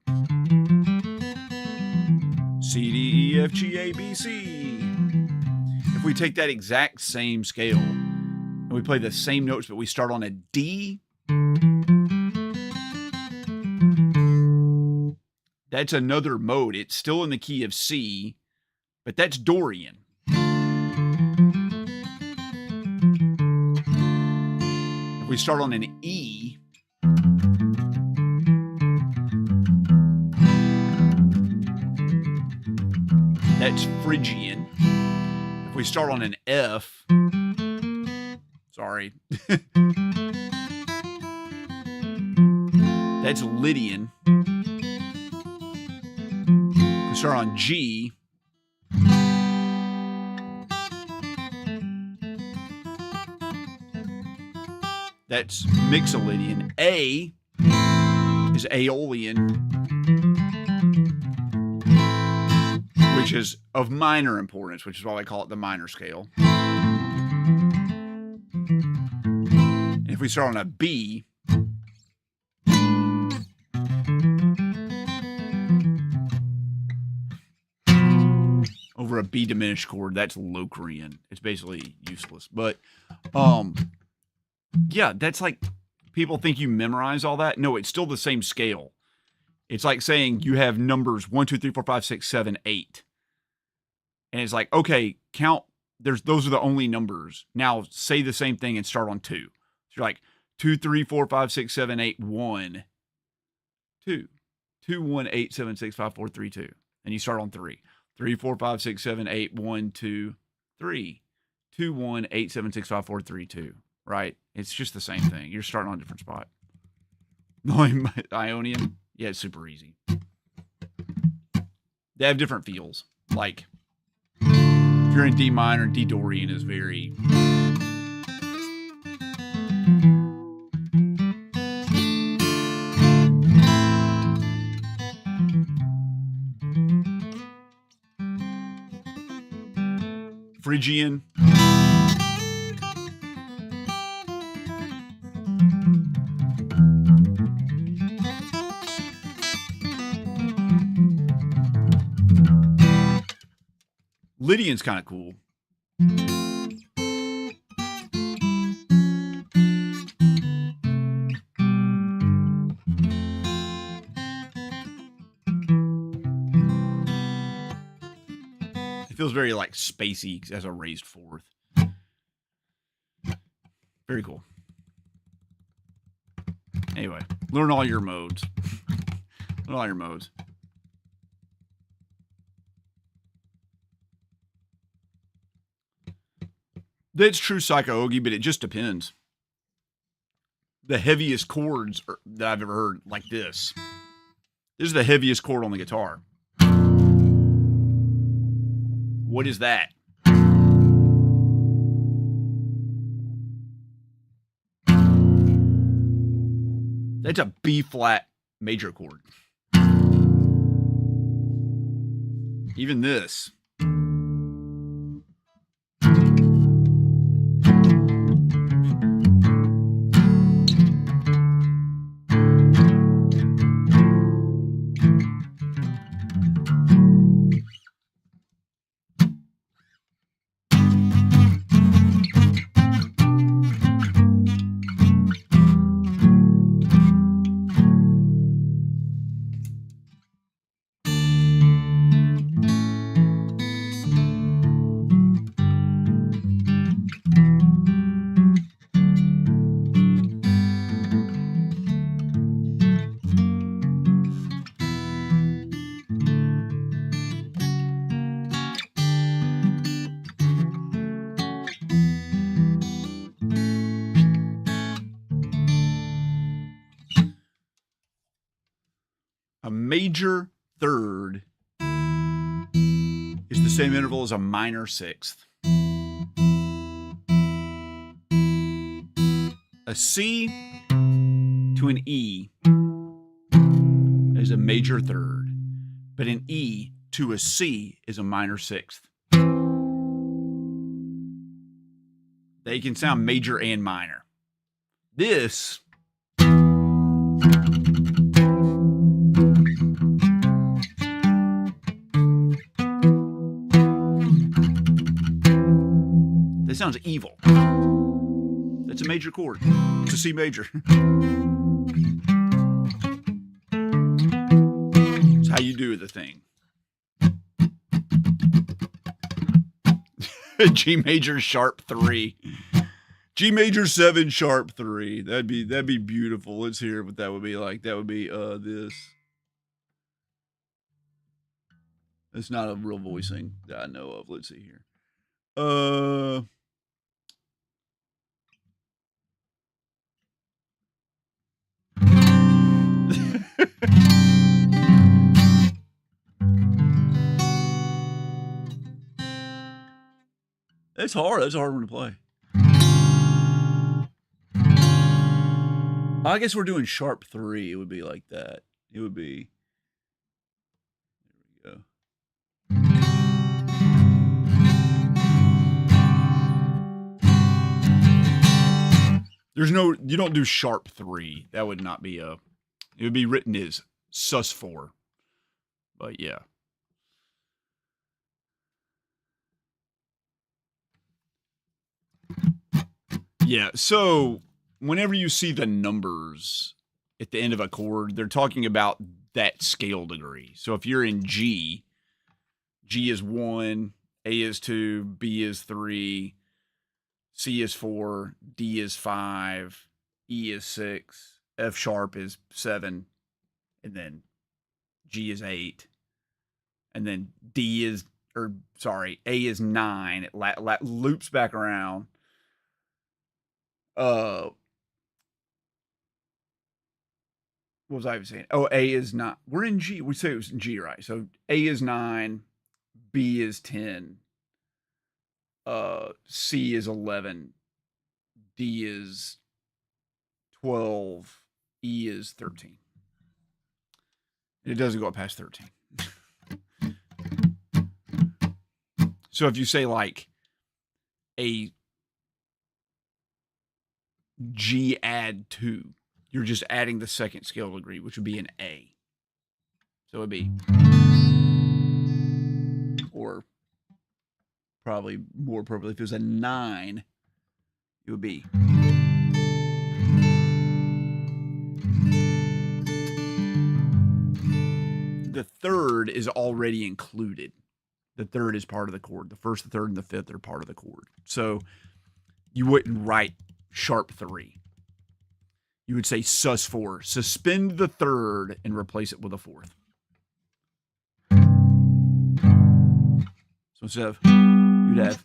C, D, E, F, G, A, B, C. If we take that exact same scale and we play the same notes, but we start on a D, that's another mode. It's still in the key of C, but that's Dorian. If we start on an E, That's Phrygian. If we start on an F, sorry, that's Lydian. If we start on G, that's Mixolydian. A is Aeolian, which is of minor importance, which is why I call it the minor scale. And if we start on a B, over a B diminished chord, that's Locrian. It's basically useless. But yeah, that's like, people think you memorize all that. No, it's still the same scale. It's like saying you have numbers 1, 2, 3, 4, 5, 6, 7, 8. And it's like, okay, count. Those are the only numbers. Now say the same thing and start on 2. So you're like 2, 3, 4, 5, 6, 7, 8, 1, 2, 2, 1, 8, 7, 6, 5, 4, 3, 2. And you start on 3. 3, 4, 5, 6, 7, 8, 1, 2, 3. 2, 1, 8, 7, 6, 5, 4, 3, 2. Right? It's just the same thing. You're starting on a different spot. Ionian? Yeah, it's super easy. They have different feels. Like, if you're in D minor, D Dorian is very... Phrygian. Lydian's kind of cool. It feels very like spacey as a raised fourth. Very cool. Anyway, learn all your modes. Learn all your modes. That's true psycho-ogi, but it just depends. The heaviest chords that I've ever heard, like this. This is the heaviest chord on the guitar. What is that? That's a B-flat major chord. Even this. A major third is the same interval as a minor sixth. A C to an E is a major third, but an E to a C is a minor sixth. They can sound major and minor. This sounds evil. That's a major chord. It's a C major. It's how you do the thing. G major sharp 3. G major 7 sharp 3. That'd be beautiful. Let's hear what that would be like. That would be this. It's not a real voicing that I know of. Let's see here. It's hard. That's a hard one to play. I guess we're doing sharp 3. It would be like that. It would be. There we go. There's no. You don't do sharp 3. That would not be a. It would be written as sus4. But yeah. Yeah, so whenever you see the numbers at the end of a chord, they're talking about that scale degree. So if you're in G, G is 1, A is 2, B is 3, C is 4, D is 5, E is 6, F sharp is 7, and then G is 8, and then A is 9. It loops back around. What was I even saying? Oh, A is not. We're in G. We say it was in G, right? So A is 9, B is 10, C is 11, D is 12, E is 13. It doesn't go up past 13. So if you say like a G add 2, you're just adding the second scale degree, which would be an A. So it would be, or probably more appropriately, if it was a 9, it would be. The third is already included. The third is part of the chord. The first, the third, and the fifth are part of the chord. So you wouldn't write sharp 3. You would say sus4. Suspend the third and replace it with a fourth. So instead of, you'd have.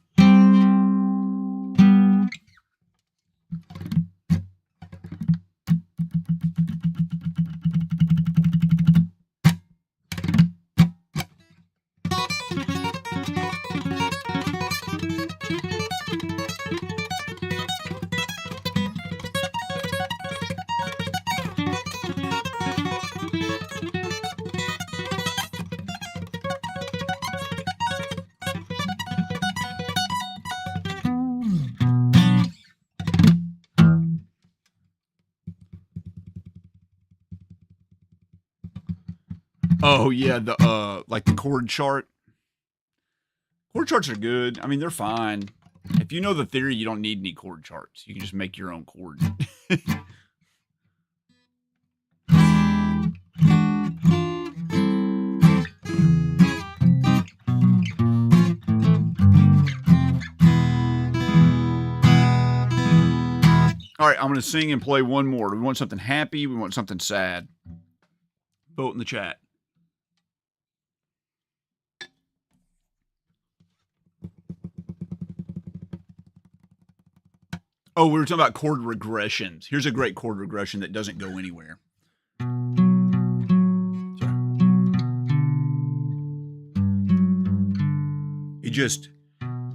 Oh yeah, the like the chord chart. Chord charts are good. I mean, they're fine. If you know the theory, you don't need any chord charts. You can just make your own chord. All right, I'm going to sing and play one more. Do we want something happy? We want something sad? Vote in the chat. Oh, we were talking about chord regressions. Here's a great chord regression that doesn't go anywhere. Sorry. It just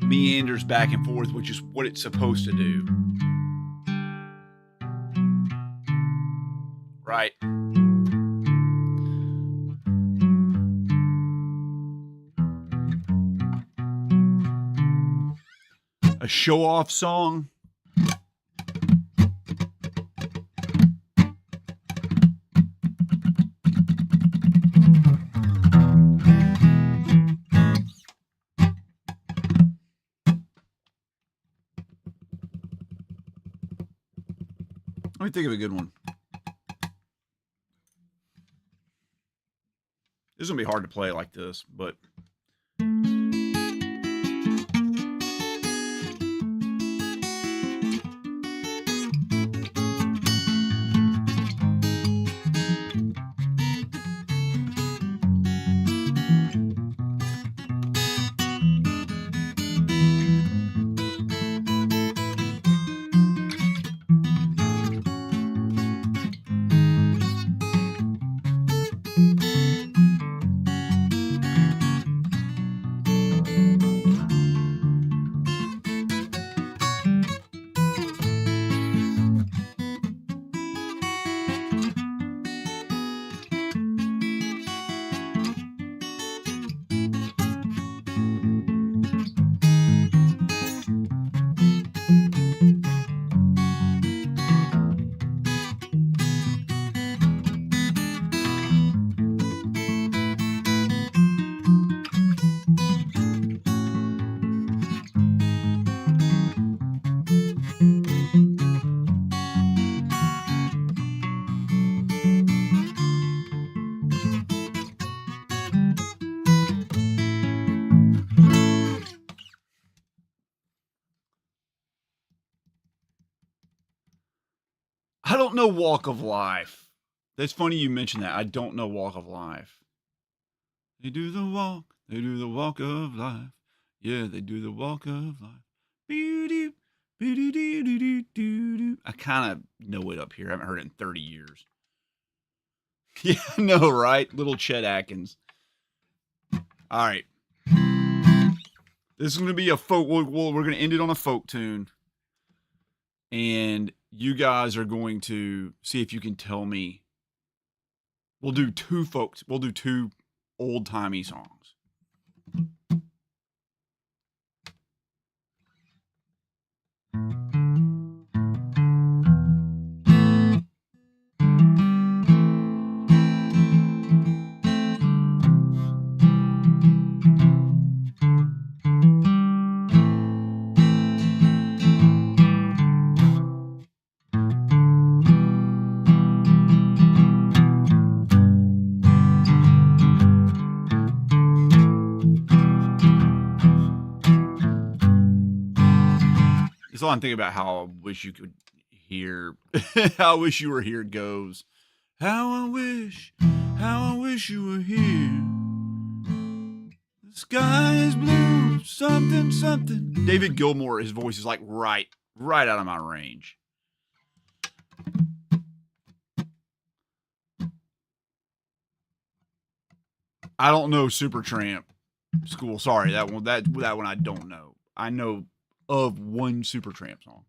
meanders back and forth, which is what it's supposed to do. Right? A show-off song. Let me think of a good one. This is going to be hard to play like this, but... I don't know Walk of Life. That's funny you mentioned that. I don't know Walk of Life. They do the walk. They do the walk of life. Yeah, they do the walk of life. Boo-doo, boo-doo-doo-doo-doo-doo. I kind of know it up here. I haven't heard it in 30 years. Yeah, I know, right? Little Chet Atkins. All right. This is going to be a folk. We're going to end it on a folk tune. And you guys are going to see if you can tell me. We'll do two folks. We'll do two old-timey songs. So I'm thinking about how I wish you could hear, how I wish you were here goes. How I wish you were here. The sky is blue, something, something. David Gilmour, his voice is like right out of my range. I don't know Supertramp School. Sorry, that one I don't know. I know of one Supertramp song.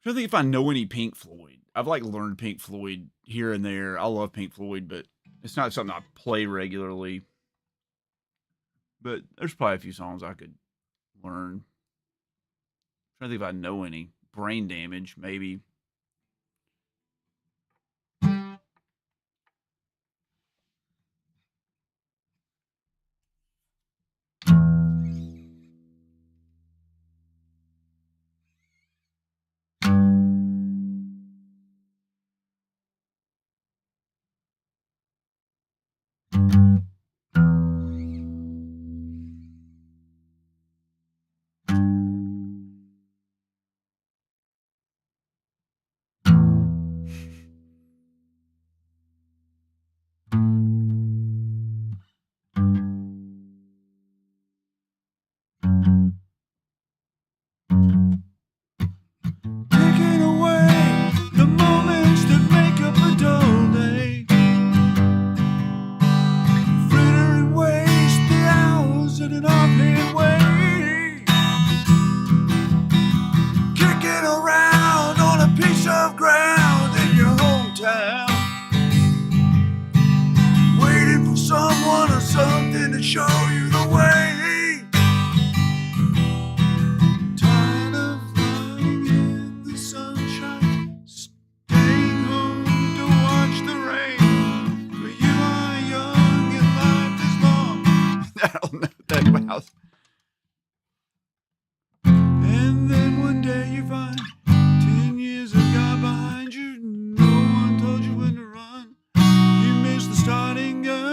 I don't think if I know any Pink Floyd. I've like learned Pink Floyd here and there. I love Pink Floyd, but it's not something I play regularly. But there's probably a few songs I could learn. I don't think if I know any. Brain Damage, maybe. Taking away the moments that make up a dull day. Frittering waste the hours in an offhand way. Kicking around on a piece of ground in your hometown. Waiting for someone or something to show you the way. Tired of lying in the sunshine, staying home to watch the rain. But you are young and life is long. I don't know that well. And then one day you find 10 years have gone behind you. No one told you when to run. You missed the starting gun.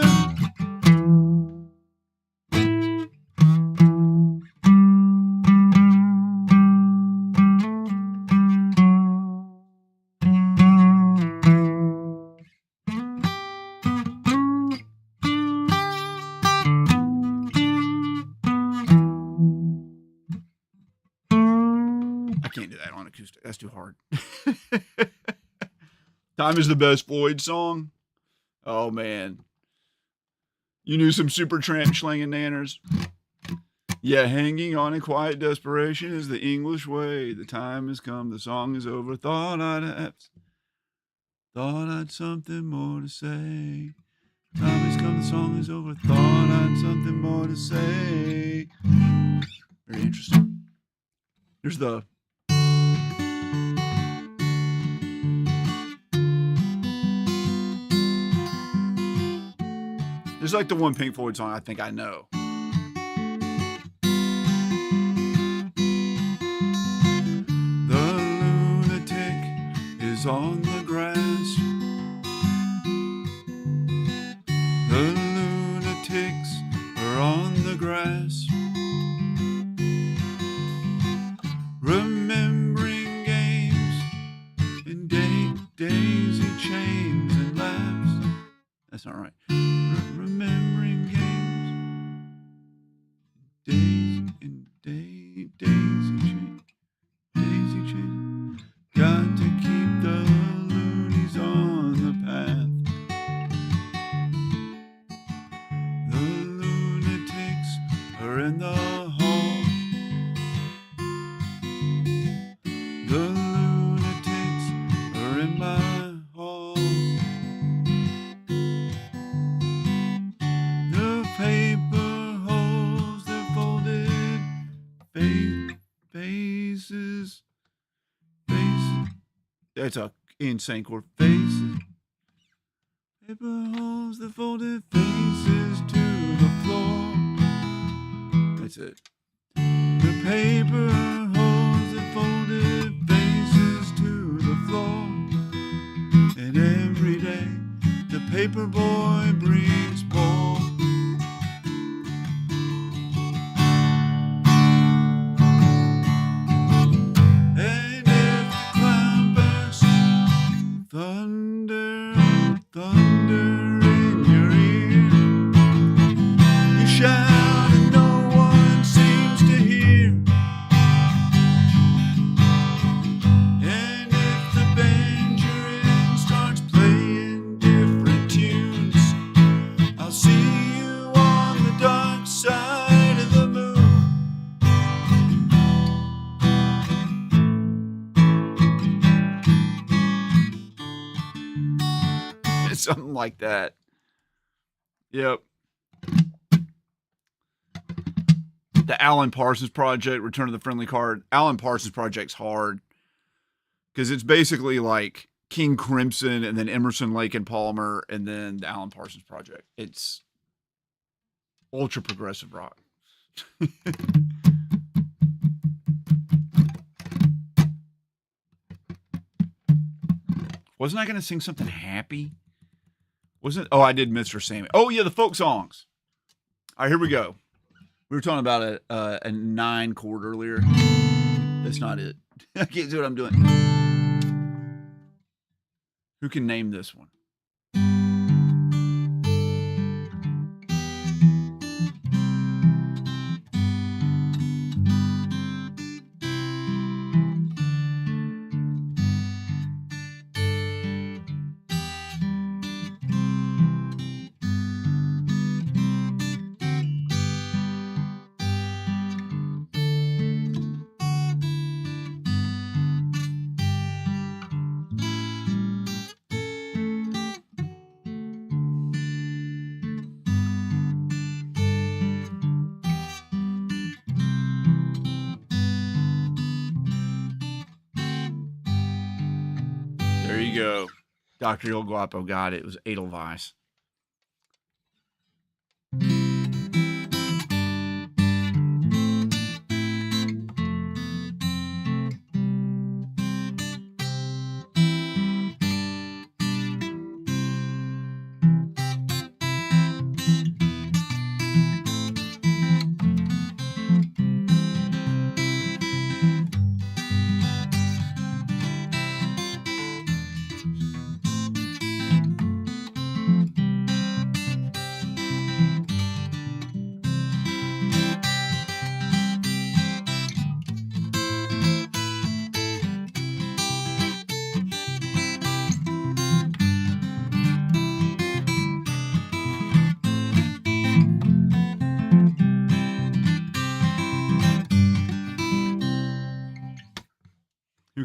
I can't do that on acoustic. That's too hard. Time is the Best Floyd song. Oh, man. You knew some Supertramp slanging nanners. Yeah, hanging on in quiet desperation is the English way. The time has come, the song is over. Thought I'd something more to say. Time has come, the song is over. Thought I'd something more to say. Very interesting. Here's the. There's like the one Pink Floyd song I think I know. The lunatic is on the grass. The lunatics are on the grass. Remembering games and daisy chains and laughs. That's not right. Remembering games, daisy chains, daisy chains. Got to keep the loonies on the path. The lunatics are in the hall. The lunatics are in my hall. The paper holds their folded faces. That's a insane chord. Faces. Paper holds the folded faces to the floor. That's it. The paper holds the folded faces to the floor. And every day the paper boy brings more. And if the cloud bursts, thunder in your ear, you shout and no one seems to hear. And if the banjorin starts playing different tunes, I'll see you on the dark side of the moon. Something like that. Yep. The Alan Parsons Project, Return of the Friendly Card. Alan Parsons Project's hard because it's basically like King Crimson and then Emerson, Lake and Palmer and then the Alan Parsons Project. It's ultra progressive rock. Wasn't I going to sing something happy? Wasn't? Oh, I did Mr. Sammy. Oh, yeah, the folk songs. All right, here we go. We were talking about a 9 chord earlier. That's not it. I can't see what I'm doing. Who can name this one? There you go. Dr. Il Guapo got it. It was Edelweiss.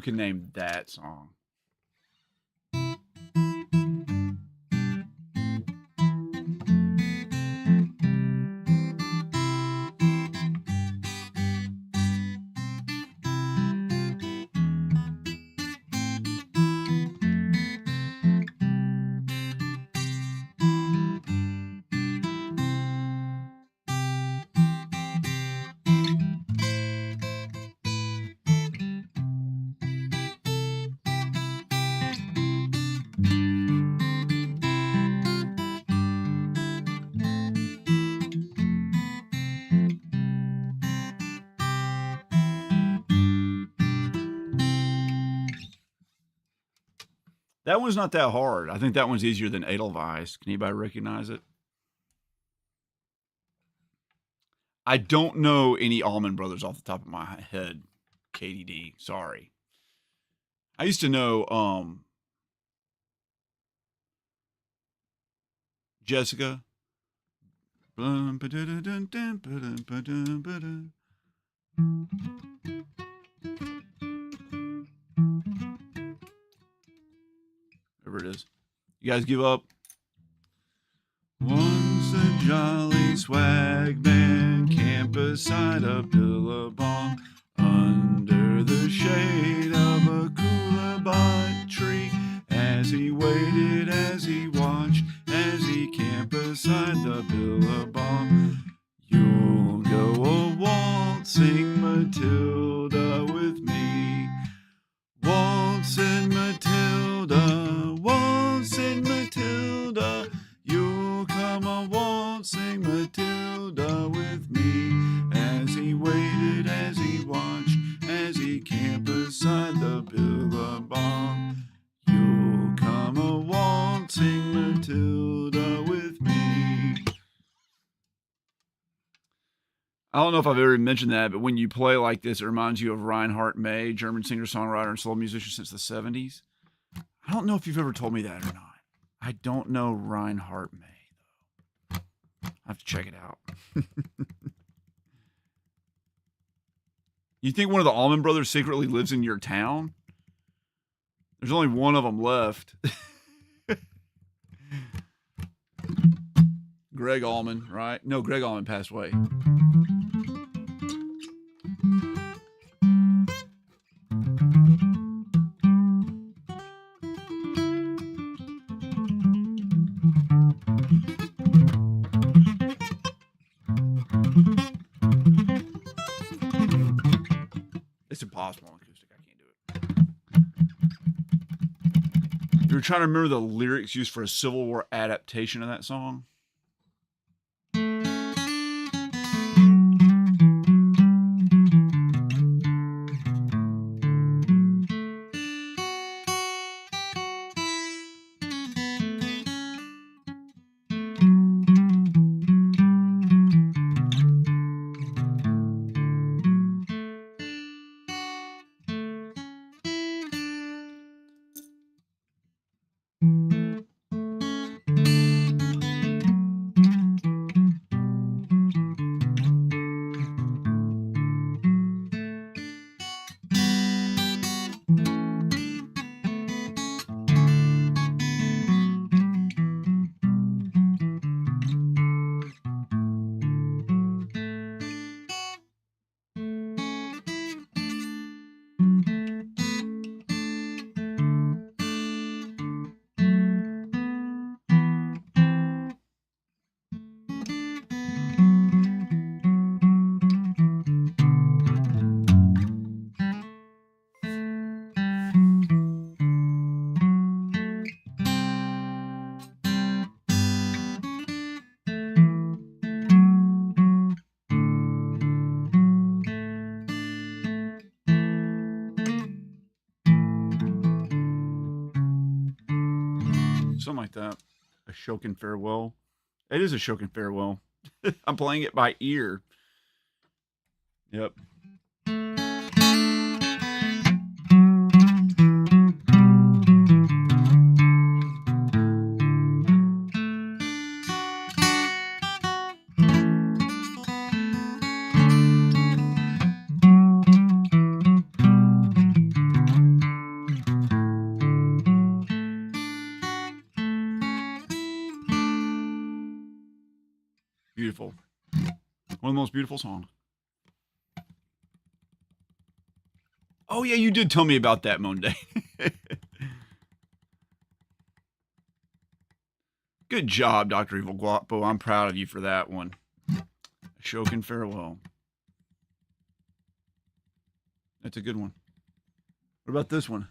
can name that song? That one's not that hard. I think that one's easier than Edelweiss. Can anybody recognize it? I don't know any Allman Brothers off the top of my head. KDD, sorry. I used to know Jessica. Whatever it is. You guys give up? Once a jolly swag man camped beside a billabong under the shade of a coolabah tree. As he waited, as he watched, as he camped beside the billabong, you'll go a waltzing Matilda with me. Waltzing Matilda, waltzing Matilda, you'll come a waltzing Matilda with me. As he waited, as he watched, as he camped beside the billabong, you'll come a waltzing Matilda with me. I don't know if I've ever mentioned that, but when you play like this, it reminds you of Reinhard May, German singer-songwriter and solo musician since the 70s. I don't know if you've ever told me that or not. I don't know Reinhard May, though. I have to check it out. You think one of the Allman Brothers secretly lives in your town? There's only one of them left. Greg Allman, right? No, Greg Allman passed away. It's impossible on acoustic. I can't do it. You were trying to remember the lyrics used for a Civil War adaptation of that song? Something like that. A Shokin Farewell. It is a Shokin Farewell. I'm playing it by ear. Yep. beautiful. One of the most beautiful songs. Oh, yeah, you did tell me about that, Monday. Good job, Dr. Evil Guapo. I'm proud of you for that one. Ashokan Farewell. That's a good one. What about this one?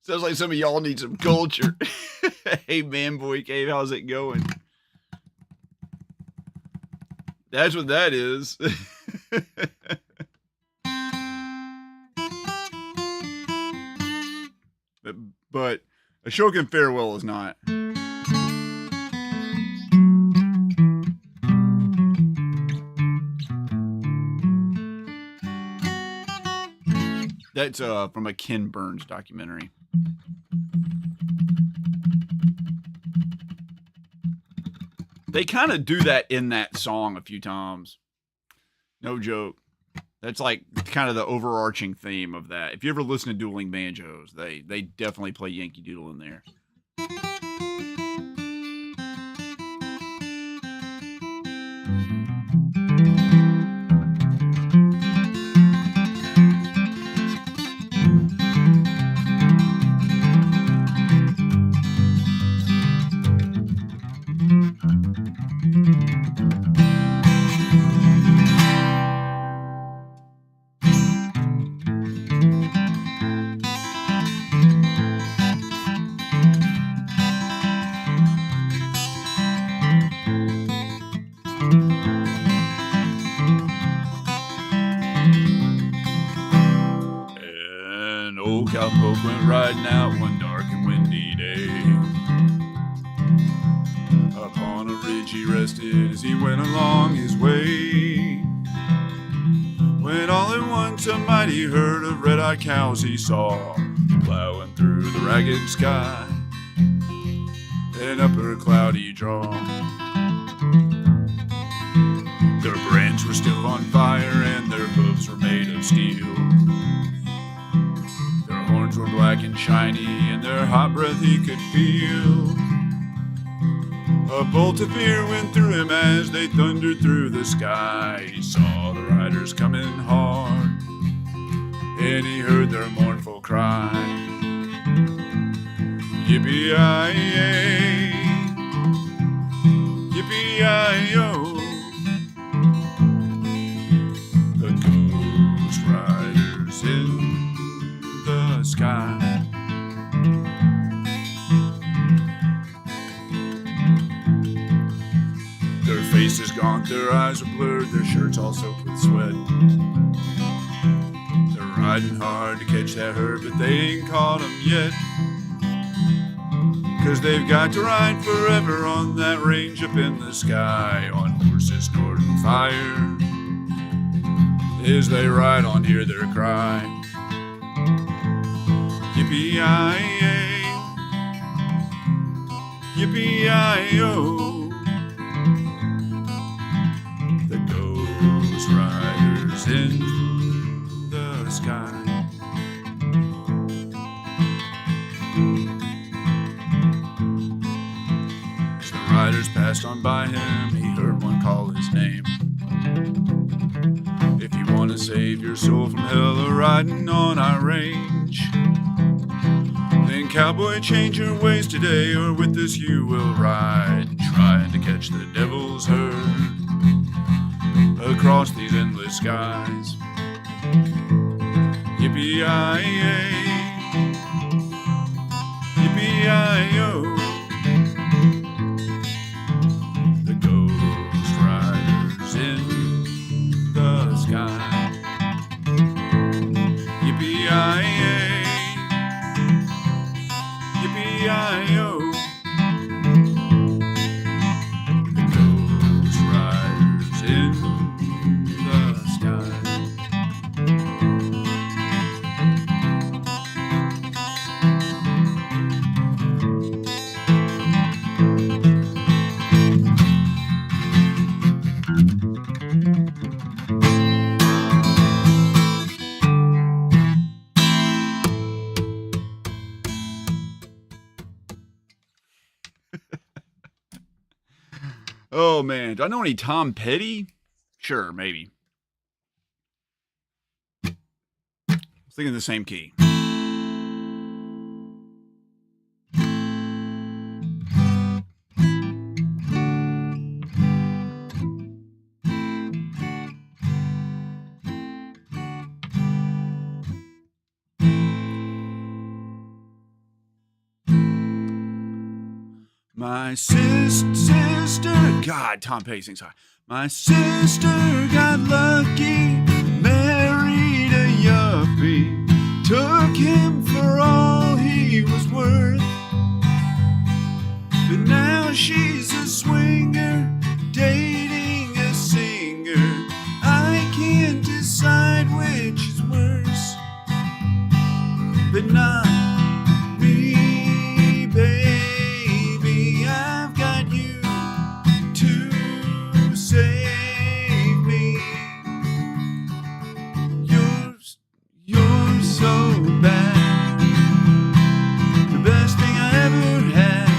Sounds like some of y'all need some culture. Hey, man, boy cave, how's it going? That's what that is. but Ashokan Farewell is not. That's from a Ken Burns documentary. They kind of do that in that song a few times. No joke. That's like kind of the overarching theme of that. If you ever listen to Dueling Banjos, they definitely play Yankee Doodle in there. Cowpoke went riding out one dark and windy day. Upon a ridge he rested as he went along his way. When all at once a mighty herd of red-eyed cows he saw, plowing through the ragged sky, an upper cloudy draw. Their brands were still on fire and their hooves were made of steel. Horns were black and shiny, and their hot breath he could feel. A bolt of fear went through him as they thundered through the sky. He saw the riders coming hard, and he heard their mournful cry. Yippee-yi-yay, yippee-yi-yo. The Ghost Riders in the sky. Their faces gaunt, their eyes are blurred, their shirts all soaked with sweat. They're riding hard to catch that herd, but they ain't caught 'em yet. 'Cause they've got to ride forever on that range up in the sky, on horses snorting fire. As they ride on, hear their cry. Yippee-yi-yay, yippee-yi-yo. The Ghost Riders in the sky. riders passed on by him, he heard one call his name. If you want to save your soul from hell or riding on our range, then cowboy, change your ways today, or with this you will ride, trying to catch the devil's herd across these endless skies. Yippee-yi-yay, yippee-yi-yo, the ghost riders in the sky. Yippee-yi-yay, yippee-yi-yo, the ghost riders in the sky. Oh man, do I know any Tom Petty? Sure, maybe. I was thinking the same key. My sister, God, Tom Petty sings high. My sister got lucky, married a yuppie, took him for all he was worth. But now she's a swinger, dating a singer. I can't decide which is worse, but not me, baby. I've got you to save me. You're so bad, the best thing I ever had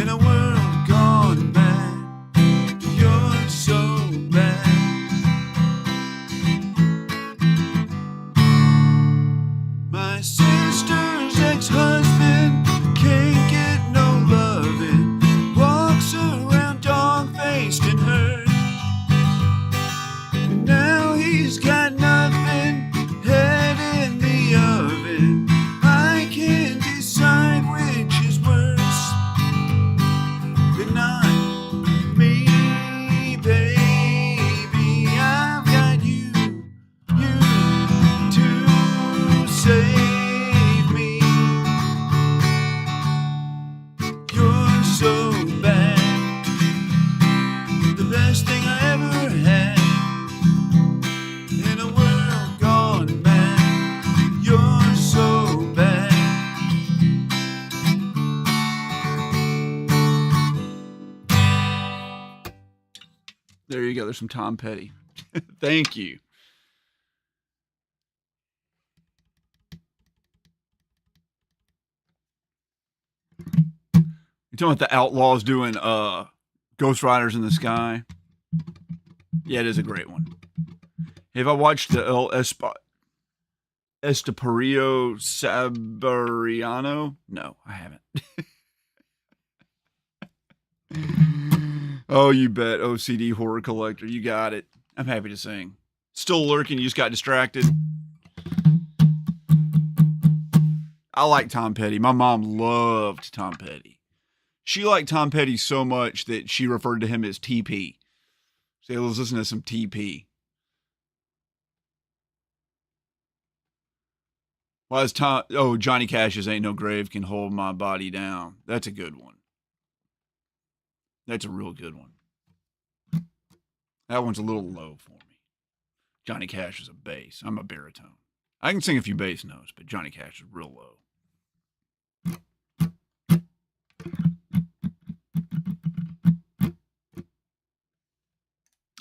in a world gone mad. You're so bad. My sister's ex-husband can't get no loving, walks around dog-faced and hurt, and now he's got nothing, head in the oven. I can't decide which is worse, but not me, baby. I've got you to save me. You're so bad, the best thing I ever had in a world gone mad. You're so bad. There you go. There's some Tom Petty. Thank you. You talking about the Outlaws doing Ghost Riders in the Sky? Yeah, it is a great one. Have I watched the El Estapario Sabariano? No, I haven't. Oh, you bet. OCD horror collector. You got it. I'm happy to sing. Still lurking. You just got distracted. I like Tom Petty. My mom loved Tom Petty. She liked Tom Petty so much that she referred to him as TP. So let's listen to some TP. Why is Tom? Oh, Johnny Cash's "Ain't No Grave Can Hold My Body Down." That's a good one. That's a real good one. That one's a little low for me. Johnny Cash is a bass. I'm a baritone. I can sing a few bass notes, but Johnny Cash is real low.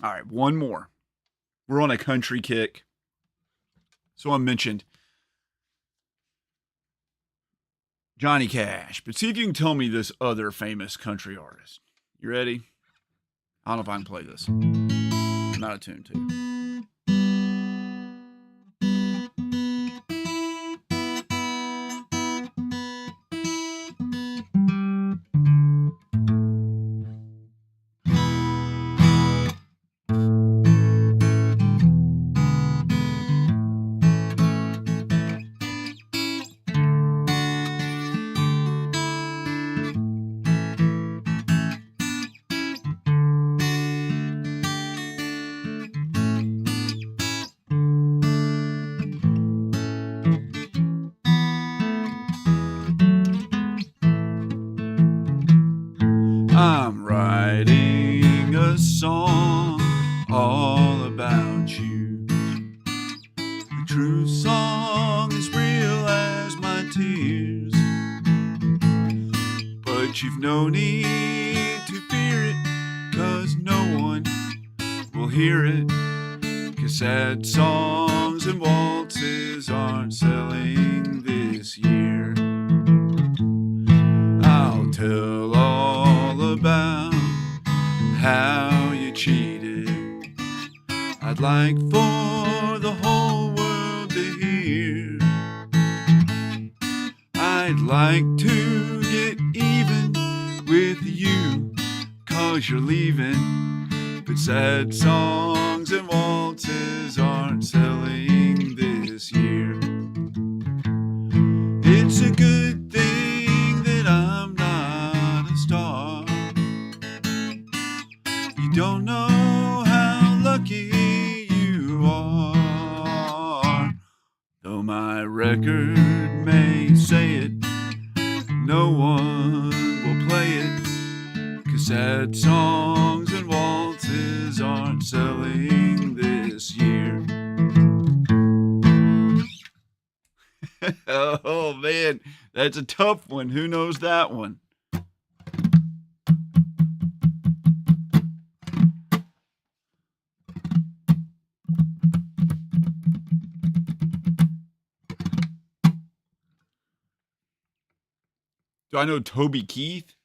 All right, one more. We're on a country kick. Someone mentioned Johnny Cash. But see if you can tell me this other famous country artist. You ready? I don't know if I can play this. I'm out of tune too. I'm writing a song all about you. The true song is real as my tears. But you've no need to fear it, 'cause no one will hear it. 'Cause sad songs and waltzes aren't selling this year. I'll tell all about how you cheated. I'd like for the whole world to hear. I'd like to get even with you, 'cause you're leaving. But sad songs and waltzes aren't selling this year. It's a good thing that I'm not a star. You don't know how lucky you are. Though my record may say it, no one will play it. 'Cause sad songs and waltzes aren't selling this year. Oh man, that's a tough one. Who knows that one? Do I know Toby Keith?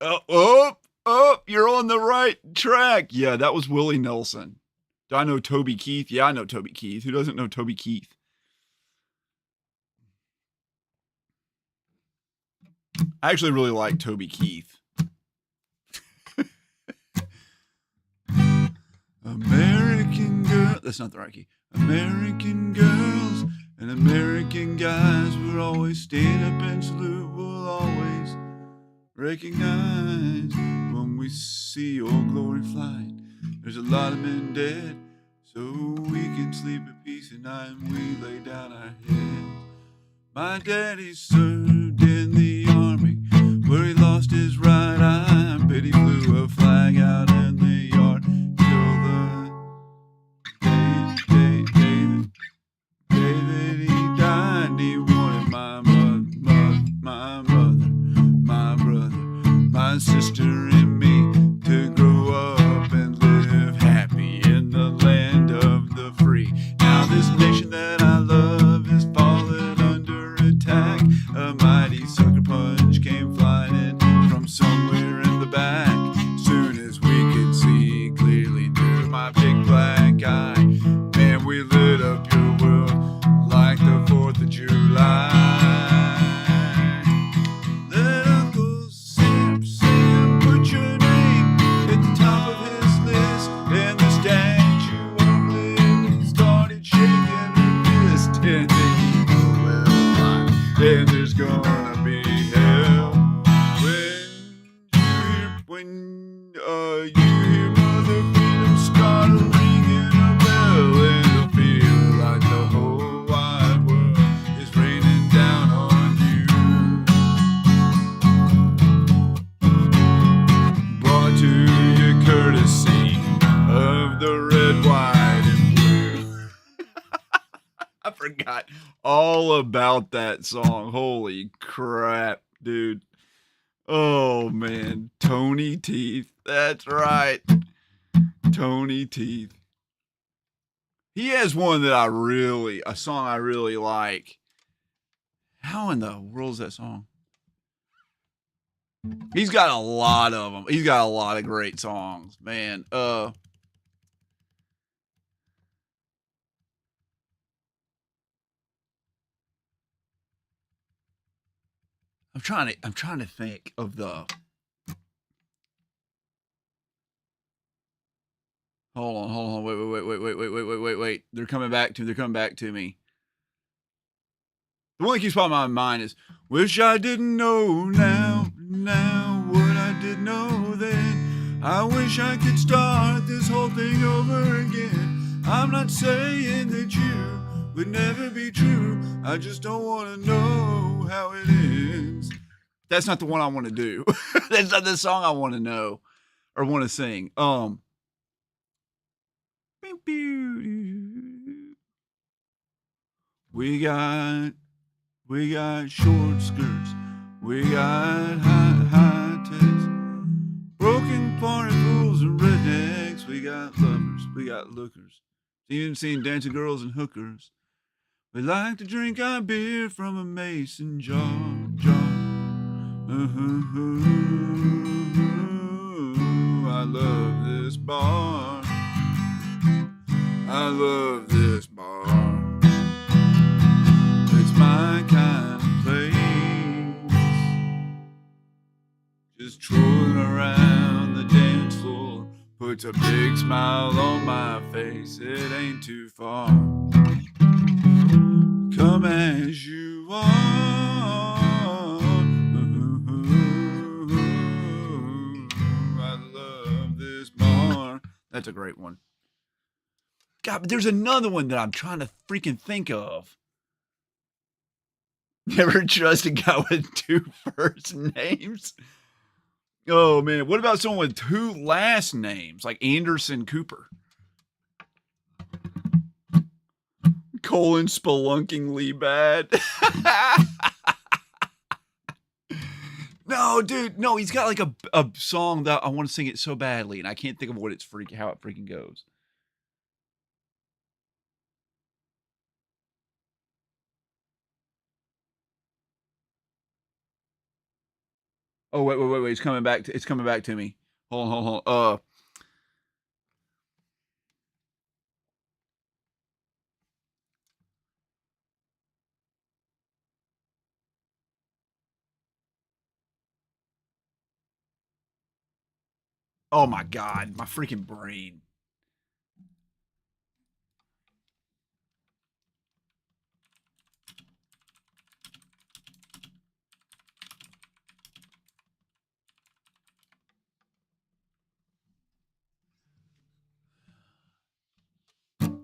Oh, you're on the right track. Yeah, that was Willie Nelson. Do I know Toby Keith? Yeah, I know Toby Keith. Who doesn't know Toby Keith? I actually really like Toby Keith. American girl. That's not the right key. American girls and American guys will always stand up and salute. We'll always recognize when we see old glory flying. There's a lot of men dead, so we can sleep at peace at night and we lay down our heads. My daddy served in the army, where he lost his right eye. But he flew a flag out in the yard till the day that he died. He wanted my mother, my brother, my sister, and me to grow up and live happy in the land of the free. Now this nation that I love is falling under attack. A mighty sucker punch came flying in from somewhere in the back. Soon as we could see clearly through my big black eye, man, we lit up your world like the 4th of July. Let Uncle Sam put your name at the top of his list, and the Statue of Liberty started shaking her fist. And the eagle will fly, and there's gonna be hell when you hear Mother Freedom start ringing a bell, and it'll feel like the whole wide world is raining down on you. Brought to you courtesy of the red, white, and blue. I forgot all about that song. Holy crap, dude. Oh man, Tony Teeth. That's right. Tony Teeth. He has one that a song I really like. How in the world is that song? He's got a lot of them. He's got a lot of great songs, man. I'm trying to think of the. Hold on. Wait. They're coming back to me. The one that keeps popping in my mind is, wish I didn't know now what I did know then. I wish I could start this whole thing over again. I'm not saying that you would never be true. I just don't want to know how it ends. That's not the one I want to do. That's not the song I want to know or want to sing. We got short skirts. We got high tech, broken party fools and rednecks. We got lovers. We got lookers. Even seen dancing girls and hookers. We like to drink our beer from a mason jar. I love this bar. I love this bar. It's my kind of place. Just trolling around the dance floor puts a big smile on my face. It ain't too far. Come as you are. I love this bar. That's a great one. God, but there's another one that I'm trying to freaking think of. Never trust a guy with two first names. Oh, man. What about someone with two last names, like Anderson Cooper? Colon spelunkingly bad. No, dude. No, he's got like a song that I want to sing it so badly, and I can't think of what it's how it freaking goes. Oh, wait. It's coming back to me. Hold on. Oh my God, my freaking brain.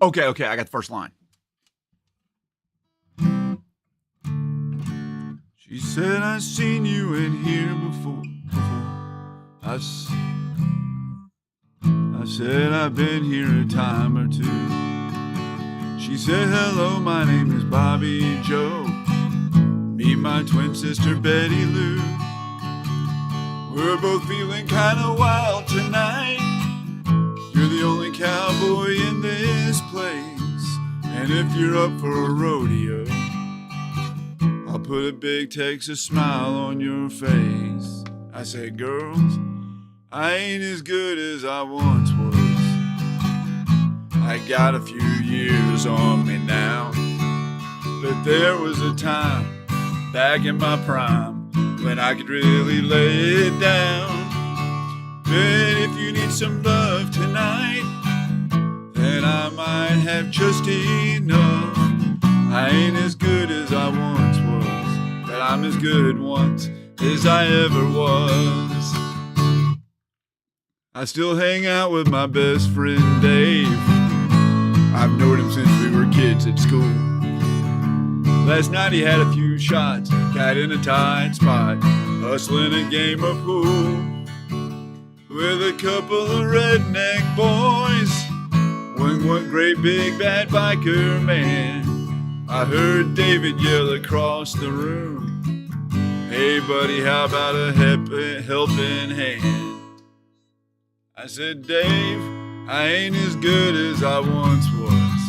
Okay, I got the first line. She said, I seen you in here before. I said, I've been here a time or two. She said, hello, my name is Bobby Joe. Me, my twin sister Betty Lou. We're both feeling kinda wild tonight. You're the only cowboy in this place. And if you're up for a rodeo, I'll put a big Texas smile on your face. I said, girls, I ain't as good as I once was. I got a few years on me now. But there was a time back in my prime when I could really lay it down. But if you need some love tonight, then I might have just enough. I ain't as good as I once was, but I'm as good once as I ever was. I still hang out with my best friend Dave. I've known him since we were kids at school. Last night he had a few shots, got in a tight spot, hustling a game of pool with a couple of redneck boys. One great big bad biker man. I heard David yell across the room, hey buddy, how about a helping hand? I said, Dave, I ain't as good as I once was.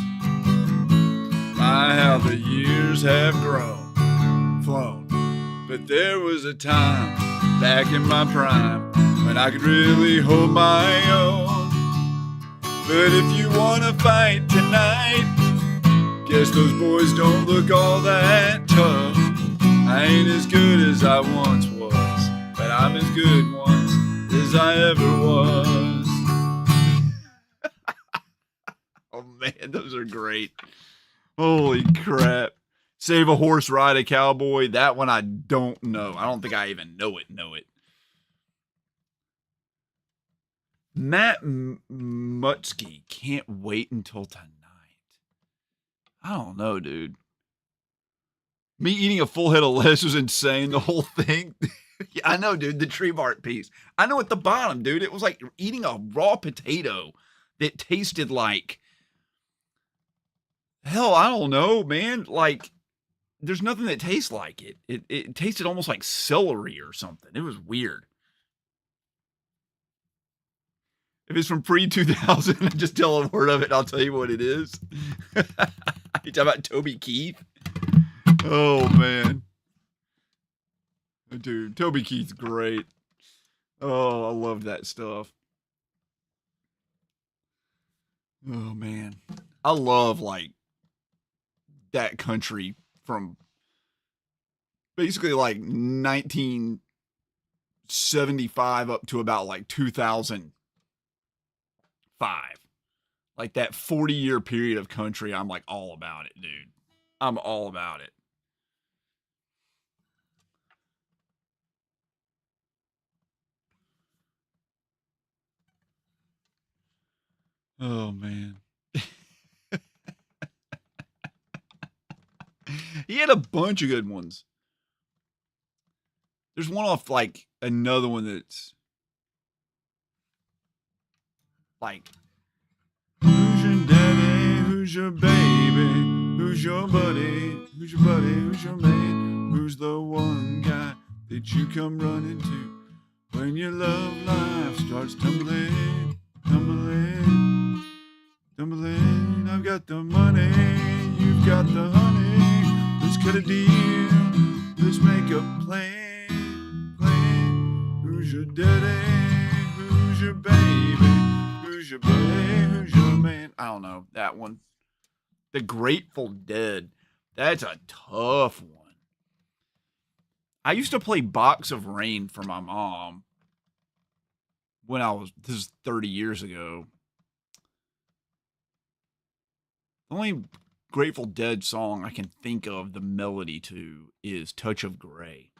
My, how the years have grown. But there was a time back in my prime when I could really hold my own. But if you wanna fight tonight, guess those boys don't look all that tough. I ain't as good as I once was, but I'm as good once as I ever was. Oh man, those are great. Holy crap. Save a horse, ride a cowboy. That one I don't know. I don't think I even know it. Matt Mutsky, can't wait until tonight. I don't know, dude. Me eating a full head of lettuce was insane. The whole thing. Yeah, I know, dude. The tree bark piece. I know at the bottom, dude. It was like eating a raw potato that tasted like, hell, I don't know, man. Like, there's nothing that tastes like it. It tasted almost like celery or something. It was weird. If it's from pre-2000, just tell a word of it and I'll tell you what it is. You talking about Toby Keith? Oh, man. Dude, Toby Keith's great. Oh, I love that stuff. Oh, man. I love, like, that country from basically, like, 1975 up to about, like, 2005. Like, that 40-year period of country, I'm, like, all about it, dude. I'm all about it. Oh, man. He had a bunch of good ones. There's one off, like, another one that's like, who's your daddy? Who's your baby? Who's your buddy? Who's your buddy? Who's your mate? Who's the one guy that you come running to when your love life starts tumbling, tumbling, tumbling? I've got the money, you've got the honey. Let's cut a deal. Let's make a plan, plan. Who's your daddy? Who's your baby? Who's your buddy? Who's your man? I don't know that one. The Grateful Dead. That's a tough one. I used to play Box of Rain for my mom when this is 30 years ago. The only Grateful Dead song I can think of the melody to is Touch of Grey,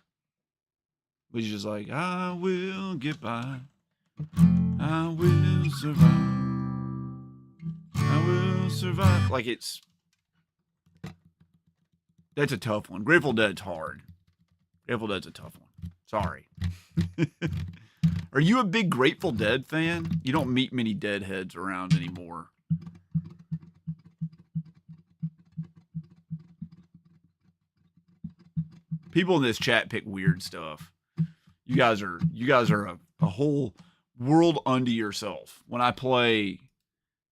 which is like, I will get by, I will survive, I will survive. Like, that's a tough one. Grateful Dead's hard. Grateful Dead's a tough one. Sorry. Are you a big Grateful Dead fan? You don't meet many Deadheads around anymore. People in this chat pick weird stuff. You guys are a whole world unto yourself. When I play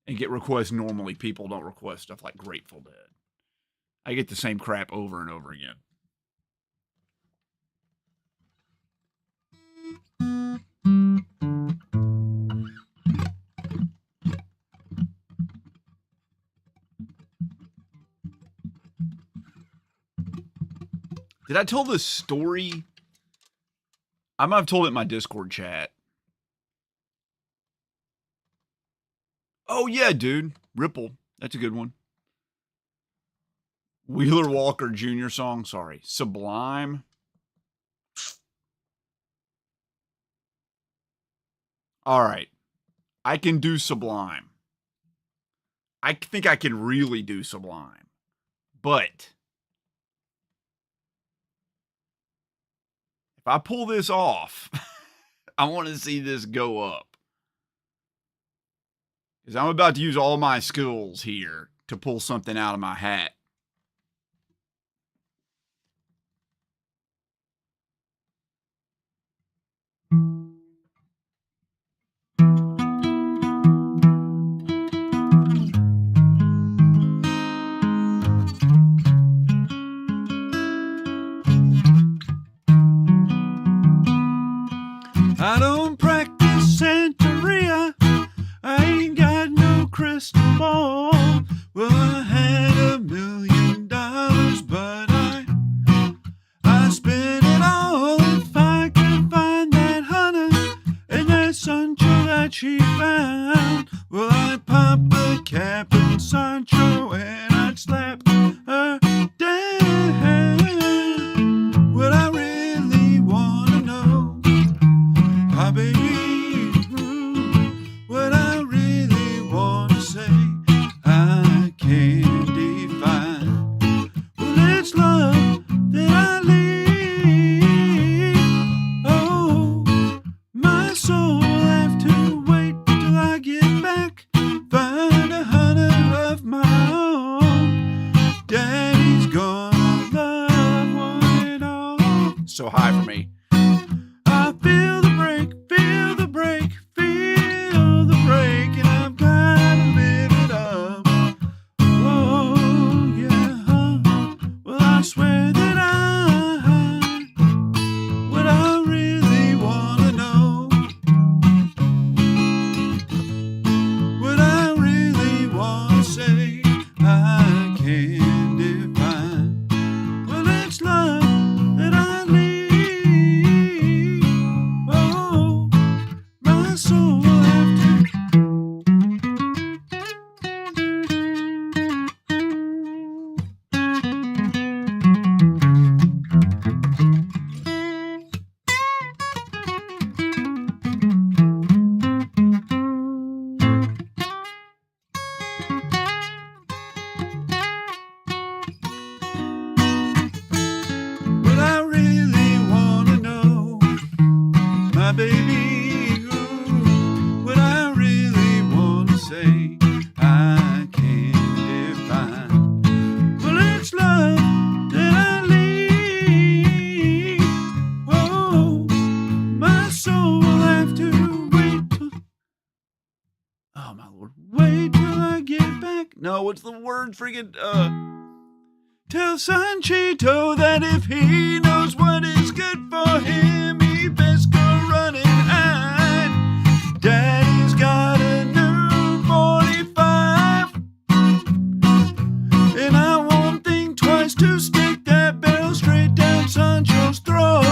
and get requests, normally people don't request stuff like Grateful Dead. I get the same crap over and over again. Did I tell this story? I might have told it in my Discord chat. Oh, yeah, dude. Ripple. That's a good one. Wheeler Walker Jr. song. Sorry. Sublime. All right. I can do Sublime. I think I can really do Sublime. But if I pull this off, I want to see this go up. Because I'm about to use all my skills here to pull something out of my hat. love that I lead. Oh, my soul will have to wait till I get back. Find a hunter of my own. Daddy's gonna love one all. So high for me. I feel the break, feel the break, feel the break, and I've gotta live it up. Oh, yeah. Well, I swear that what I really wanna know, what I really wanna say, I can't define. Well, it's love that I need. Oh, my soul will have to. What I really wanna know, my baby, ooh, what I really wanna say, I can't define. Well, it's love that I lead. Oh, my soul will have to wait till, oh my Lord, wait till I get back. No, what's the word? Freaking, tell Sanchito that if he knows what is good for him, he best go run and hide. Daddy's got a new 45, and I won't think twice to stick that barrel straight down Sancho's throat.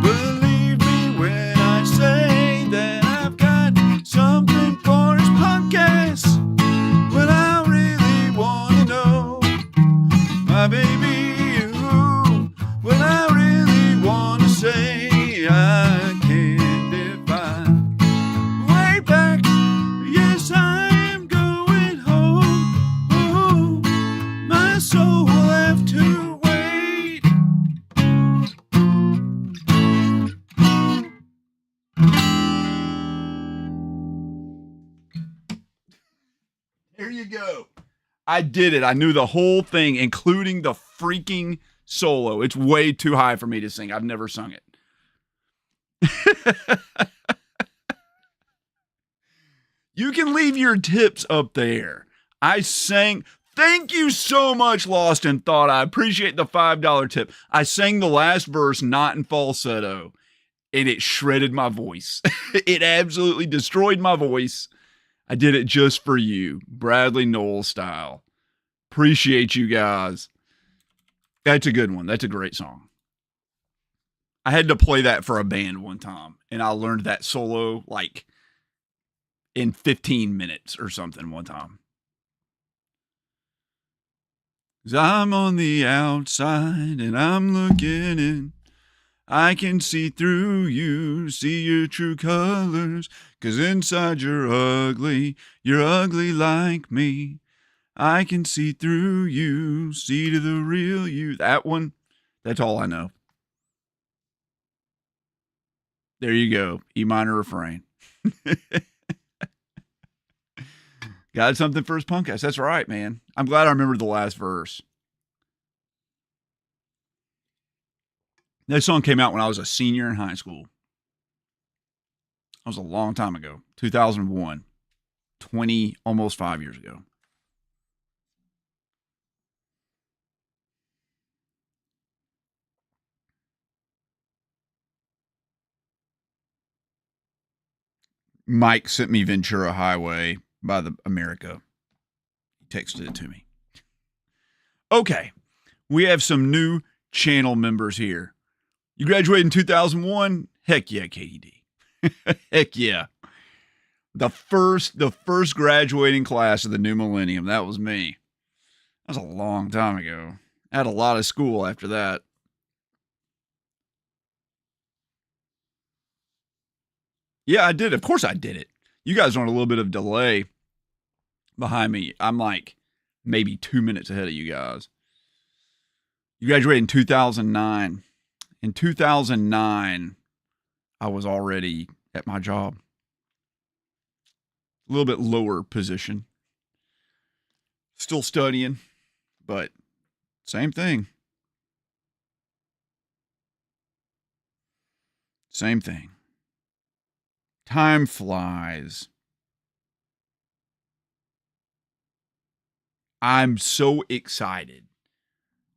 Believe me when I say that I've got something for his punk ass. What I really wanna know, my baby, ooh, what I really wanna say, I can't define. Way back, yes, I am going home. Oh, my soul will have to wait. There you go. I did it. I knew the whole thing, including the freaking solo. It's way too high for me to sing. I've never sung it. You can leave your tips up there. I sang. Thank you so much, Lost in Thought. I appreciate the $5 tip. I sang the last verse not in falsetto, and it shredded my voice. It absolutely destroyed my voice. I did it just for you, Bradley Noel style. Appreciate you guys. That's a good one. That's a great song. I had to play that for a band one time, and I learned that solo like in 15 minutes or something one time. 'Cause I'm on the outside and I'm looking in. I can see through you, see your true colors. 'Cause inside you're ugly like me. I can see through you, see to the real you. That one, that's all I know. There you go. E minor refrain. Got something for his punk ass. That's right, man. I'm glad I remembered the last verse. That song came out when I was a senior in high school. That was a long time ago. 2001. 20, almost 5 years ago. Mike sent me Ventura Highway by the America. He texted it to me. Okay. We have some new channel members here. You graduated in 2001? Heck yeah, KDD. Heck yeah. The first graduating class of the new millennium. That was me. That was a long time ago. I had a lot of school after that. Yeah, I did. Of course I did it. You guys are on a little bit of delay behind me. I'm like maybe 2 minutes ahead of you guys. You graduated in 2009. In 2009, I was already at my job. A little bit lower position. Still studying, but same thing. Same thing. Time flies. I'm so excited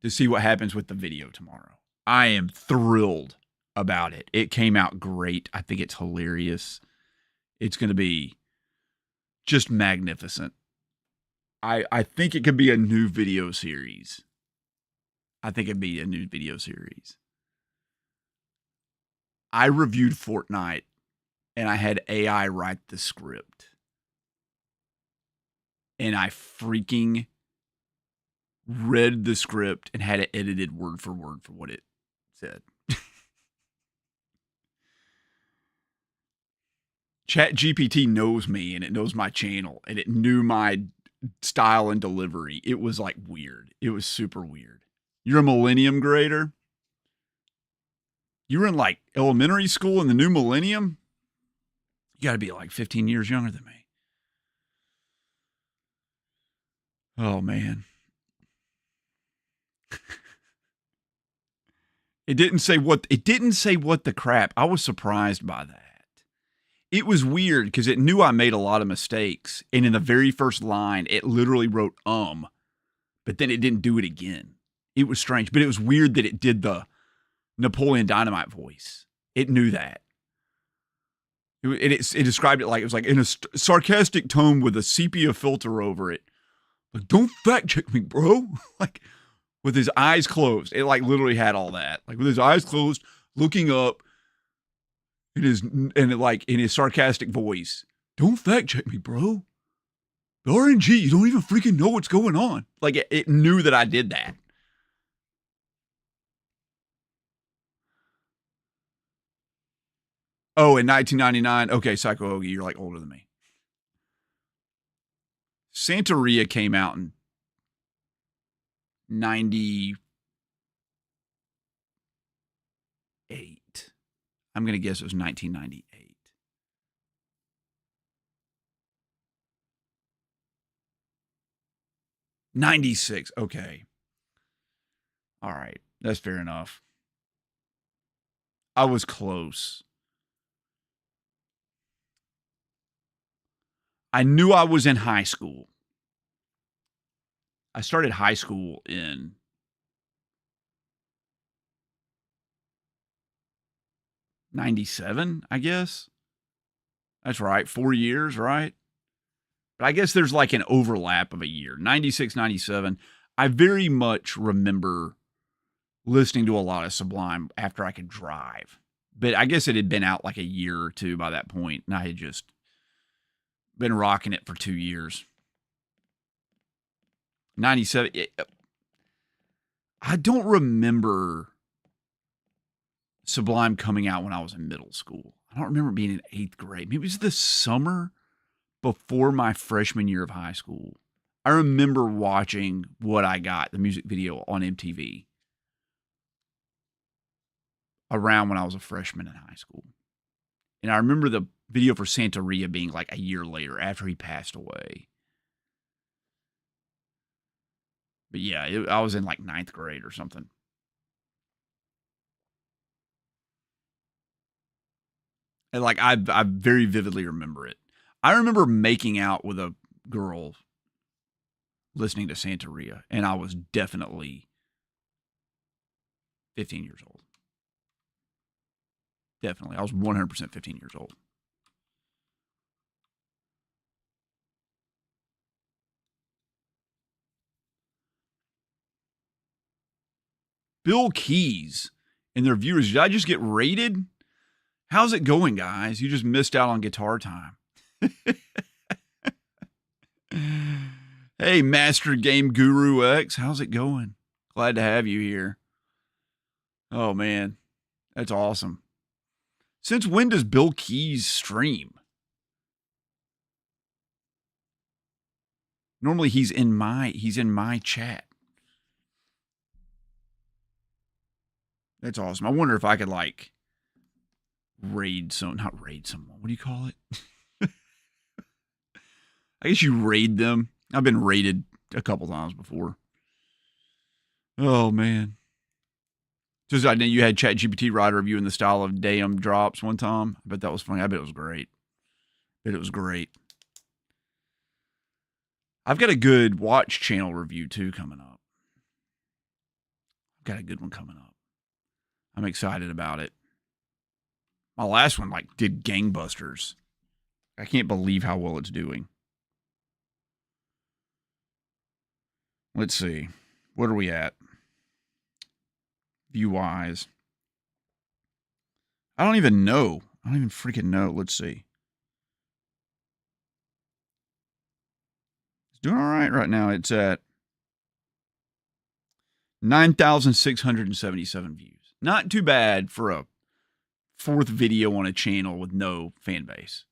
to see what happens with the video tomorrow. I am thrilled about it. It came out great. I think it's hilarious. It's going to be just magnificent. I think it could be a new video series. I reviewed Fortnite and I had AI write the script. And I freaking read the script and had it edited word for what it said. ChatGPT knows me and it knows my channel and it knew my style and delivery. It was like weird. It was super weird. You're a millennium grader? You were in like elementary school in the new millennium? You got to be like 15 years younger than me. Oh, man. It didn't say what the crap. I was surprised by that. It was weird because it knew I made a lot of mistakes. And in the very first line, it literally wrote, but then it didn't do it again. It was strange, but it was weird that it did the Napoleon Dynamite voice. It knew that. It described it like it was like in a sarcastic tone with a sepia filter over it. Like, don't fact check me, bro. Like, with his eyes closed. It like literally had all that. Like with his eyes closed, looking up in his sarcastic voice. Don't fact check me, bro. The RNG, you don't even freaking know what's going on. Like it knew that I did that. Oh, in 1999. Okay, Psycho Ogie, you're like older than me. Santeria came out in 98. I'm going to guess it was 1998. '96. Okay. All right. That's fair enough. I was close. I knew I was in high school. I started high school in 97, I guess. That's right. 4 years, right? But I guess there's like an overlap of a year. 96, 97. I very much remember listening to a lot of Sublime after I could drive. But I guess it had been out like a year or two by that point, and I had just been rocking it for 2 years. 97. I don't remember Sublime coming out when I was in middle school. I don't remember being in 8th grade. Maybe it was the summer before my freshman year of high school. I remember watching What I Got, the music video on MTV, around when I was a freshman in high school. And I remember the video for Santeria being like a year later after he passed away. But yeah, I was in like 9th grade or something. And like I very vividly remember it. I remember making out with a girl listening to Santeria, and I was definitely 15 years old. Definitely. I was 100% 15 years old. Bill Keys and their viewers, did I just get rated? How's it going, guys? You just missed out on guitar time. Hey, Master Game Guru X, how's it going? Glad to have you here. Oh, man. That's awesome. Since when does Bill Keys stream? Normally he's in my chat. That's awesome. I wonder if I could like not raid someone. What do you call it? I guess you raid them. I've been raided a couple times before. Oh man. Just I know you had ChatGPT write a review in the style of damn drops one time. I bet that was funny. I bet it was great. I've got a good watch channel review too coming up. Got a good one coming up. I'm excited about it. My last one like did gangbusters. I can't believe how well it's doing. Let's see. What are we at? View-wise. I don't even know. I don't even freaking know. Let's see. It's doing all right now. It's at 9,677 views. Not too bad for a fourth video on a channel with no fan base.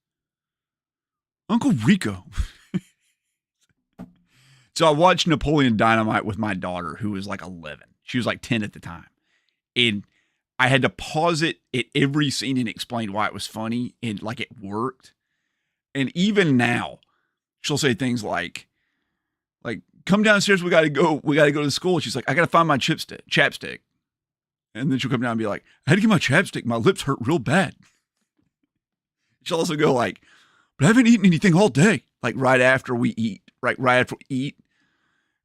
Uncle Rico. So I watched Napoleon Dynamite with my daughter, who was like 11. She was like 10 at the time. And I had to pause it at every scene and explain why it was funny. And like it worked. And even now, she'll say things like, come downstairs, we gotta go to school. She's like, I gotta find my chapstick. And then she'll come down and be like, I had to get my chapstick. My lips hurt real bad. She'll also go like, but I haven't eaten anything all day. Like right after we eat. Right after we eat.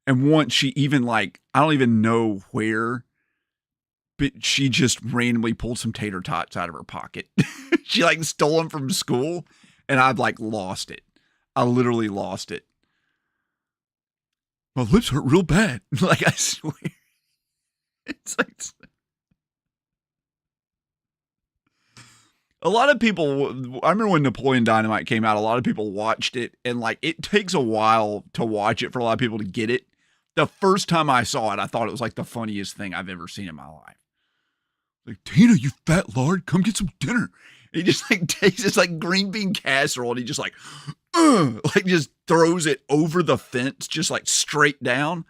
And once she even like, I don't even know where, but she just randomly pulled some tater tots out of her pocket. She like stole them from school. And I've like lost it. I literally lost it. My lips hurt real bad. Like I swear. It's like... A lot of people, I remember when Napoleon Dynamite came out, a lot of people watched it, and like it takes a while to watch it for a lot of people to get it. The first time I saw it, I thought it was like the funniest thing I've ever seen in my life. Like, Tina, you fat lard, come get some dinner. And he just like takes this like green bean casserole and he just like just throws it over the fence, just like straight down.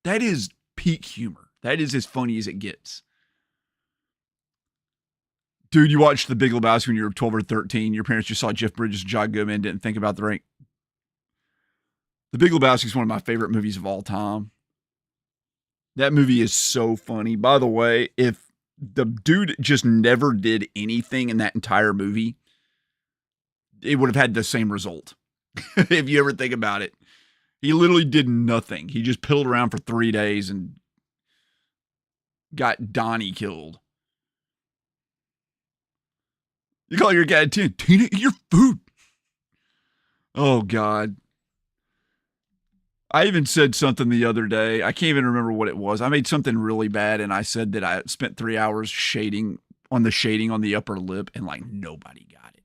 That is peak humor. That is as funny as it gets. Dude, you watched The Big Lebowski when you were 12 or 13. Your parents just saw Jeff Bridges and John Goodman, didn't think about the rank. The Big Lebowski is one of my favorite movies of all time. That movie is so funny. By the way, if the dude just never did anything in that entire movie, it would have had the same result. If you ever think about it. He literally did nothing. He just pilled around for 3 days and got Donnie killed. You call your cat Tina, eat your food. Oh, God. I even said something the other day. I can't even remember what it was. I made something really bad, and I said that I spent 3 hours shading on the upper lip, and like nobody got it.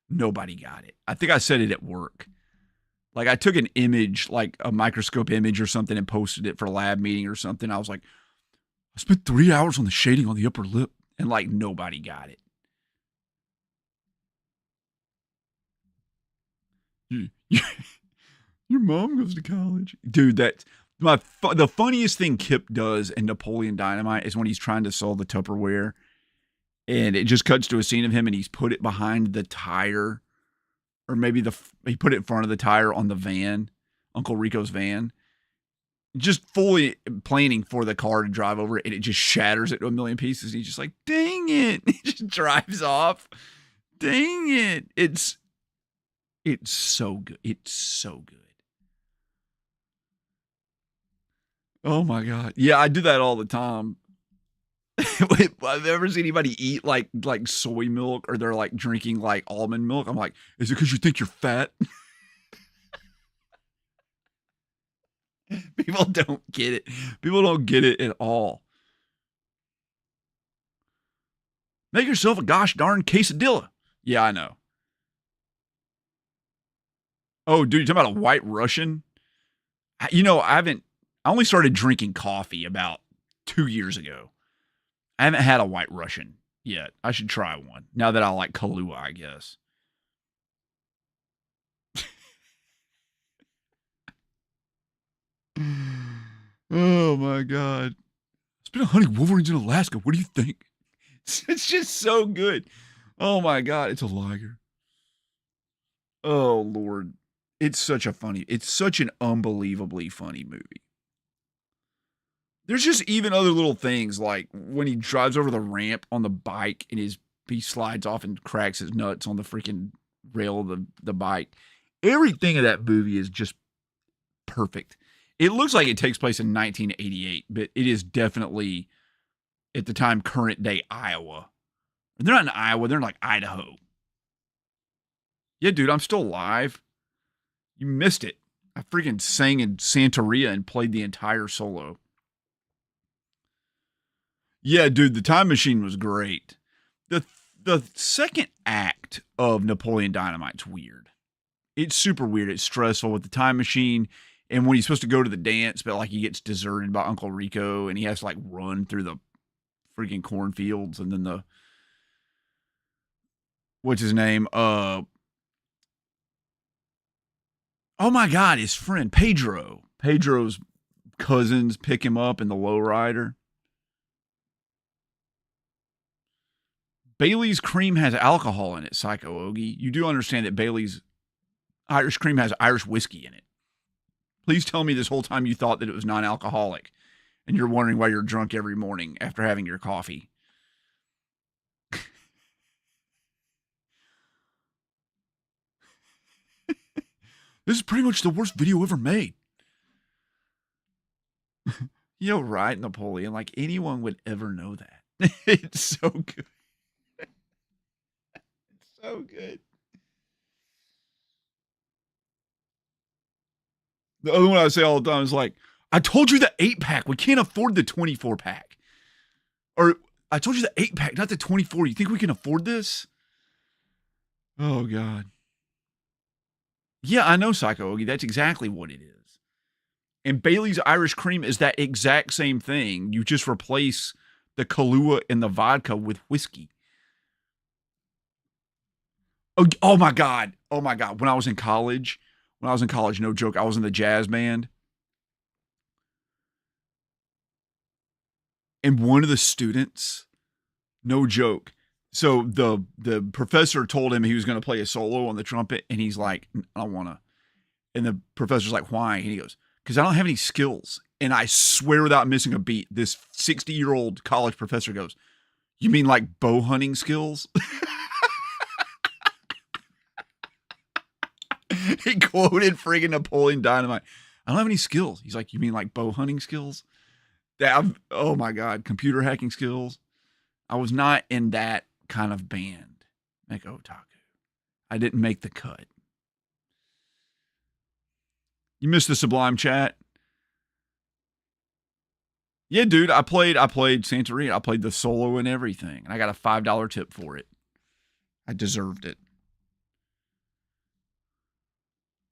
Nobody got it. I think I said it at work. Like I took an image, like a microscope image or something, and posted it for a lab meeting or something. I was like, I spent 3 hours on the shading on the upper lip, and like nobody got it. Your mom goes to college. Dude, that's the funniest thing Kip does in Napoleon Dynamite is when he's trying to sell the Tupperware and it just cuts to a scene of him and he's put it behind the tire or maybe he put it in front of the tire on the van, Uncle Rico's van, just fully planning for the car to drive over it and it just shatters it to a million pieces. And he's just like, dang it. He just drives off. Dang it. It's so good. It's so good. Oh my God. Yeah, I do that all the time. I've ever seen anybody eat like soy milk or they're like drinking like almond milk. I'm like, is it because you think you're fat? People don't get it. People don't get it at all. Make yourself a gosh darn quesadilla. Yeah, I know. Oh, dude, you're talking about a White Russian? You know, I only started drinking coffee about 2 years ago. I haven't had a White Russian yet. I should try one now that I like Kahlua, I guess. Oh my God. It's been hunting wolverines in Alaska. What do you think? It's just so good. Oh my God, it's a liar. Oh Lord. It's such an unbelievably funny movie. There's just even other little things like when he drives over the ramp on the bike and he slides off and cracks his nuts on the freaking rail of the bike. Everything of that movie is just perfect. It looks like it takes place in 1988, but it is definitely at the time current day Iowa. They're not in Iowa, they're in like Idaho. Yeah, dude, I'm still alive. You missed it. I freaking sang in Santeria and played the entire solo. Yeah, dude, the Time Machine was great. The second act of Napoleon Dynamite's weird. It's super weird. It's stressful with the Time Machine, and when he's supposed to go to the dance, but like he gets deserted by Uncle Rico, and he has to like run through the freaking cornfields, and then what's his name? Oh my God, his friend Pedro. Pedro's cousins pick him up in the lowrider. Bailey's cream has alcohol in it, Psycho Ogie. You do understand that Bailey's Irish cream has Irish whiskey in it. Please tell me this whole time you thought that it was non-alcoholic and you're wondering why you're drunk every morning after having your coffee. This is pretty much the worst video ever made. You're right, Napoleon. Like anyone would ever know that. It's so good. It's so good. The other one I say all the time is like, I told you the 8-pack. We can't afford the 24-pack. Or I told you the 8-pack, not the 24. You think we can afford this? Oh, God. Yeah, I know, Psycho Ogie. That's exactly what it is. And Bailey's Irish Cream is that exact same thing. You just replace the Kahlua and the vodka with whiskey. Oh my God. Oh my God. When I was in college, no joke, I was in the jazz band. And one of the students, no joke. So the professor told him he was going to play a solo on the trumpet, and he's like, I don't want to. And the professor's like, why? And he goes, because I don't have any skills. And I swear without missing a beat, this 60-year-old college professor goes, you mean like bow hunting skills? He quoted friggin' Napoleon Dynamite. I don't have any skills. He's like, you mean like bow hunting skills? Oh my God, computer hacking skills. I was not in that kind of band, Mecha Otaku. I didn't make the cut. You missed the Sublime chat? Yeah, dude, I played Santeria. I played the solo and everything. And I got a $5 tip for it. I deserved it.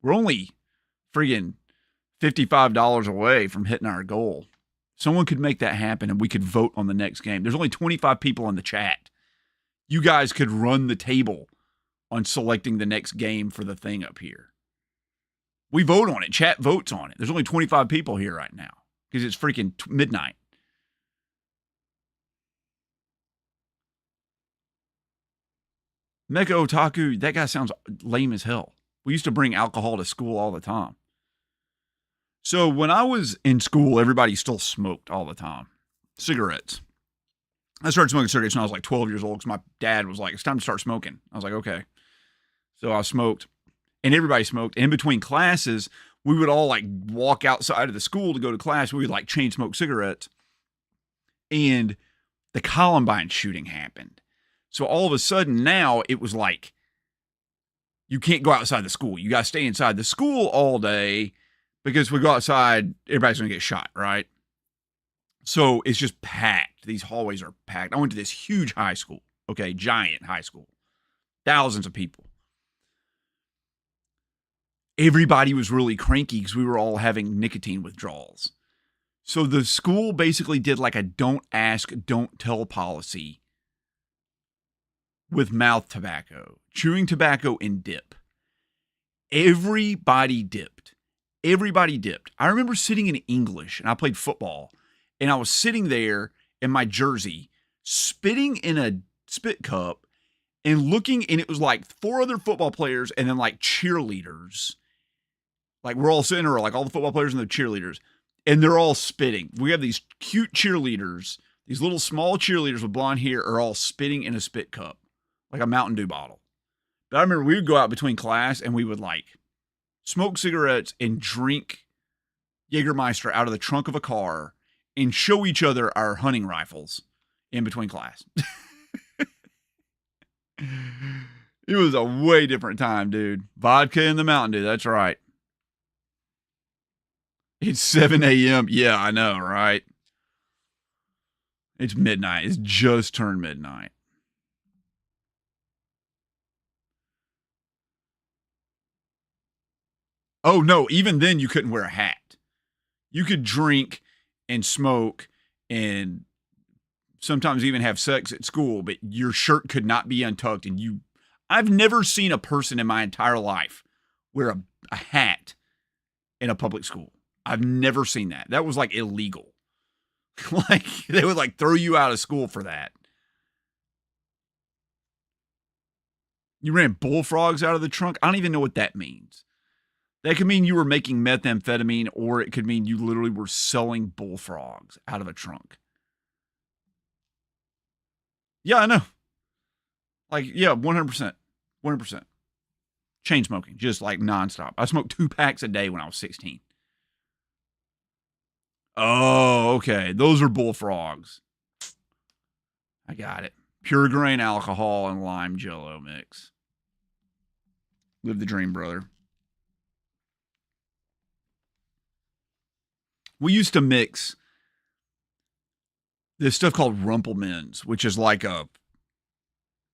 We're only friggin' $55 away from hitting our goal. Someone could make that happen and we could vote on the next game. There's only 25 people in the chat. You guys could run the table on selecting the next game for the thing up here. We vote on it. Chat votes on it. There's only 25 people here right now because it's freaking midnight. Mecha Otaku, that guy sounds lame as hell. We used to bring alcohol to school all the time. So when I was in school, everybody still smoked all the time. Cigarettes. I started smoking cigarettes when I was like 12 years old because my dad was like, it's time to start smoking. I was like, okay. So I smoked. And everybody smoked. And in between classes, we would all like walk outside of the school to go to class. We would like chain smoke cigarettes. And the Columbine shooting happened. So all of a sudden now it was like, you can't go outside the school. You got to stay inside the school all day because if we go outside, everybody's going to get shot, right? So it's just packed. These hallways are packed. I went to this huge high school, okay, giant high school, thousands of people. Everybody was really cranky because we were all having nicotine withdrawals. So the school basically did like a don't ask, don't tell policy with mouth tobacco, chewing tobacco and dip. Everybody dipped. Everybody dipped. I remember sitting in English and I played football And I was sitting there in my jersey, spitting in a spit cup and looking, and it was like 4 other football players and then like cheerleaders. Like we're all sitting there, like all the football players and the cheerleaders, and they're all spitting. We have these cute cheerleaders, these little small cheerleaders with blonde hair are all spitting in a spit cup, like a Mountain Dew bottle. But I remember we would go out between class and we would like smoke cigarettes and drink Jägermeister out of the trunk of a car and show each other our hunting rifles in between class. It was a way different time, dude. Vodka in the Mountain Dew, that's right. It's 7 a.m. Yeah, I know, right? It's midnight. It's just turned midnight. Oh, no, even then you couldn't wear a hat. You could drink and smoke and sometimes even have sex at school, but your shirt could not be untucked. And I've never seen a person in my entire life wear a hat in a public school. I've never seen that. That was like illegal. Like they would like throw you out of school for that. You ran bullfrogs out of the trunk. I don't even know what that means. That could mean you were making methamphetamine, or it could mean you literally were selling bullfrogs out of a trunk. Yeah, I know. Like, yeah, 100%. 100%. Chain smoking, just like nonstop. I smoked 2 packs a day when I was 16. Oh, okay. Those are bullfrogs. I got it. Pure grain alcohol and lime jello mix. Live the dream, brother. We used to mix this stuff called Rumpelmans, which is like a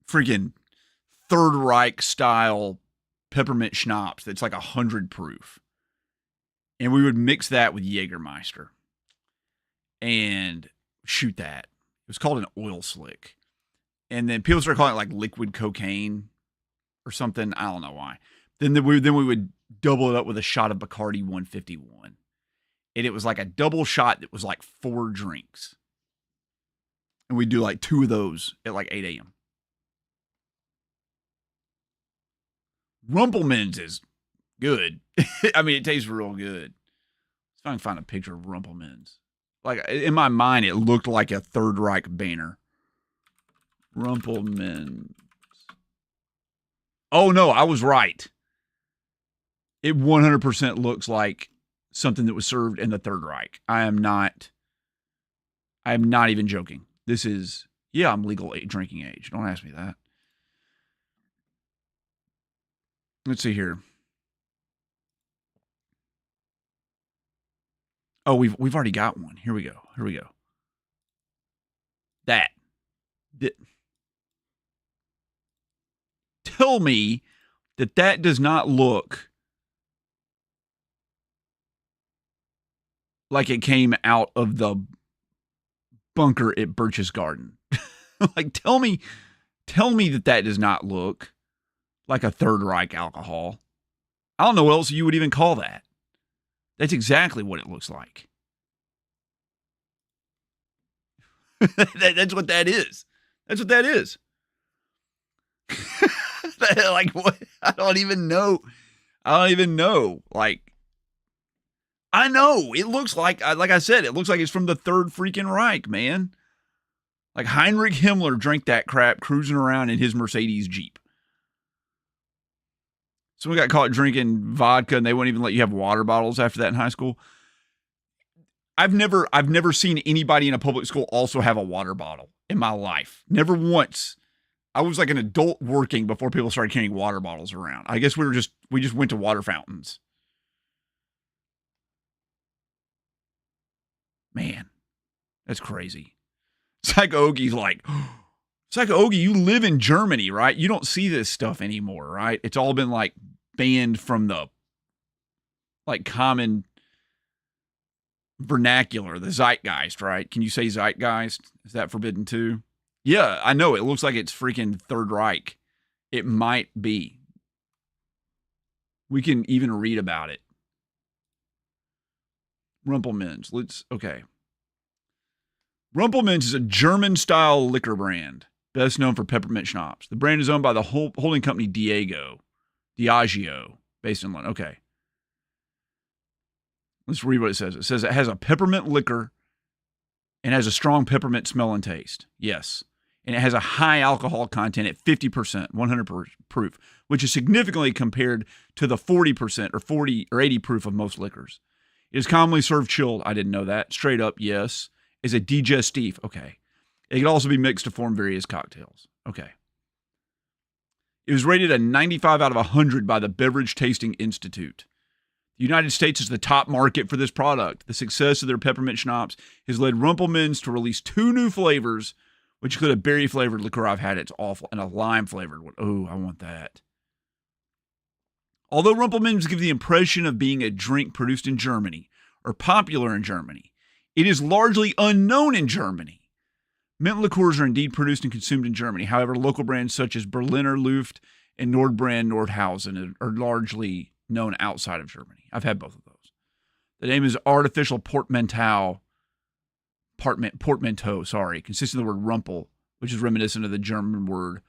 freaking Third Reich style peppermint schnapps that's like 100 proof. And we would mix that with Jägermeister and shoot that. It was called an oil slick. And then people started calling it like liquid cocaine or something. I don't know why. Then we would double it up with a shot of Bacardi 151. And it was like a double shot that was like 4 drinks. And we'd do like 2 of those at like 8 a.m. Rumpelmans is good. I mean, it tastes real good. If I can find a picture of Rumpelmans. Like, in my mind, it looked like a Third Reich banner. Rumpelmans. Oh, no, I was right. It 100% looks like something that was served in the Third Reich. I am not even joking. This is, yeah, I'm legal drinking age. Don't ask me that. Let's see here. Oh, we've already got one. Here we go. That. Tell me that does not look like it came out of the bunker at Birch's Garden. Like, tell me that does not look like a Third Reich alcohol. I don't know what else you would even call that. That's exactly what it looks like. That's what that is. That's what that is. Like, what? I don't even know. Like, I know. It looks like I said, it looks like it's from the Third freaking Reich, man. Like Heinrich Himmler drank that crap cruising around in his Mercedes Jeep. Someone got caught drinking vodka and they wouldn't even let you have water bottles after that in high school. I've never seen anybody in a public school also have a water bottle in my life. Never once. I was like an adult working before people started carrying water bottles around. I guess we just went to water fountains. Man, that's crazy. Psycho Ogie's like, Psycho Ogie, you live in Germany, right? You don't see this stuff anymore, right? It's all been like banned from the like common vernacular, the zeitgeist, right? Can you say zeitgeist? Is that forbidden too? Yeah, I know. It looks like it's freaking Third Reich. It might be. We can even read about it. Rumpelmans. Okay. Rumpelmans is a German-style liquor brand, best known for peppermint schnapps. The brand is owned by the holding company Diageo, based in London. Okay. Let's read what it says. It says it has a peppermint liquor and has a strong peppermint smell and taste. Yes. And it has a high alcohol content at 50%, 100 proof, which is significantly compared to the 40% or 40 or 80 proof of most liquors. It is commonly served chilled. I didn't know that. Straight up, yes. Is a digestif. Okay. It can also be mixed to form various cocktails. Okay. It was rated a 95 out of 100 by the Beverage Tasting Institute. The United States is the top market for this product. The success of their peppermint schnapps has led Rumpelmans to release 2 new flavors, which include a berry-flavored liqueur I've had. It's awful. And a lime-flavored one. Oh, I want that. Although Rumpelmans give the impression of being a drink produced in Germany or popular in Germany, it is largely unknown in Germany. Mint liqueurs are indeed produced and consumed in Germany. However, local brands such as Berliner Luft and Nordbrand Nordhausen are largely known outside of Germany. I've had both of those. The name is artificial portmanteau, consisting of the word rumpel, which is reminiscent of the German word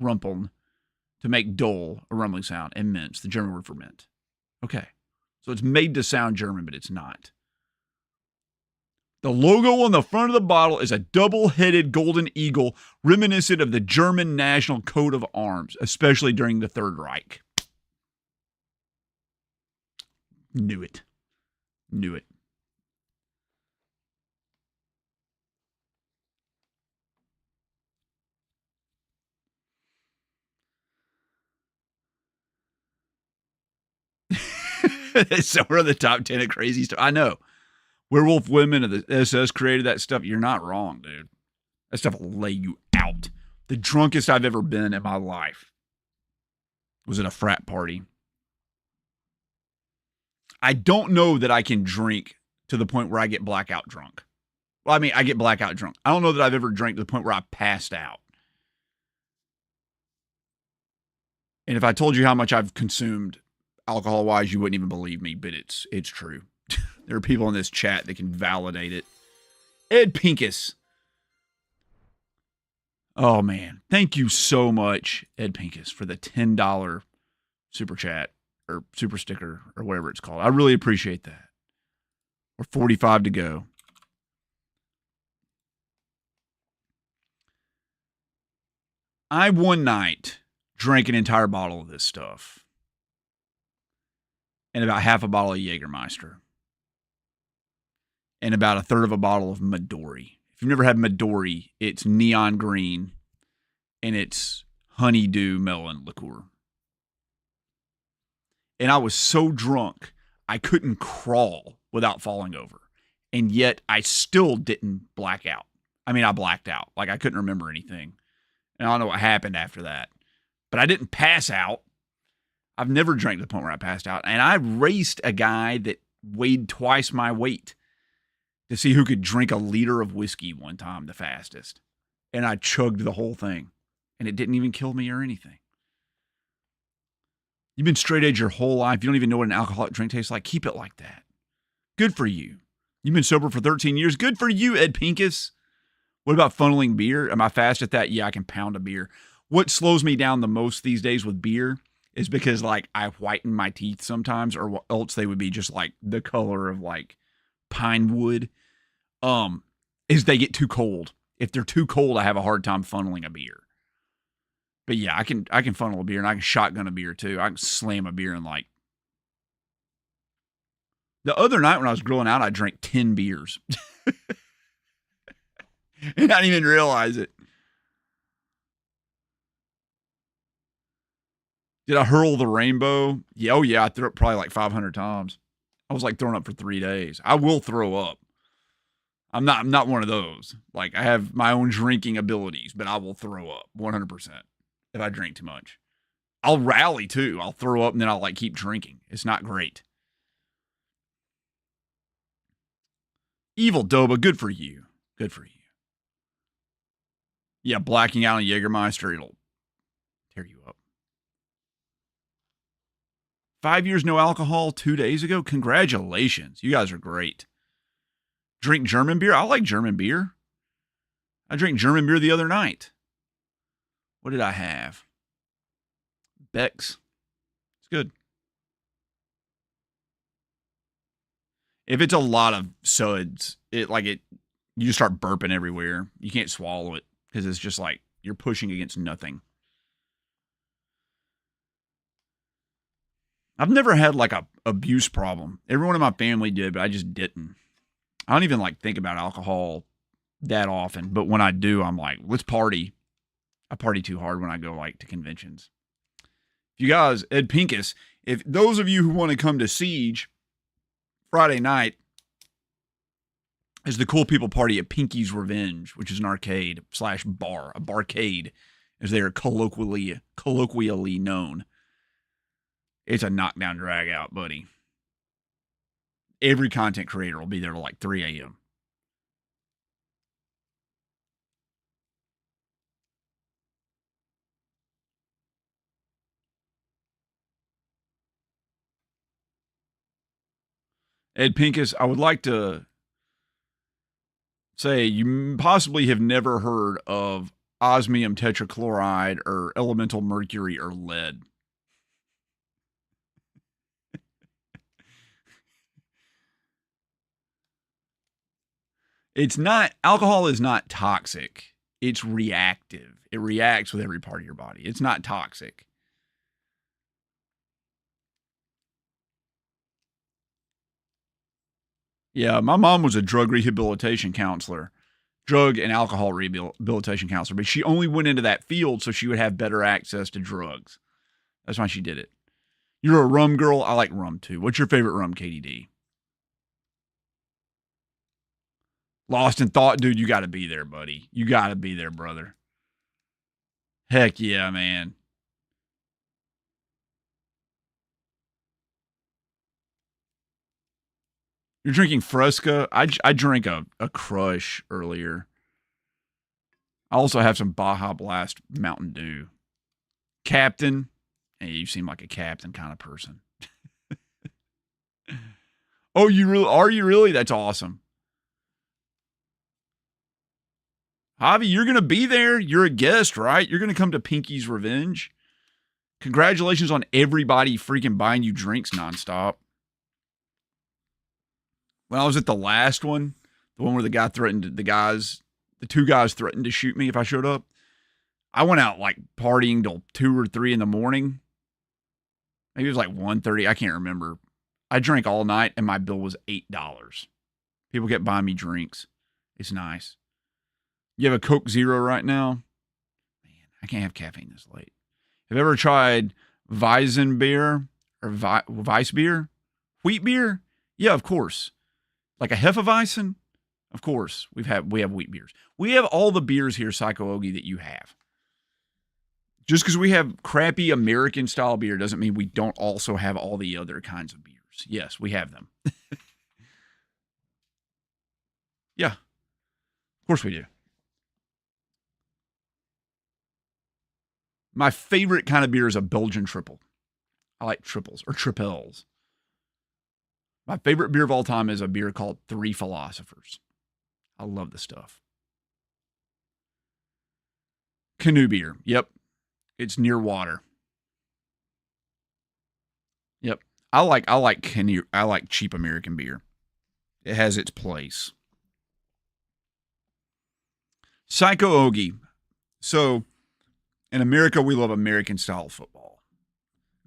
rumpeln, to make dull, a rumbling sound, and mince, the German word for mint. Okay. So it's made to sound German, but it's not. The logo on the front of the bottle is a double-headed golden eagle reminiscent of the German national coat of arms, especially during the Third Reich. Knew it. It's somewhere in the top 10 of crazy stuff. I know. Werewolf Women of the SS created that stuff. You're not wrong, dude. That stuff will lay you out. The drunkest I've ever been in my life was at a frat party. I don't know that I can drink to the point where I get blackout drunk. Well, I mean, I get blackout drunk. I don't know that I've ever drank to the point where I passed out. And if I told you how much I've consumed alcohol-wise, you wouldn't even believe me, but it's true. There are people in this chat that can validate it. Ed Pincus. Oh, man. Thank you so much, Ed Pincus, for the $10 super chat or super sticker or whatever it's called. I really appreciate that. We're 45 to go. I one night drank an entire bottle of this stuff and about half a bottle of Jägermeister and about a third of a bottle of Midori. If you've never had Midori, it's neon green and it's honeydew melon liqueur. And I was so drunk, I couldn't crawl without falling over. And yet I still didn't black out. I mean, I blacked out. Like I couldn't remember anything. And I don't know what happened after that. But I didn't pass out. I've never drank to the point where I passed out. And I raced a guy that weighed twice my weight to see who could drink a liter of whiskey one time, the fastest. And I chugged the whole thing. And it didn't even kill me or anything. You've been straight edge your whole life. You don't even know what an alcoholic drink tastes like. Keep it like that. Good for you. You've been sober for 13 years. Good for you, Ed Pincus. What about funneling beer? Am I fast at that? Yeah, I can pound a beer. What slows me down the most these days with beer is because, like, I whiten my teeth sometimes, or else they would be just, like, the color of, like, pine wood, is they get too cold. If they're too cold, I have a hard time funneling a beer. But, yeah, I can funnel a beer, and I can shotgun a beer, too. I can slam a beer and, like... The other night when I was grilling out, I drank 10 beers. And I didn't even realize it. Did I hurl the rainbow? Yeah, oh yeah, I threw it probably like 500 times. I was like throwing up for 3 days. I will throw up. I'm not one of those. Like I have my own drinking abilities, but I will throw up 100% if I drink too much. I'll rally too. I'll throw up and then I'll like keep drinking. It's not great. Evil Doba, good for you. Good for you. Yeah, blacking out on Jägermeister, it'll tear you up. 5 years no alcohol 2 days ago? Congratulations. You guys are great. Drink German beer? I like German beer. I drank German beer the other night. What did I have? Beck's. It's good. If it's a lot of suds, you just start burping everywhere. You can't swallow it because it's just like you're pushing against nothing. I've never had like a abuse problem. Everyone in my family did, but I just didn't. I don't even like think about alcohol that often, but when I do, I'm like, let's party. I party too hard when I go like to conventions. If you guys, Ed Pincus, if those of you who want to come to Siege Friday night is the cool people party at Pinky's Revenge, which is an arcade / bar, a barcade, as they are colloquially known. It's a knockdown drag out, buddy. Every content creator will be there till like 3 a.m. Ed Pincus, I would like to say you possibly have never heard of osmium tetrachloride or elemental mercury or lead. Alcohol is not toxic. It's reactive. It reacts with every part of your body. It's not toxic. Yeah, my mom was a drug rehabilitation counselor, drug and alcohol rehabilitation counselor, but she only went into that field so she would have better access to drugs. That's why she did it. You're a rum girl. I like rum too. What's your favorite rum, KDD? Lost in Thought, dude, you got to be there, buddy. You got to be there, brother. Heck yeah, man. You're drinking Fresca? I drank a Crush earlier. I also have some Baja Blast Mountain Dew. Captain? Hey, you seem like a captain kind of person. Oh, are you really? That's awesome. Javi, you're going to be there. You're a guest, right? You're going to come to Pinky's Revenge. Congratulations on everybody freaking buying you drinks nonstop. When I was at the last one, the one where the two guys threatened to shoot me if I showed up, I went out like partying till 2 or 3 in the morning. Maybe it was like 1:30. I can't remember. I drank all night and my bill was $8. People kept buying me drinks. It's nice. You have a Coke Zero right now? Man, I can't have caffeine this late. Have you ever tried Weizen beer or Weiss beer? Wheat beer? Yeah, of course. Like a Hefeweizen? Of course. We have wheat beers. We have all the beers here, Psycho Ogie, that you have. Just because we have crappy American style beer doesn't mean we don't also have all the other kinds of beers. Yes, we have them. Yeah. Of course we do. My favorite kind of beer is a Belgian triple. I like triples or tripels. My favorite beer of all time is a beer called Three Philosophers. I love the stuff. Canoe beer. Yep. It's near water. Yep. I like canoe. I like cheap American beer. It has its place. Psycho Ogie. So, in America, we love American-style football.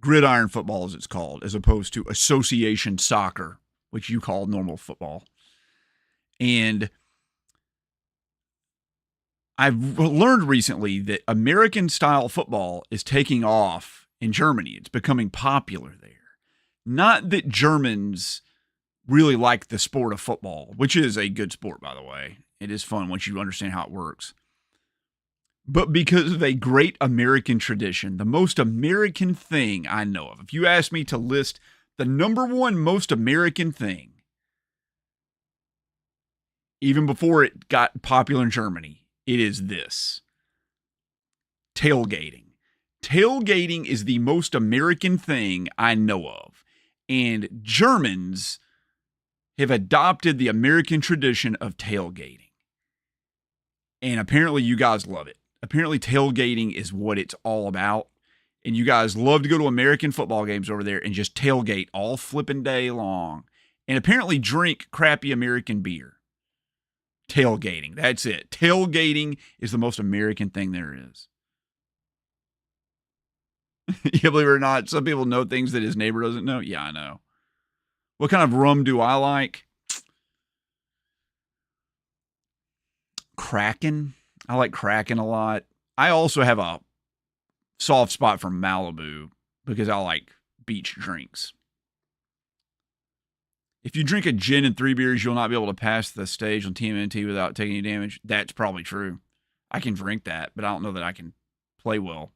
Gridiron football, as it's called, as opposed to association soccer, which you call normal football. And I've learned recently that American-style football is taking off in Germany. It's becoming popular there. Not that Germans really like the sport of football, which is a good sport, by the way. It is fun once you understand how it works. But because of a great American tradition, the most American thing I know of. If you ask me to list the number one most American thing, even before it got popular in Germany, it is this. Tailgating. Tailgating is the most American thing I know of. And Germans have adopted the American tradition of tailgating. And apparently you guys love it. Apparently tailgating is what it's all about. And you guys love to go to American football games over there and just tailgate all flipping day long. And apparently drink crappy American beer. Tailgating. That's it. Tailgating is the most American thing there is. You believe it or not, some people know things that his neighbor doesn't know. Yeah, I know. What kind of rum do I like? Kraken. I like Kraken a lot. I also have a soft spot for Malibu because I like beach drinks. If you drink a gin and 3 beers, you'll not be able to pass the stage on TMNT without taking any damage. That's probably true. I can drink that, but I don't know that I can play well.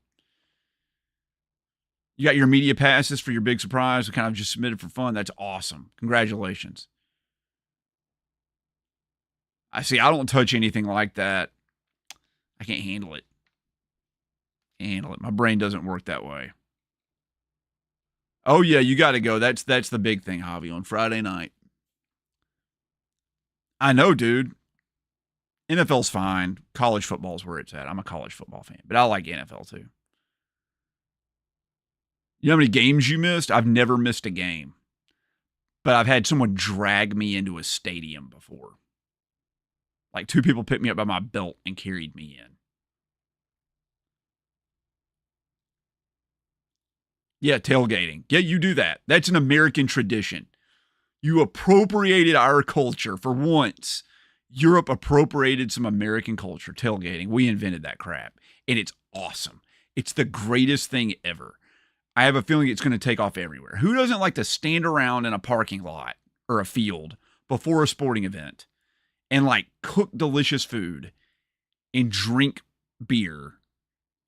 You got your media passes for your big surprise. We kind of just submitted for fun. That's awesome. Congratulations. I don't touch anything like that. I can't handle it. My brain doesn't work that way. Oh, yeah, you got to go. That's the big thing, Javi, on Friday night. I know, dude. NFL's fine. College football's where it's at. I'm a college football fan, but I like NFL too. You know how many games you missed? I've never missed a game, but I've had someone drag me into a stadium before. Like 2 people picked me up by my belt and carried me in. Yeah, tailgating. Yeah, you do that. That's an American tradition. You appropriated our culture for once. Europe appropriated some American culture, tailgating. We invented that crap, and it's awesome. It's the greatest thing ever. I have a feeling it's going to take off everywhere. Who doesn't like to stand around in a parking lot or a field before a sporting event and like cook delicious food and drink beer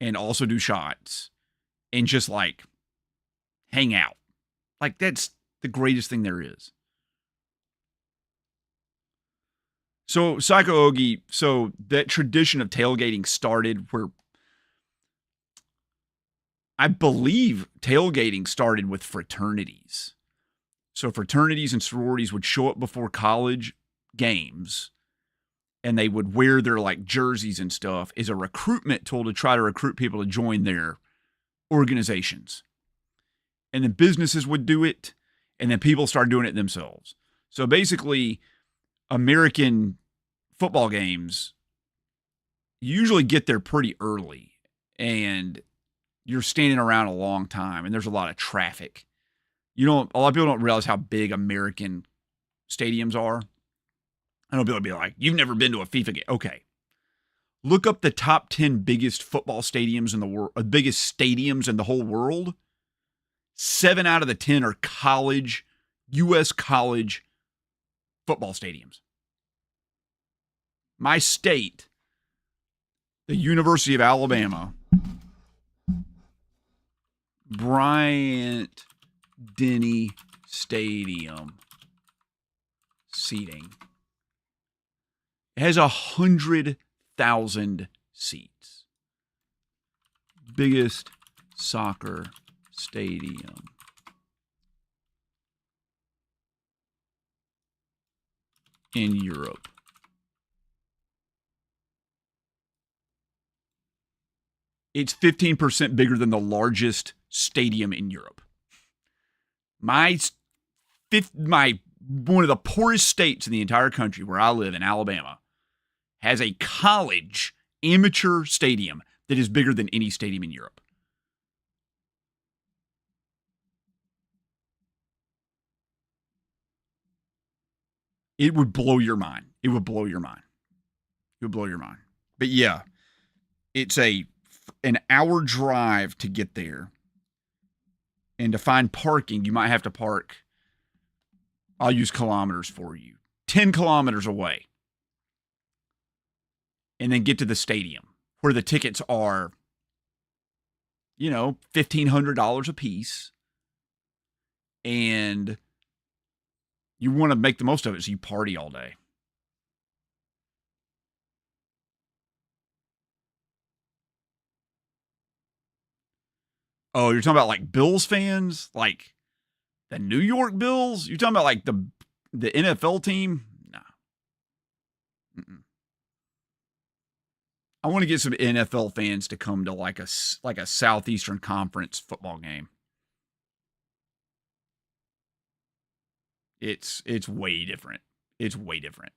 and also do shots and just like hang out? Like, that's the greatest thing there is. So, Psycho Ogie, so that tradition of tailgating started where I believe tailgating started with fraternities. So fraternities and sororities would show up before college games and they would wear their like jerseys and stuff as a recruitment tool to try to recruit people to join their organizations. And then businesses would do it, and then people started doing it themselves. So basically, American football games usually get there pretty early, and you're standing around a long time, and there's a lot of traffic. A lot of people don't realize how big American stadiums are. I know people will be like, you've never been to a FIFA game. Okay. Look up the top 10 biggest football stadiums in the world, biggest stadiums in the whole world. 7 out of the 10 are college, U.S. college football stadiums. My state, the University of Alabama, Bryant Denny Stadium seating, it has 100,000 seats. Biggest soccer stadium in Europe. It's 15% bigger than the largest stadium in Europe. My one of the poorest states in the entire country, where I live in Alabama, has a college amateur stadium that is bigger than any stadium in Europe. It would blow your mind. It would blow your mind. It would blow your mind. But yeah, it's an hour drive to get there. And to find parking, you might have to park, I'll use kilometers for you, 10 kilometers away. And then get to the stadium where the tickets are, $1,500 a piece. And you want to make the most of it, so you party all day. Oh, you're talking about like Bills fans? Like the New York Bills? You're talking about like the NFL team? No. I want to get some NFL fans to come to like a Southeastern Conference football game. It's way different. It's way different.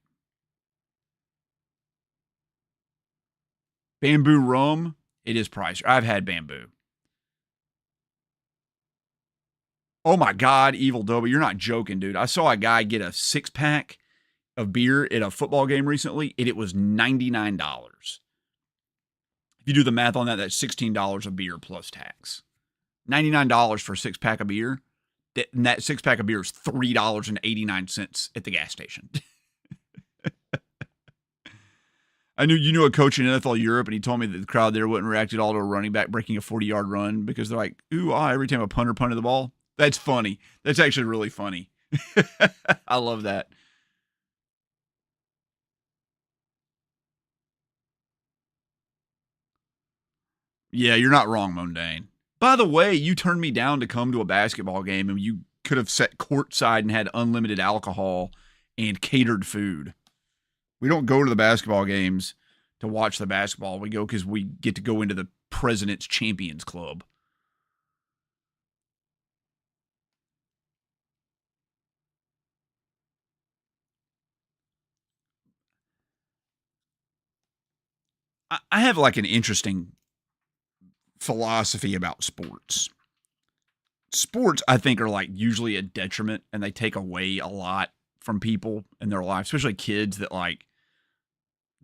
Bamboo rum, it is pricey. I've had bamboo. Oh my God, Evil Double, you're not joking, dude. I saw a guy get a 6-pack of beer at a football game recently, and it was $99. If you do the math on that, that's $16 of beer plus tax. $99 for a 6-pack of beer. And that 6-pack of beer is $3.89 at the gas station. I knew a coach in NFL Europe, and he told me that the crowd there wouldn't react at all to a running back breaking a 40-yard run because they're like, ooh, every time a punter punted the ball. That's funny. That's actually really funny. I love that. Yeah, you're not wrong, Mondane. By the way, you turned me down to come to a basketball game, and you could have sat courtside and had unlimited alcohol and catered food. We don't go to the basketball games to watch the basketball. We go because we get to go into the President's Champions Club. I have like an interesting philosophy about sports. Sports, I think, are like usually a detriment, and they take away a lot from people in their life, especially kids that like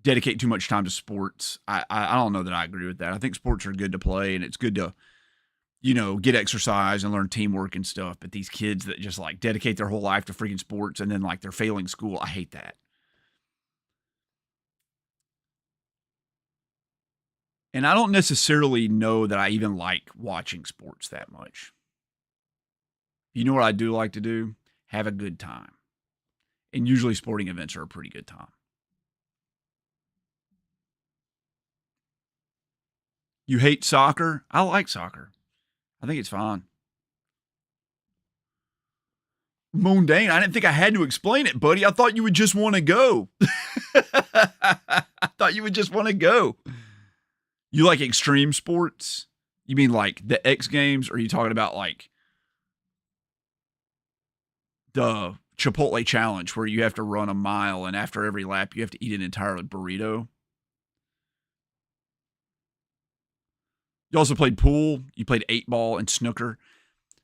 dedicate too much time to sports. I don't know that I agree with that. I think sports are good to play, and it's good to, get exercise and learn teamwork and stuff. But these kids that just like dedicate their whole life to freaking sports and then like they're failing school, I hate that. And I don't necessarily know that I even like watching sports that much. You know what I do like to do? Have a good time. And usually sporting events are a pretty good time. You hate soccer? I like soccer. I think it's fun. Mundane, I didn't think I had to explain it, buddy. I thought you would just want to go. I thought you would just want to go. You like extreme sports? You mean like the X Games? Or are you talking about like the Chipotle Challenge where you have to run a mile and after every lap you have to eat an entire burrito? You also played pool. You played 8-ball and snooker.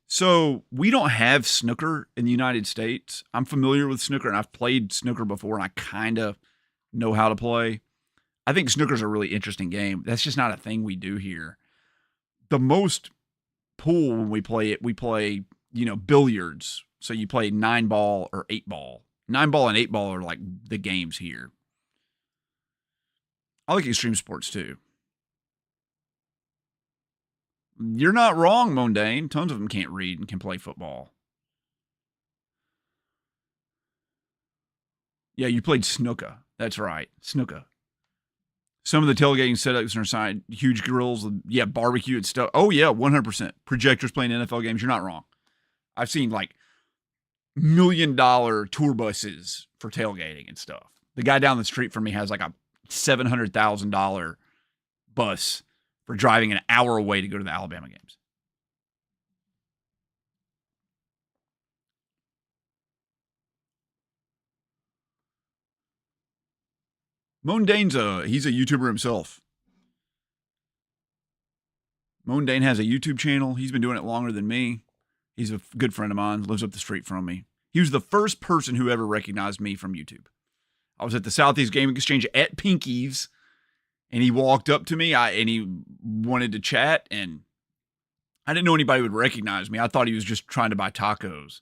So we don't have snooker in the United States. I'm familiar with snooker, and I've played snooker before, and I kind of know how to play. I think snooker's a really interesting game. That's just not a thing we do here. The most pool when we play it, we play, billiards. So you play 9-ball or 8-ball. 9-ball and 8-ball are like the games here. I like extreme sports too. You're not wrong, Mondane. Tons of them can't read and can play football. Yeah, you played snooker. That's right, snooker. Some of the tailgating setups are inside huge grills, barbecue and stuff. Oh yeah, 100%. Projectors playing NFL games. You're not wrong. I've seen like $1 million tour buses for tailgating and stuff. The guy down the street from me has like a $700,000 bus for driving an hour away to go to the Alabama games. Mondane's he's a YouTuber himself. Mondane has a YouTube channel. He's been doing it longer than me. He's a good friend of mine, lives up the street from me. He was the first person who ever recognized me from YouTube. I was at the Southeast Gaming Exchange at Pinky's, and he walked up to me, and he wanted to chat, and I didn't know anybody would recognize me. I thought he was just trying to buy tacos.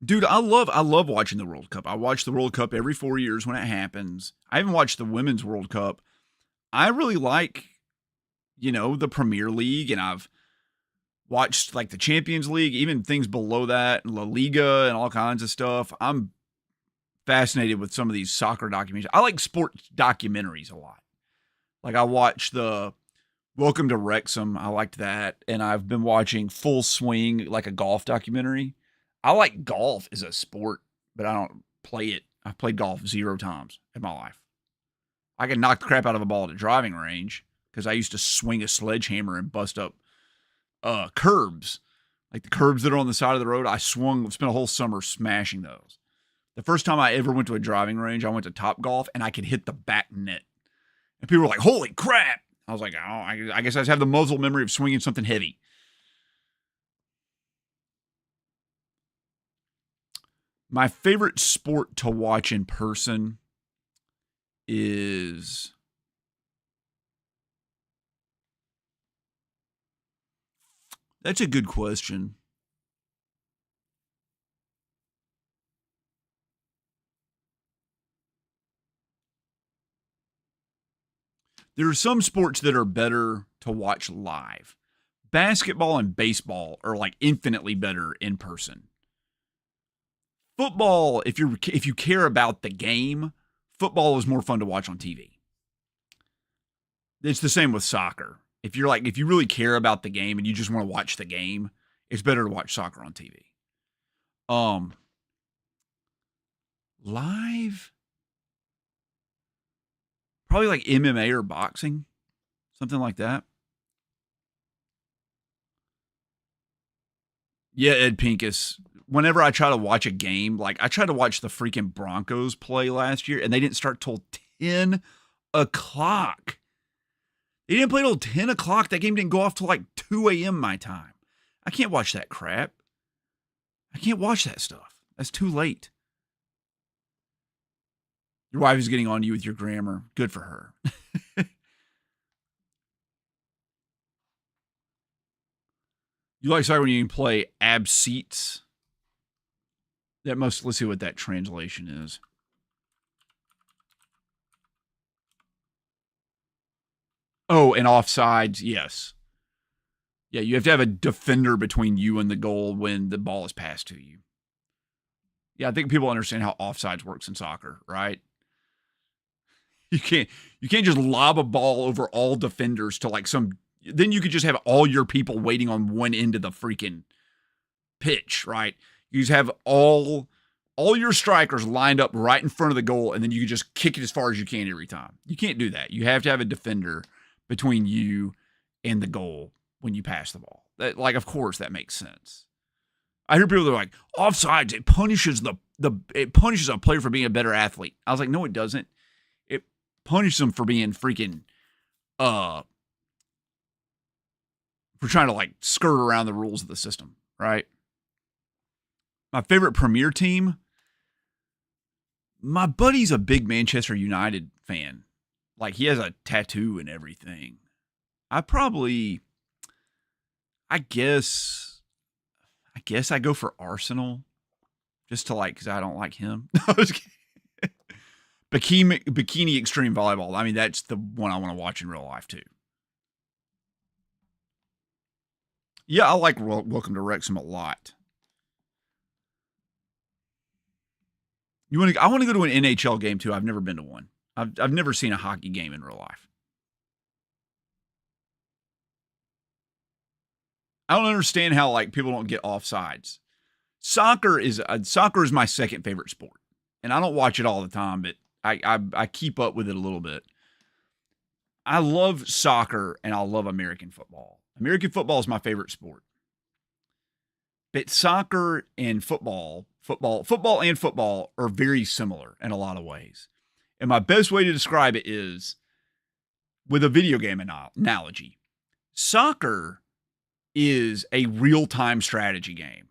Dude, I love watching the World Cup. I watch the World Cup every 4 years when it happens. I even watched the Women's World Cup. I really like, the Premier League, and I've watched like the Champions League, even things below that, La Liga and all kinds of stuff. I'm fascinated with some of these soccer documentaries. I like sports documentaries a lot. Like I watched the Welcome to Wrexham. I liked that. And I've been watching Full Swing, like a golf documentary. I like golf as a sport, but I don't play it. I've played golf 0 times in my life. I can knock the crap out of a ball at a driving range because I used to swing a sledgehammer and bust up curbs. Like the curbs that are on the side of the road, spent a whole summer smashing those. The first time I ever went to a driving range, I went to Top Golf and I could hit the back net. And people were like, holy crap. I was like, oh, I guess I just have the muscle memory of swinging something heavy. My favorite sport to watch in person is that's a good question. There are some sports that are better to watch live. Basketball and baseball are like infinitely better in person. Football, if you care about the game, football is more fun to watch on TV. It's the same with soccer. If you really care about the game and you just want to watch the game, it's better to watch soccer on TV. Live, probably like MMA or boxing, something like that. Yeah, Ed Pincus. Whenever I try to watch a game, like I tried to watch the freaking Broncos play last year, and they didn't start till 10 o'clock. They didn't play till 10 o'clock. That game didn't go off till like 2 a.m. my time. I can't watch that crap. I can't watch that stuff. That's too late. Your wife is getting on you with your grammar. Good for her. You like soccer when you can play abseits? Let's see what that translation is. Oh, and offsides, yes. Yeah, you have to have a defender between you and the goal when the ball is passed to you. Yeah, I think people understand how offsides works in soccer, right? You can't just lob a ball over all defenders to like some. Then you could just have all your people waiting on one end of the freaking pitch, right? You just have all your strikers lined up right in front of the goal, and then you can just kick it as far as you can every time. You can't do that. You have to have a defender between you and the goal when you pass the ball. Of course, that makes sense. I hear people that are like, offsides, it punishes it punishes a player for being a better athlete. I was like, no, it doesn't. It punishes them for being freaking for trying to like skirt around the rules of the system, right? My favorite Premier team, my buddy's a big Manchester United fan. Like he has a tattoo and everything. I guess I go for Arsenal just to because I don't like him. Bikini Extreme Volleyball. I mean, that's the one I want to watch in real life too. Yeah, I like Welcome to Wrexham a lot. I want to go to an NHL game too. I've never been to one. I've never seen a hockey game in real life. I don't understand how people don't get offsides. Soccer is my second favorite sport, and I don't watch it all the time, but I keep up with it a little bit. I love soccer and I love American football. American football is my favorite sport. But soccer and football and football are very similar in a lot of ways. And my best way to describe it is with a video game analogy. Soccer is a real-time strategy game.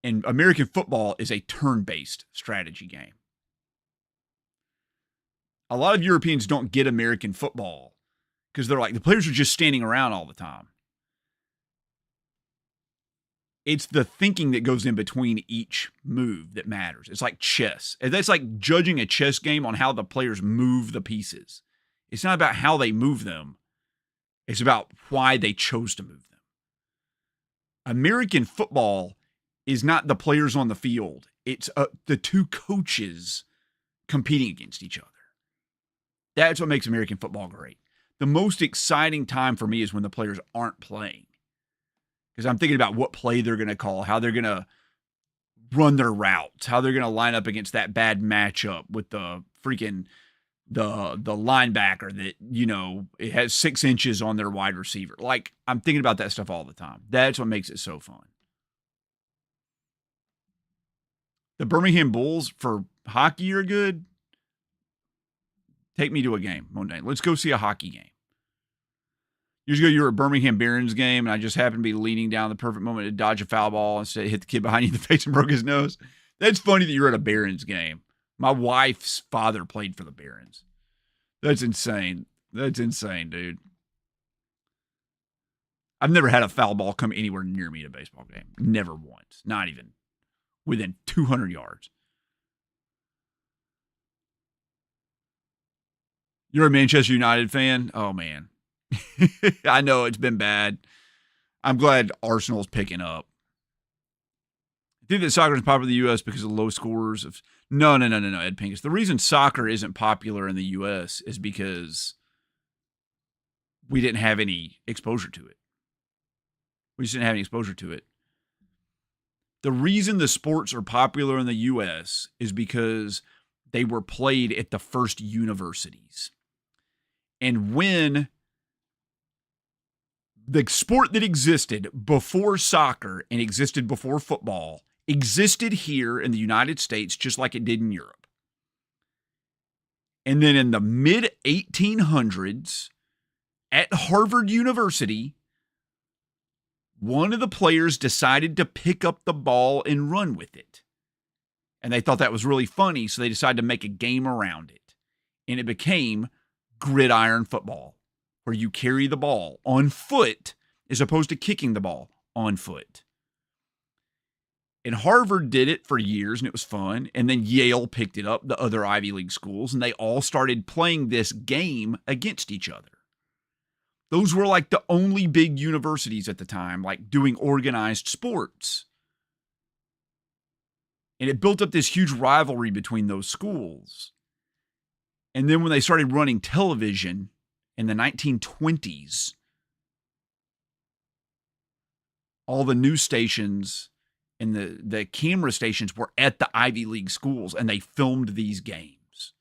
And American football is a turn-based strategy game. A lot of Europeans don't get American football because they're like, the players are just standing around all the time. It's the thinking that goes in between each move that matters. It's like chess. That's like judging a chess game on how the players move the pieces. It's not about how they move them. It's about why they chose to move them. American football is not the players on the field. It's the two coaches competing against each other. That's what makes American football great. The most exciting time for me is when the players aren't playing. Because I'm thinking about what play they're going to call, how they're going to run their routes, how they're going to line up against that bad matchup with the freaking the linebacker that, you know, it has 6 inches on their wide receiver. Like, I'm thinking about that stuff all the time. That's what makes it so fun. The Birmingham Bulls for hockey are good. Take me to a game one day. Let's go see a hockey game. Years ago, you were at Birmingham Barons game, and I just happened to be leaning down the perfect moment to dodge a foul ball instead of hit the kid behind you in the face and broke his nose. That's funny that you're at a Barons game. My wife's father played for the Barons. That's insane. That's insane, dude. I've never had a foul ball come anywhere near me at a baseball game. Never once. Not even within 200 yards. You're a Manchester United fan? Oh, man. I know it's been bad. I'm glad Arsenal's picking up. I think that soccer is popular in the U.S. because of low scores of... No, Ed Pincus. The reason soccer isn't popular in the U.S. is because we didn't have any exposure to it. We just didn't have any exposure to it. The reason the sports are popular in the U.S. is because they were played at the first universities. And when the sport that existed before soccer and existed before football existed here in the United States just like it did in Europe. And then in the mid-1800s at Harvard University, one of the players decided to pick up the ball and run with it. And they thought that was really funny, so they decided to make a game around it. And it became gridiron football, where you carry the ball on foot as opposed to kicking the ball on foot. And Harvard did it for years, and it was fun. And then Yale picked it up, the other Ivy League schools, and they all started playing this game against each other. Those were like the only big universities at the time, like doing organized sports. And it built up this huge rivalry between those schools. And then when they started running television in the 1920s, all the news stations and the camera stations were at the Ivy League schools, and they filmed these games.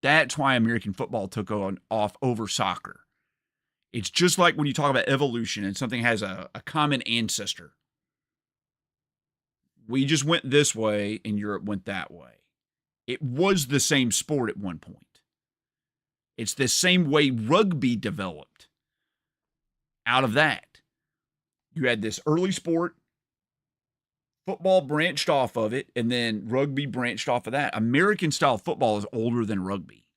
That's why American football took off over soccer. It's just like when you talk about evolution and something has a common ancestor. We just went this way and Europe went that way. It was the same sport at one point. It's the same way rugby developed out of that. You had this early sport, football branched off of it, and then rugby branched off of that. American style football is older than rugby.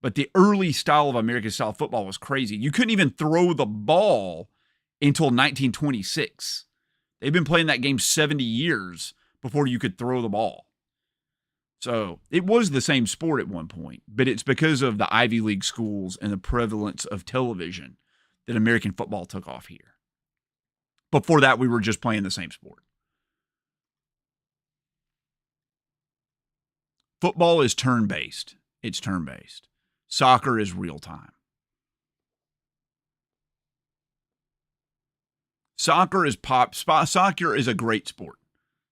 But the early style of American style football was crazy. You couldn't even throw the ball until 1926. They've been playing that game 70 years before you could throw the ball. So it was the same sport at one point, but it's because of the Ivy League schools and the prevalence of television that American football took off here. Before that, we were just playing the same sport. Football is turn-based. It's turn-based. Soccer is real-time. Soccer is Soccer is a great sport.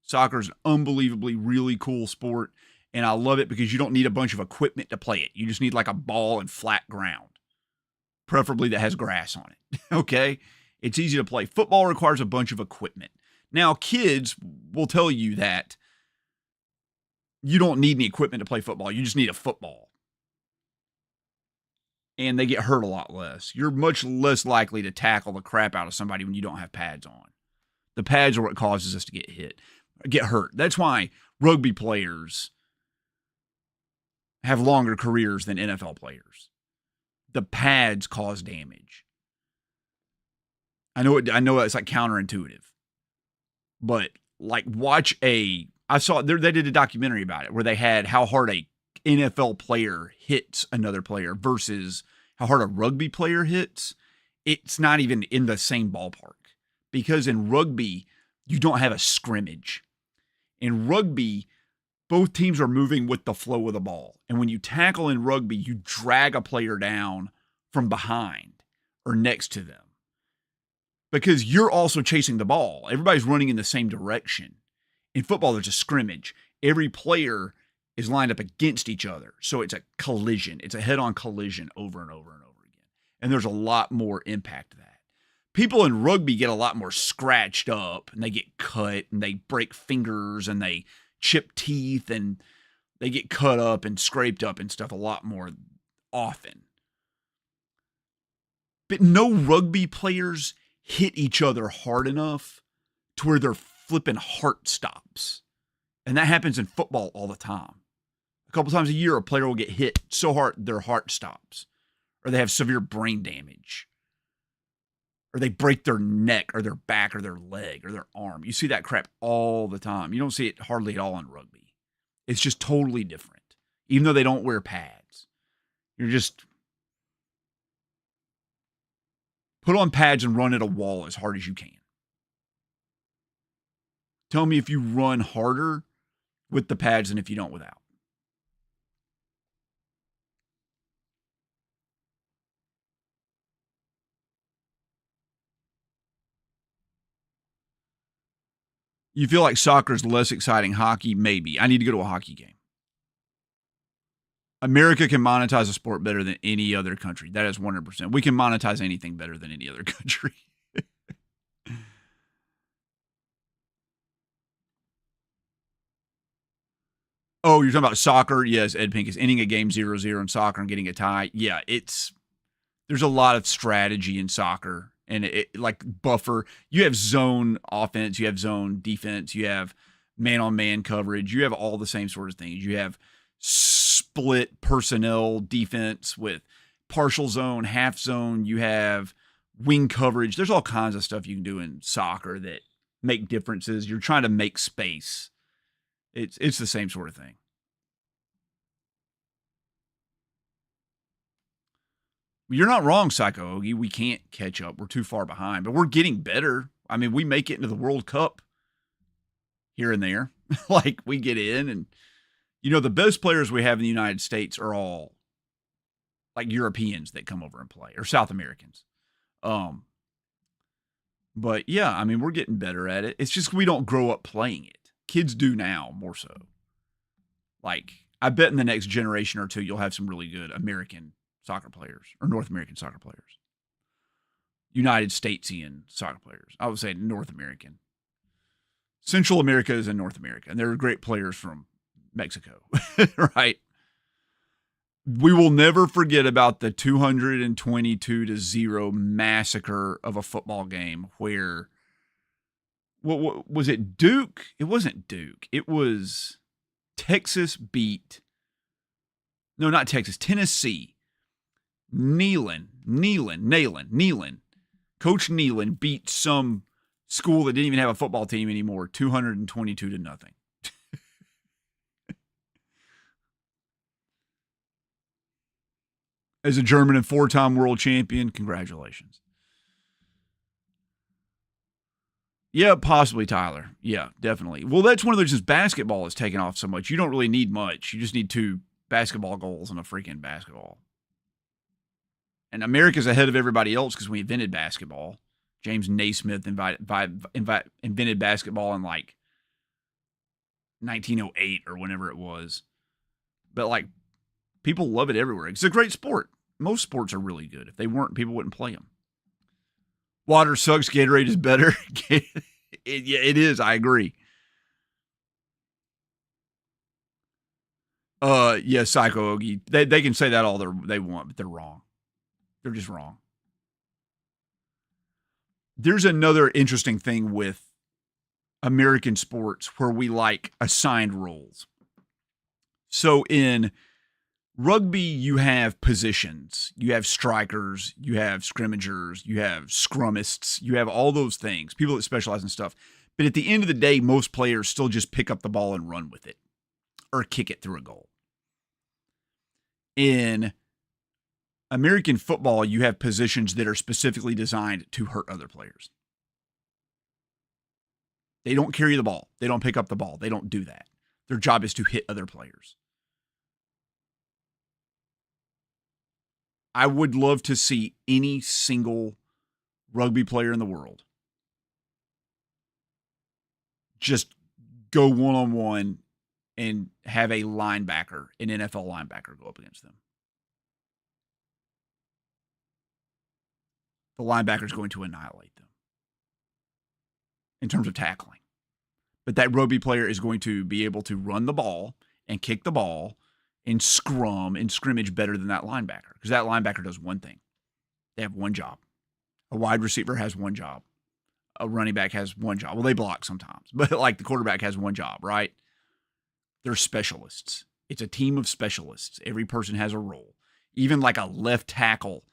Soccer is an unbelievably really cool sport, and I love it because you don't need a bunch of equipment to play it. You just need like a ball and flat ground, preferably that has grass on it. Okay? It's easy to play. Football requires a bunch of equipment. Now, kids will tell you that you don't need any equipment to play football. You just need a football. And they get hurt a lot less. You're much less likely to tackle the crap out of somebody when you don't have pads on. The pads are what causes us to get hurt. That's why rugby players have longer careers than NFL players. The pads cause damage. I know it's like counterintuitive. But like I saw they did a documentary about it where they had how hard a NFL player hits another player versus how hard a rugby player hits. It's not even in the same ballpark because in rugby, you don't have a scrimmage. In rugby, both teams are moving with the flow of the ball. And when you tackle in rugby, you drag a player down from behind or next to them because you're also chasing the ball. Everybody's running in the same direction. In football, there's a scrimmage. Every player is lined up against each other. So it's a collision. It's a head-on collision over and over and over again. And there's a lot more impact to that. People in rugby get a lot more scratched up and they get cut and they break fingers and they chip teeth and they get cut up and scraped up and stuff a lot more often. But no rugby players hit each other hard enough to where their flipping heart stops. And that happens in football all the time. A couple times a year, a player will get hit so hard their heart stops, or they have severe brain damage, or they break their neck or their back or their leg or their arm. You see that crap all the time. You don't see it hardly at all in rugby. It's just totally different, even though they don't wear pads. You're just put on pads and run at a wall as hard as you can. Tell me if you run harder with the pads than if you don't without. You feel like soccer is less exciting hockey? Maybe. I need to go to a hockey game. America can monetize a sport better than any other country. That is 100%. We can monetize anything better than any other country. Oh, you're talking about soccer? Yes, Ed Pink is ending a game 0-0 in soccer and getting a tie. Yeah, there's a lot of strategy in soccer. And like buffer, you have zone offense, you have zone defense, you have man-on-man coverage, you have all the same sort of things. You have split personnel defense with partial zone, half zone. You have wing coverage. There's all kinds of stuff you can do in soccer that make differences. You're trying to make space. It's the same sort of thing. You're not wrong, Psycho Ogie. We can't catch up. We're too far behind, but we're getting better. I mean, we make it into the World Cup here and there. Like, we get in and, the best players we have in the United States are all like Europeans that come over and play, or South Americans. But yeah, I mean, we're getting better at it. It's just we don't grow up playing it. Kids do now, more so. Like, I bet in the next generation or two, you'll have some really good American soccer players, or North American soccer players. United Statesian soccer players. I would say North American. Central America is in North America, and there are great players from Mexico, right? We will never forget about the 222-0 massacre of a football game where, what was it, Duke? It wasn't Duke. It was Texas beat, no, not Texas, Tennessee. Neyland. Coach Neyland beat some school that didn't even have a football team anymore, 222-0. As a German and four-time world champion, congratulations. Yeah, possibly, Tyler. Yeah, definitely. Well, that's one of the reasons basketball is taking off so much. You don't really need much. You just need 2 basketball goals and a freaking basketball. And America's ahead of everybody else because we invented basketball. James Naismith invented basketball in like 1908 or whenever it was. But like, people love it everywhere. It's a great sport. Most sports are really good. If they weren't, people wouldn't play them. Water sucks. Gatorade is better. Yeah, it is. I agree. Yeah, Psycho Ogie. They can say that all they want, but they're wrong. They're just wrong. There's another interesting thing with American sports where we like assigned roles. So in rugby, you have positions. You have strikers, you have scrimmagers, you have scrummists, you have all those things, people that specialize in stuff. But at the end of the day, most players still just pick up the ball and run with it or kick it through a goal. In American football, you have positions that are specifically designed to hurt other players. They don't carry the ball. They don't pick up the ball. They don't do that. Their job is to hit other players. I would love to see any single rugby player in the world just go one-on-one and have a linebacker, an NFL linebacker, go up against them. The linebacker is going to annihilate them in terms of tackling. But that rugby player is going to be able to run the ball and kick the ball and scrum and scrimmage better than that linebacker, because that linebacker does one thing. They have one job. A wide receiver has one job. A running back has one job. Well, they block sometimes, but like the quarterback has one job, right? They're specialists. It's a team of specialists. Every person has a role. Even like a left tackle,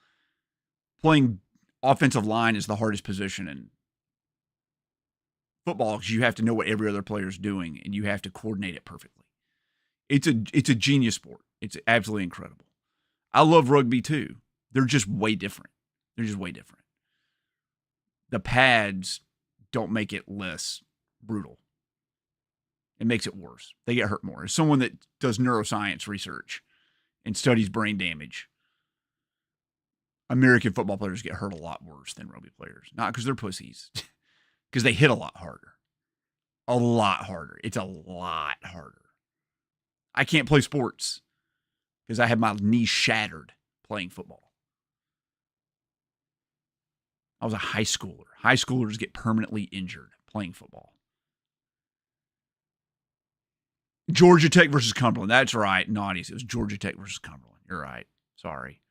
playing offensive line is the hardest position in football because you have to know what every other player is doing and you have to coordinate it perfectly. It's a genius sport. It's absolutely incredible. I love rugby too. They're just way different. The pads don't make it less brutal. It makes it worse. They get hurt more. As someone that does neuroscience research and studies brain damage, American football players get hurt a lot worse than rugby players. Not because they're pussies, because they hit a lot harder. A lot harder. It's a lot harder. I can't play sports because I had my knee shattered playing football. I was a high schooler. High schoolers get permanently injured playing football. Georgia Tech versus Cumberland. That's right. Naughties. It was Georgia Tech versus Cumberland. You're right. Sorry.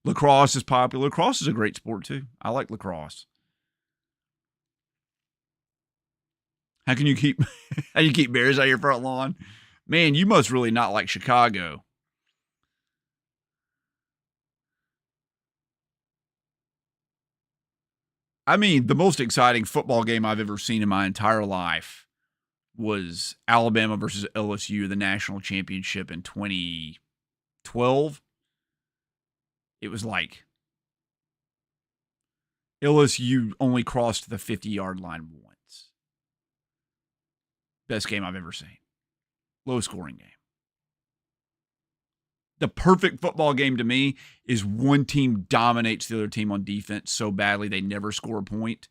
Lacrosse is popular. Lacrosse is a great sport too. I like lacrosse. How can you keep bears out of your front lawn? Man, you must really not like Chicago. I mean, the most exciting football game I've ever seen in my entire life was Alabama versus LSU, the national championship in 2012. It was like LSU only crossed the 50-yard line once. Best game I've ever seen. Low scoring game. The perfect football game to me is one team dominates the other team on defense so badly they never score a point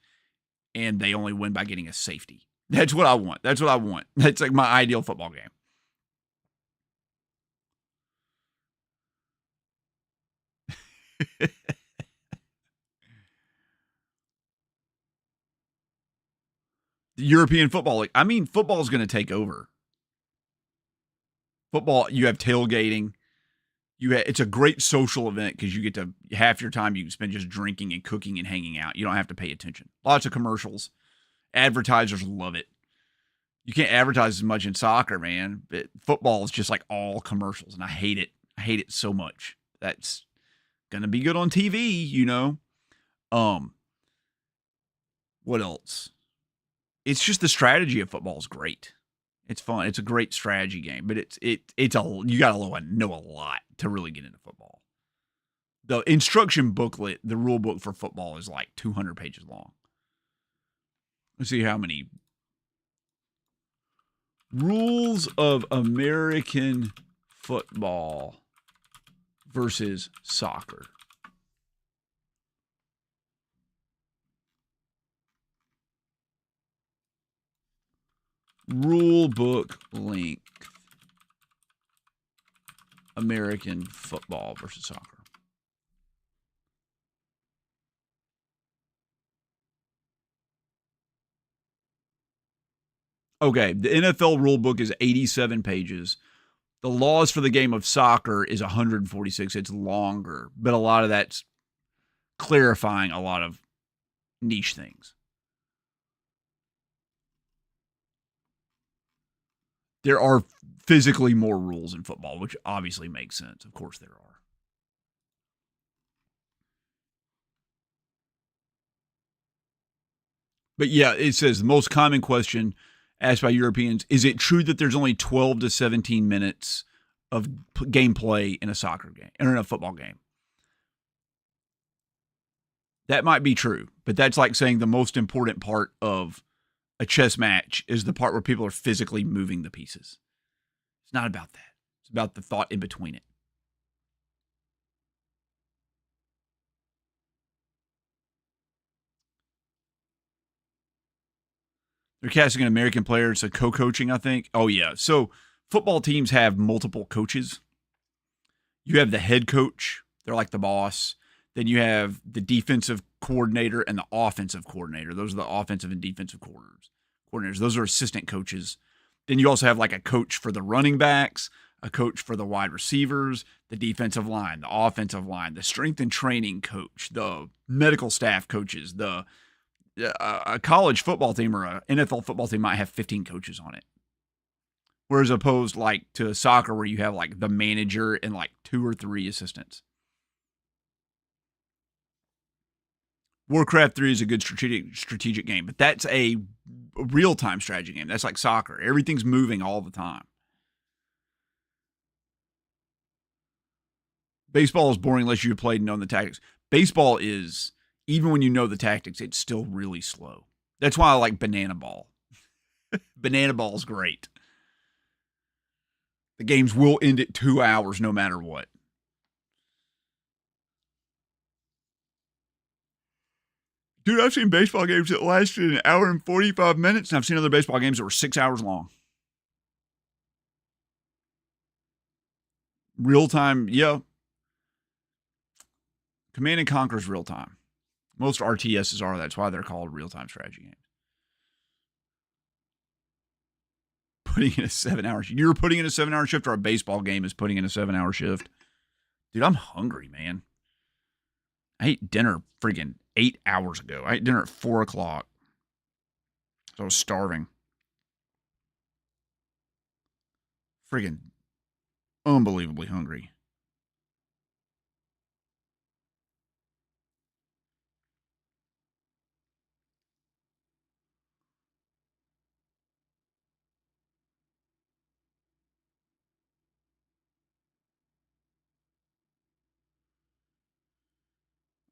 and they only win by getting a safety. That's what I want. That's like my ideal football game. The European Football League. I mean, football is going to take over. Football, you have tailgating. It's a great social event because you get to, half your time you can spend just drinking and cooking and hanging out. You don't have to pay attention. Lots of commercials. Advertisers love it. You can't advertise as much in soccer, man. But football is just like all commercials, and I hate it. I hate it so much. That's gonna be good on TV, you know. What else? It's just the strategy of football is great. It's fun. It's a great strategy game, but you gotta know a lot to really get into football. The instruction booklet, the rule book for football is like 200 pages long. Let's see how many rules of American football versus soccer. Rule book length. American football versus soccer. Okay, the NFL rule book is 87 pages. The laws for the game of soccer is 146. It's longer, but a lot of that's clarifying a lot of niche things. There are physically more rules in football, which obviously makes sense. Of course there are. But yeah, it says the most common question asked by Europeans, is it true that there's only 12 to 17 minutes of gameplay in a soccer game, or in a football game? That might be true, but that's like saying the most important part of a chess match is the part where people are physically moving the pieces. It's not about that. It's about the thought in between it. They're casting an American player. It's a co-coaching, I think. Oh, yeah. So football teams have multiple coaches. You have the head coach. They're like the boss. Then you have the defensive coordinator and the offensive coordinator. Those are the offensive and defensive coordinators. Those are assistant coaches. Then you also have like a coach for the running backs, a coach for the wide receivers, the defensive line, the offensive line, the strength and training coach, the medical staff coaches, a college football team or an NFL football team might have 15 coaches on it. Whereas opposed like to soccer where you have like the manager and like 2 or 3 assistants. Warcraft 3 is a good strategic game, but that's a real-time strategy game. That's like soccer. Everything's moving all the time. Baseball is boring unless you've played and known the tactics. Baseball is, even when you know the tactics, it's still really slow. That's why I like Banana Ball. Banana Ball is great. The games will end at 2 hours no matter what. Dude, I've seen baseball games that lasted an hour and 45 minutes, and I've seen other baseball games that were 6 hours long. Real time, yeah. Command and Conquer is real time. Most RTSs are. That's why they're called real-time strategy games. Putting in a 7-hour shift. You're putting in a 7-hour shift, or a baseball game is putting in a 7-hour shift? Dude, I'm hungry, man. I ate dinner freaking 8 hours ago. I ate dinner at 4 o'clock. So I was starving. Friggin' unbelievably hungry.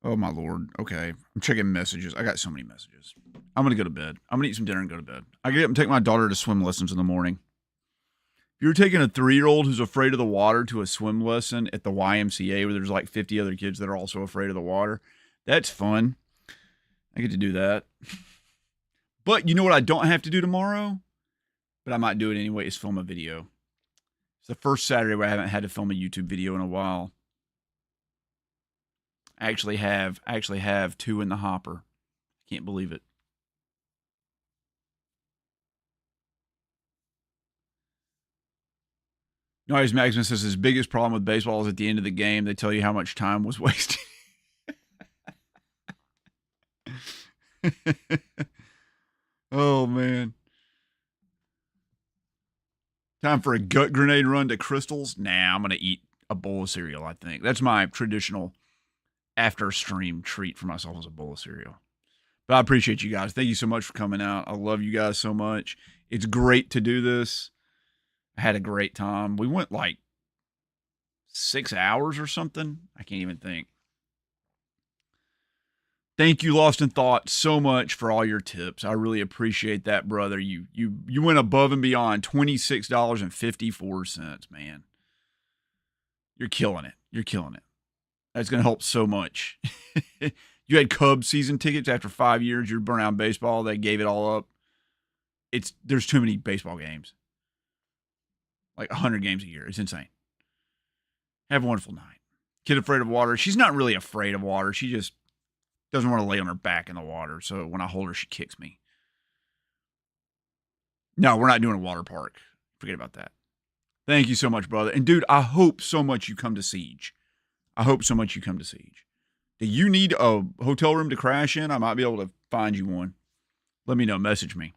Oh, my Lord. Okay. I'm checking messages. I got so many messages. I'm going to go to bed. I'm going to eat some dinner and go to bed. I get up and take my daughter to swim lessons in the morning. If you're taking a 3-year-old who's afraid of the water to a swim lesson at the YMCA where there's like 50 other kids that are also afraid of the water, that's fun. I get to do that. But you know what I don't have to do tomorrow? But I might do it anyway, is film a video. It's the first Saturday where I haven't had to film a YouTube video in a while. I actually have 2 in the hopper. Can't believe it. Noise Maximus says his biggest problem with baseball is at the end of the game, they tell you how much time was wasted. Oh, man. Time for a gut grenade run to Crystals? Nah, I'm going to eat a bowl of cereal, I think. That's my traditional after stream treat for myself, is a bowl of cereal. But I appreciate you guys. Thank you so much for coming out. I love you guys so much. It's great to do this. I had a great time. We went like 6 hours or something. I can't even think. Thank you, Lost in Thought, so much for all your tips. I really appreciate that, brother. You went above and beyond. $26.54, man. You're killing it. You're killing it. That's going to help so much. You had Cubs season tickets after 5 years. You're burnt out in baseball. They gave it all up. There's too many baseball games. Like 100 games a year. It's insane. Have a wonderful night. Kid afraid of water. She's not really afraid of water. She just doesn't want to lay on her back in the water. So when I hold her, she kicks me. No, we're not doing a water park. Forget about that. Thank you so much, brother. And dude, I hope so much you come to Siege. I hope so much you come to Siege. Do you need a hotel room to crash in? I might be able to find you one. Let me know. Message me.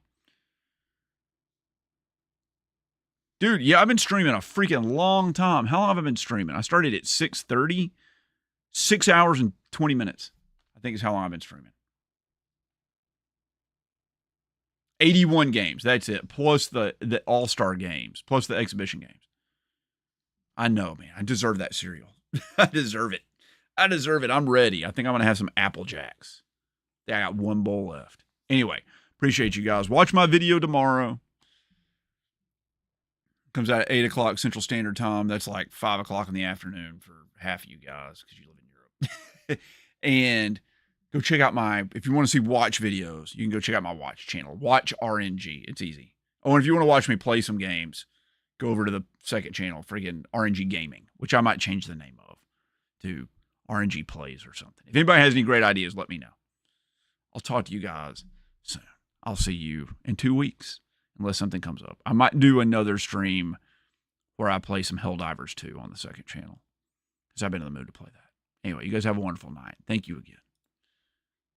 Dude, yeah, I've been streaming a freaking long time. How long have I been streaming? I started at 6:30. 6 hours and 20 minutes. I think is how long I've been streaming. 81 games. That's it. Plus the all-star games. Plus the exhibition games. I know, man. I deserve that cereal. I deserve it. I deserve it. I'm ready. I think I'm going to have some Apple Jacks. I got one bowl left. Anyway, appreciate you guys. Watch my video tomorrow. Comes out at 8 o'clock Central Standard Time. That's like 5 o'clock in the afternoon for half of you guys because you live in Europe. And go check out if you want to see watch videos, you can go check out my watch channel. Watch RNG. It's easy. Oh, and if you want to watch me play some games, go over to the second channel, friggin' RNG Gaming, which I might change the name of to RNG Plays or something. If anybody has any great ideas, let me know. I'll talk to you guys soon. I'll see you in 2 weeks, unless something comes up. I might do another stream where I play some Helldivers 2 on the second channel, because I've been in the mood to play that. Anyway, you guys have a wonderful night. Thank you again.